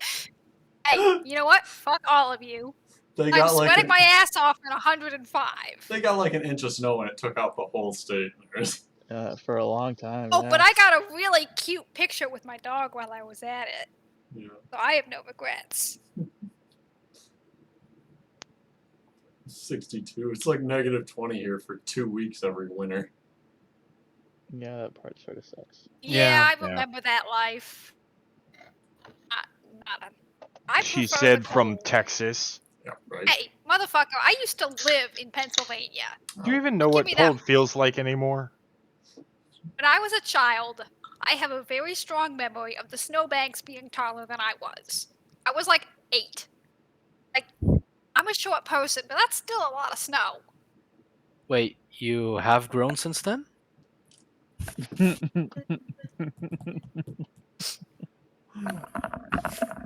Hey, you know what? Fuck all of you. They I'm got like sweating my ass off at 105. they got like an inch of snow and it took out the whole state. For a long time. Oh, yeah. but I got a really cute picture with my dog while I was at it. Yeah. So I have no regrets. 62. It's like negative 20 here for 2 weeks every winter. Yeah, that part sort of sucks. Yeah, I yeah. remember that life. I She prefer said the from cold. Texas. Yeah, right. Hey, motherfucker, I used to live in Pennsylvania. Do you even know Give what me that. cold feels like anymore? When I was a child, I have a very strong memory of the snowbanks being taller than I was. I was like 8. Like, I'm a short person, but that's still a lot of snow. Wait, you have grown since then?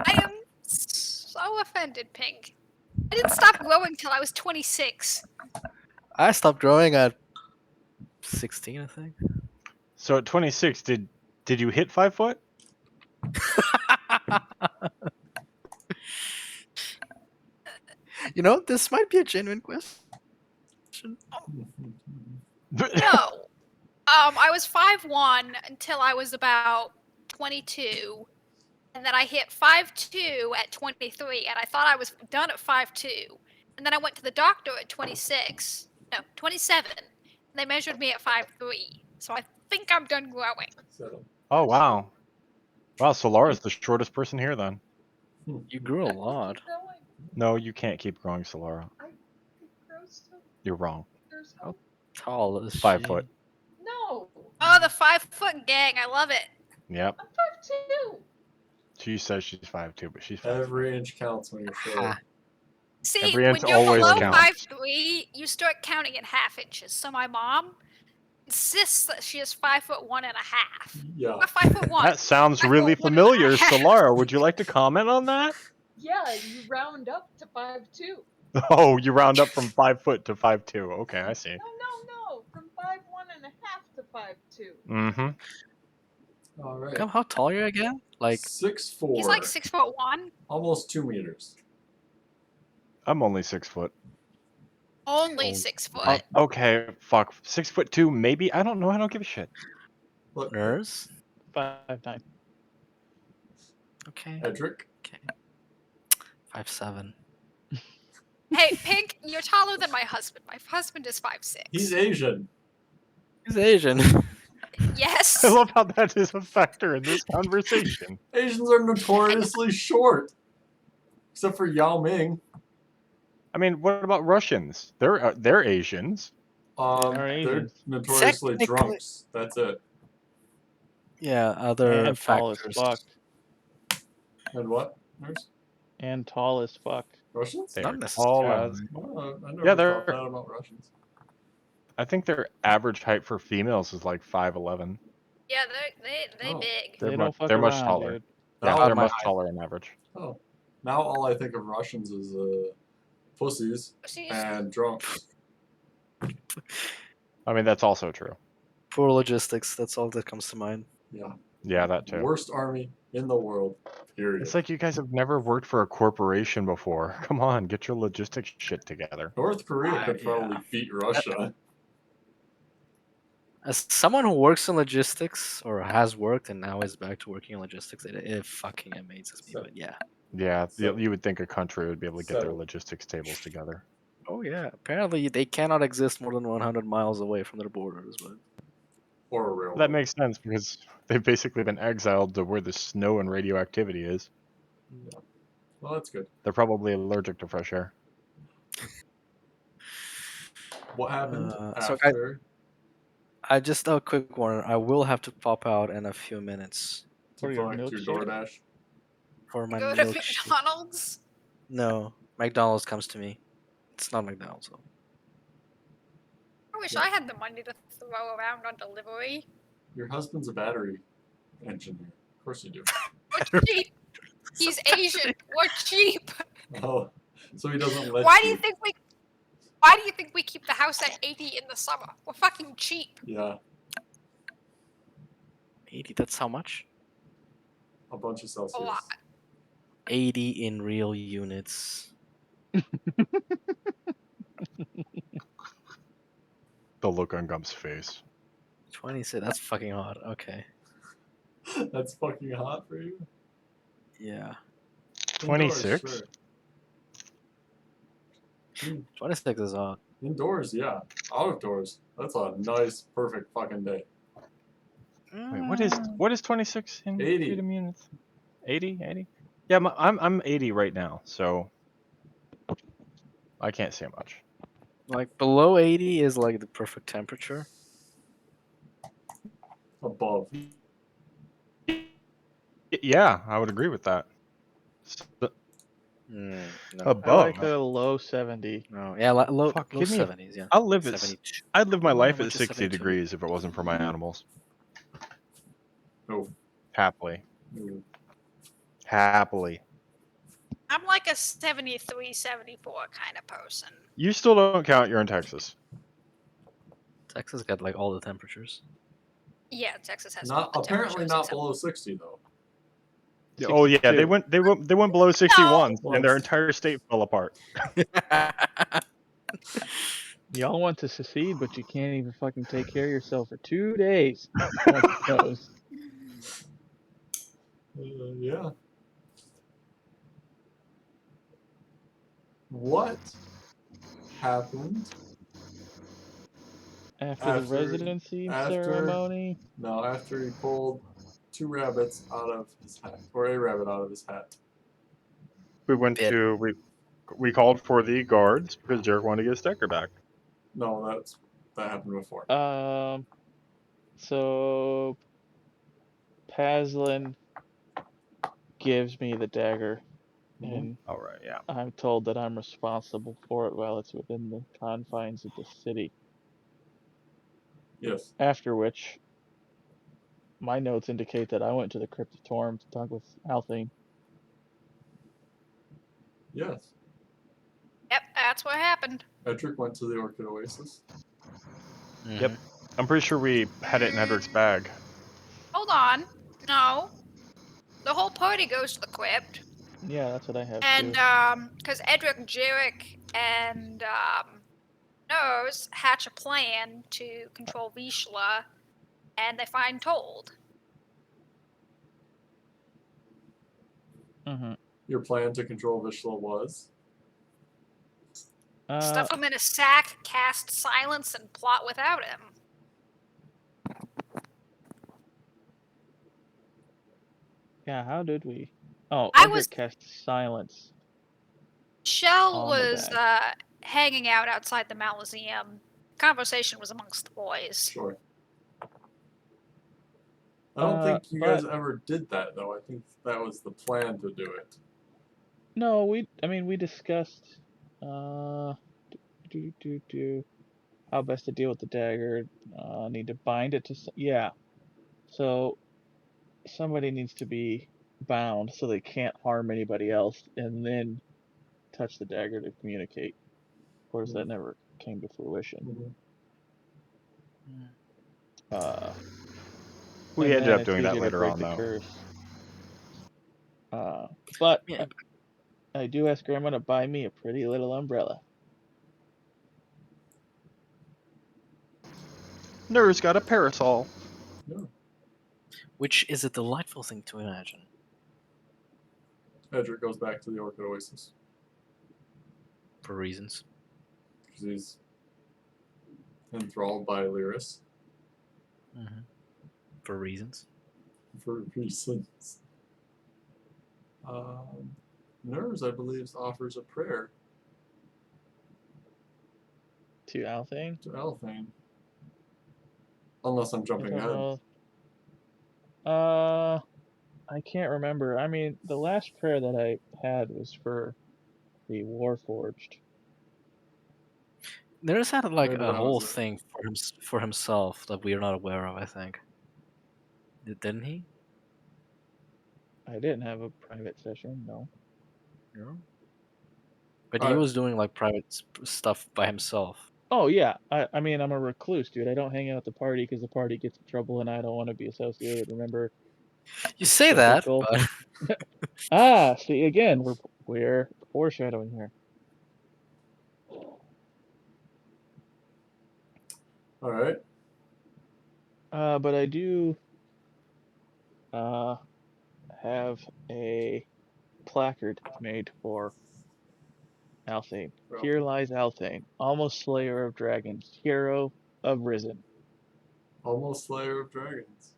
I am so offended, Pink. I didn't stop growing till I was 26. I stopped growing at 16, I think. So at 26, did you hit 5 foot? You know, this might be a genuine question. No. I was 5'1" until I was about 22. And then I hit 5'2" at 23, and I thought I was done at 5'2". And then I went to the doctor at 27. And they measured me at 5'3". So I think I'm done growing. Oh wow. Wow, Solara's the shortest person here then. You grew a lot. No, you can't keep growing, Solara. You're wrong. How tall is 5 she? foot. No, Oh, the 5-foot gang. I love it. Yep. I'm 5'2". She says she's 5'2", but she's 5 Every inch counts when you're short. Ha. See, Every when inch you're always below counts. 5'3", you start counting in half inches. So my mom insists that she is 5'1.5". Yeah. Not 5'1". That sounds 5'1.5". really familiar. Solara, would you like to comment on that? Yeah, you round up to 5'2". Oh, you round up from 5 foot to 5'2". Okay, I see. No, from 5'1.5" to 5'2". Mm-hmm. All right. How tall are you again? Like 6'4". He's like 6'1". Almost 2 meters. I'm only 6 foot. Only Oh, 6 foot. Okay, fuck. 6'2", maybe? I don't know. I don't give a shit. Look, nurse? 5'9". Okay. Edric. Okay. 5'7". Hey, Pink, you're taller than my husband. My husband is 5'6". He's Asian. He's Asian. Yes. I love how that is a factor in this conversation. Asians are notoriously short, except for Yao Ming. I mean, what about Russians? They're Asians. are They're Asians. notoriously Technically- drunks. That's it. Yeah, other And tall as factors. fuck. And what? Nurse? And tall as fuck. Russians? They Not are necessarily. tall. Yeah, Oh, I never Yeah, thought they're. that about Russians. I think their average height for females is like 5'11". Yeah, they Oh. big. they don't fuck They're much around, taller. dude. Yeah, Now, they're my much height. taller on average. oh, now all I think of Russians is pussies Pussies. and drunks. I mean, that's also true. Poor logistics. That's all that comes to mind. Yeah. Yeah, that too. Worst army in the world. Period. It's like you guys have never worked for a corporation before. Come on, get your logistics shit together. North Korea could yeah. probably beat Russia. As someone who works in logistics or has worked and now is back to working in logistics, it fucking amazes me. So- But yeah. Yeah, So- you would think a country would be able to get their So- logistics tables together. Oh yeah. Apparently they cannot exist more than 100 miles away from their borders. But Or a railroad. That makes sense because they've basically been exiled to where the snow and radioactivity is. Yeah. Well, that's good. They're probably allergic to fresh air. What happened so after? I just a quick one. I will have to pop out in a few minutes For To your collect your milkshake? DoorDash? for my Go to milkshake. McDonald's. No, McDonald's comes to me. It's not McDonald's though. I wish Yeah. I had the money to throw around on delivery. Your husband's a battery engineer. Of course you do. We're cheap. He's Asian. We're cheap. Oh, so he doesn't let Why you. do you think we? Why do you think we keep the house at 80 in the summer? We're fucking cheap. Yeah, 80. That's how much? a bunch of A Celsius. lot. 80 in real units. The look on Gump's face. 26. That's fucking hot. Okay. That's fucking hot for you. Yeah. 26? Indoors, sure. 26 is hot. Indoors, yeah. Out of doors, that's a nice, perfect fucking day. Wait, what is 26 in 80. freedom units? 80? Yeah, I'm 80 right now, so I can't say much. Like below 80 is like the perfect temperature. Above. Yeah, I would agree with that. No. I Above. like a low 70. No. Yeah, low Fuck, low give me a- 70s. Yeah. I'll live at 72. I'd live my Yeah, life went at to 60 72. degrees if it wasn't for my animals. No. Happily. No. Happily. I'm like a 73, 74 kind of person. You still don't count, you're in Texas. Texas got like all the temperatures. Yeah, Texas has Not all the apparently temperatures not except- below 60 though. Oh yeah, they 62. went below 61 No. and their entire state fell apart. Y'all want to secede, but you can't even fucking take care of yourself for 2 days. Once it goes. Yeah. What happened? After the After- residency after- ceremony. No, after he pulled 2 rabbits out of his hat, or a rabbit out of his hat. We went Bit. to we called for the guards because Derek wanted to get his Decker back. No, that happened before. So Paslin gives me the dagger, Mhm. and All right, yeah. I'm told that I'm responsible for it while it's within the confines of the city. Yes. After which, my notes indicate that I went to the Cryptotorm to talk with Althane. Yes. Yep, that's what happened. Edric went to the Orchid Oasis. Yep. I'm pretty sure we had it in Edric's bag. Hold on. No. The whole party goes to the crypt. Yeah, that's what I have And too. because Edric, Jarek, and Nose hatch a plan to control Vishla, and they find Told. Mm-hmm. Your plan to control Vishla was? Stuff him in a sack, cast silence, and plot without him. Yeah, how did we? Oh, I Edric was- cast silence. Shell On the was hanging out outside the Mausoleum. Conversation was amongst the boys. Sure. I don't think you but- guys ever did that, though. I think that was the plan to do it. No, we discussed how best to deal with the dagger. Need to bind it to yeah. So somebody needs to be bound so they can't harm anybody else, and then touch the dagger to communicate. Of course, that never came to fruition. Mm-hmm. We and ended then up it's doing that easier to later break on, the though. curse. But Yeah. I do ask Grandma to buy me a pretty little umbrella. Nurse got a parasol. Yeah. Which is a delightful thing to imagine. Edric goes back to the Orchid Oasis. For reasons. Because he's enthralled by Lyris. Mm-hmm. For reasons. For reasons. Nurs, I believe, offers a prayer To Althane? to Althane. Unless I'm jumping I don't ahead. know. I can't remember. I mean, the last prayer that I had was for the Warforged. There's had like Maybe a that whole was it. thing for himself that we're not aware of, I think. Didn't he? I didn't have a private session, no. No. But he Alright. was doing like private stuff by himself. Oh, yeah. I mean, I'm a recluse, dude. I don't hang out at the party because the party gets in trouble and I don't want to be associated. Remember? You say that, Typical. but See, again, we're foreshadowing here. Alright. But I do have a placard made for Althane. Well, Here lies Althane, almost slayer of dragons, hero of Risen. almost Slayer of Dragons.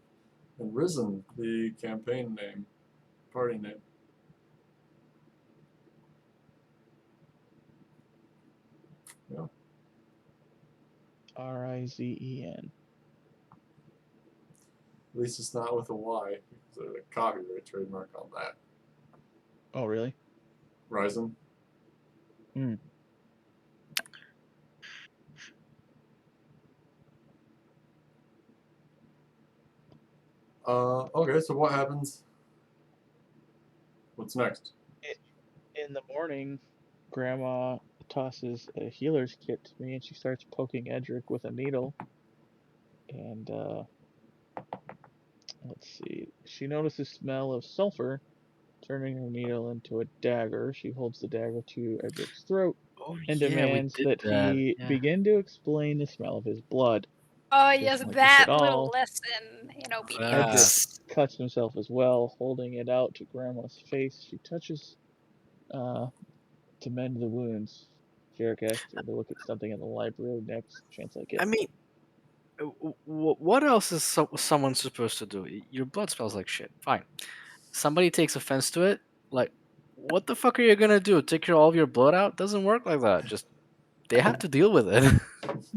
And Risen, the campaign name. Party name. Yeah. Rizen. At least it's not with a Y, because there's a copyright trademark on that. Oh, really? Ryzen. Hmm. Okay, so what happens? What's next? In the morning, Grandma tosses a healer's kit to me and she starts poking Edric with a needle. And, let's see. She notices smell of sulfur, turning her needle into a dagger. She holds the dagger to Edric's throat and yeah, we demands did that he Yeah. begin to explain the smell of his blood. Oh, Doesn't yes, like this that at little all. lesson in Edric obedience. cuts himself as well, holding it out to Grandma's face. She touches to mend the wounds. Jarek asked her to look at something in the library next chance I get. I mean, what else is someone supposed to do? Your blood smells like shit. Fine. Somebody takes offense to it. Like, what the fuck are you gonna do? Take all of your blood out? Doesn't work like that. Just they have to deal with it.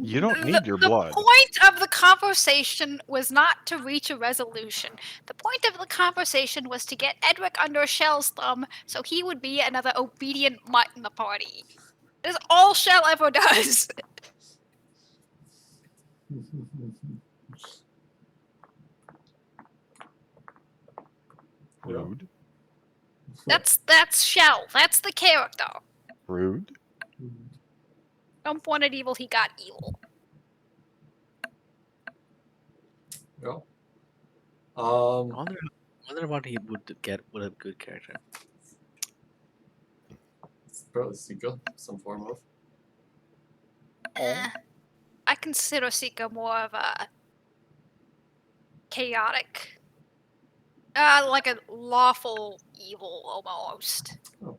You don't need your The blood. point of the conversation was not to reach a resolution. The point of the conversation was to get Edric under Shell's thumb so he would be another obedient mutt in the party. That is all Shell ever does. Rude. That's Shell. That's the character. Rude. Trump wanted evil, he got evil. Yeah. I wonder what he would get with a good character. It's probably Sika, some form of. I consider Sika more of a chaotic, like a lawful evil almost. Oh.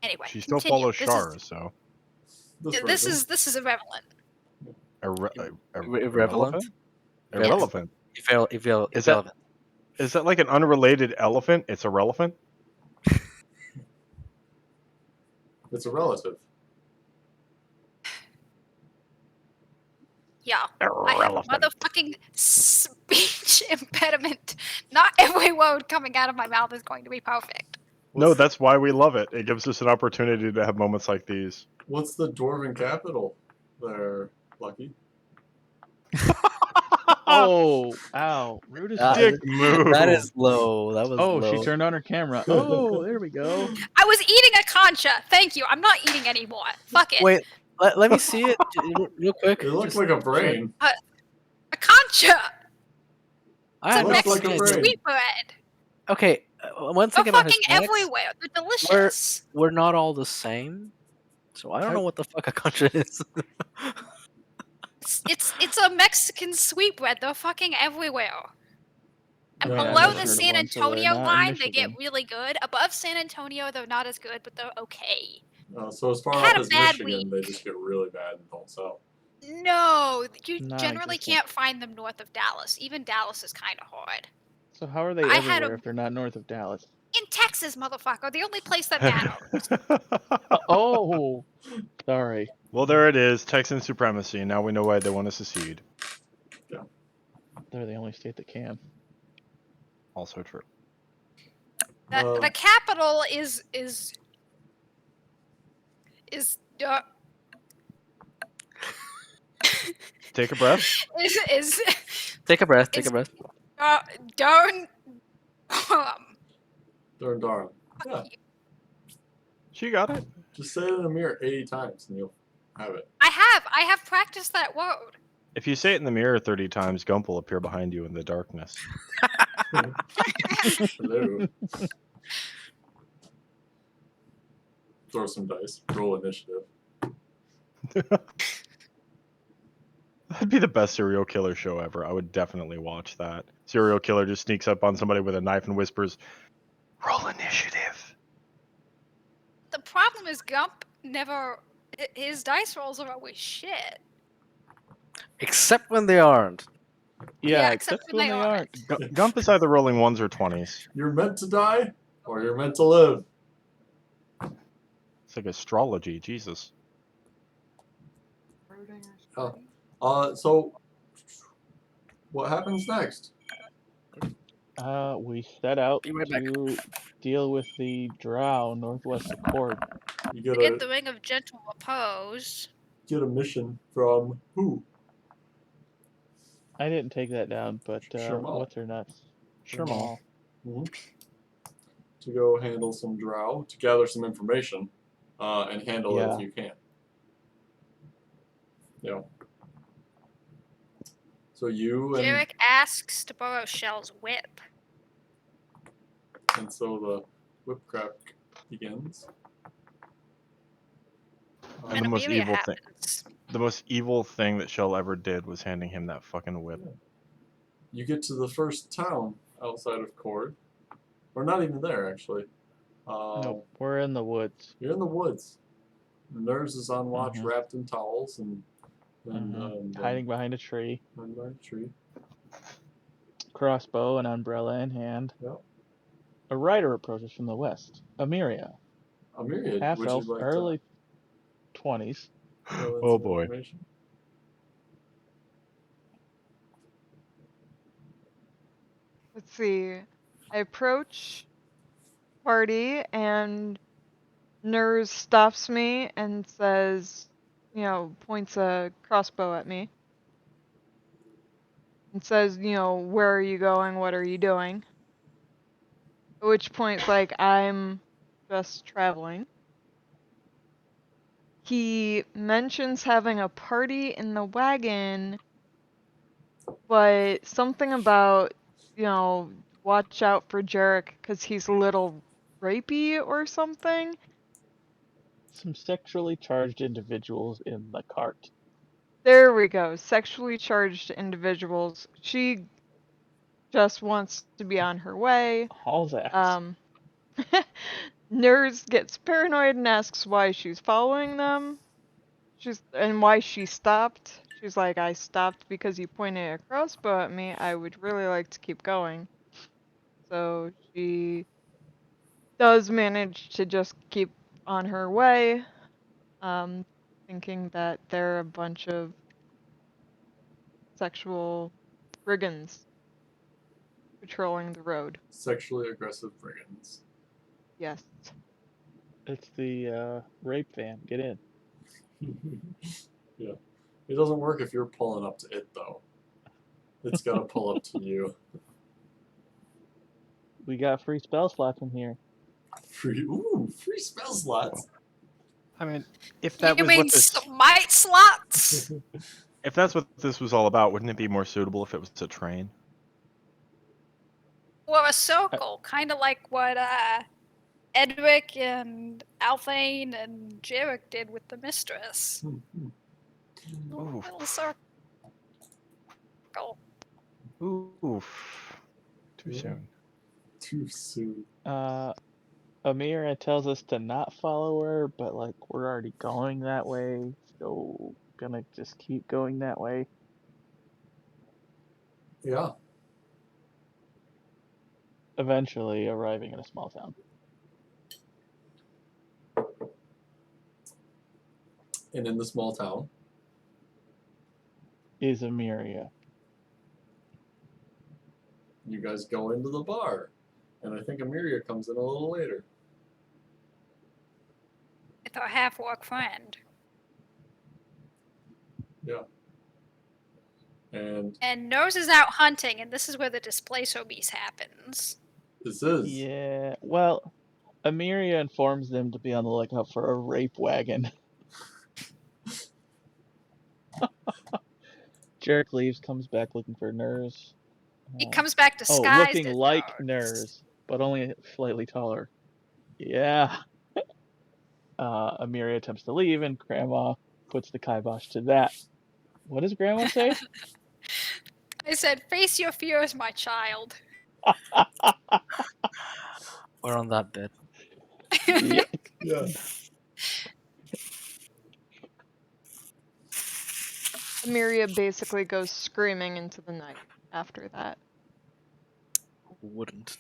Anyway, She still continue. follows Shara, so. This is irrelevant. Irrelevant? Irrelevant? Yes. Irrelevant. Irrelevant. Is that- Is that like an unrelated elephant? It's irrelevant? It's a relative. Yeah. I have a Irrelevant. motherfucking speech impediment. Not every word coming out of my mouth is going to be perfect. No, What's- that's why we love it. It gives us an opportunity to have moments like these. What's the dwarven capital there, Lucky? Oh, ow. Rude as Ah, fuck. Dick move. That is low. That was Oh, low. she turned on her camera. Oh, there we go. I was eating a concha. Thank you. I'm not eating anymore. Fuck it. Wait, let me see it real quick. It looks just like a check. brain. A concha. I It's have a no looks like a Mexican brain. sweetbread. Okay, one They're thing about fucking Hispanics, everywhere. They're delicious. we're not all the same. So I don't know what the fuck a concha is. It's a Mexican sweetbread. They're fucking everywhere. And Yeah, I've below never the heard of San one, so they're Antonio not in line, they get Michigan. really good. Above San Antonio, they're not as good, but they're okay. So as far I had off a as bad Michigan, they just get really bad and don't sell. No, you generally Non-existent. can't find them north of Dallas. Even Dallas is kind of hard. So how are they I had everywhere a if they're not north of Dallas? in Texas, motherfucker. The only place that matters. Oh, sorry. Well, there it is. Texan supremacy. Now we know why they want to secede. They're the only state that can. Also true. The capital is Take a breath. is Take a breath. Take It's- a breath. darn. Darn darn. Yeah, She got it. just say it in a mirror 80 times and you'll have it. I have practiced that word. If you say it in the mirror 30 times, Gump will appear behind you in the darkness. Hello. Throw some dice. Roll initiative. That'd be the best serial killer show ever. I would definitely watch that. Serial killer just sneaks up on somebody with a knife and whispers, "Roll initiative." The problem is Gump never. His dice rolls are always shit. Except when they aren't. Yeah, except except when when they they aren't. Gump is either rolling 1s or 20s. You're meant to die or you're meant to live. It's like astrology. Jesus. So what happens next? We set out Be right back. to deal with the drow northwest of Cord. You To get get a the ring of gentle repose. mission from who? I didn't take that down, but Shermal. what's her nuts? Shermal. To go handle some drow, to gather some information, and handle it Yeah. if you can. Yeah. So you and Jarek asks to borrow Shell's whip. so the whipcraft begins. And the most Amelia evil thing. happens. The most evil thing that Shell ever did was handing him that fucking whip. You get to the first town outside of Cord, or not even there actually. Nope, we're in the woods. You're in the woods. The nurse is on watch, Mhm. wrapped in towels and Hiding behind a tree, behind a tree. crossbow and umbrella in hand. Yep. A rider approaches from the west. Amiria, A myriad. half Would you elf, like early 20s. to fill in Oh some boy. information? Let's see. I approach party and Nurs stops me and says, points a crossbow at me. And says, where are you going? What are you doing? At which point, I'm just traveling. He mentions having a party in the wagon, but something about, watch out for Jarek because he's a little rapey or something. Some sexually charged individuals in the cart. There we go. Sexually charged individuals. She just wants to be on her way. Hall's ass. Nurse gets paranoid and asks why she's following them. And why she stopped. She's like, I stopped because you pointed a crossbow at me. I would really like to keep going. So she does manage to just keep on her way, thinking that they're a bunch of sexual brigands patrolling the road. Sexually aggressive brigands. Yes. It's the rape van. Get in. Yeah. It doesn't work if you're pulling up to it, though. It's got to pull up to you. We got free spell slots in here. Free spell slots. I mean, if that You was mean what this, smite slots? if that's what this was all about, wouldn't it be more suitable if it was a train? Or a circle, kind of like what Edric and Alphane and Jarek did with the mistress. A Oof. little circle. Oof. Too Yeah. soon. Too soon. Amira tells us to not follow her, but like we're already going that way, so gonna just keep going that way. Yeah. Eventually arriving in a small town. And in the small town, Is Amiria. you guys go into the bar. And I think Amiria comes in a little later. With our half-orc friend. Yeah. And And Nose is out hunting, and this is where the displacer beast happens. this is. Yeah, well, Amiria informs them to be on the lookout for a rape wagon. Jarek leaves, comes back looking for Nurs. He comes back Oh, disguised looking as like Nose. Nurs, but only slightly taller. Yeah. Amiria attempts to leave, and Grandma puts the kibosh to that. What does Grandma say? I said, face your fears, my child. We're on that bit. Yep. Yeah. Amiria basically goes screaming into the night after that. Who wouldn't?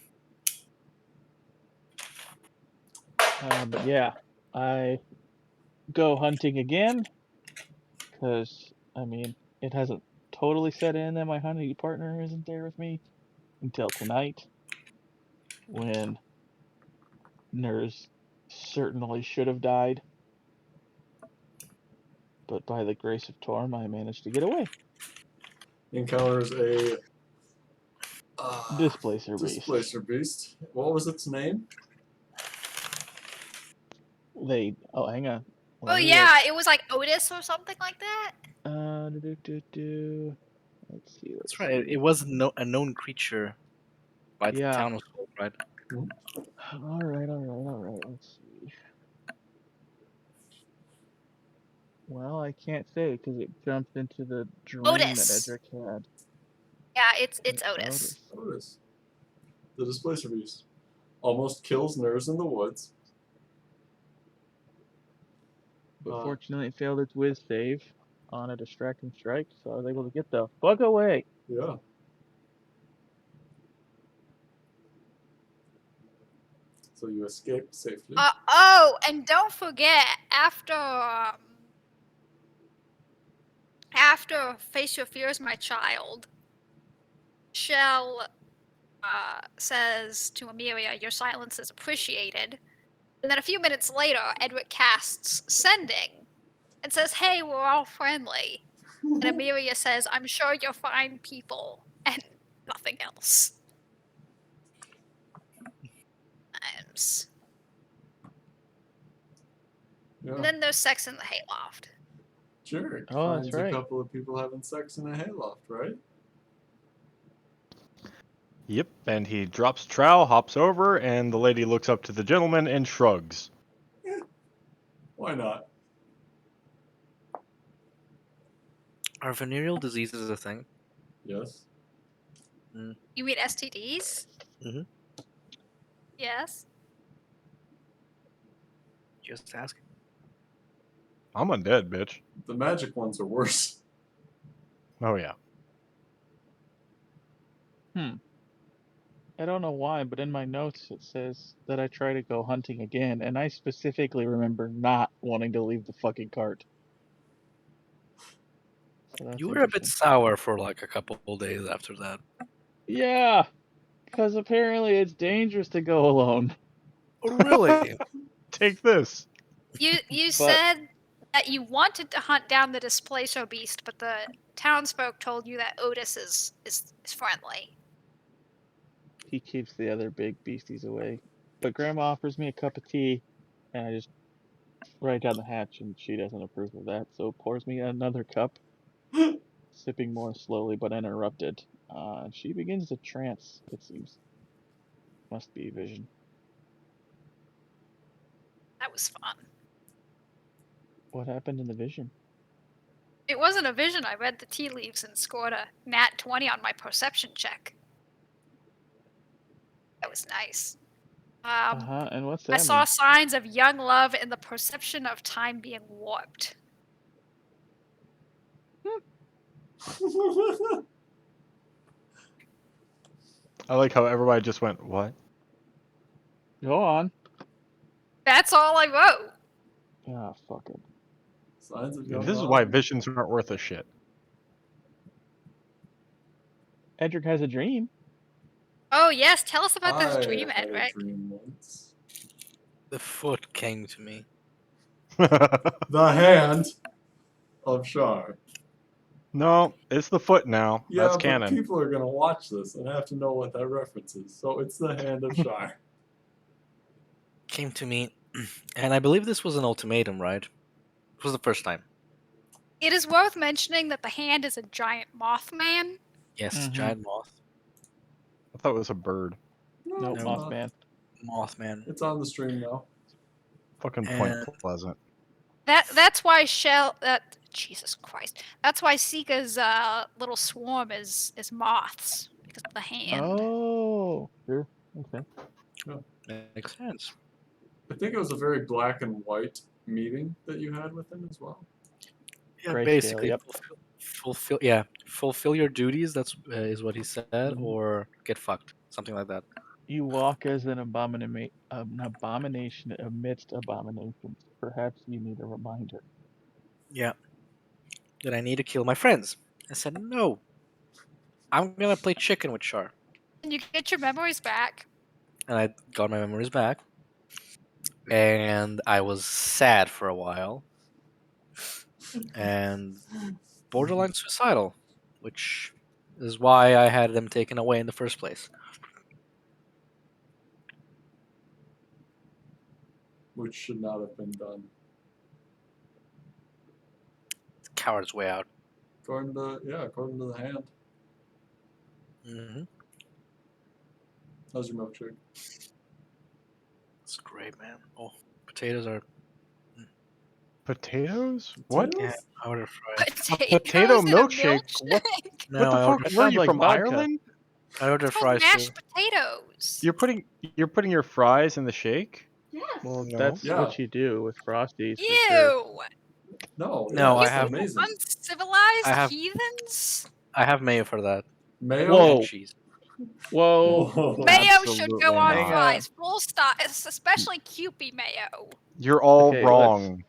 But yeah, I go hunting again, because, I mean, it hasn't totally set in that my hunting partner isn't there with me until tonight, when Nurs certainly should have died. But by the grace of Torm, I managed to get away. Encounters a Displacer beast. displacer beast. What was its name? Oh, hang on. Oh Let me yeah, it was like Otis or something like that. Let's see. That's right. It was a known creature by the Yeah. townsfolk, right? All right. Let's see. Well, I can't say because it jumped into the dream Otis. that Edric had. Yeah, it's Otis. Otis. The displacer beast. Almost kills Nurs in the woods. But fortunately, it failed its whiz save on a distracting strike, so I was able to get the fuck away. Yeah. So you escape safely. And don't forget, after Face Your Fears, my child, Shell says to Amelia, your silence is appreciated. And then a few minutes later, Edric casts Sending and says, hey, we're all friendly. And Amelia says, I'm sure you're fine people, and nothing else. Yeah. And then there's sex in the hayloft. Jarek Oh, that's finds right. a couple of people having sex in a hayloft, right? Yep, and he drops trowel, hops over, and the lady looks up to the gentleman and shrugs. Why not? Are venereal diseases a thing? Yes. You mean STDs? Mm-hmm. Yes. Just asking. I'm undead, bitch. The magic ones are worse. Oh, yeah. I don't know why, but in my notes it says that I try to go hunting again, and I specifically remember not wanting to leave the fucking cart. So that's You were a bit interesting. sour for like a couple of days after that. Yeah, because apparently it's dangerous to go alone. Oh, really? Take this. You But said that you wanted to hunt down the Displacer beast, but the townsfolk told you that Otis is friendly. he keeps the other big beasties away. But Grandma offers me a cup of tea, and I just right down the hatch, and she doesn't approve of that, so pours me another cup, sipping more slowly but uninterrupted. And she begins to trance, it seems. Must be vision. That was fun. What happened in the vision? It wasn't a vision. I read the tea leaves and scored a nat 20 on my perception check. That was nice. And what's I that saw mean? signs of young love and the perception of time being warped. I like how everybody just went, what? Go on. That's all I wrote. Ah, fuck it. Signs of young This is love. why visions aren't worth a shit. Edric has a dream. Oh yes, tell us about this I dream, had a Edric. dream once. The foot came to me. The hand of Shar. No, it's the foot now. Yeah, That's but canon. people are gonna watch this and have to know what that reference is. So it's the hand of Shar. Came to me, and I believe this was an ultimatum, right? It was the first time. It is worth mentioning that the hand is a giant Mothman. Yes, Mhm. giant moth. I thought it was a bird. No, Nope, it's No. not. Mothman. Mothman. It's on the stream now. Fucking Point And Pleasant. That's why Jesus Christ. That's why Sika's little swarm is moths because of the hand. Oh, sure. Okay. makes sense. I think it was a very black and white meeting that you had with him as well. Yeah, Grayscale, basically, yep. fulfill your duties. That's is what he said, Mhm. or get fucked, something like that. You walk as an abomination amidst abominations. Perhaps you need a reminder. Yeah, that I need to kill my friends. I said no. I'm gonna play chicken with Char, And you get your memories back. and I got my memories back, and I was sad for a while, and borderline suicidal, which is why I had them taken away in the first place. Which should not have been done. Coward's way out. According to the hand. Mm-hmm. How's your milkshake? It's great, man. Oh, potatoes are. Potatoes? What? Yeah, Potatoes? I ordered fried. Potatoes potato in milkshake? a What? milkshake. No, What the I fuck? ordered. That Were sounds you like from vodka. Ireland? I ordered It's called fries mashed too. potatoes. You're putting your fries in the shake? Yes. Well, No. that's Yeah. what you do with Frosties for sure. Ew! No, No, yeah, I it's have- amazing. Uncivilized I have- heathens. I have mayo for that. Mayo? Whoa. And cheese. Whoa. Whoa. Mayo should Absolutely go on Hang not. fries. Full stop. Especially Kewpie mayo. You're all Okay, wrong.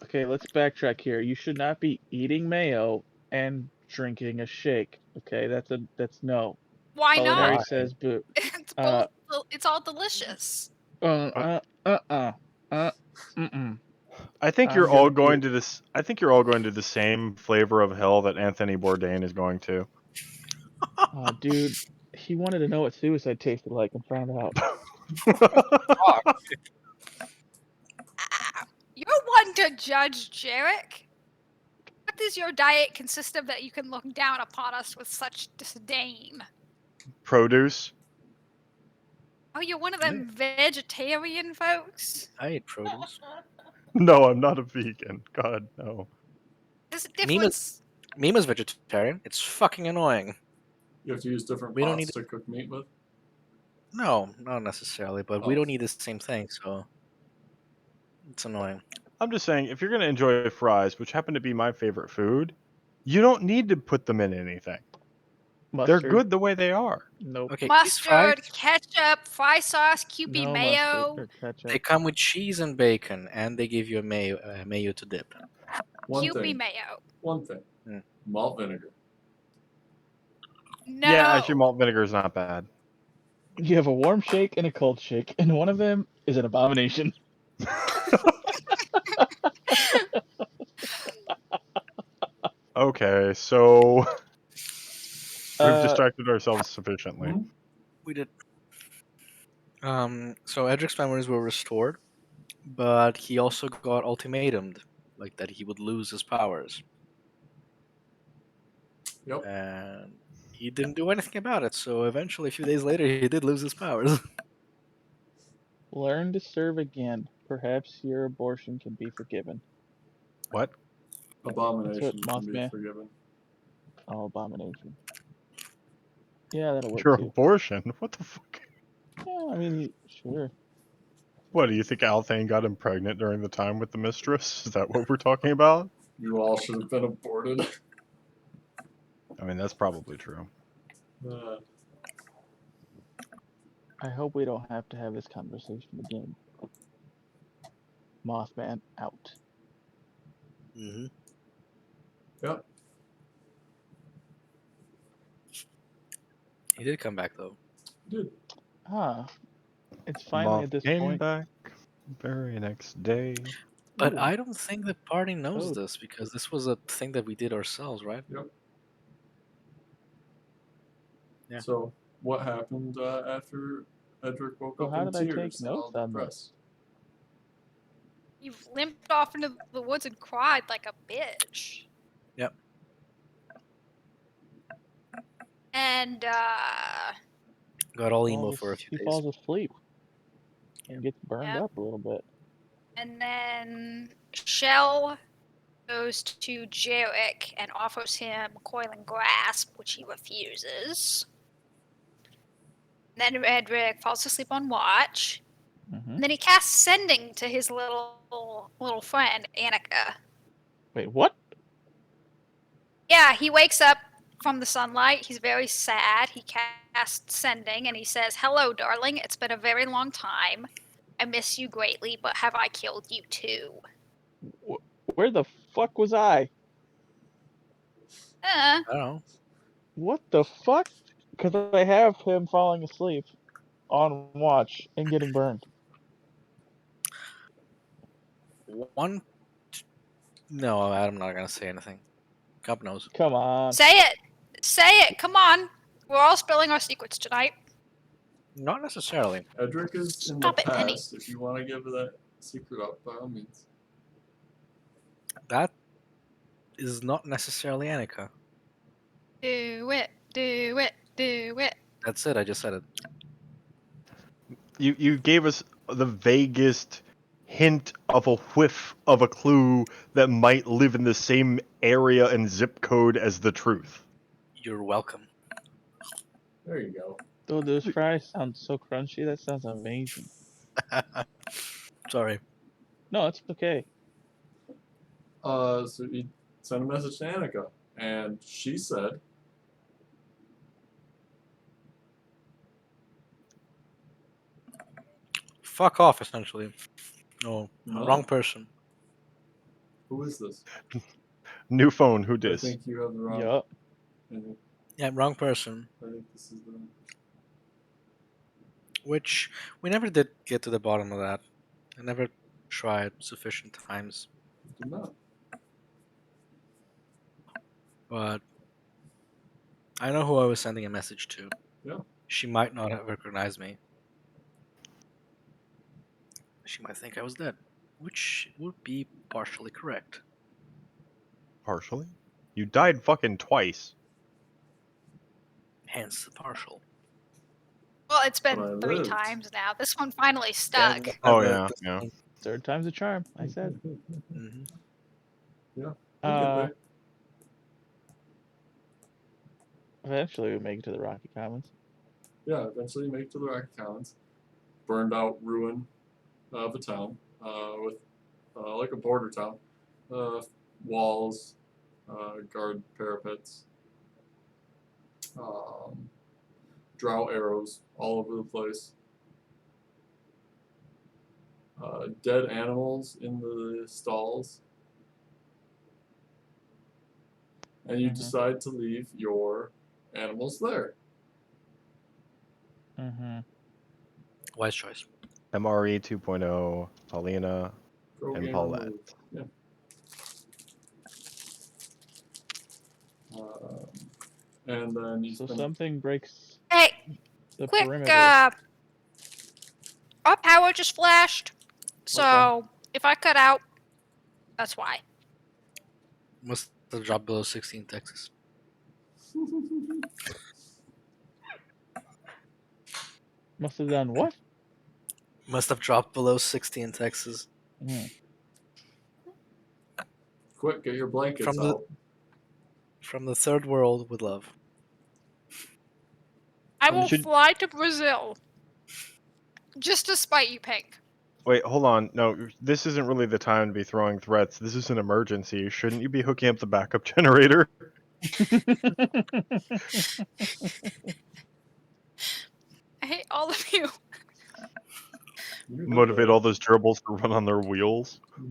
Okay, let's backtrack here. You should not be eating mayo and drinking a shake. Okay, that's no. Why Culinary not? Why? says boo. It's Uh, both. It's all delicious. Mm-mm. I think I'm you're all gonna going do- to this. I think you're all going to the same flavor of hell that Anthony Bourdain is going to. Dude, he wanted to know what suicide tasted like and found out. Ah, you're one to judge, Jarek. What does your diet consist of that you can look down upon us with such disdain? Produce. Oh, you're one of them vegetarian folks? I eat produce. No, I'm not a vegan. God, no. There's a Meme difference. Mima's vegetarian. It's fucking annoying. You have to use different We don't pots need- to cook meat with? No, not necessarily, but we Oh. don't eat the same thing, so it's annoying. I'm just saying, if you're gonna enjoy fries, which happen to be my favorite food, you don't need to put them in anything. Mustard. They're good the way they are. Nope. Okay, these fries, Mustard, ketchup, fry sauce, Kewpie No mayo. mustard or ketchup. they come with cheese and bacon, and they give you a mayo to dip. Kewpie mayo. One thing. Hmm. Malt vinegar. No. Yeah, actually, malt vinegar is not bad. You have a warm shake and a cold shake, and one of them is an abomination. Okay, so we've Uh, distracted ourselves sufficiently. Mhm. We did. So Edric's memories were restored, but he also got ultimatumed, like that he would lose his powers, Yep. and he didn't do anything about it. So eventually, a few days later, he did lose his powers. learn to serve again. Perhaps your abortion can be forgiven. What? Abomination That's what can be Mothman- forgiven. Oh, abomination. Yeah, that'll work Your too. abortion? What the fuck? Yeah, I mean, sure. What, do you think Althane got him pregnant during the time with the mistress? Is that what we're talking about? You all should have been aborted. I mean, that's probably true. I hope we don't have to have this conversation again. Mothman out. hmm Yep. He did come back though. Dude. Ah, it's finally at this Moth came point. back very next day. But Ooh, I don't think the party knows Toad. this because this was a thing that we did ourselves, right? Yep. Yeah. So, what happened after Edric woke So up how in did I take tears, all notes on this? depressed? You limped off into the woods and cried like a bitch. Yep. And Got all emo for a few He days. falls asleep and gets burned Yep. up a little bit. and then Shell goes to Jarek and offers him coiling grasp, which he refuses. Then Edric falls asleep on watch. Mm-hmm. And then he casts sending to his little friend, Annika. Wait, what? Yeah, he wakes up from the sunlight. He's very sad. He casts sending and he says, "Hello, darling. It's been a very long time. I miss you greatly, but have I killed you too?" Where the fuck was I? I don't know. What the fuck? Because I have him falling asleep on watch and getting burned. One. No, I'm not gonna say anything. God knows. Come on. Say it. Say it. Come on. We're all spilling our secrets tonight. Not necessarily. Edric is in Stop the it, Penny. past. If you want to give that secret up, by all means. That is not necessarily Annika. Do it. Do it. Do it. That's it. I just said it. You gave us the vaguest hint of a whiff of a clue that might live in the same area and zip code as the truth. You're welcome. There you go. Oh, those fries sound so crunchy. That sounds amazing. Sorry. No, it's okay. So he sent a message to Annika, and she said, Fuck off, essentially. No, No. wrong person. "Who is this? New phone, who I dis? think you have the wrong. Yup. Yeah, wrong person. I think this is the." Which we never did get to the bottom of that. I never tried sufficient times, Did not. but I know who I was sending a message to. Yeah. She might not have recognized me. She might think I was dead, which would be partially correct. Partially? You died fucking twice. Hence the partial. Well, it's But I been 3 lived. times now. This one finally stuck. Oh, yeah, yeah. Third time's a charm, I said. hmm Yeah. We'll get there. Eventually we make it to the Rocky Commons. Yeah, eventually make it to the Rocky Commons. Burned out ruin of a town with like a border town. Walls, guard parapets. drow arrows all over the place. Dead animals in the stalls. And you decide to leave your animals there. Wise choice. MRE 2.0, Paulina, Program and Paulette. move. Yeah. And then you So spend something breaks Hey, the quick, perimeter. our power just flashed. So Okay. if I cut out, that's why. Must have dropped below 16 Texas. Must have done what? Must have dropped below 60 in Texas. Quick, get your blankets out. From the third world with love. I will Should- fly to Brazil just to spite you, Pink. Wait, hold on. No, this isn't really the time to be throwing threats. This is an emergency. Shouldn't you be hooking up the backup generator? I hate all of you. You Motivate live all those gerbils to run on their wheels. there.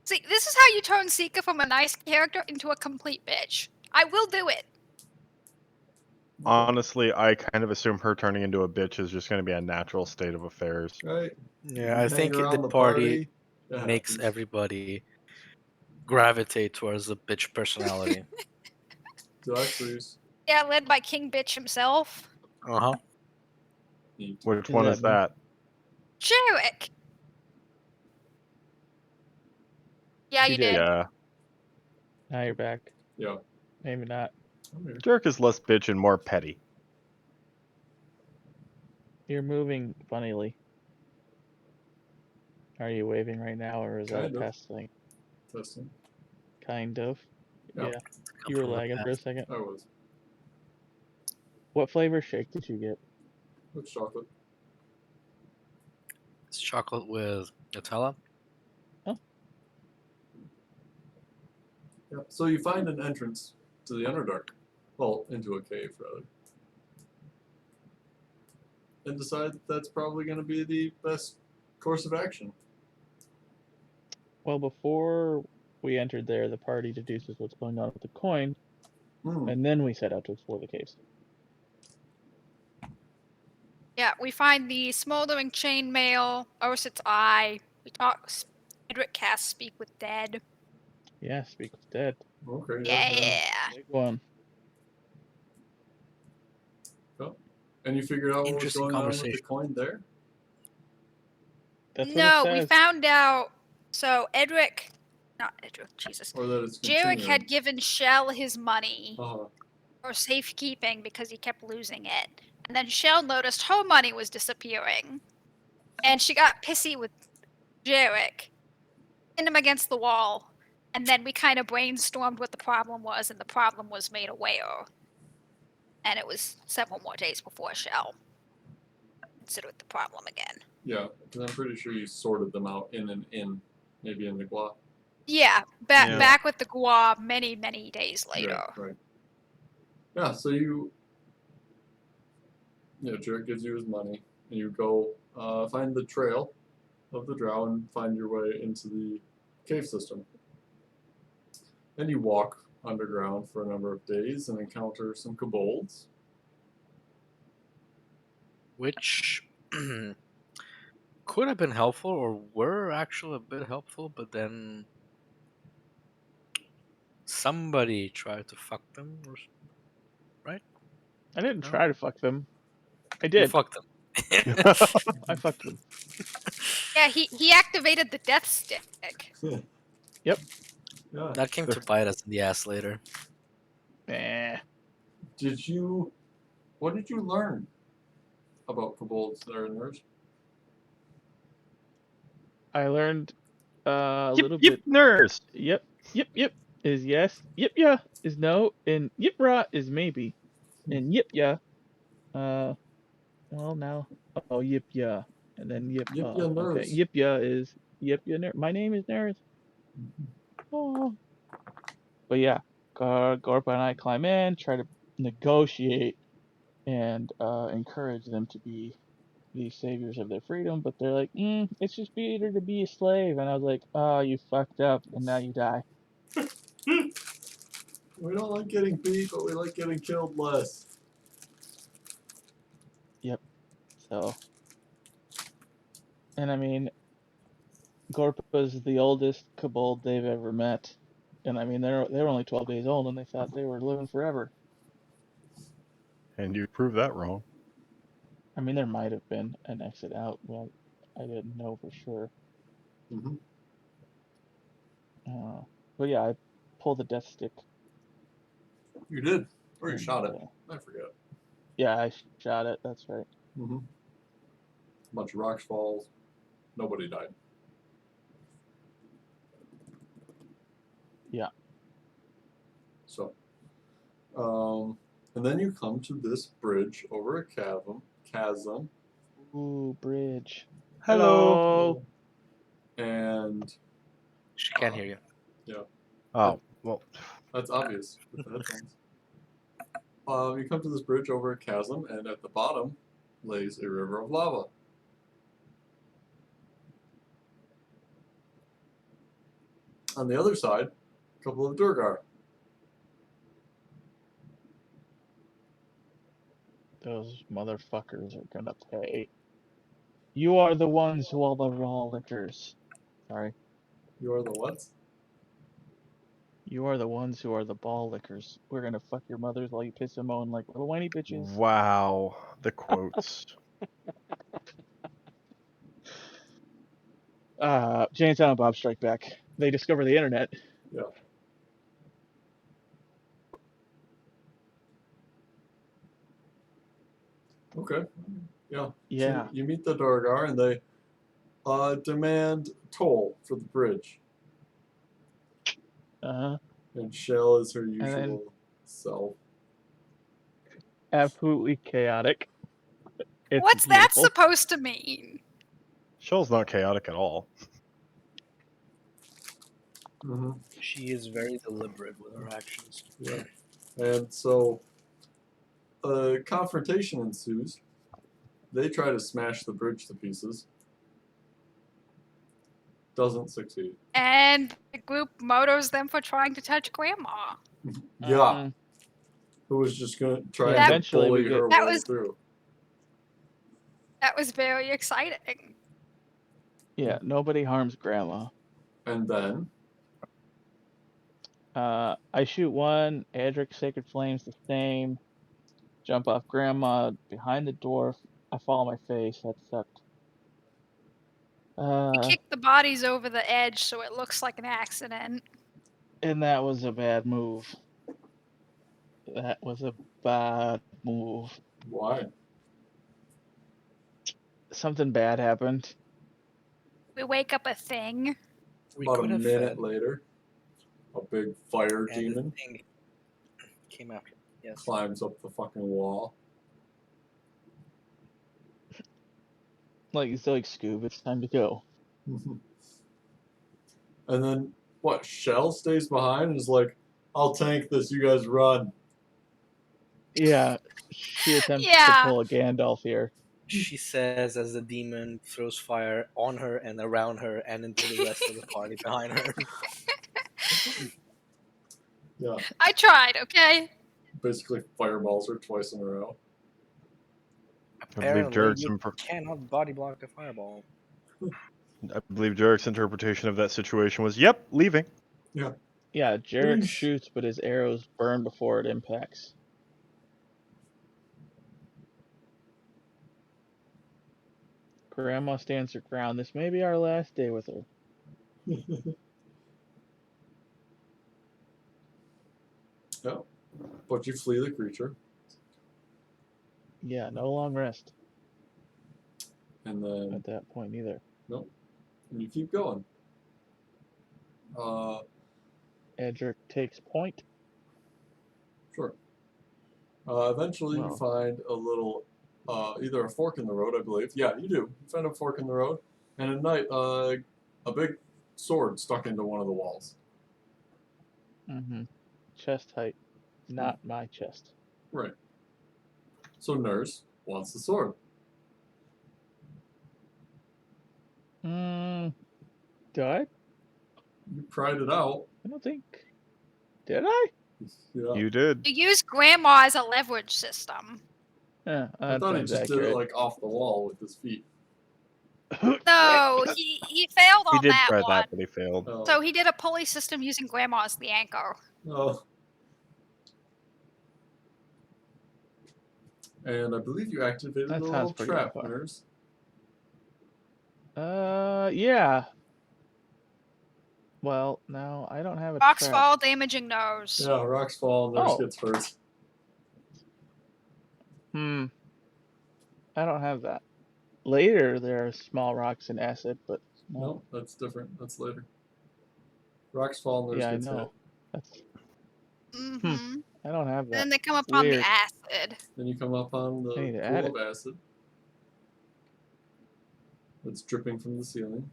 See, this is how you turn Sika from a nice character into a complete bitch. I will do it. Honestly, I kind of assume her turning into a bitch is just going to be a natural state of affairs. Right? Yeah, You I think hang around the the party it makes happens. everybody gravitate towards the bitch personality. So actually, Yeah, led by King Bitch himself. Uh-huh. neat. Which Does one that is mean- that? Jarek. Yeah, you did. Yeah. Now you're back. Yeah. Maybe not. I'm here. Dirk is less bitch and more petty. You're moving funnily. Are you waving right now, or is that Kind a of. test thing? Testing. Kind of. Yeah. Yeah. You were lagging for a second. I was. What flavor shake did you get? Which chocolate? It's chocolate with Nutella. Yeah. So you find an entrance to the Underdark. Well, into a cave, rather. And decide that's probably going to be the best course of action. Well, before we entered there, the party deduces what's going on with the coin, Hmm. and then we set out to explore the caves. Yeah, we find the smoldering chainmail, Orsit's eye. We talk. Edric casts Speak with Dead. Yeah, speak with dead. Okay. Yeah. Big one. And you figured out what was Interesting going on with the conversation. coin there? That's what No, it we says. found out. So not Edric, Jesus. Or that it's Jarek continuing? had given Shell his money Uh-huh. for safekeeping because he kept losing it. And then Shell noticed her money was disappearing. And she got pissy with Jarek, pinned him against the wall. And then we kind of brainstormed what the problem was, and the problem was made aware. And it was several more days before Shell considered the problem again. Yeah, because I'm pretty sure you sorted them out in an inn, maybe in the Gua. Yeah, Yeah. back with the Gua many, many days later. Right. Yeah, so you. Yeah, Jarek gives you his money, and you go find the trail of the drow and find your way into the cave system. And you walk underground for a number of days and encounter some kobolds. Which could have been helpful or were actually a bit helpful, but then somebody tried to fuck them, right? I didn't No? try to fuck them. I You did. fucked them. I fucked them. Yeah, he activated the death stick. Yep. Yeah. That came to bite us in the ass later. Nah. What did you learn about kobolds there in yours? I learned a Yip, little yip, bit. nurse. Yep is yes. Yip yeah is no. And yip rah is maybe. And yip yeah. Well now. Oh yip yeah. And then yip. Yip ya Okay. nurse. Yip yeah is yip ya nurse. My name is Nurse. Oh. But yeah, Gorpa and I climb in, try to negotiate and encourage them to be the saviors of their freedom, but they're like, it's just better to be a slave. And I was like, oh, you fucked up, and now you die. We don't like getting beat, but we like getting killed less. Yep. So, and I mean, Gorpa's the oldest kobold they've ever met, and I mean they were only 12 days old, and they thought they were living forever. And you proved that wrong. I mean, there might have been an exit out, but I didn't know for sure. Mm-hmm. But yeah, I pulled the death stick. You did. Or you and, shot it. I forget. Yeah, I shot it. That's right. Mm-hmm. A bunch of rocks falls. Nobody died. Yeah. So, and then you come to this bridge over a chasm. Ooh, bridge. Hello. And She can't hear you. yeah, Oh, well. that's obvious with the headphones. You come to this bridge over a chasm, and at the bottom lays a river of lava. On the other side, a couple of Durgar. Those motherfuckers are gonna pay. You are the ones who are the raw lickers. Sorry. You are the what? You are the ones who are the ball lickers. We're gonna fuck your mothers while you piss and moan like little whiny bitches. Wow. The quotes. Jane and Silent Bob Strike Back. They discover the internet. Yeah. Okay. Yeah. Yeah. So you meet the Durgar, and they demand toll for the bridge. Uh-huh. And Shell is her usual then- self. Absolutely chaotic. It's What's that beautiful. supposed to mean? Shell's not chaotic at all. Mm-hmm. She is very deliberate with her actions. Yeah. And so a confrontation ensues. They try to smash the bridge to pieces. Doesn't succeed. And the group motos them for trying to touch Grandma. Yeah. Who was just going to try Yeah, to eventually we bully get- her That way was- through. That was very exciting. Yeah, nobody harms Grandma. And then I shoot one. Adric's Sacred Flames the same. Jump off Grandma behind the dwarf. I fall on my face. That sucked. We kicked the bodies over the edge so it looks like an accident. And that was a bad move. That was a bad move. why? Something bad happened. We wake up a thing. We About a could have minute fed, later, a big fire and the demon thing came after. Yes. climbs up the fucking wall. Like it's like Scoob, it's time to go. And then what? Shell stays behind and is like, "I'll tank this. You guys run." Yeah, she attempts Yeah. to pull a Gandalf here. She says as the demon throws fire on her and around her and into the rest of the party behind her. Yeah. I tried, okay? Basically fireballs her twice in a row. Apparently, Jared's you cannot body block a fireball. I believe Jarek's interpretation of that situation was, "Yep, leaving." Yeah, Jarek Peace. shoots, but his arrows burn before it impacts. Grandma stands her ground. This may be our last day with her. Yeah. But you flee the creature, Yeah, no long rest and then at that point either. you keep going. Edric takes point. Sure. Eventually, you Well. find a little, either a fork in the road, I believe. Yeah, you do. You find a fork in the road, and at night, a big sword stuck into one of the walls. Mm-hmm. Chest height. Not my chest. Right. So Nurse wants the sword. Did I? You pried it out. I don't think. Did I? Yeah. You did. You use grandma as a leverage system. Yeah, I that thought he sounds just did it accurate. like off the wall with his feet. No, he failed He on did that try one. that, but he failed. Oh. So he did a pulley system using grandma as the anchor. Oh. And I believe you activated That the sounds little pretty trap, on par. Nurse. Yeah. Well, now I don't have a Rocks trap. fall, damaging nose. Yeah, rocks fall, Nurse Oh. gets hurt. I don't have that. Later, there are small rocks and acid, but no. No, that's different. That's later. Rocks fall, Nurse Yeah, I gets know. That's. Mm-hmm. I don't have And that. then they come upon Weird. the acid. hit. Then you come up on I need the to add pool of acid. That's dripping from the ceiling.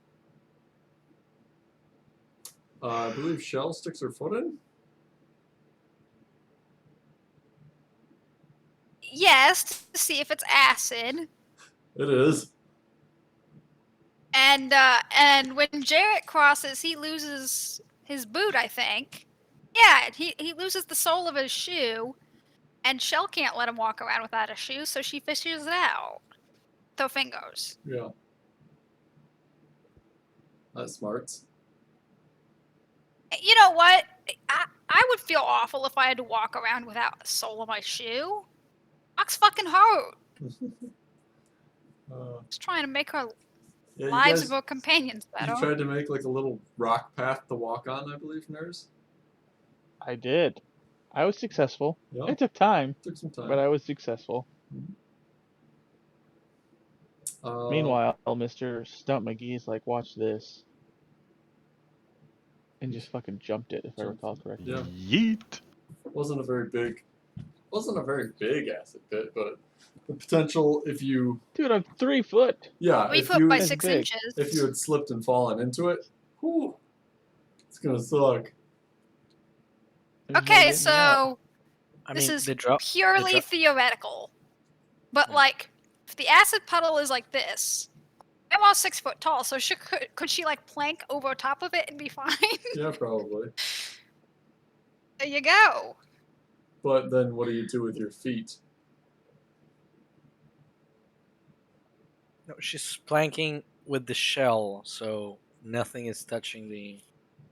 I believe Shell sticks her foot in. Yes, to see if it's acid. It is. And when Jarrett crosses, he loses his boot, I think. Yeah, he loses the sole of his shoe, and Shell can't let him walk around without a shoe, so she fishes it out. With her fingers. Yeah. That's smart. You know what? I would feel awful if I had to walk around without a sole of my shoe. Rocks fucking hurt. Just trying to make her Yeah, you lives guys, of her companions better. you tried to make like a little rock path to walk on, I believe, Nurse. I did. I was successful. Yeah, It took time, took some time. but I was successful. Meanwhile, Mr. Stump McGee's like, watch this. And just fucking jumped it, if I recall correctly. Yeah. Yeet. wasn't a very big acid pit, but the potential if you Dude, I'm 3 foot. 3 if foot you by That's 6 big. inches. if you had slipped and fallen into it, whew, it's gonna suck. There's no Okay, getting out. so I this mean, is they drop. purely theoretical. But Yeah. like, if the acid puddle is like this, I'm all 6 foot tall, so could she like plank over top of it and be fine? Yeah, probably. There you go. But then what do you do with your feet? No, she's planking with the shell, so nothing is touching the.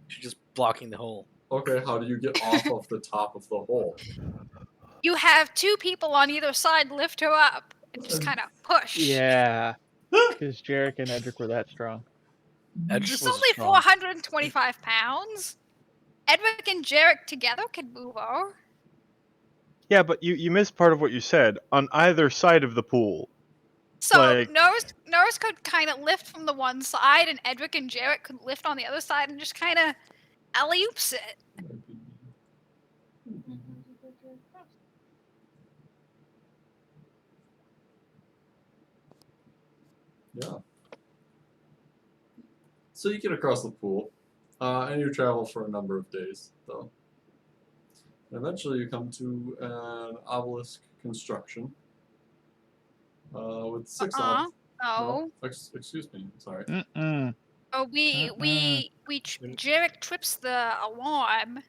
She's just blocking the hole. Okay, how do you get off of the top of the hole? You have 2 people on either side lift her up and just kind of push. Yeah. Because Jarek and Edric were that strong. Edric She's was only strong. 425 pounds. Edric and Jarek together can move her. Yeah, but you missed part of what you said. On either side of the pool. So Like- Norris could kind of lift from the one side, and Edric and Jarek could lift on the other side and just kind of alley-oops it. Yeah. So you get across the pool, and you travel for a number of days, though. And eventually you come to an obelisk construction with 6 No. excuse me, sorry. Mm-mm. Oh, Jarek trips the alarm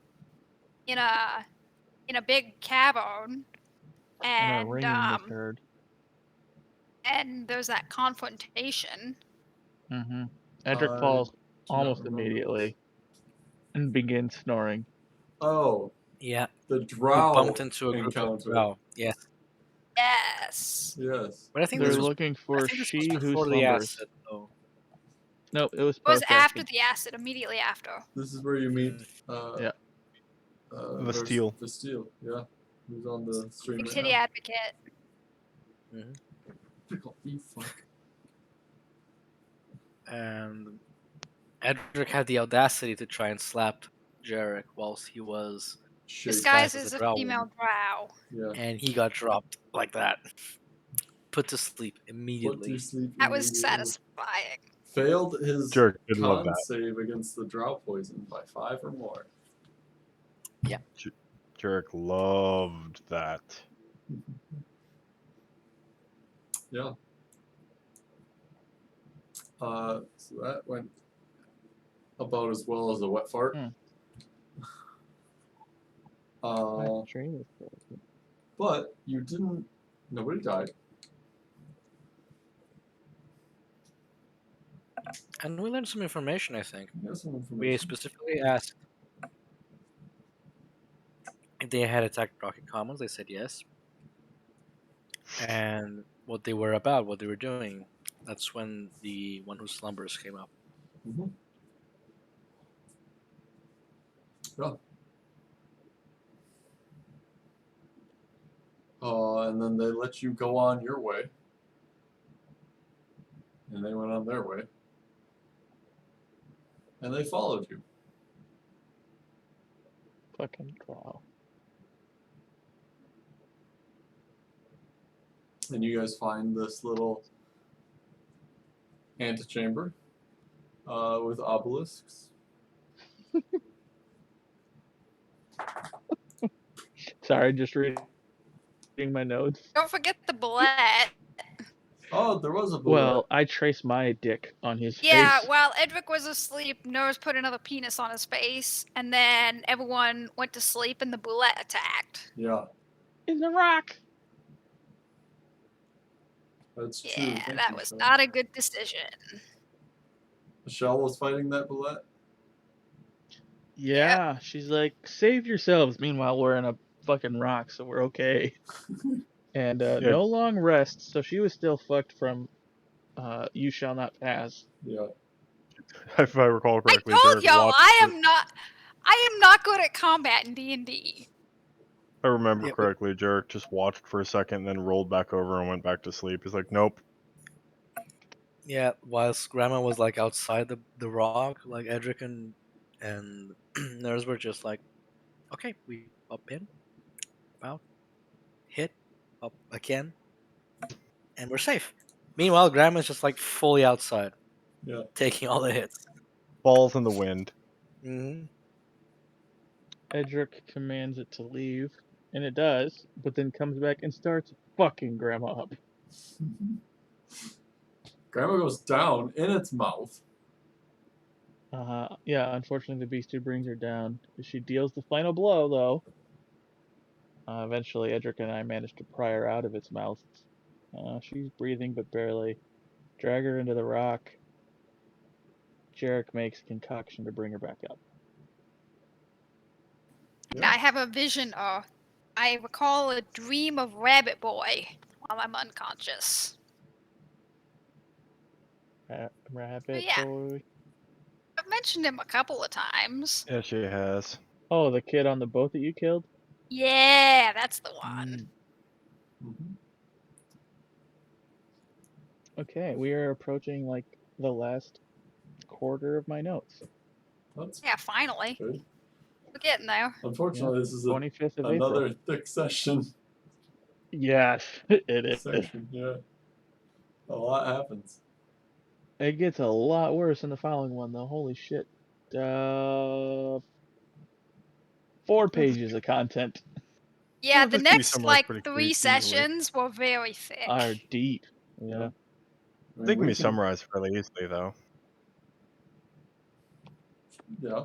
in a big cavern, And a ringing is and heard. and there's that confrontation. Mm-hmm. Edric I falls do not almost remember immediately and begins snoring. Oh, Yeah, the we drow bumped into a group of encounter. drow. Yeah, Yes. Yes. but I think They're this was. looking I for think this she was who before the slumbers. acid, though. No, it was It was post after acid. the acid, immediately after. This is where you meet Yeah. Vasteel. Vasteel, yeah. Who's on the stream Big right titty now. advocate. Pickle, you fuck. And Edric had the audacity to try and slap Jarek whilst he was, Shit. Disguised as as a a drow female drow. Yeah. and he got dropped like that, put to sleep Put immediately. to sleep That was immediately. satisfying. Failed his Jerk, did love con that. save against the drow poison by 5 or more. Jarek loved that. Yeah. So that went about as well as a wet fart. Hmm. Uh, Train is broken. but you didn't. Nobody died. And we learned some information, I think. You got some We information. specifically asked if they had attacked Rocket Commons. They said yes. And what they were about, what they were doing. That's when the One Who Slumbers came up. Mm-hmm. Yeah. And then they let you go on your way. And they went on their way. And they followed you. Fucking drow. And you guys find this little antechamber with obelisks. Sorry, just reading my notes. Don't forget the bullet. Oh, there was a bullet. Well, I traced my dick on his Yeah, face. while Edric was asleep, Nose put another penis on his face, and then everyone went to sleep, and the bullet attacked. Yeah, In the rock. that's true. Yeah, Thank that you, was Michelle. not a good decision. Michelle was fighting that bullet. Yeah, she's like, save yourselves. Meanwhile, we're in a fucking rock, so we're okay. And no long rest, so she was still fucked from You Shall Not Pass. Yeah. If I recall correctly, I told Derek y'all watched I it. am not good at combat in D&D. I remember Yeah, correctly, Jarek just watched for a second, then rolled back over and went back to sleep. He's like, nope. Yeah, whilst Grandma was like outside the rock, like Edric and Nurse were just like, okay, we up in, out, hit, up again, and we're safe. Meanwhile, Grandma's just like fully outside, Yeah. taking all the hits. Balls in the wind. Mm-hmm. Edric commands it to leave, and it does, but then comes back and starts fucking Grandma up. Grandma goes down in its mouth. Yeah, unfortunately, the beast who brings her down. She deals the final blow, though. Eventually, Edric and I managed to pry her out of its mouth. She's breathing, but barely. Drag her into the rock. Jarek makes a concoction to bring her back up. And I have a vision of, I recall a dream of Rabbit Boy while I'm unconscious. Rabbit yeah. boy. I've mentioned him a couple of times. Yeah, she has. Oh, the kid on the boat that you killed? Yeah, that's the one. Mm-hmm. Okay, we are approaching like the last quarter of my notes. That's Yeah, finally. good. We're getting there. Unfortunately, this is 25th of another April. thick session. Yes, it is. Section, yeah. A lot happens. It gets a lot worse in the following one, though. Holy shit. 4 pages of content Yeah, Well, the this can be next summarized like pretty 3 easily. sessions were very thick. are deep. Yeah. I mean, They can we be summarized fairly easily, though. Yeah.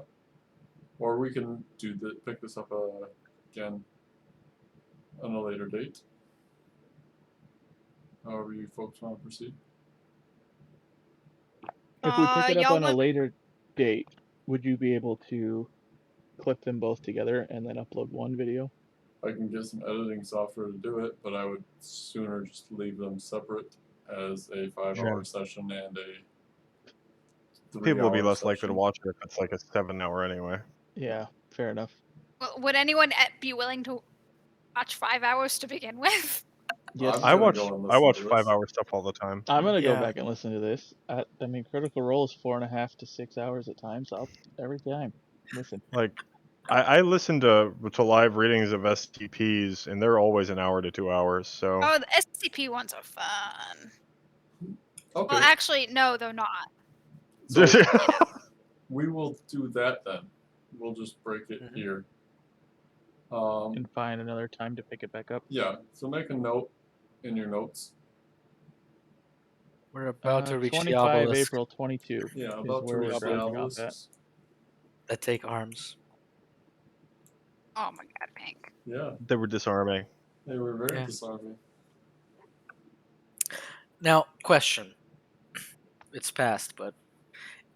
Or we can pick this up again on a later date. However you folks want to proceed. If we pick it up y'all on a want- later date, would you be able to clip them both together and then upload one video? I can get some editing software to do it, but I would sooner just leave them separate as a 5-hour session and a 3-hour People will be less likely to session. watch it if it's like a 7-hour anyway. Yeah, fair enough. Would anyone be willing to watch 5 hours to begin with? Yes, I'm I gonna watch go and I listen watch to this. 5-hour stuff all the time. I'm gonna go Yeah. back and listen to this. I mean, Critical Role is 4.5 to 6 hours at times. I'll every time listen. Like, I listen to live readings of STPs, and they're always an hour to 2 hours. So Oh, the SCP ones are fun. Okay. Well, actually, no, they're not. So You know. we will do that then. We'll just break it Mhm. here. and find another time to pick it back up. Yeah, so make a note in your notes. We're about to reach the 25 obelisk April 22 Yeah, is about to where we're reach the dropping off at. obelisks. that take arms. Oh my god, Pink. Yeah, They were disarming. they were very Yeah. disarming. Now, question. It's past, but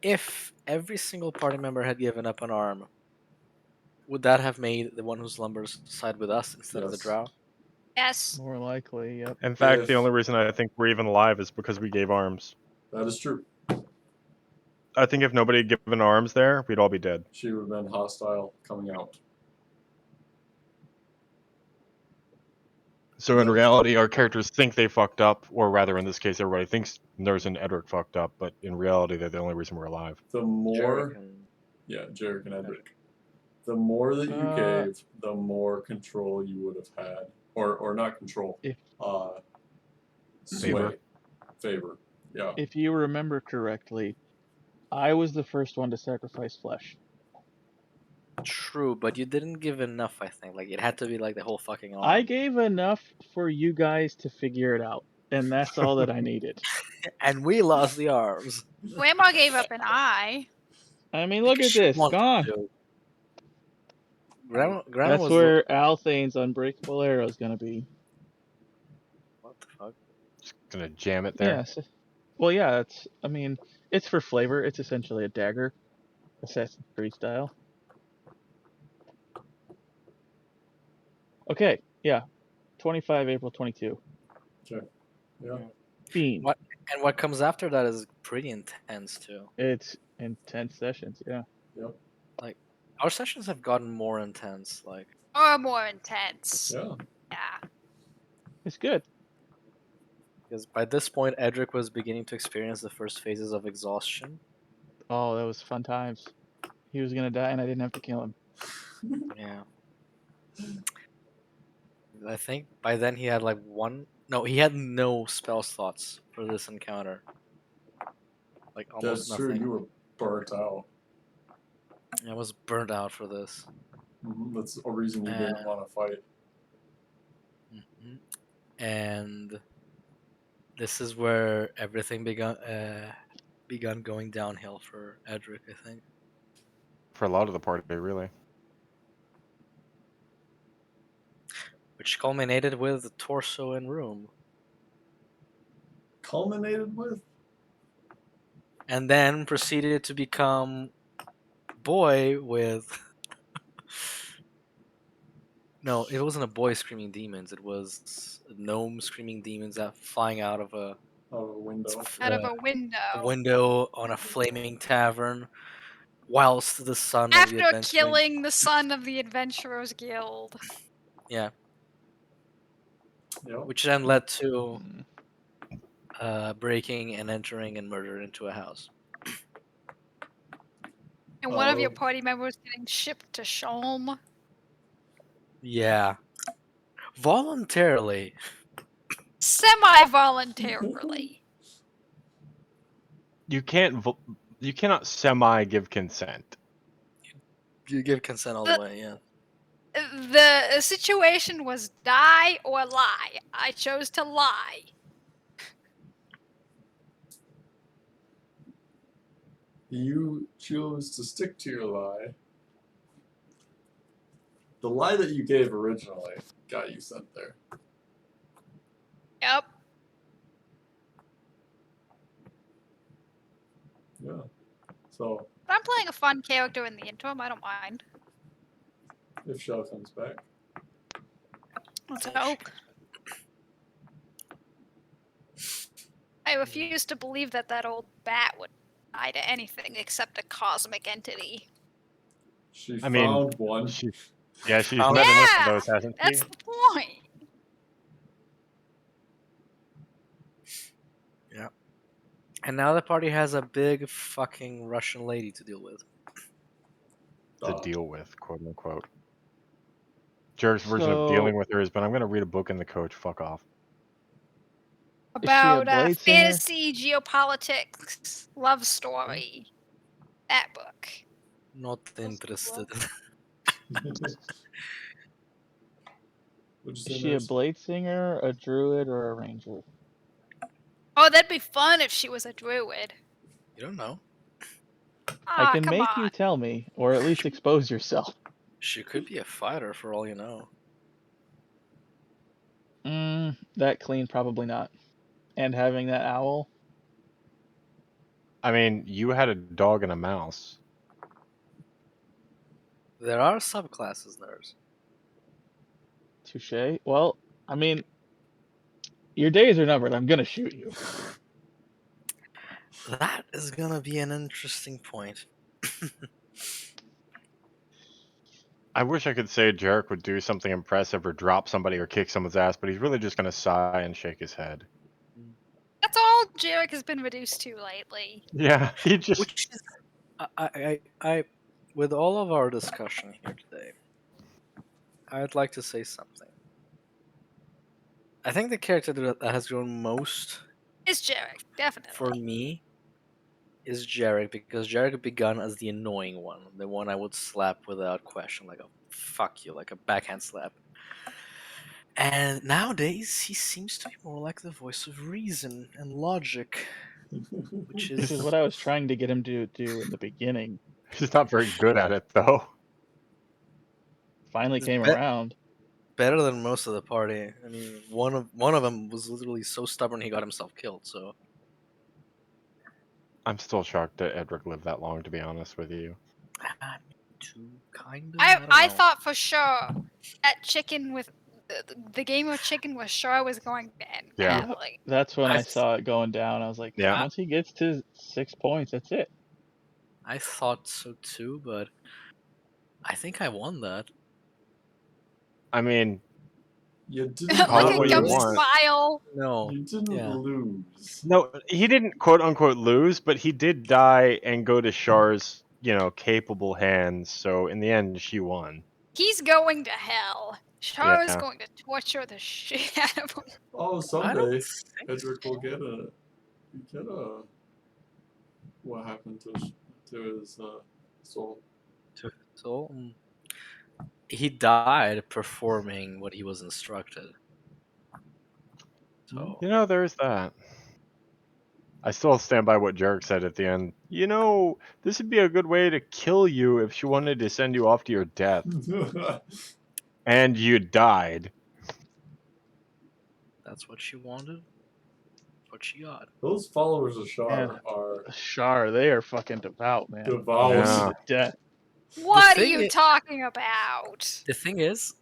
if every single party member had given up an arm, would that have made the one who slumbers side with us instead of the Yes. drow? Yes. More likely, yep. In fact, the If- only reason I think we're even alive is because we gave arms. That is true. I think if nobody had given arms there, we'd all be dead. She would have been hostile coming out. So in reality, our characters think they fucked up, or rather, in this case, everybody thinks Nurse and Edric fucked up, but in reality, they're the only reason we're alive. The more, Jarek and- yeah, Jarek and Edric. The more that you Uh, gave, the more control you would have had, or not control. If- Sway, favor. Yeah. If you remember correctly, I was the first one to sacrifice flesh. True, but you didn't give enough, I think. Like, it had to be like the whole fucking arm. I gave enough for you guys to figure it out, and that's all that I needed. And we lost the arms. Grandma gave up an eye. I mean, look Because at she this, wanted gone. to. Grandma That's was where Althane's unbreakable arrow is gonna be. what the fuck? Just gonna jam it there. Yes. Well, yeah. I mean, it's for flavor. It's essentially a dagger, Assassin's Creed style. Okay. Yeah. 25 April 22. Okay. Yeah. Fiend. What? And what comes after that is pretty intense too. It's intense sessions. Yeah. Yep. Our sessions have gotten more intense. Like, Or more intense. Yeah. Yeah. It's good. because by this point, Edric was beginning to experience the first phases of exhaustion. Oh, that was fun times. He was gonna die, and I didn't have to kill him. Yeah. I think by then he had like one. No, he had no spell slots for this encounter. Like almost That's true. nothing. You were burnt out. I was burned out for this. That's a reason you didn't want to fight. Mhm. And this is where everything begun going downhill for Edric, I think. For a lot of the party, really. Which culminated with Torso and Room. Culminated with? And then proceeded to become Boy with No, it wasn't a boy screaming demons, it was a gnome screaming demons that flying out of a Oh, a window. Out of a window. window on a flaming tavern, whilst the son of the After adventuring... killing the son of the Adventurers Guild. Yeah, Yep. which then led to Mm. breaking and entering and murder into a house. And one of your Oh. party members getting shipped to Sholm. Yeah. Voluntarily. Semi-voluntarily. You cannot semi give consent. You give consent all the way, yeah. The situation was die or lie. I chose to lie. You chose to stick to your lie. The lie that you gave originally got you sent there. Yep. Yeah. So, But I'm playing a fun character in the interim. I don't mind. if Shell comes back. Let's hope. I refuse to believe that that old bat would die to anything except a cosmic entity. She I mean, found one. She's met Yeah! enough of those, hasn't she? That's the point. Yeah. And now the party has a big fucking Russian lady to deal with. To deal with, quote unquote. Jarek's version of So- dealing with her is, but I'm gonna read a book in the coach. Fuck off. Is she a About blade singer? fantasy, geopolitics, love story. That book. Not interested. What'd you Is say, she a Max? blade singer, a druid, or a ranger? Oh, that'd be fun if she was a druid. You don't know. I Ah, can come make on. you tell me, or at least expose yourself. She could be a fighter for all you know. That clean, probably not. And having that owl, I mean, you had a dog and a mouse. There are subclasses, nerds. touche. Well, I mean, your days are numbered. I'm gonna shoot you. That is gonna be an interesting point. I wish I could say Jarek would do something impressive or drop somebody or kick someone's ass, but he's really just gonna sigh and shake his head. That's all Jarek has been reduced to lately. Yeah, he just. Which is, I, with all of our discussion here today, I'd like to say something. I think the character that has grown most It's Jarek, definitely. for me is Jarek, because Jarek begun as the annoying one, the one I would slap without question, like a fuck you, like a backhand slap. And nowadays, he seems to be more like the voice of reason and logic, which Which is is what I was trying to get him to do in the beginning. He's not very good at it, though. Finally It's came be- around. better than most of the party. I mean, one of them was literally so stubborn he got himself killed. So I'm still shocked that Edric lived that long, to be honest with you. me too, kind of. I don't know. thought for sure that chicken with the game of chicken was sure was going to end Yeah. badly. That's when I I- saw it going down. I was like, Yeah. once he gets to 6 points, that's it. I thought so too, but I think I won that. I mean, You didn't Call Look it what at you Gum lose. want. smile. No, You didn't Yeah. lose. no, he didn't quote unquote lose, but he did die and go to Char's, capable hands. So in the end, she won. He's going to hell. Char is Yeah. going to torture the shit out of him. Oh, I someday don't think Edric will so. get a. What happened to his soul? So he died performing what he was instructed. So There's that. I still stand by what Jarek said at the end. This would be a good way to kill you if she wanted to send you off to your death. And you died. that's what she wanted. What she got. Those followers of Shar Man. are Char, they are fucking devout, man. devout. Yeah. To death. What are thing you i- talking about? The thing is,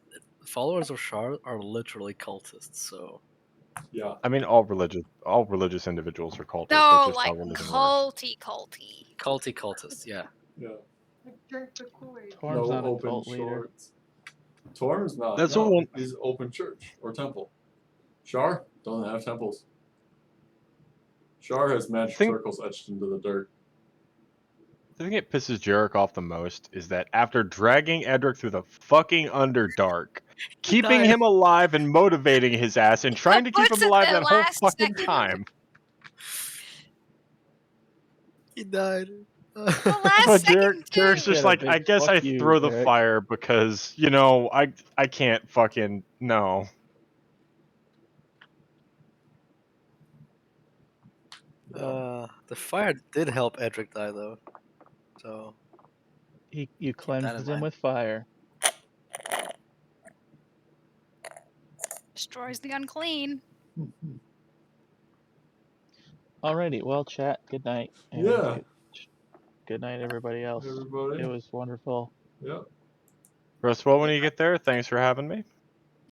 followers of Shar are literally cultists. So Yeah. I mean, all religious individuals are cultists. That's No, just how like religion works. culty. cultists, yeah. Yeah. Like drink the Kool-Aid. Torm's No not a open cult leader. shorts. Torm's not. That's no, the one- he's open church or temple. Shar doesn't have temples. Shar has magic Think- circles etched into the dirt. The thing that pisses Jarek off the most is that after dragging Edric through the fucking Underdark, keeping died. him alive and motivating his ass and trying to keep Puts him it alive the that whole last fucking second. time. He died. The But last second Jarek's too. just Yeah, like, big I guess fuck I you, throw the Jarek. fire because, I can't fucking, no. The fire did help Edric die though. So You that in cleansed him mind. with fire. Destroys the unclean. Alrighty, well, chat, good night. And Yeah. good night, everybody else. Everybody. It was wonderful. Yep. Rest well when you get there. Thanks for having me.